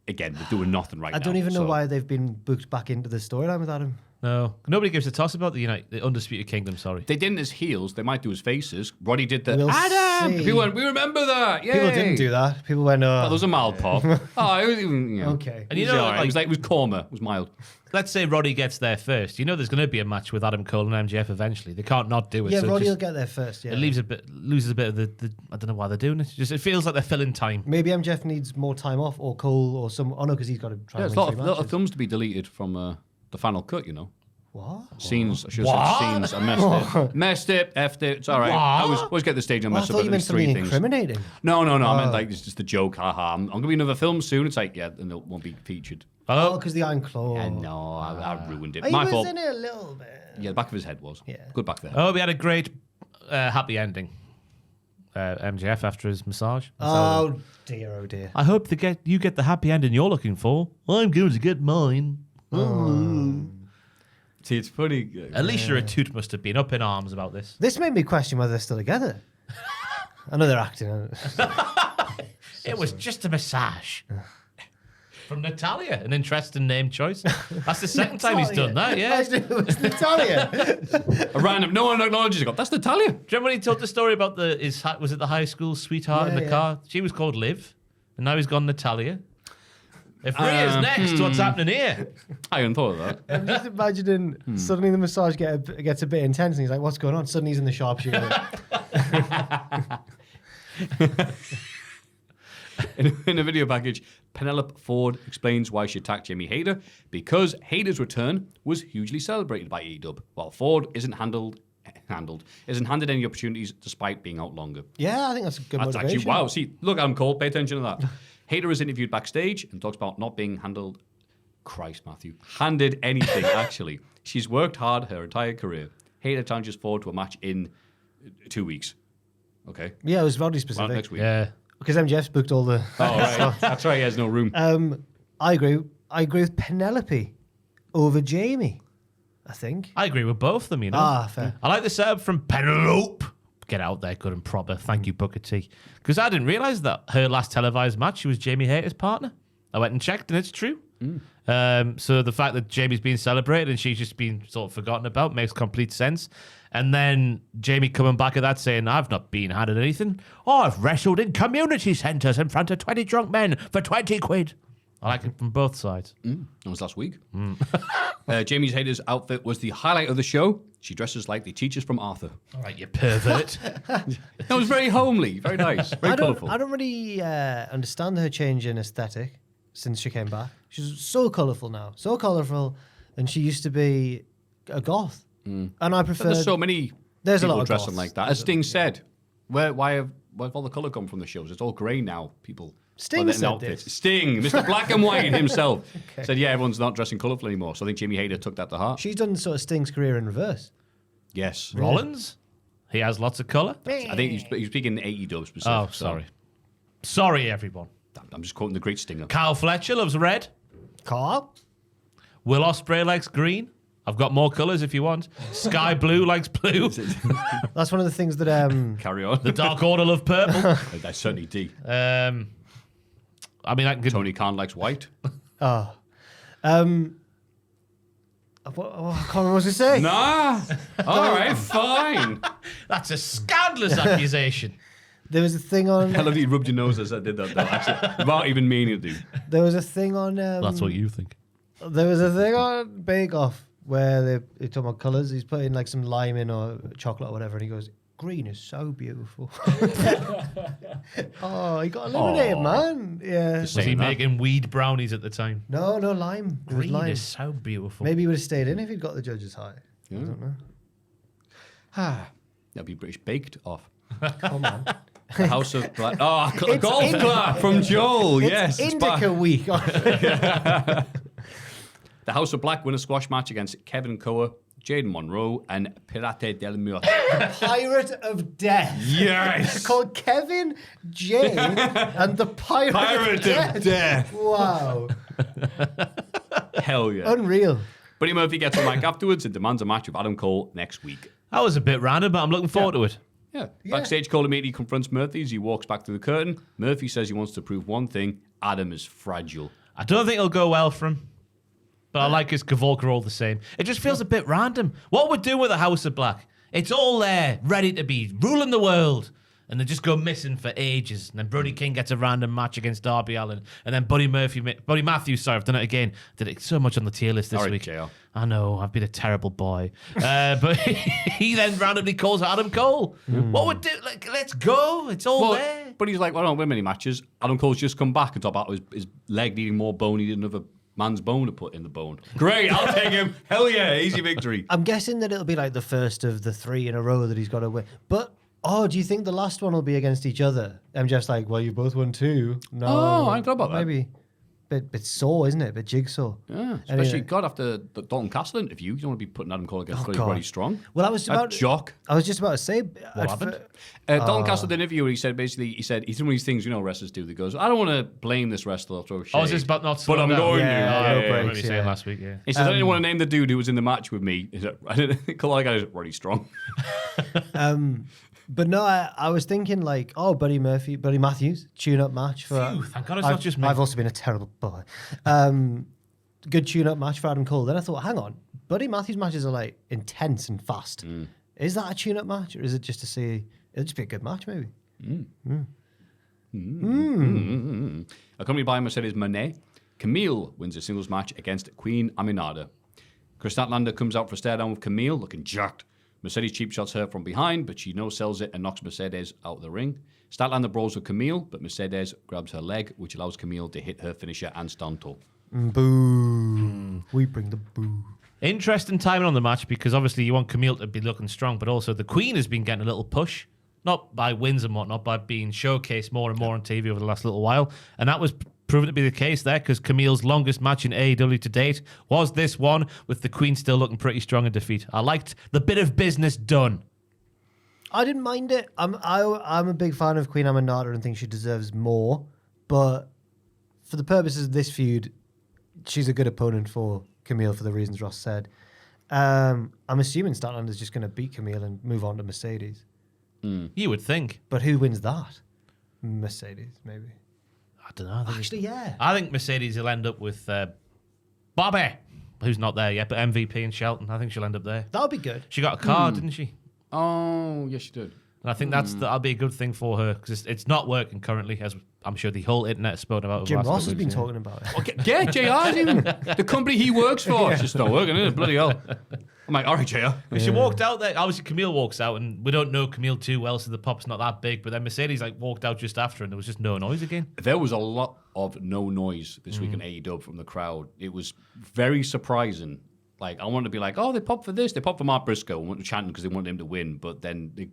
again, they're doing nothing right now. I don't even know so- why they've been booked back into the storyline with Adam. No. Nobody gives a toss about the Undisputed Kingdom, sorry. They didn't as heels. They might do as faces. Roddy did the We'll Adam. see. People went, we remember that. Yay. People didn't do that. People went, Oh, there was a mild pop. Oh, it was even, Okay. And It you was know, all right. It was Korma. It was mild. let's say Roddy gets there first. You know there's going to be a match with Adam Cole and MJF eventually. They can't not do it. Yeah, so Roddy just- will get there first. Yeah. It loses a bit of the I don't know why they're doing it. Just it feels like they're filling time. Maybe MJF needs more time off, or Cole, or some. Oh no, because he's got to try. Yeah, and there's win a 3 lot of matches. films to be deleted from the final cut, you know. What? Scenes. I should have said scenes. I messed it. Effed it. It's all right. I always get the stage and Well, I mess up thought at you meant least 3 something things. incriminating. No. I meant like it's just a joke. Haha. I'm going to be in another film soon. It's like, yeah, and it won't be featured. Oh, because the Iron Claw. And no, I ruined it. He My was fault. in it a little bit. Yeah, the back of his head was. Yeah. Good back there. Oh, we had a great happy ending. MJF after his massage. Oh dear, oh dear. I hope you get the happy ending you're looking for. I'm going to get mine. See, it's funny. Alicia Atoot must have been up in arms about this. This made me question whether they're still together. I know they're acting. It was just a massage. From Natalia, an interesting name choice. That's the second time he's done that, yeah. It's Natalia. A random, no one acknowledges it. That's Natalia. Do you remember when he told the story about was it the high school sweetheart in the Yeah. car? She was called Liv, and now he's gone Natalia. If Rhea's next, what's happening here? I hadn't thought of that. I'm just imagining suddenly the massage gets a bit intense and he's like, what's going on? Suddenly he's in the sharpshooter. In a video package, Penelope Ford explains why she attacked Jamie Hayter because Hayter's return was hugely celebrated by AEW, while Ford isn't handed any opportunities despite being out longer. Yeah, I think that's a good That's motivation. actually wow. See, look, Adam Cole, pay attention to that. Hayter is interviewed backstage and talks about not being handed anything. Actually, she's worked hard her entire career. Hayter challenges Ford to a match in 2 weeks. Okay, Yeah, it was very well, specific. next week. Yeah. Because MJF's booked all the... Oh, right. That's right. He has no room. I agree. I agree with Penelope over Jamie, I think. I agree with both of them, you know. Fair. I like the setup from Penelope. Get out there, good and proper. Thank you, Booker T. Because I didn't realise that her last televised match, she was Jamie Hayter's partner. I went and checked, and it's true. So the fact that Jamie's being celebrated and she's just been sort of forgotten about makes complete sense. And then Jamie coming back at that saying, I've not been handed anything. Oh, I've wrestled in community centres in front of 20 drunk men for 20 quid. I like it from both sides. That was last week. Jamie's Hayter's outfit was the highlight of the show. She dresses like the teachers from Arthur. All right, you pervert. That was very homely, very nice, very colourful. I don't really understand her change in aesthetic since she came back. She's so colourful now. So colourful. And she used to be a goth. And I prefer... There's so many There's a people lot of dressing goths. like that. As Sting said, where's all the colour come from the shows? It's all grey now, people. Sting in said outfits. this. Sting, Mr. Black and White himself, said, yeah, everyone's not dressing colourful anymore. So I think Jamie Hayter took that to heart. She's done sort of Sting's career in reverse. Yes. Rollins? He has lots of colour. I think he's speaking AEW specific. Oh, so sorry. Sorry, everyone. I'm just quoting the great Stinger. Kyle Fletcher loves red. Carl? Will Ospreay likes green. I've got more colours if you want. Sky Blue likes blue. That's one of the things that... Carry on. The Dark Order love purple. That's certainly D. I mean, I can... Tony Khan likes white. I can't remember what I was going to say. Nah. All right, fine. That's a scandalous accusation. There was a thing on... I love that you rubbed your nose as I did that, though. Actually, without even meaning to do. There was a thing on... That's what you think. There was a thing on Bake Off where they're talking about colours. He's putting like some lime in or chocolate or whatever, and he goes, green is so beautiful. Oh, he got eliminated, man. Yeah. Was he making weed brownies at the time? No, lime. It was Green lime. is so beautiful. Maybe he would have stayed in if he'd got the judges high. I don't know. That'd be British baked off. Come on. The House of Black. Oh, a It's golf Indica. clap from Joel. Yes. It's it's back. Indica week. The House of Black win a squash match against Kevin Koa, Jaden Monroe, and Pirate del Mur. Pirate of Death. Yes. Called Kevin, Jane, and the Pirate of Death. Wow. Hell yeah. Unreal. Buddy Murphy gets on mic afterwards and demands a match with Adam Cole next week. That was a bit random, but I'm looking forward to it. Yeah. Backstage, Cole immediately confronts Murphy as he walks back through the curtain. Murphy says he wants to prove one thing: Adam is fragile. I don't think it'll go well for him. But I like his Kavolka all the same. It just feels a bit random. What we're doing with the House of Black, it's all there, ready to be ruling the world. And they just go missing for ages. And then Brody King gets a random match against Darby Allin. And then Buddy Maffew, sorry, I've done it again. Did it so much on the tier list this Sorry, week. JR. I know, I've been a terrible boy. But he then randomly calls Adam Cole. What would do? Like, let's go. It's all there. But he's like, well, I don't win many matches. Adam Cole's just come back and talk about his leg needing more bone. He didn't have a man's bone to put in the bone. Great, I'll take him. Hell yeah, easy victory. I'm guessing that it'll be like the first of the 3 in a row that he's got to win. But, do you think the last one will be against each other? MJF's like, well, you both won 2. No. Oh, I hadn't thought about that. Maybe. Bit sore, isn't it? Bit jigsaw. Yeah, especially God after the Dalton Castle interview. You don't want to be putting Adam Cole against God. Roddy Strong. Well, I was about jock. I was just about to say. What happened? Dalton Castle did an interview where he said he's one of these things wrestlers do. That goes, I don't want to blame this wrestler or throw shade. Oh, is this about not But slow I'm down? going Yeah, to. no I breaks, remember you saying yeah. last week, yeah. He says, I didn't want to name the dude who was in the match with me. He said, I didn't call that guy Roddy Strong. But no, I was thinking like, Buddy Matthews, tune-up match for. Phew, thank God it's not just me. I've also been a terrible boy. Good tune-up match for Adam Cole. Then I thought, hang on, Buddy Matthews matches are like intense and fast. Is that a tune-up match, or is it just to see? It'll just be a good match, maybe. Accompanied by Mercedes Moné, Camille wins a singles match against Queen Aminata. Chris Statlander comes out for a stare down with Camille, looking jacked. Mercedes cheap shots her from behind, but she no-sells it and knocks Mercedes out of the ring. Statlander brawls with Camille, but Mercedes grabs her leg, which allows Camille to hit her finisher and Stanto. Boo. We bring the boo. Interesting timing on the match because obviously you want Camille to be looking strong, but also the Queen has been getting a little push, not by wins and whatnot, by being showcased more and more on TV over the last little while. And that was proven to be the case there because Camille's longest match in AEW to date was this one, with the Queen still looking pretty strong in defeat. I liked the bit of business done. I didn't mind it. I'm a big fan of Queen Aminata and think she deserves more. But for the purposes of this feud, she's a good opponent for Camille for the reasons Ross said. I'm assuming Statlander's just going to beat Camille and move on to Mercedes. You would think. But who wins that? Mercedes, maybe. I don't know. Actually, yeah. I think Mercedes will end up with Bobby, who's not there yet, but MVP and Shelton. I think she'll end up there. That would be good. She got a card, didn't she? Oh, yes, she did. And I think that'll be a good thing for her because it's not working currently, as I'm sure the whole internet has spoken about. Jim Ross has been talking about it. Okay, yeah, JR's even. The company he works for. It's just not working, is it? Bloody hell. I'm like, all right, JR. Because she walked out there. Obviously, Camille walks out, and we don't know Camille too well, so the pop's not that big. But then Mercedes walked out just after, and there was just no noise again. There was a lot of no noise this week in AEW from the crowd. It was very surprising. Like, I wanted to be like, oh, they popped for this. They popped for Mark Briscoe. I wanted to chant because they wanted him to win. But then, it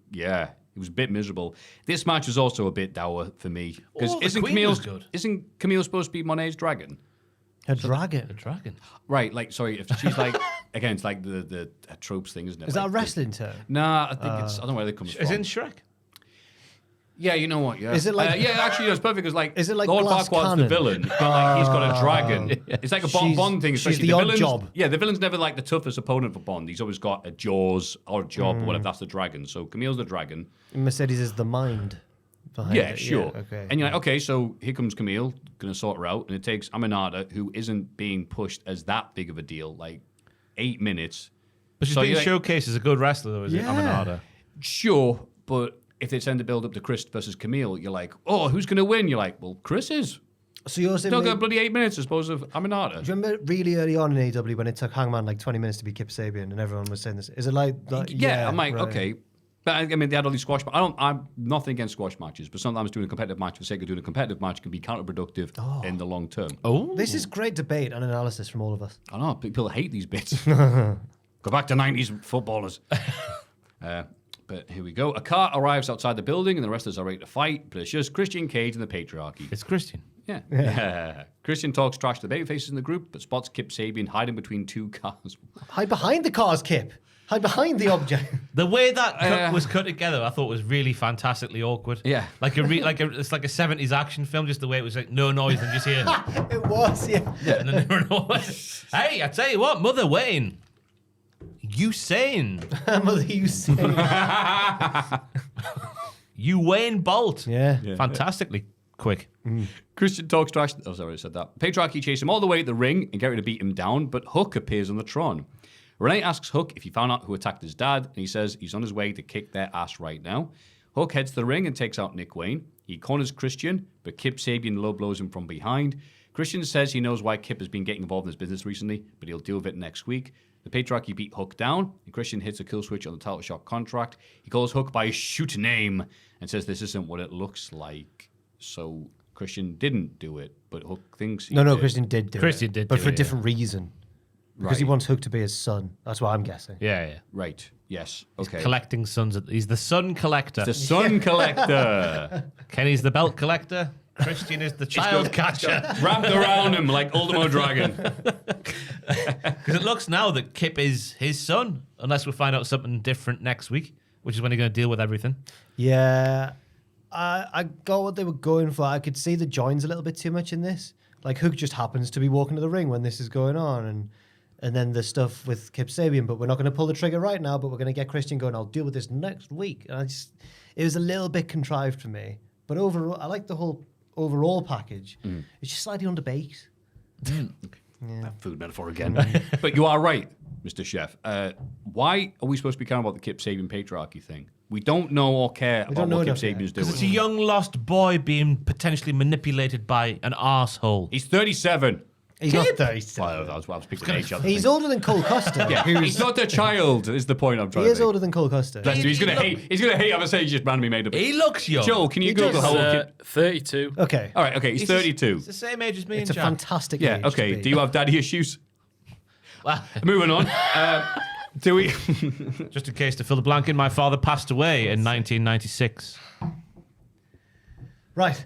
was a bit miserable. This match was also a bit dour for me. Because isn't Camille supposed to be Monet's dragon? A dragon? A dragon. Right, like, sorry, if she's like, again, it's like the tropes thing, isn't it? Is that a wrestling term? Nah, I think I don't know where they come from. Is it in Shrek? Yeah, you know what? Yeah, Is it like? yeah, actually, it's perfect because Is it like Lord glass Farquaad's the cannon? villain, but like he's got a dragon. It's like a Bond thing. she's Especially the odd villain's, job. Yeah, the villain's never like the toughest opponent for Bond. He's always got a Jaws or a job or whatever. That's the dragon. So Camille's the dragon. Mercedes is the mind behind Yeah, it. sure. Yeah, okay. And you're like, okay, so here comes Camille, gonna sort her out, and it takes Aminata, who isn't being pushed as that big of a deal, like 8 minutes. But she's So being you're like, showcased as a good wrestler, though, is it? Yeah. Aminata. sure, but if they send the build up to Chris versus Camille, you're like, oh, who's gonna win? You're like, well, Chris is. So you're saying Still got bloody 8 minutes, I suppose, of Aminata. do you remember really early on in AEW when it took Hangman like 20 minutes to be Kip Sabian and everyone was saying this? Is it like Yeah, I'm like, right. okay. But I mean, they had all these squash. I'm nothing against squash matches, but sometimes doing a competitive match for the sake of doing a competitive match can be counterproductive in the long term. Oh. This is great debate and analysis from all of us. I know people hate these bits. Go back to 90s footballers. But here we go. A car arrives outside the building, and the wrestlers are ready to fight. But it's just Christian Cage and the patriarchy. It's Christian. Yeah. Christian talks trash to the babyfaces in the group, but spots Kip Sabian hiding between two cars. Hide behind the cars, Kip. Hide behind the object. The way that cut was cut together, I thought was really fantastically awkward. Yeah. It's like a 70s action film, just the way it was like no noise and just hear. It was, yeah. And then there were no Hey, I tell you what, Mother Wayne, you sane. Mother, you say. You Wayne Bolt. Yeah. Fantastically quick. Christian talks trash. Oh, sorry, I said that. Patriarchy chase him all the way to the ring and get ready to beat him down, but Hook appears on the Tron. Renee asks Hook if he found out who attacked his dad, and he says he's on his way to kick their ass right now. Hook heads to the ring and takes out Nick Wayne. He corners Christian, but Kip Sabian low blows him from behind. Christian says he knows why Kip has been getting involved in his business recently, but he'll deal with it next week. The patriarchy beat Hook down, and Christian hits a kill switch on the title shot contract. He calls Hook by his shoot name and says this isn't what it looks like. So Christian didn't do it, but Hook thinks he No, did. Christian did do it. Christian did But do for a it, different reason. Because he Right. wants Hook to be his son. That's what I'm guessing. Yeah. Right, yes, okay. Collecting sons. He's the son collector. The Sun Collector. Kenny's the belt collector. Christian is the child catcher. Wrapped around him like Ultimo Dragon. Because it looks now that Kip is his son, unless we find out something different next week, which is when he's going to deal with everything. Yeah. I got what they were going for. I could see the joins a little bit too much in this. Like Hook just happens to be walking to the ring when this is going on, and then the stuff with Kip Sabian, but we're not going to pull the trigger right now, but we're going to get Christian going, I'll deal with this next week. And it was a little bit contrived for me. But overall, I like the whole overall package. It's just slightly underbaked. That food metaphor again. But you are right, Mr. Chef. Why are we supposed to be caring about the Kip Sabian patriarchy thing? We don't know or care about don't know what Kip enough yet. Sabian's Because it's a doing. young lost boy being potentially manipulated by an arsehole. He's 37. He's not 37. Well, I was picking age up. He's older than Cole Custer. Yeah, he's not a child. Is the point I'm trying He to is make. older than Cole Custer. Bless you, he's gonna hate. He's gonna hate. Having said he just randomly made up. He looks young. Joel, can you He Google does. how old? 32. Okay. All right, okay, he's 32. It's the same age as me It's and a Jack. fantastic Yeah, age okay. to be. Do you have daddy issues? Well, Moving on. Do we? just in case to fill the blank in, my father passed away in 1996. Right.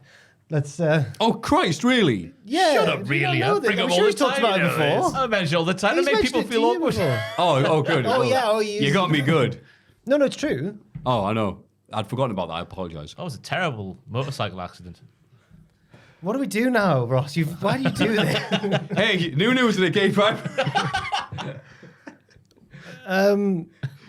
Let's. Oh Christ! Really? Yeah. Shut up, you really? don't know I this. bring I'm up sure all he's the talked time. about it before. I mention all the time. He's It make people mentioned it feel to you awkward. before. Oh, good. Oh, yeah, oh, he You is. got me good. No, it's true. Oh, I know. I'd forgotten about that. I apologise. That was a terrible motorcycle accident. What do we do now, Ross? Why do you do this? Hey, new news in the gay pride.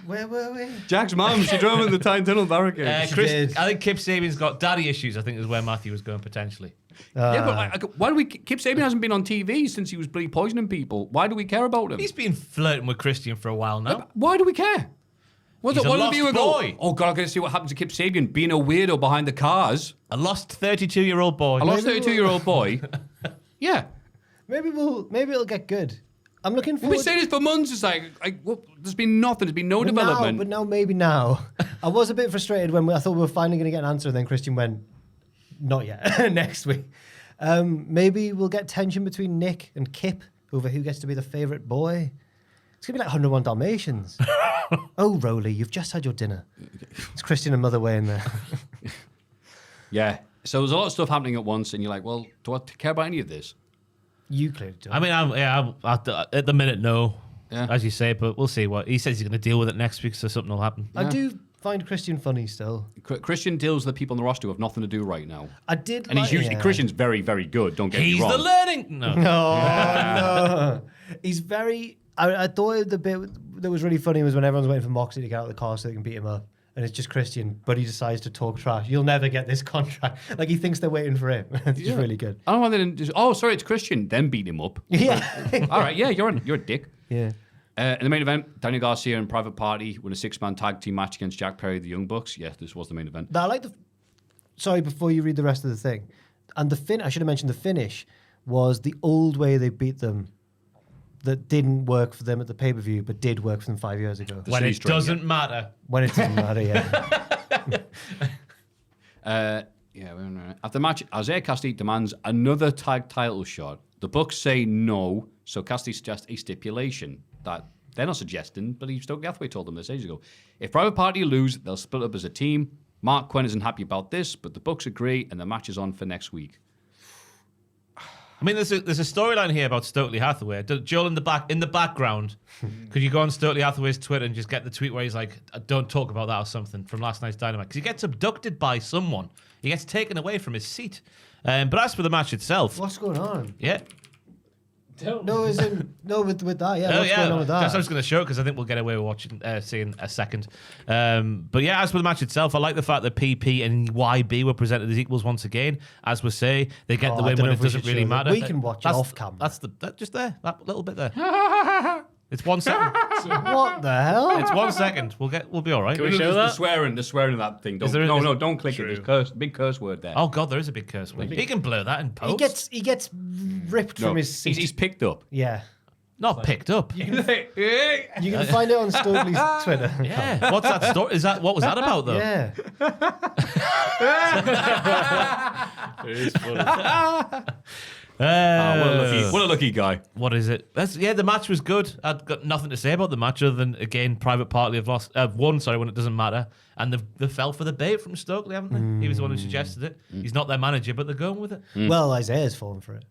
Where were we? Jack's mum, she drove in the Tyne Tunnel barricade. She Chris, did. I think Kip Sabian's got daddy issues. I think is where Maffew was going potentially. Yeah, but like, why do we? Kip Sabian hasn't been on TV since he was bloody poisoning people. Why do we care about him? He's been flirting with Christian for a while now. Why do we care? What's He's it? a What did lost you go? boy. Oh God, I'm gonna see what happened to Kip Sabian being a weirdo behind the cars. A lost 32-year-old boy. I lost 32-year-old boy. Yeah, Maybe it'll get good. I'm looking we've forward. been saying this for months. It's like well, there's been nothing. There's been no development. But now, maybe now. I was a bit frustrated when I thought we were finally going to get an answer, and then Christian went, "Not yet." Next week, maybe we'll get tension between Nick and Kip over who gets to be the favourite boy. It's gonna be like 101 Dalmatians. Oh, Rolly, you've just had your dinner. It's Christian and Mother Way in there. Yeah. So there's a lot of stuff happening at once, and you're like, well, do I care about any of this? You clearly don't. I mean, I'm at the minute, no. Yeah. As you say, but we'll see what he says. He's going to deal with it next week, so something will happen. I do find Christian funny still. Christian deals with the people on the roster who have nothing to do right now. I did, And he's usually Christian's very, very good. Don't get me He's wrong. the learning. No. No. He's very. I thought the bit that was really funny was when everyone's waiting for Moxley to get out of the car so they can beat him up. And it's just Christian, but he decides to talk trash. You'll never get this contract. Like, he thinks they're waiting for him. It's just really good. I don't know why they didn't just, oh, sorry, it's Christian. Then beat him up. Yeah. All right, yeah, you're a dick. Yeah. In the main event, Daniel Garcia and Private Party win a 6-man tag team match against Jack Perry, the Young Bucks. Yeah, this was the main event. I like the. Sorry, before you read the rest of the thing. And I should have mentioned the finish was the old way they beat them that didn't work for them at the pay-per-view, but did work for them 5 years ago. When City it string, doesn't matter. When it didn't matter, yeah. After the match, Isaiah Cassidy demands another tag title shot. The Bucks say no, so Cassidy suggests a stipulation that they're not suggesting, but Stokely Hathaway told them this ages ago. If Private Party lose, they'll split up as a team. Mark Quinn isn't happy about this, but the Bucks agree, and the match is on for next week. I mean, there's a storyline here about Stokely Hathaway. Joel in the background. Could you go on Stokely Hathaway's Twitter and just get the tweet where he's like, "Don't talk about that" or something from last night's Dynamite? Because he gets abducted by someone. He gets taken away from his seat. But as for the match itself, What's going on? yeah. No, with that, yeah. Oh, What's yeah. going on with that? That's what I was going to show because I think we'll get away with seeing a second. But yeah, as for the match itself, I like the fact that PP and YB were presented as equals once again. As we say, they get the I win don't when know it if we doesn't should really show that. matter. We can watch it off camera. That's just there, that little bit there. It's 1 second. What the hell? It's 1 second. We'll be all right. Can we show that? The swearing of that thing. Don't, there- is- don't click it. There's big curse word there. Oh god, there is a big curse word. He can blur that in post. He gets ripped No, from his seat. he's picked up. Yeah. Not picked up. You can find it on Stokely's Twitter. Yeah. What's that story? What was that about though? Yeah. It is funny. What a lucky guy. What is it? The match was good. I've got nothing to say about the match other than, again, Private Party have won, when it doesn't matter. And they fell for the bait from Stokely, haven't they? He was the one who suggested it. He's not their manager, but they're going with it. Well, Isaiah's fallen for it.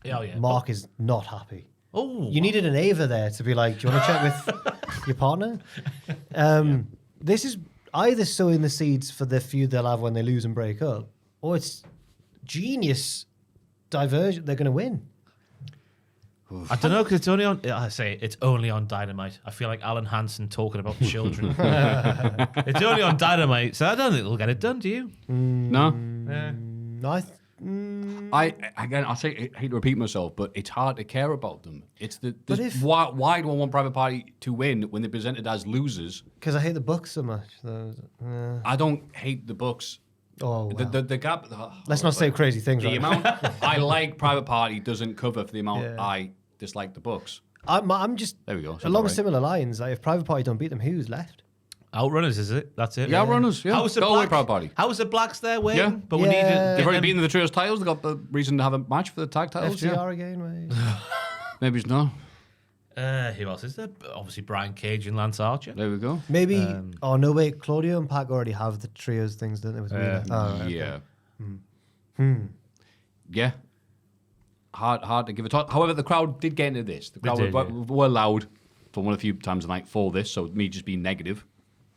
Oh, yeah. Mark is not happy. Oh. You needed an Ava there to be like, do you want to check with your partner? This is either sowing the seeds for the feud they'll have when they lose and break up, or it's genius diversion. They're going to win. I don't know, because it's only on... I say it's only on Dynamite. I feel like Alan Hansen talking about children. It's only on Dynamite, so I don't think they'll get it done, do you? No. I hate to repeat myself, but it's hard to care about them. It's why do I want Private Party to win when they're presented as losers? because I hate the Bucks so much. I don't hate the Bucks Oh, wow. The gap. Let's not say crazy things. The Right? amount I like Private Party doesn't cover for the amount Yeah. I dislike the Bucks. I'm just There we go. Said along that right. similar lines. Like, if Private Party don't beat them, who's left? Outrunners, is it? That's it. Yeah, runners. Yeah. How's the Go away, Black? Private Party. How's the Blacks there waiting? Yeah. But we need to Yeah. They've already beaten the trios titles. They've got the reason to have a match for the tag titles. FTR Yeah. again, mate. Maybe it's not. Who else is there? Obviously, Brian Cage and Lance Archer. There we go. Maybe. Oh no, wait. Claudio and Pac already have the trios things, don't they? With Wheeler? Oh, right, Yeah. okay. Yeah. Hard to give a talk. However, the crowd did get into this. The crowd did, were loud for one of the few times tonight for this, so me just being negative.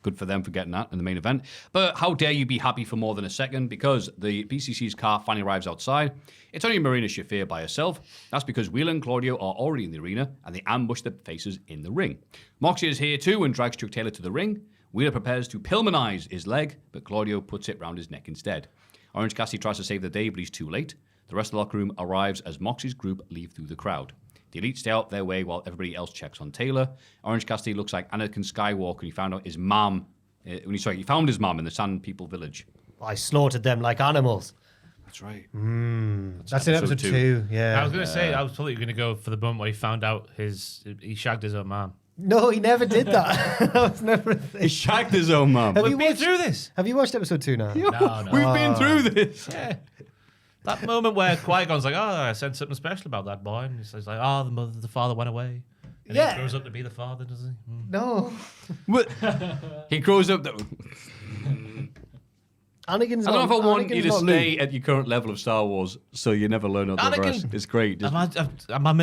Good for them for getting that in the main event. But how dare you be happy for more than a second? Because the BCC's car finally arrives outside. It's only Marina Shafir by herself. That's because Wheeler and Claudio are already in the arena, and they ambush the faces in the ring. Moxie is here too and drags Chuck Taylor to the ring. Wheeler prepares to Pillmanize his leg, but Claudio puts it round his neck instead. Orange Cassidy tries to save the day, but he's too late. The rest of the locker room arrives as Moxie's group leave through the crowd. The Elite stay out their way while everybody else checks on Taylor. Orange Cassidy looks like Anakin Skywalker. He found out his mom. He found his mom in the Sand People village. I slaughtered them like animals. That's right. That's in episode 2. Yeah. I was going to say, I was probably going to go for the moment where he found out he shagged his own mom. No, he never did that. That was never a thing. He shagged his own mom. Have you Been watched? through this. Have you watched episode 2 now? No. We've been through this. Yeah. That moment where Qui-Gon's like, oh, I said something special about that boy. And he's like, oh, the father went away. And Yeah. he grows up to be the father, does he? No. What? He grows up. Anakin's I don't know if I want you to not stay Luke. at your current level of Star Wars, so you never learn out the Anakin- rest. It's great. Just Am I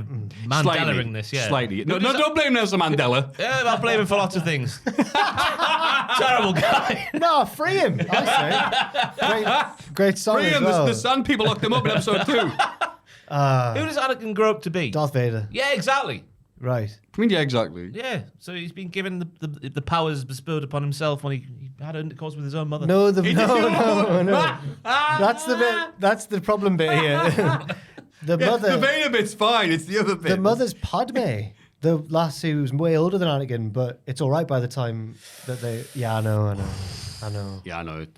Mandela-ing this? Yeah. Slightly. No, don't blame Nelson Mandela. Yeah, I'll blame him for lots of things. Terrible guy. No, free him. I say. Great song Free as him. well. The Sand People locked him up in episode 2. Who does Anakin grow up to be? Darth Vader. Yeah, exactly. Right. I mean, yeah, exactly. Yeah, so he's been given the powers bestowed upon himself when he had intercourse with his own mother. No. That's the bit. That's the problem bit here. The mother. The Vader bit's fine. It's the other bit. The mother's Padme. The lass who's way older than Anakin, but it's all right by the time that they. Yeah, I know. Yeah, I know. Is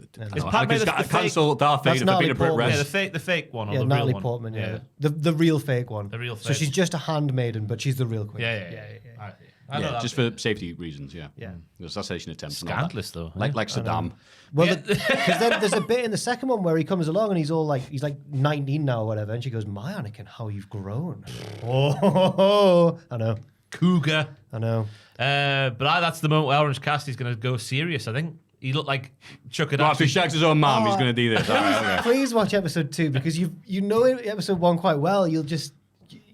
Padme the fake- Cancel Darth That's Vader for being Natalie a Brit Portman. Yeah, Rest. the fake one or Yeah, the Natalie real one. Portman. Yeah, the real fake one. The real So fake. she's just a handmaiden, but she's the real queen. Yeah. I know Yeah, that just bit. for safety reasons, yeah. Yeah. The assassination attempts. and all that. Scandalous, though. Like Saddam. Well, because then there's a bit in the second one where he comes along and he's like 19 now or whatever, and she goes, "My Anakin, how you've grown." Oh, I know. Cougar. I know. But that's the moment where Orange Cassidy's going to go serious, I think. He looked like Chuck had Well, after he actually... shags his own mum, he's going to do this. All right, okay. Please watch episode 2 because you know episode 1 quite well. You'll just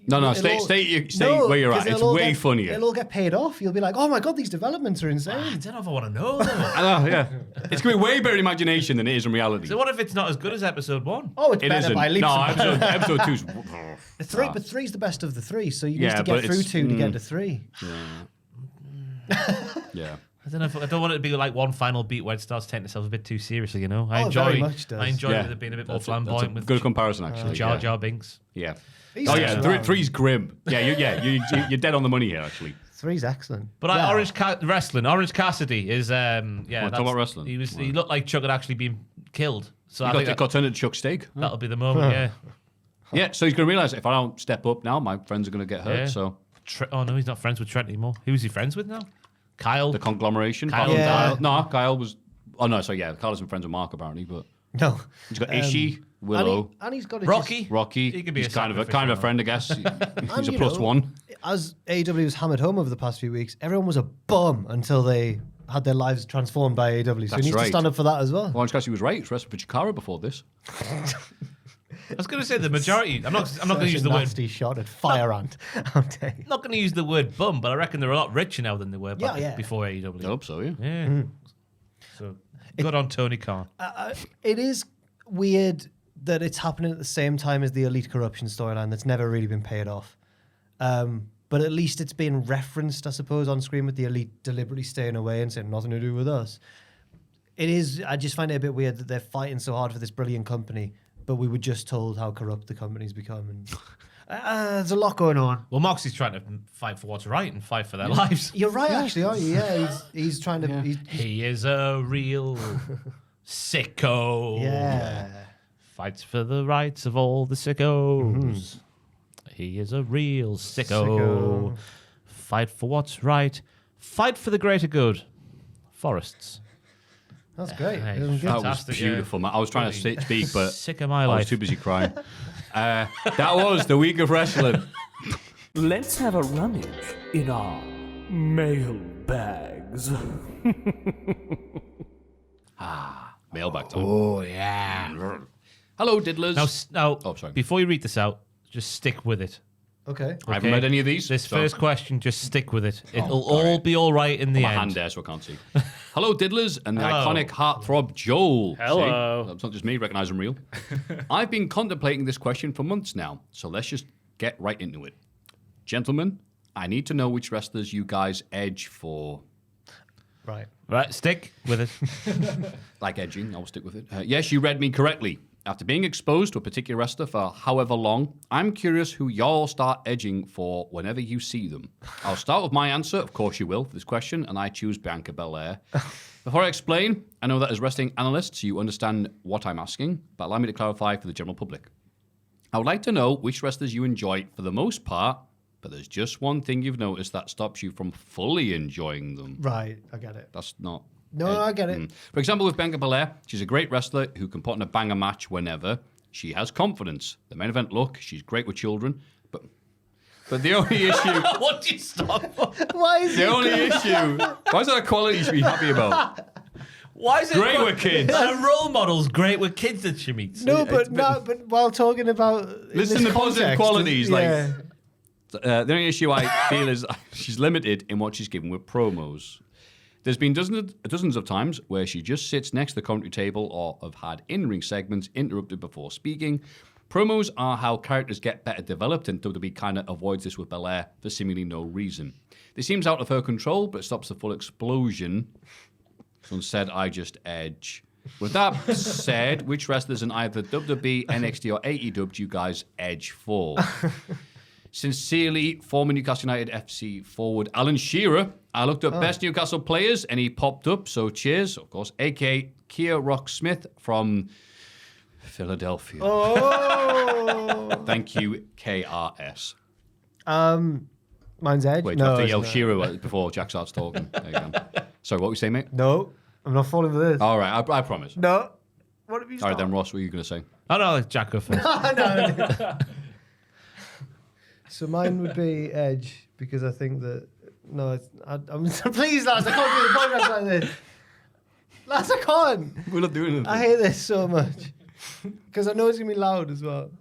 No, stay where you're at. 'cause It's it'll all way get- funnier. It'll all get paid off. You'll be like, "Oh my god, these developments are I insane." don't know if I want to know, though. I know, yeah. It's going to be way better imagination than it is in reality. So what if it's not as good as episode 1? Oh, it's It better isn't. by leaps. No, and bounds. episode 2's... The 3, but 3's the best of the 3, so you need Yeah, to but get through it's- 2 to get to 3. Yeah. I don't know. I don't want it to be like one final beat where it starts taking itself a bit too seriously, you know? I Oh, enjoy very much does. I enjoy Yeah. it being a bit more That's flamboyant a with good comparison, actually. Jar yeah. Jar Binks. Yeah. He's Oh, yeah. excellent. Three's grim. Yeah, you're dead on the money here, actually. 3's excellent. But Yeah. Orange Cassidy is yeah. Wanna talk that's- about wrestling? He looked like Chuck had actually been killed. So I He think got turned into Chuck Steak. that'll be the moment. Yeah. Yeah, so he's going to realise if I don't step up now, my friends are going to get hurt. Yeah. So Oh no, he's not friends with Trent anymore. Who is he friends with now? Kyle. the conglomeration. Kyle. Kyle and Yeah. Kyle. No, Kyle was... Oh, no, so yeah, Kyle isn't friends with Mark, apparently, but... No. He's got Ishii, Willow, And he's got a Rocky. Rocky. He could be He's a kind of a sacrificial friend, I guess. He's And, a you plus know, one. As AEW was hammered home over the past few weeks, everyone was a bum until they had their lives transformed by AEW. So That's he needs to right. stand up for that as well. Orange Cassidy was right. He was wrestling for Chikara before this. I was going to say the majority. I'm not going to Such use a the word. nasty shot at Fire Ant. I'll tell you. I'm not going to use the word bum, but I reckon they're a lot richer now than they were back Yeah. before AEW. I hope so, yeah. Yeah. So good on Tony Khan. It is weird that it's happening at the same time as the Elite Corruption storyline that's never really been paid off. But at least it's been referenced, I suppose, on screen with the Elite deliberately staying away and saying nothing to do with us. It is, I just find it a bit weird that they're fighting so hard for this brilliant company, but we were just told how corrupt the company's become. And there's a lot going on. Well, Moxie's trying to fight for what's right and fight for their lives. You're right, actually, aren't you? Yeah, he's trying to... Yeah. He's, He is a real Sicko. Yeah. Fights for the rights of all the sickos. He is a real sicko. Fight for what's right. Fight for the greater good. Forests. That's great. Hey, That was good. That was Fantastic, beautiful, man. I was trying to speak, but Sick of my I was life. too busy crying. That was the week of wrestling. Let's have a rummage in our mailbags. Mailbag time. Oh, yeah. Hello, diddlers. Now, Oh, sorry. before you read this out, just stick with it. Okay. I haven't read any of these. This so- first question, just stick with it. It'll all all right. be all right in the My end. hand there, so I can't see. Hello, diddlers, and the Hello. iconic heartthrob Joel. Hello. See? That's not just me, recognise I'm real. I've been contemplating this question for months now, so let's just get right into it. Gentlemen, I need to know which wrestlers you guys edge for. Right. Right, stick with it. Like edging, I'll stick with it. Yes, you read me correctly. After being exposed to a particular wrestler for however long, I'm curious who y'all start edging for whenever you see them. I'll start with my answer, of course you will, for this question, and I choose Bianca Belair. Before I explain, I know that as wrestling analysts, you understand what I'm asking, but allow me to clarify for the general public. I would like to know which wrestlers you enjoy for the most part, but there's just one thing you've noticed that stops you from fully enjoying them. Right. I get it. That's not... No, I get it. For example, with Bianca Belair, she's a great wrestler who can put on a banger match whenever. She has confidence. The main event look, she's great with children, but the only issue... What do you stop? Why is The it? only issue... Why is that a quality you should be happy about? Why is it Great with kids. A role model's great with kids that she meets. No, but while talking about Listen to positive qualities, like... yeah. The only issue I feel is she's limited in what she's given with promos. There's been dozens of times where she just sits next to the commentary table or have had in-ring segments interrupted before speaking. Promos are how characters get better developed, and WWE kind of avoids this with Belair for seemingly no reason. This seems out of her control, but it stops the full explosion. So instead, I just edge. With that said, which wrestlers in either WWE, NXT, or AEW do you guys edge for? Sincerely, former Newcastle United FC forward Alan Shearer. I looked up best Newcastle players and he popped up, so cheers, of course. A.K. Kia Rock Smith from Philadelphia. Oh. Thank you, KRS. Mine's Edge. Wait, no, you have to it's yell not. Shearer before Jack starts talking. There you go. Sorry, what were you saying, mate? No, I'm not falling for this. All right, I promise. No. What have you All right, then, Ross, what were you going to say? I don't know, like Jack go first. No. So mine would be Edge because I think that please, lads, I can't do the podcast like this. Lads, I can't. We're not doing anything. I hate this so much because I know it's gonna be loud as well.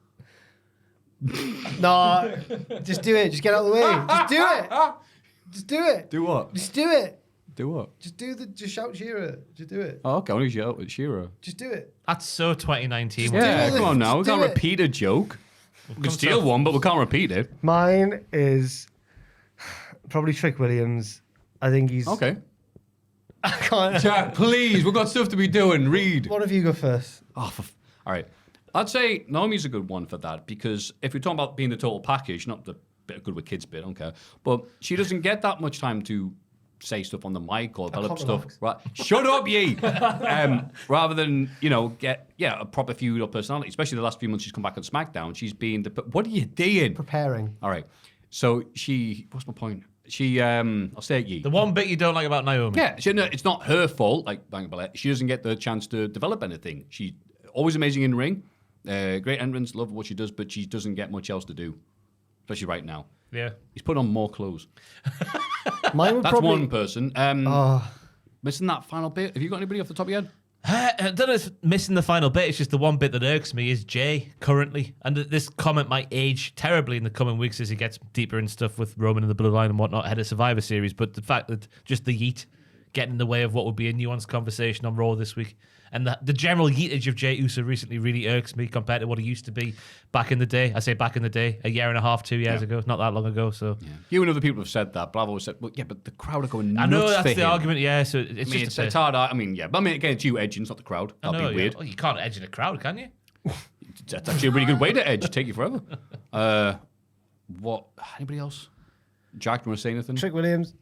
No, just do it. Just get out of the way. Just do it. Just do it. Do what? Just do it. Do what? Just shout Shearer. Just do it. Oh, okay, I want to shout at Shearer. Just do it. That's so 2019. Yeah, do it. come on now. We Just can't do it. repeat a joke. We can steal one, but we can't repeat it. Mine is probably Trick Williams. I think he's Okay. I can't. Jack, please, we've got stuff to be doing. Read. One of you go first. Oh, all right. I'd say Naomi's a good one for that because if you're talking about being the total package, not the bit of good with kids bit, I don't care, but she doesn't get that much time to say stuff on the mic or develop can't stuff. relax. Right? Shut up, ye! Rather than get a proper feud or personality. Especially the last few months she's come back on SmackDown. She's been what are you doing? Preparing. All right. So what's my point? She I'll say it, ye. The one bit you don't like about Naomi. Yeah, it's not her fault. Like Bianca Belair, she doesn't get the chance to develop anything. She's always amazing in ring, great entrance, love what she does, but she doesn't get much else to do, especially right now. Yeah. He's putting on more clothes. Mine would That's probably. one person. Missing that final bit. Have you got anybody off the top of your head? I don't know if it's missing the final bit. It's just the one bit that irks me is Jay currently. And this comment might age terribly in the coming weeks as he gets deeper in stuff with Roman and the Bloodline and whatnot ahead of Survivor Series. But the fact that just the yeet getting in the way of what would be a nuanced conversation on Raw this week. And the general yeetage of Jey Uso recently really irks me compared to what he used to be back in the day. I say back in the day, a year and a half, 2 years ago, not that long ago. So You and other people have said that, but I've always said, well, yeah, but the crowd are going nuts I know for that's the him. argument, yeah. So it's I mean, just it's hard. I mean, yeah, but I mean, again, it's you edging, it's not the crowd. I That'd know, be weird. Yeah. Oh, you can't edge in a crowd, can you? That's actually a really good way to edge. Take you forever. What? Anybody else? Jack, do you want to say anything? Trick Williams.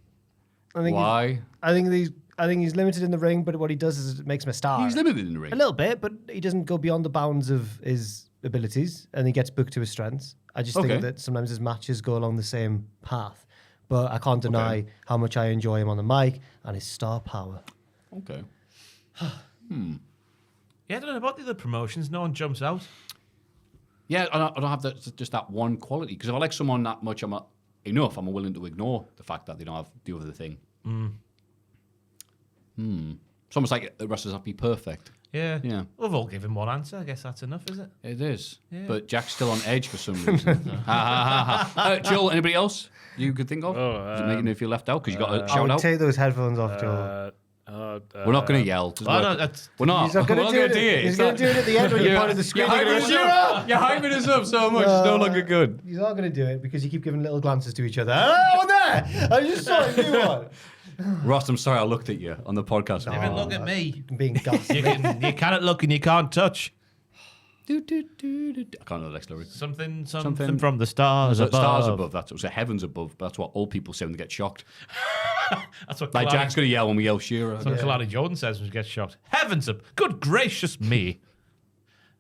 I think Why? I think these. I think he's limited in the ring, but what he does is it makes him a star. He's limited in the ring. A little bit, but he doesn't go beyond the bounds of his abilities, and he gets booked to his strengths. I just think that sometimes his matches go along the same path, but I can't deny how much I enjoy him on the mic and his star power. Okay. Yeah, I don't know about the other promotions. No one jumps out. Yeah, I don't have just that one quality. Because if I like someone that much I'm willing to ignore the fact that they don't have the other thing. It's almost like the wrestlers have to be perfect. Yeah. Yeah. We've all given one answer. I guess that's enough, is it? It is. Yeah. But Jack's still on edge for some reason. Joel, anybody else you could think of? Is it making you feel left out? Because you got a I shout would out? take those headphones off, Joel. We're not going to yell. We're not. He's not going to do it. He's going to do it at the end when you point at the screen. You're hyping us up so much. It's no longer good. He's not going to do it because you keep giving little glances to each other. Oh, there! I just saw a new one. Ross, I'm sorry I looked at you on the podcast. Even look at me. Being gossip. You cannot look and you can't touch. I can't know the next lyric. Something from the stars above. Stars above. That's what. So heavens above. That's what old people say when they get shocked. That's what Like Jack's going to yell when we yell Shearer. That's what Kalani Jordan says when he gets shocked. Heavens up. Good gracious me.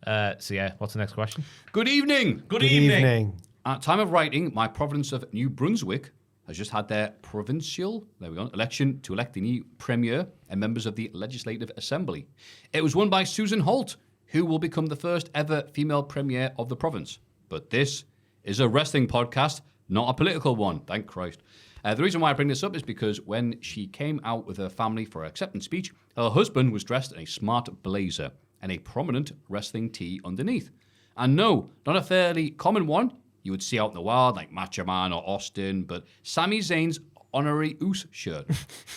So yeah, what's the next question? Good evening. Good evening. At time of writing, my province of New Brunswick has just had their provincial election to elect the new premier and members of the Legislative Assembly. It was won by Susan Holt, who will become the first ever female premier of the province. But this is a wrestling podcast, not a political one, thank Christ. The reason why I bring this up is because when she came out with her family for her acceptance speech, her husband was dressed in a smart blazer and a prominent wrestling tee underneath. And no, not a fairly common one you would see out in the wild, like Macho Man or Austin, but Sami Zayn's honorary Oos shirt.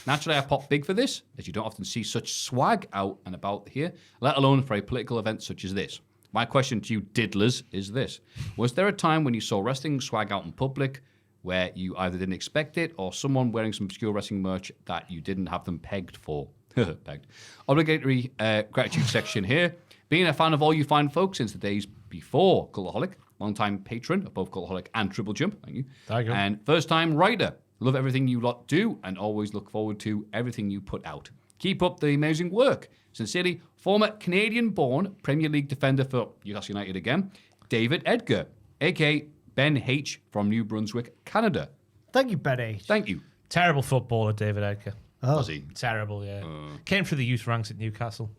Naturally, I popped big for this, as you don't often see such swag out and about here, let alone for a political event such as this. My question to you diddlers is this. Was there a time when you saw wrestling swag out in public where you either didn't expect it or someone wearing some obscure wrestling merch that you didn't have them pegged for? Pegged. Obligatory gratitude section here. Being a fan of all you fine folks since the days before Cultaholic, long-time patron of both Cultaholic and Triple Jump, thank you. Thank you. And first-time writer. Love everything you lot do and always look forward to everything you put out. Keep up the amazing work. Sincerely, former Canadian-born Premier League defender for Newcastle United again, David Edgar, a.k.a. Ben H. from New Brunswick, Canada. Thank you, Ben H. Thank you. Terrible footballer, David Edgar. Was he? Terrible, yeah. Came through the youth ranks at Newcastle,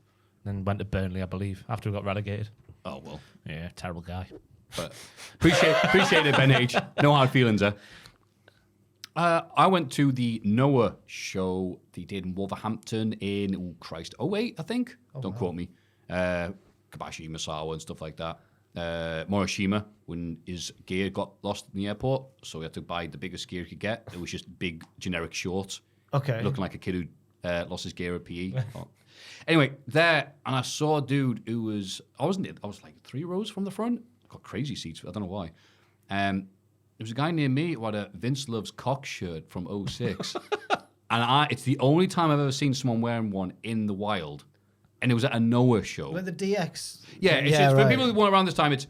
then went to Burnley, I believe, after we got relegated. Oh, well. Yeah, terrible guy. But appreciate it, Ben H. No hard feelings there. I went to the Noah show they did in Wolverhampton in, 08, I think. Don't quote me. Kabashi Masawa and stuff like that. Morishima, when his gear got lost in the airport, so he had to buy the biggest gear he could get. It was just big, generic shorts. Okay. Looking like a kid who lost his gear at PE. Anyway, there, and I saw a dude who was, I was like 3 rows from the front. Got crazy seats, I don't know why. There was a guy near me who had a Vince Loves Cock shirt from 06. And it's the only time I've ever seen someone wearing one in the wild. And it was at a Noah show. With the DX. Yeah, it's for people who want around this time, it's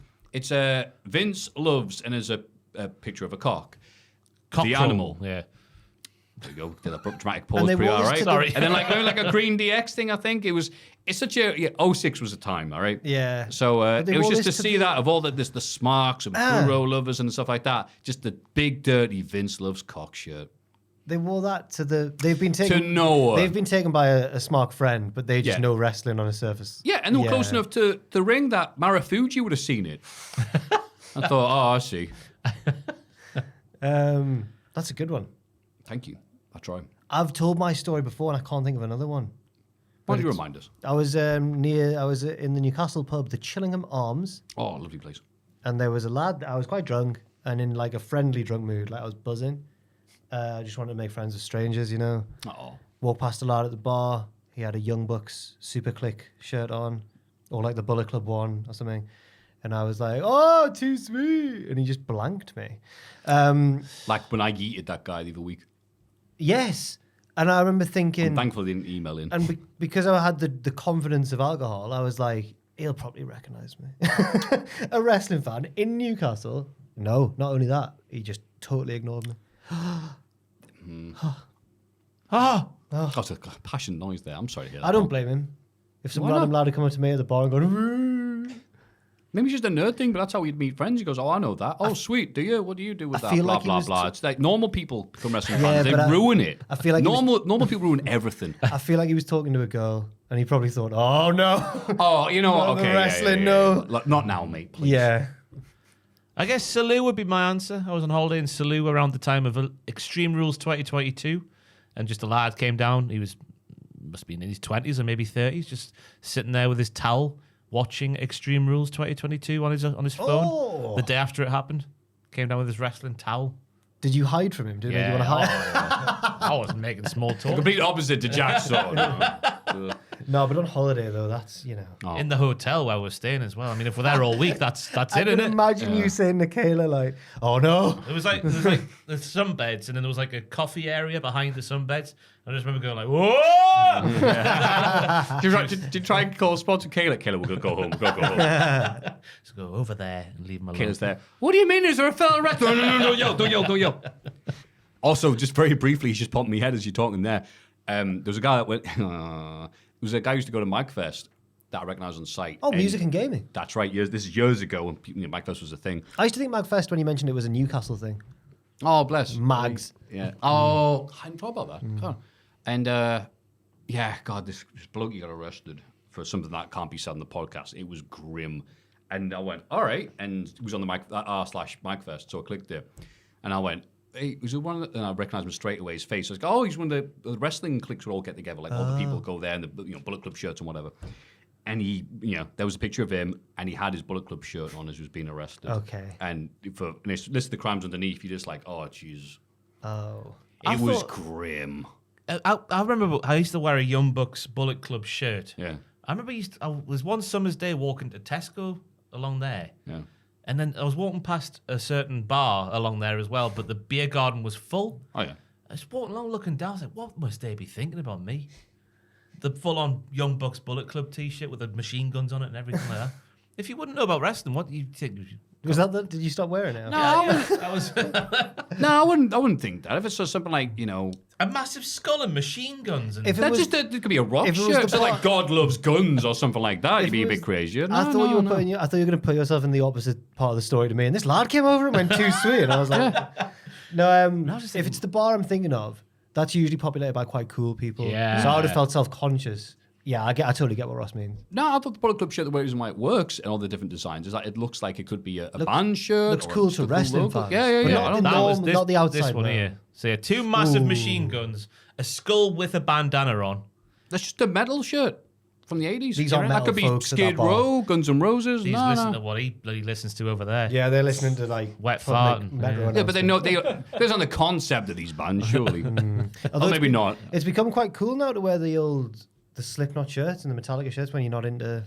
Vince Loves, and there's a picture of a cock. Cock the troll, animal. Yeah. There you go. Did a dramatic pause, pretty wore all this right. to Sorry. And then like a green DX thing, I think. It's such a, 06 was the time, all right? Yeah. So But they it was wore just to this to see the- that of all the Smarks and Puro lovers and stuff like that. Just the big, dirty Vince Loves Cock shirt. They wore that to the. They've been taken. To Noah. They've been taken by a smart friend, but they just Yeah. know wrestling on a surface. Yeah, and they were close enough to the ring that Maffew would have seen it. I thought, I see. That's a good one. Thank you. I'll try. I've told my story before, and I can't think of another one. Why do you remind us? I was in the Newcastle pub, the Chillingham Arms, Oh, lovely place. and there was a lad. I was quite drunk and in like a friendly drunk mood, like I was buzzing. I just wanted to make friends with strangers, you know. Oh. Walked past a lad at the bar. He had a Young Bucks Super Click shirt on, or like the Bullet Club one or something. And I was like, "Oh, too sweet," and he just blanked me. Like when I yeeted that guy the other week. Yes, and I remember thinking, I'm thankful they didn't email in. and because I had the confidence of alcohol, I was like, he'll probably recognise me. A wrestling fan in Newcastle. No, not only that, he just totally ignored me. Oh, there's a passion noise there. I'm sorry to hear that. I don't blame him. If some Why random not? lad had come up to me at the bar and gone, Maybe it's just a nerd thing, but that's how we'd meet friends. He goes, "Oh, I know that. Oh, sweet. Do you? What do you do with I that? feel Blah like he blah was blah." It's like normal people become wrestling Yeah, fans. They but ruin it. I feel like he was- normal people ruin everything. I feel like he was talking to a girl, and he probably thought, "Oh no, Oh, you know what? Not the Okay, wrestling, yeah. no. Like, not now, mate. Please. yeah." I guess Salou would be my answer. I was on holiday in Salou around the time of Extreme Rules 2022, and just a lad came down. He must be in his 20s or maybe 30s, just sitting there with his towel, watching Extreme Rules 2022 on his phone. Oh. The day after it happened, came down with his wrestling towel. Did you hide from him? Did you want to hide? I wasn't making small talk. Complete opposite to Jack's sort of. No, but on holiday though, that's Oh. In the hotel where we're staying as well. I mean, if we're there all week, that's I it, can isn't it? imagine you saying to Kayla like, "Oh no." There was like the sunbeds, and then there was like a coffee area behind the sunbeds. I just remember going like, "Whoa!" Did you try and call a sponsor Kayla? Kayla, we're going to go home. Go home. Just go over there and leave him alone. Kayla's there. What do you mean? Is there a fellow wrestler? No, don't yell. Don't yell. Also, just very briefly, he's just popped in my head as you're talking there. There was a guy that went... There was a guy who used to go to Magfest that I recognised on site. Oh, music and gaming. That's right. This is years ago when Magfest was a thing. I used to think Magfest when you mentioned it was a Newcastle thing. Oh, bless. Mags. Yeah. Oh, I hadn't thought about that. God. And, yeah, God, this bloke got arrested for something that can't be said on the podcast. It was grim. And I went, all right. And it was on the r/Magfest, so I clicked it. And I went, hey, was it one of the, and I recognised him straight away, his face. I was like, oh, he's one of the wrestling cliques would all get together. Like, all the people go there and the Bullet Club shirts and whatever. And he, there was a picture of him, and he had his Bullet Club shirt on as he was being arrested. Okay. And it's listed the crimes underneath. You're just like, oh, jeez. Oh. It was grim. I remember I used to wear a Young Bucks Bullet Club shirt. Yeah. I remember I was one summer's day walking to Tesco along there. Yeah. And then I was walking past a certain bar along there as well, but the beer garden was full. Oh, yeah. I was walking along looking down. I was like, what must they be thinking about me? The full-on Young Bucks Bullet Club T-shirt with the machine guns on it and everything like that. If you wouldn't know about wrestling, what do you think? Was that the, did you stop wearing it? No, That was no, I wouldn't think that. If it's just something like, a massive skull and machine guns. And If it that was- just it could be a rock if it was shirt. the So like God loves guns or something like that. You'd If be it a bit was- crazy. I thought you were putting. I thought you were going to put yourself in the opposite part of the story to me. And this lad came over and went too sweet, and I was like, no. If it's the bar I'm thinking of, that's usually populated by quite cool people. Yeah. So I would have felt self-conscious. Yeah, I totally get what Ross means. No, I thought the Bullet Club shirt, the reason why it works and all the different designs is that it looks like it could be a band shirt. looks or cool just to a cool wrestling logo. fans, Yeah. but I not don't the know. norm- not the outside This one one. here. So yeah, two massive Ooh. machine guns, a skull with a bandana on. That's just a metal shirt from the 80s. These are that metal could be folks at that Skid bar. Row, Guns N' Roses. He's No, listening no. to what he bloody listens to over there. Yeah, they're listening to like Wet fun, fart. metal Yeah, but they know there's on the concept of these bands, surely. Although Or maybe not. It's become quite cool now to wear the Slipknot shirts and the Metallica shirts when you're not into.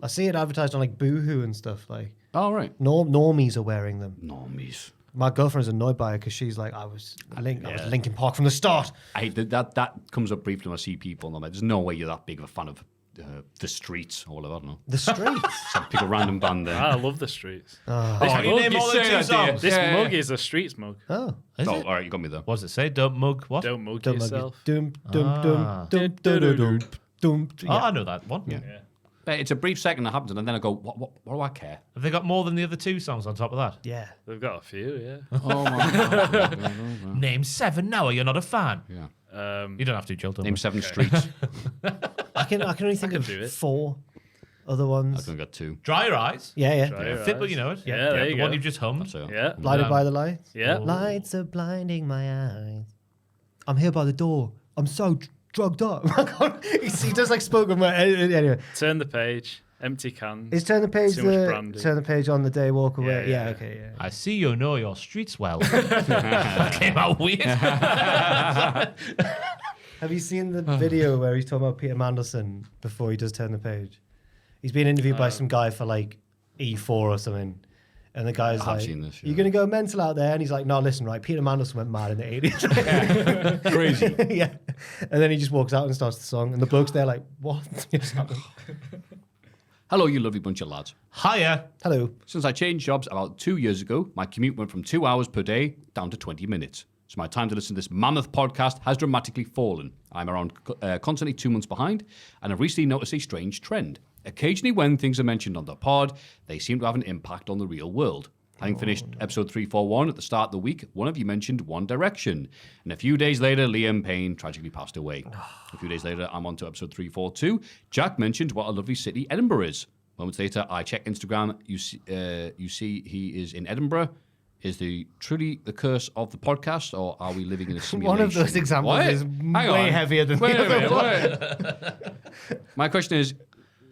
I see it advertised on like Boohoo and stuff. Like All right. normies are wearing them. Normies. My girlfriend's annoyed by it because she's like, I was Linkin Park from the start. I hate that comes up briefly when I see people and I'm like, there's no way you're that big of a fan of the Streets or whatever. I don't know. The Streets. Some pick a random band there. I love the Streets. Can you name you all the say two that, do you? songs? This Yeah, mug yeah. is a Streets mug. Oh, Is Oh, it? all right, you got me there. What does it say? Don't mug what? Don't mug don't like yourself. it. Dum dum Ah. dum dum dum dum dum. Oh, I know that one. Yeah. It's a brief second that happens, and then I go, what do I care? Have they got more than the other two songs on top of that? Yeah. They've got a few, yeah. Oh my God. Name 7 now, or you're not a fan. Yeah. You don't have to, Joel. don't Name worry. 7 streets. I can only think of do it. 4 other ones. I've only got 2. Dry Your Eyes. Yeah. Dry Your Fit, but Eyes. you know it. Yeah, there the you one go. you've just hummed. So, Yeah. Blinded by the lights. Yeah. Lights are blinding my eyes. I'm here by the door. I'm so drugged up. he does like spoken word. Anyway, Turn the page. Empty cans. is turn the page Too much brandy. turn the page on the day walk away. Yeah, Yeah, yeah. okay, yeah. I see you know your streets well. That came out weird. Have you seen the video where he's talking about Peter Mandelson before he does turn the page? He's being interviewed by some guy for like E4 or something. And the guy's I have like, seen this, yeah. you're going to go mental out there? And he's like, no, listen, right, Peter Mandelson went mad in the 80s. Crazy. Yeah. And then he just walks out and starts the song. And the bloke's there like, what just happened? Hello, you lovely bunch of lads. Hiya. Hello. Since I changed jobs about 2 years ago, my commute went from 2 hours per day down to 20 minutes. so my time to listen to this mammoth podcast has dramatically fallen. I'm around constantly 2 months behind, and I've recently noticed a strange trend. Occasionally when things are mentioned on the pod, they seem to have an impact on the real world. Having finished episode 341 at the start of the week, one of you mentioned One Direction. And a few days later, Liam Payne tragically passed away. A few days later, I'm on to episode 342. Jack mentioned what a lovely city Edinburgh is. Moments later, I check Instagram. You see he is in Edinburgh. Is truly the curse of the podcast, or are we living in a simulation? One of those examples is way heavier than the other one. My question is,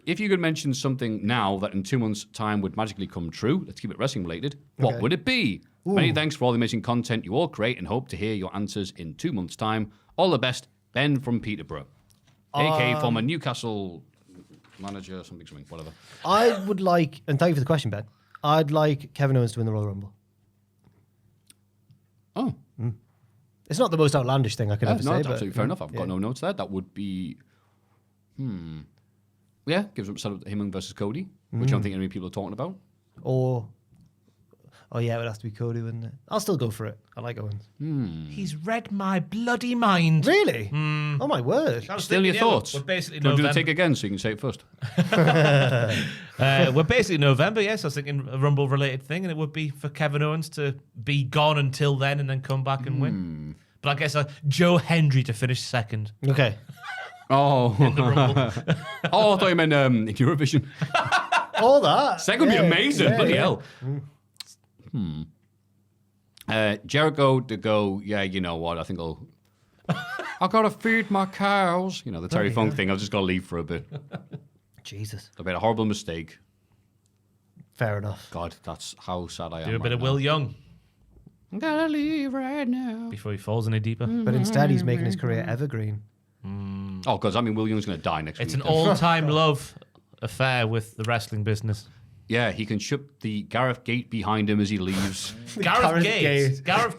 if you could mention something now that in 2 months' time would magically come true, let's keep it wrestling related, what would it be? Many thanks for all the amazing content you all create, and hope to hear your answers in 2 months' time. All the best, Ben from Peterborough. AK former Newcastle manager, something, whatever. I would like, and thank you for the question, Ben. I'd like Kevin Owens to win the Royal Rumble. Oh. It's not the most outlandish thing I could ever No, say. it's but, absolutely fair enough. I've got no notes there. That would be... Yeah, gives up set up him versus Cody, which I don't think any people are talking about. Or... Oh, yeah, it would have to be Cody, wouldn't it? I'll still go for it. I like Owens. He's read my bloody mind. Really? Oh, my word. I was Still your thinking, yeah, thoughts? We're basically Do you want to do the November. take again so you can say it first? We're basically November, yes. I was thinking a Rumble-related thing, and it would be for Kevin Owens to be gone until then and then come back and win. But I guess Joe Hendry to finish second. Okay. Oh. Oh, I thought you meant Eurovision. All that. Second would be amazing. yeah, Bloody yeah. hell. Jericho to go, yeah, you know what, I think I gotta feed my cows. You know, the Terry Funk thing, I've just gotta leave for a bit. Jesus. I made a horrible mistake. Fair enough. God, that's how sad I am. Do a bit of now. Will Young I'm gonna leave right now. before he falls any deeper. But instead, he's making his career evergreen. Oh, because I mean, Will Young's gonna die next It's week. an all-time love affair with the wrestling business. Yeah, he can shut the Gareth Gate behind him as he leaves. Gareth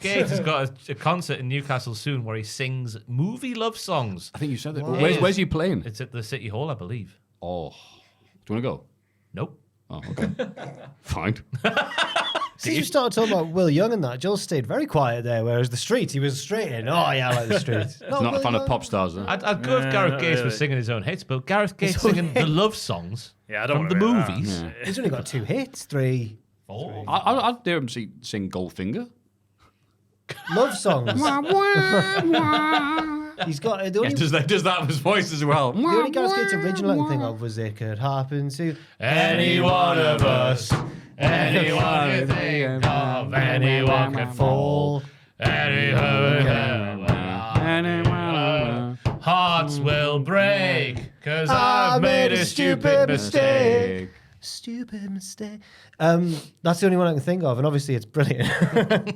Gates has got a concert in Newcastle soon where he sings movie love songs. I think you said that. Wow. Where's he playing? It's at the City Hall, I believe. Oh, do you want to go? Nope. Oh, okay. Fine. Since you started talking about Will Young and that, Joel stayed very quiet there, whereas the streets, he was straight in. Oh, yeah, I like the streets. He's not a fan of pop stars, though. I'd go if Gareth Gates was singing his own hits, but Gareth Gates singing the love songs Yeah, I don't from the wanna hear that. movies. He's only got 2 hits, 3 Oh. I'd dare him sing Goldfinger. love songs. He's got the only, Does that with his voice as well? the only Gareth Gates original I can think of was "It Could Happen to Any one of us, anyone you think of, anyone can fall. Hearts will break, cause I've made a stupid mistake. Stupid mistake." That's the only one I can think of, and obviously it's brilliant.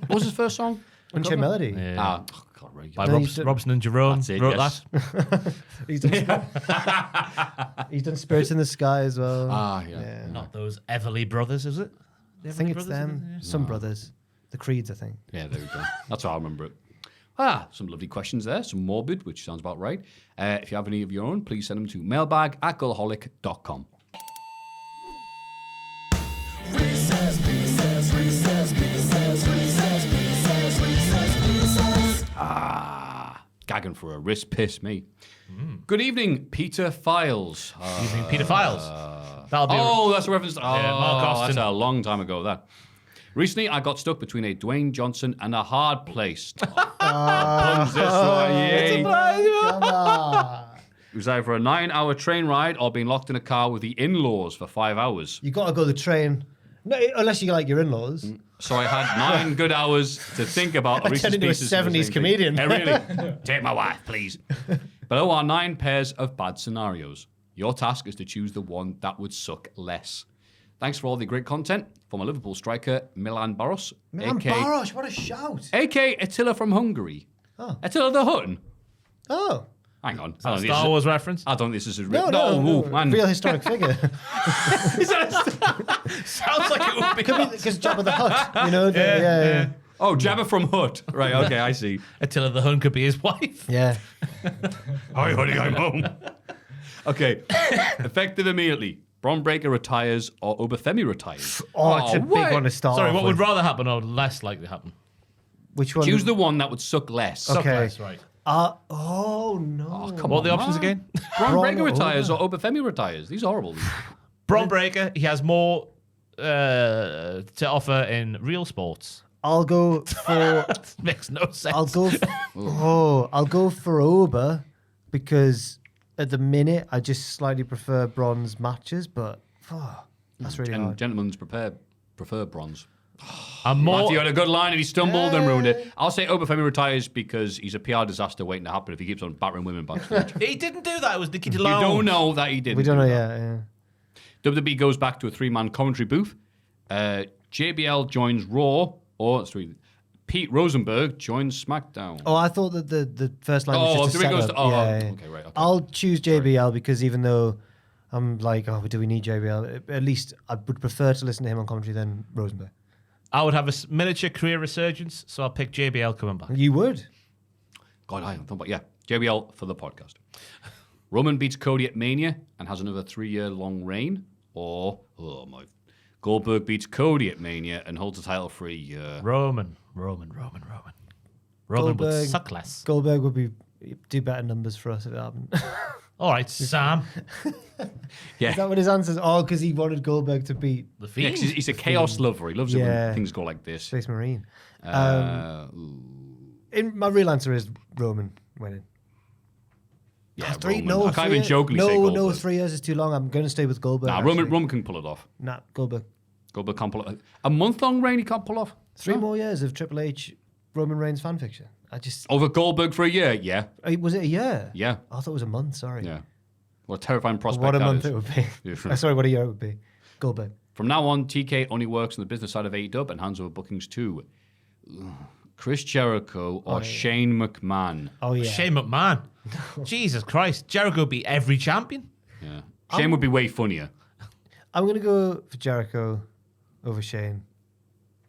What was his first song? Unchained Melody. Ah, oh, God, right. By No, he's Robson and Jerome That's it, wrote yes. that. He's done Spirits in the Sky as well. Ah, yeah. Not those Everly brothers, is it? I think it's them. Some brothers. The Creeds, I think. Yeah, there we go. That's how I remember it. Some lovely questions there. Some morbid, which sounds about right. If you have any of your own, please send them to mailbag@cultaholic.com. Gagging for a wrist piss, me. Good evening, Peter Files. Using Peter Files. That'll be Oh, that's a reference. Oh, Mark Austin. that's a long time ago, that. Recently, I got stuck between a Dwayne Johnson and a hard place. Puns this one, yay. Come on. It was either a 9-hour train ride or being locked in a car with the in-laws for 5 hours. You got to go the train. No, unless you like your in-laws. So I had 9 good hours to think about. I turned into a 70s comedian. Hey, really? Take my wife, please. Below are 9 pairs of bad scenarios. Your task is to choose the one that would suck less. Thanks for all the great content. Former Liverpool striker Milan Baros. Man, Baros, what a shout. A.K. Attila from Hungary. Oh. Attila the Hun. Oh. Hang on. a Star Wars reference. I don't think this is a No, man. real historic figure. Sounds like it would be. Because Jabba the Hutt, you know? Yeah. Oh, Jabba from Hutt. Right, okay, I see. Attila the Hun could be his wife. Yeah. Hi, honey, I'm home. Okay. Effective immediately. Braun Breaker retires or Obafemi retires. Oh, it's a big what? one to start Sorry, off what with. would rather happen or less likely happen? Which one? Choose the one that would suck less. Suck Okay. less, right. Oh no. Come What are on, the options man. again? Braun Braun Breaker or retires or Obafemi retires. These are horrible. Braun Breaker, he has more to offer in real sports. I'll go for. Makes no sense. I'll go. I'll go for Oba because at the minute I just slightly prefer bronze matches, but that's really And hard. gentlemen prefer bronze. I'm more. Matthew had a good line and he stumbled and ruined it. I'll say Obafemi retires because he's a PR disaster waiting to happen if he keeps on battering women backstage. He didn't do that. It was Nikki You DeLone. don't know that he didn't. We don't know do yet. Yeah. WWE goes back to a 3-man commentary booth. JBL joins Raw, Pete Rosenberg joins SmackDown. Oh, I thought that the first line was just a three goes setup. to. Yeah. Okay, right. Okay. I'll choose JBL because even though I'm like, do we need JBL? At least I would prefer to listen to him on commentary than Rosenberg. I would have a miniature career resurgence, so I'll pick JBL coming back. You would? God, I don't know, but yeah, JBL for the podcast. Roman beats Cody at Mania and has another 3-year long reign, or Goldberg beats Cody at Mania and holds the title for a year. Roman would suck less. Goldberg would do better numbers for us if it happened. All right, Sam. Yeah, Is that what his answer is? Oh, because he wanted Goldberg to beat The yeah, 'cause Fiend. he's a chaos lover. He loves it Yeah. when things go like this. Space Marine. Uh, My real answer is Roman winning. yeah, Three? Roman. No, I can't even 3 jokingly say Goldberg. No, 3 years is too long. I'm going to stay with Goldberg. Nah, actually. Roman can pull it off. Nah, Goldberg. Goldberg can't pull it. A month-long reign he can't pull off. 3 more years of Triple H Roman Reigns fan fiction. I just Over Goldberg for a year? Yeah. was it a year? Yeah. I thought it was a month. Sorry. Yeah. What a terrifying prospect What a that month is. it would be. Yeah. Sorry, what a year it would be. Goldberg. From now on, TK only works on the business side of AEW and hands over bookings to Chris Jericho or Shane McMahon. Oh yeah. Shane McMahon. Jesus Christ. Jericho beat every champion. Yeah. Shane would be way funnier. I'm going to go for Jericho over Shane.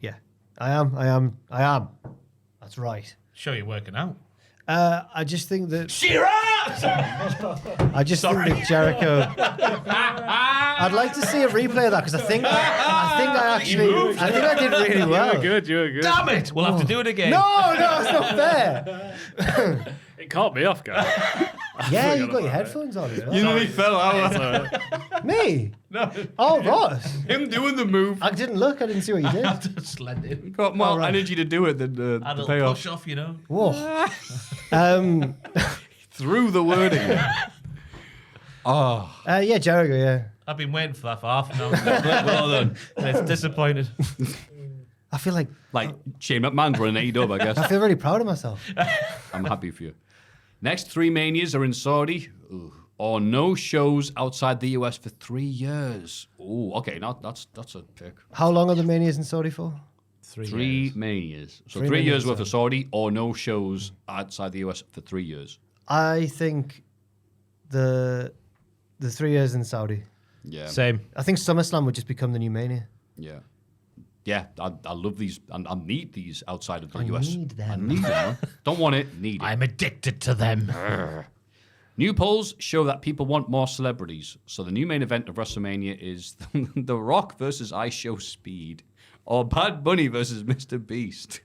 Yeah, I am. That's right. Show you're working out. I just think that Shira! I just think that Jericho. I'd like to see a replay of that because I think I did really well. You were good. Damn it! We'll have to do it again. No, it's not fair. It caught me off guard. Yeah, you got your headphones on as well. nearly fell out. Me? No. Oh, Ross. Him doing the move. I didn't look. I didn't see what you did. Splendid. Got more energy to do it than Had a the little payoff. push off, you know. Whoa. Through the wording. Yeah, Jericho. Yeah. I've been waiting for that for half an hour. Well done. And it's disappointed. I feel like Like Shane McMahon's running AEW, I guess. I feel really proud of myself. I'm happy for you. Next 3 Manias are in Saudi. Or no shows outside the US for 3 years. Oh, okay. Now that's a pick. How long are the Manias in Saudi for? 3 Manias. So 3 3 years Manias, worth of Saudi or no shows outside the US for 3 years. I think the 3 years in Saudi. Yeah. Same. I think SummerSlam would just become the new Mania. Yeah. Yeah, I love these. I need these outside of the US. need them. I need them. Don't want it, need it. I'm addicted to them. New polls show that people want more celebrities. So the new main event of WrestleMania is The Rock versus Ice Show Speed or Bad Bunny versus Mr. Beast.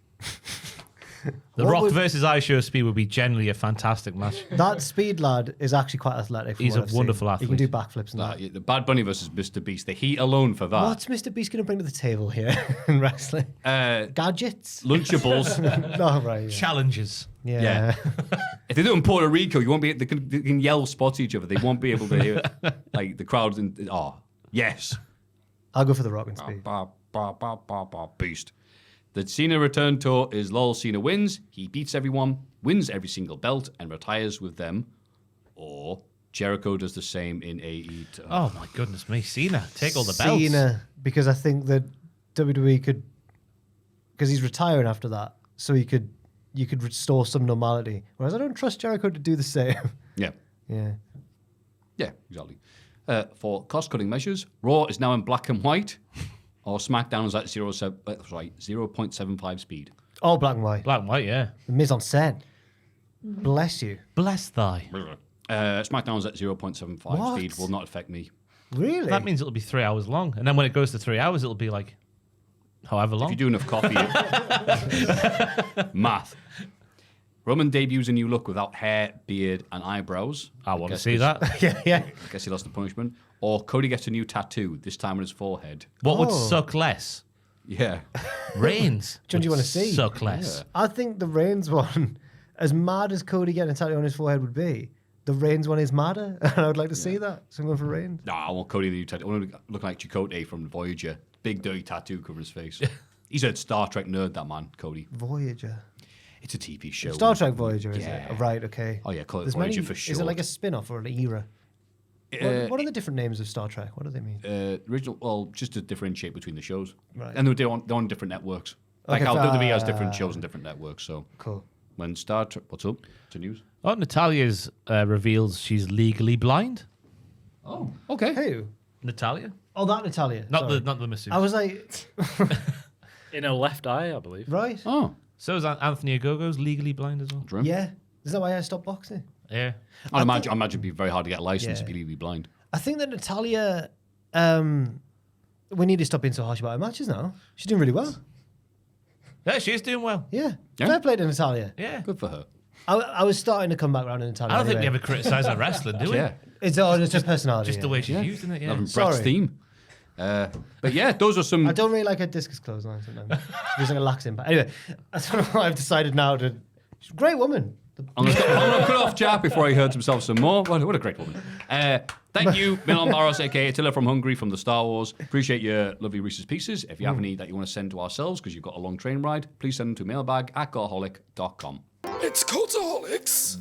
The Rock versus Ice Show Speed would be generally a fantastic match. That Speed lad is actually quite athletic. from He's what a I've seen. wonderful He can do athlete. backflips and that. The Bad Bunny versus Mr. Beast. The heat alone for that. What's Mr. Beast going to bring to the table here in wrestling? Gadgets? Lunchables. No, right. Yeah. Challenges. Yeah. If they do it in Puerto Rico, you won't be. They can yell spots at each other. They won't be able to hear like the crowd. Yes. I'll go for the Rock and Speed. Beast. The Cena return tour is LOL Cena wins, he beats everyone, wins every single belt, and retires with them. Or Jericho does the same in AEW. Oh my goodness me, Cena, take all the belts. Cena, because I think that WWE could, because he's retiring after that, so you could restore some normality. Whereas I don't trust Jericho to do the same. Yeah. Yeah. Yeah, exactly. For cost-cutting measures, Raw is now in black and white, or SmackDown is at 0.75 speed. All black and white. Black and white, yeah. The mise en scène. Bless you. Bless thy. SmackDown's at 0.75 What? speed will not affect me. Really? That means it'll be 3 hours long. And then when it goes to 3 hours, it'll be like however long. If you do enough coffee. Math. Roman debuts a new look without hair, beard, and eyebrows. I want to guess see that. yeah. I guess he lost the punishment. Or Cody gets a new tattoo, this time on his forehead. What would suck less? Yeah. Reigns. Which one do you would want to see? Suck less. I think the Reigns one, as mad as Cody getting a tattoo on his forehead would be, the Reigns one is madder. And I would like to see that. So I'm going for Reigns. Nah, I want Cody the new tattoo. I want to look like Chakotay from Voyager. Big dirty tattoo covering his face. He's a Star Trek nerd, that man, Cody. Voyager. It's a TV show. Star Trek Voyager, is it? Yeah. Oh, right, okay. Oh, yeah, call it There's Voyager many- for short. Is it like a spin-off or an era? What are the different names of Star Trek? What do they mean? Original, well, just to differentiate between the shows. Right. And they're on different networks. Like Okay, how WWE has different shows on different networks. So Cool. when Star Trek, what's up? To news. Oh, Natalia's reveals she's legally blind. Oh, okay. Who? Natalia? Oh, that Natalia. Not Sorry. the masseuse. I was like, In her left eye, I believe. right? Oh, So is Anthony Ogogo's legally blind as well? dream. Yeah. Is that why I stopped boxing? Yeah. I imagine it'd be very hard to get a license Yeah. if you're legally blind. I think that Natalia, we need to stop being so harsh about her matches now. She's doing really well. Yeah, she's doing well. Yeah. Yeah. Fair play to Natalia. Yeah. Good for her. I was starting to come back around to Natalia. I don't think we anyway. ever criticise her wrestling, do we? Yeah. It's just personality. Just the yeah. way she's using it, yeah. Loving Brett's Sorry. theme. But yeah, those are some. I don't really like her discus clothesline sometimes. There's like a lax impact. Anyway, I don't know why I've decided now to. She's a great woman. I'm going to cut off Jap before he hurts himself some more. What a great woman. Thank you, Milan Barros, a.k.a. Attila from Hungary from the Star Wars. Appreciate your lovely Reese's Pieces. If you have any that you want to send to ourselves because you've got a long train ride, please send them to mailbag@cultaholic.com. It's Cultaholics.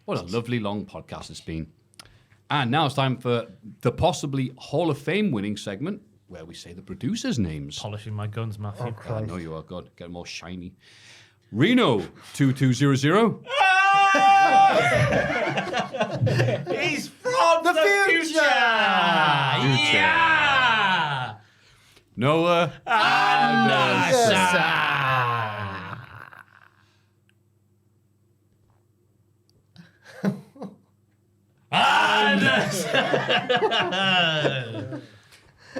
What a lovely long podcast it's been. And now it's time for the possibly Hall of Fame winning segment where we say the producers' names. Polishing my guns, Maffew. I know you are, God. Get them all shiny. Reno 2200. He's from the future! Yeah! Noah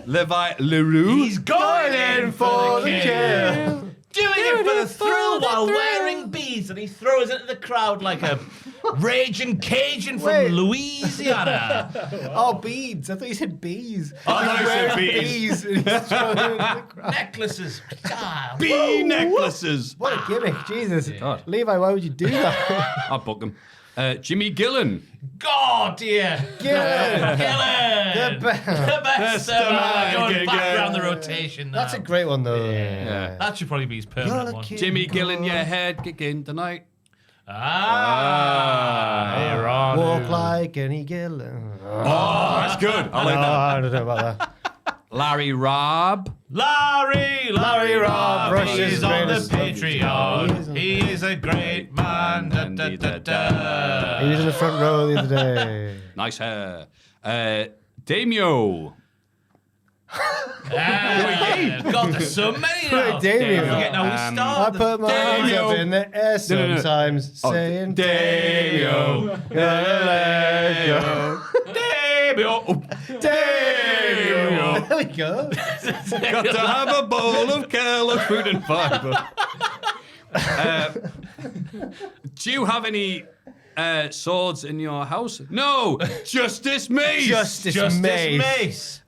Levi LaRue. He's going in for the kill. Doing it for the thrill while wearing beads, and he throws it at the crowd like a raging Cajun from Wait. Louisiana. Oh, beads. I thought you said bees. I thought you said Wearing bees. and he's throwing it in the crowd. Necklaces. Ah, Bee necklaces. What a gimmick. Jesus. God. Levi, why would you do that? I'll book them. Jimmy Gillen. God, dear. Gillen. Gillen. The best. The best man man going can back get. around the rotation now. That's a great one, though. Yeah. That should probably be his permanent You're one. the king. Jimmy Gillen, your head kicking tonight. You're on. Walk like any Gillen. Oh, that's good. I like that. I don't know about that. Larry Robb. Larry Robb brushes is on the greatest- Patreon. He is a great man. Da, da, da, da. He was in the front row the other day. Nice hair. Damio. God, there's so many now. Put Damien. Forget how we I started. put my hands Damio. up in the air No. sometimes, Oh, saying Damio. Gotta let go. Damio. There we go. Got to have a bowl of Kellogg's fruit and fiber. Do you have any swords in your house? No, Justice Mace. Justice Justice Mace. Mace.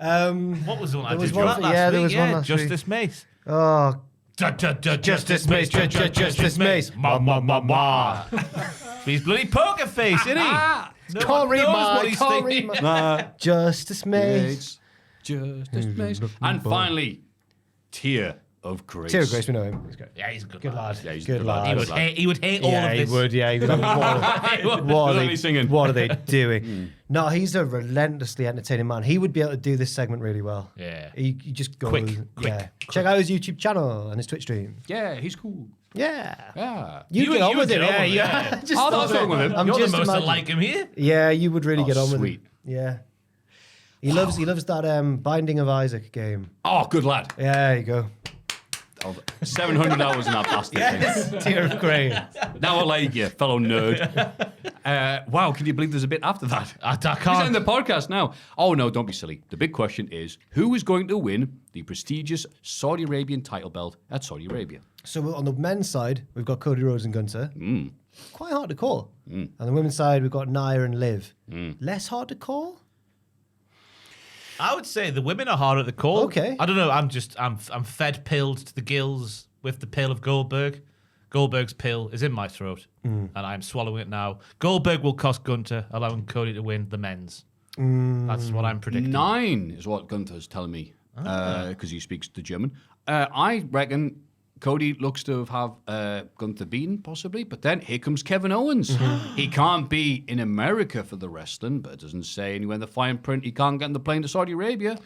What was the one I There was did? one that for- last yeah, there week? was one last Justice Mace. Oh, Justice Mace, Justice Mace. Ma. He's bloody poker face, isn't he? No can't one read knows my. what he's Can't thinking. read my. Justice Mace. Justice Mace. And finally, Tear of Grace. Tear of Grace, we know him. He's great. Yeah, he's a good, Good lad. lad. Yeah, he's a good good lad. lad. He would hate all Yeah, of he this. would. Yeah, he would. What Only singing. What are they doing? No, he's a relentlessly entertaining man. He would be able to do this segment really well. Yeah. He just goes. Quick. Check out his YouTube channel and his Twitch stream. Yeah, he's cool. Yeah. Yeah. You get on with him. get on Yeah, with it, yeah. yeah. Just Oh, that's thought wrong with him. I'm You're just the most to imagining- like him here. Yeah, you would really Oh, get on with sweet. him. Yeah. He loves that Binding of Isaac game. Oh, good lad. Yeah, there you go. of 700 hours in that bastard thing. Yes, tear of grey. Now I like you, fellow nerd. Wow, can you believe there's a bit after that? I He's can't. in the podcast now. Oh, no, don't be silly. The big question is, who is going to win the prestigious Saudi Arabian title belt at Saudi Arabia? So on the men's side, we've got Cody Rhodes and Gunther. Quite hard to call. On the women's side, we've got Nia and Liv. Less hard to call. I would say the women are harder to call. Okay. I don't know. I'm fed pilled to the gills with the pill of Goldberg. Goldberg's pill is in my throat, and I'm swallowing it now. Goldberg will cost Gunther, allowing Cody to win the men's. That's what I'm predicting. 9 is what Gunther's telling me, because he speaks the German. I reckon Cody looks to have Gunther beaten, possibly, but then here comes Kevin Owens. He can't be in America for the wrestling, but it doesn't say anywhere in the fine print he can't get on the plane to Saudi Arabia.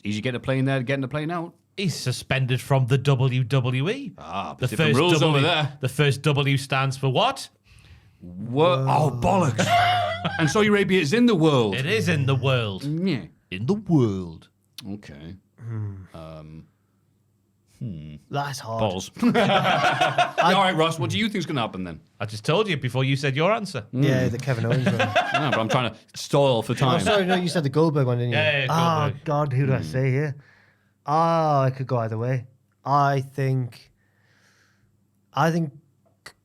Easy get a plane there, getting the plane out. He's suspended from the WWE. But different rules over there. The first W stands for what? What? Oh, bollocks. And Saudi Arabia is in the world. It is in the world. Yeah. In the world. Okay. That's hard. Balls. All right, Ross, what do you think's going to happen then? I just told you before you said your answer. Yeah, the Kevin Owens one. No, but I'm trying to stall for Oh, time. sorry, no, you said the Goldberg one, didn't you? Yeah, Oh, Goldberg. God, who do I say here? I could go either way. I think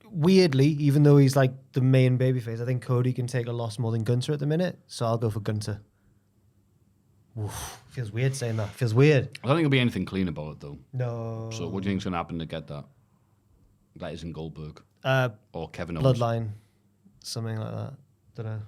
weirdly, even though he's like the main babyface, I think Cody can take a loss more than Gunther at the minute. So I'll go for Gunther. Oof, feels weird saying that. Feels weird. I don't think there'll be anything clean about it, though. No. So what do you think's going to happen to get that? That isn't Goldberg. Or Kevin Owens. Bloodline. Something like that. Don't know.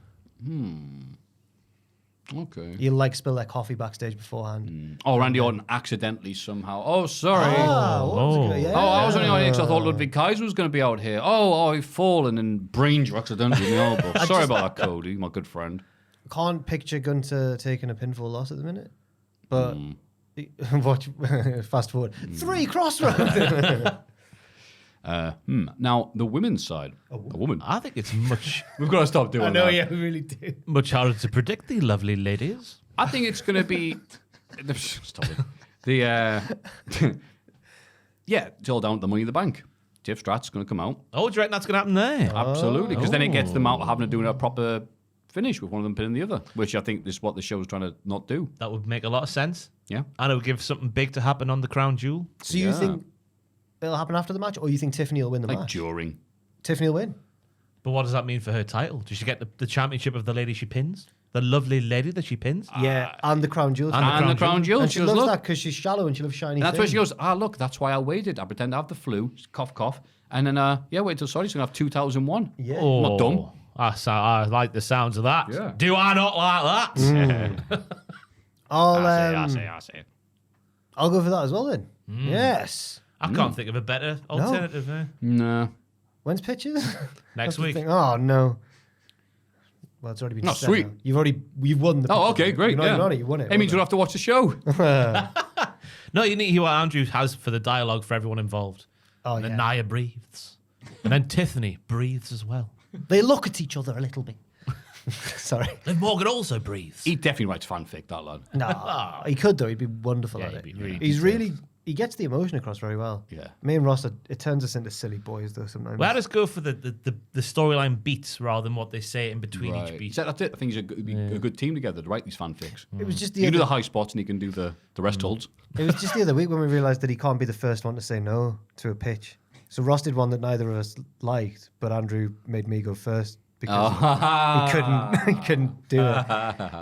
Okay. You'll like spill their coffee backstage beforehand. Oh, Randy Orton accidentally somehow. Oh, sorry. Yeah. Oh, I was only on here because I thought Ludwig Kaiser was going to be out here. Oh, he fallen and brained you accidentally in the elbow. Sorry about that, Cody, my good friend. Can't picture Gunther taking a pinfall loss at the minute. But watch, fast forward. 3 crossroads. Now, the women's side. A woman. I think it's much We've got to stop doing that. we really do. much harder to predict, the lovely ladies. I think it's going to be... Stop it. Yeah, it's all down to the Money in the Bank. Tiff Strat's going to come out. Oh, do you reckon that's going to happen there? Absolutely, because then it gets them out having to do a proper finish with one of them pinning the other, which I think is what the show is trying to not do. That would make a lot of sense. Yeah. And it would give something big to happen on the crown jewel. So you think it'll happen after the match, or you think Tiffany will win the Like match? during. Tiffany will win. But what does that mean for her title? Does she get the championship of the lady she pins? The lovely lady that she pins? Yeah, and the crown jewel. And the crown jewel. And she goes, loves "Look." that because she's shallow and she loves shiny And that's things. where she goes, look, that's why I waited. I pretend to have the flu, cough, cough. And then, wait till Saudis going to have 2001. Yeah. Oh, Not dumb. I like the sounds of that. Yeah. Do I not like that? I'll say. I'll go for that as well then. Yes. I can't think of a better alternative. No. When's pitches? Next That's the week. thing. Oh no. Well, it's already been No, set sweet. now. You've won the. Oh, pitches. okay, great. You're not Yeah. even on it. You won it. It means you'll have to watch the show. No, you need to hear what Andrew has for the dialogue for everyone involved. Oh, And then yeah. Nia breathes. And then Tiffany breathes as well. They look at each other a little bit. Sorry. Then Morgan also breathes. He definitely writes fanfic, that lad. No, he could though. He'd be wonderful at he'd it. be really He's really. He gets the emotion across very well. Yeah. Me and Ross, it turns us into silly boys though sometimes. Well, let's go for the storyline beats rather than what they say in between each Right. beat. So that's it. I think he's a good team together to write these fanfics. It was just You can the do the other, high spots and he can do the rest holds. it was just the other week when we realised that he can't be the first one to say no to a pitch. So Ross did one that neither of us liked, but Andrew made me go first because he couldn't do it.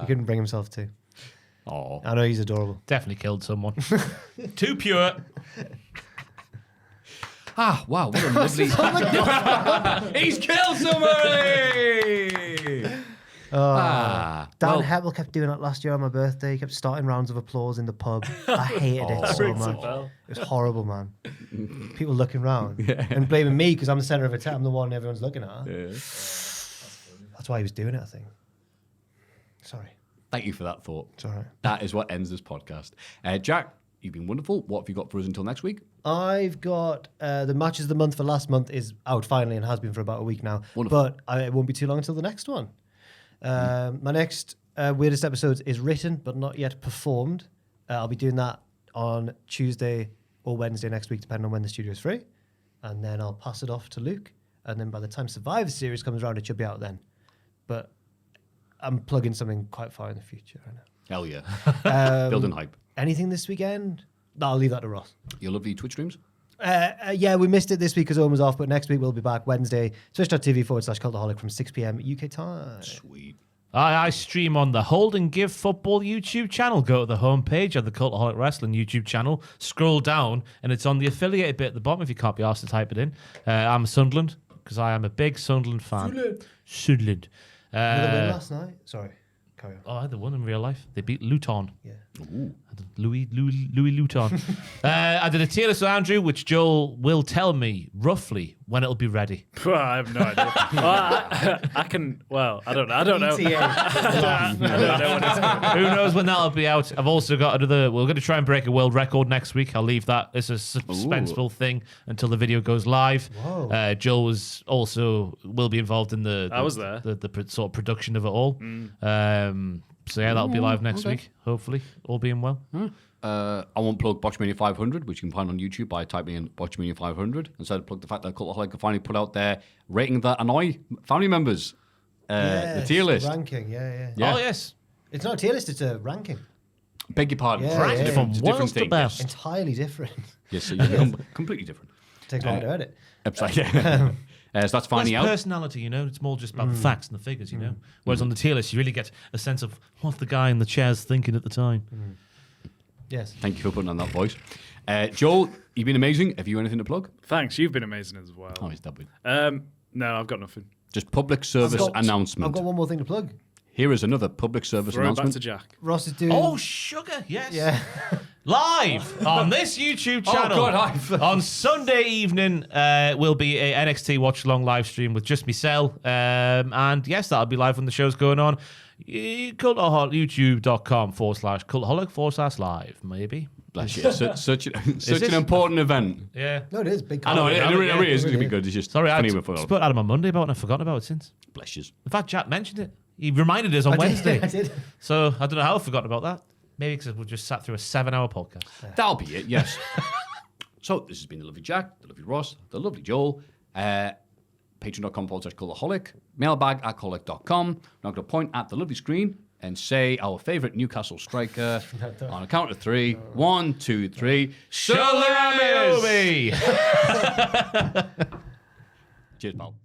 He couldn't bring himself to. Oh. I know he's adorable. Definitely killed someone. Too pure. Wow, what a lovely... He's killed somebody! Dan Heppel kept doing it last year on my birthday. He kept starting rounds of applause in the pub. I hated it so Rings a much. bell. It was horrible, man. People looking round and blaming me because I'm the center of attention. I'm the one everyone's looking at. That's why he was doing it, I think. Sorry. Thank you for that thought. It's all right. That is what ends this podcast. Jack, you've been wonderful. What have you got for us until next week? I've got the matches of the month for last month is out finally and has been for about a week now. Wonderful. But it won't be too long until the next one. My next Weirdest Episodes is written but not yet performed. I'll be doing that on Tuesday or Wednesday next week, depending on when the studio is free. And then I'll pass it off to Luke. And then by the time Survivor Series comes around, it should be out then. But I'm plugging something quite far in the future right now. Hell yeah. Building hype. Anything this weekend? No, I'll leave that to Ross. Your lovely Twitch streams? Yeah, we missed it this week because Owen was off, but next week we'll be back Wednesday, twitch.tv/Cultaholic from 6 p.m. UK time. Sweet. I stream on the Hold and Give Football YouTube channel. Go to the homepage of the Cultaholic Wrestling YouTube channel, scroll down, and it's on the affiliated bit at the bottom if you can't be asked to type it in. I'm Sunderland, because I am a big Sunderland fan. Sunderland. Did they win last night? Sorry, carry on. Oh, they won in real life. They beat Luton. Yeah. Louis Luton. I did a tier list with Andrew, which Joel will tell me roughly when it'll be ready. I have no idea. I can. Well, I don't know. I don't know. I don't know when it's Who knows when that'll be out? I've also got another. We're going to try and break a world record next week. I'll leave that as a suspenseful thing until the video goes live. Joel will be involved in the I was there. The sort of production of it all. So yeah, that'll be live next week. Hopefully, all being well. I won't plug Botchmania 500, which you can find on YouTube by typing in Botchmania 500. Instead, plug the fact that Cultaholic can finally put out their rating that annoy family members. The tier list. Ranking, yeah. Oh yes. It's not a tier list, it's a ranking. Beg your pardon. Yeah, It's yeah. different, it's a different Worst to thing. best. Entirely different. Yes, so you're completely different. Takes long to edit. So that's finding Less out. personality, you know. It's more just about the facts and the figures, you know. Whereas on the tier list, you really get a sense of what the guy in the chair's thinking at the time. Yes. Thank you for putting on that voice. Joel, you've been amazing. Have you anything to plug? Thanks. You've been amazing as well. Oh, he's dubbing. No, I've got nothing. Just public service announcement. I've got one more thing to plug. Here is another public service Throw it back announcement. to Jack. Ross is doing... Oh, sugar, yes. Yeah. Live on this YouTube channel God, on Sunday evening will be a NXT watch along live stream with just myself. And yes, that'll be live when the show's going on. YouTube.com/cultaholic/live, maybe. Bless you. Such an important event. Yeah. No, it is. Big I know, it really is. It's really going to be good. It's just Sorry, I funny. spoke out of my Monday about it and I've forgotten about it since. Bless you. In fact, Jack mentioned it. He reminded us on Wednesday. I did. So I don't know how I've forgotten about that. Maybe because we just sat through a 7-hour podcast. That'll be it, yes. So this has been the lovely Jack, the lovely Ross, the lovely Joel. Patreon.com/Cultaholic. Mailbag at cultaholic.com. Now I'm going to point at the lovely screen and say our favourite Newcastle striker on a count of 3. 1, 2, 3. Salami! Cheers, pal.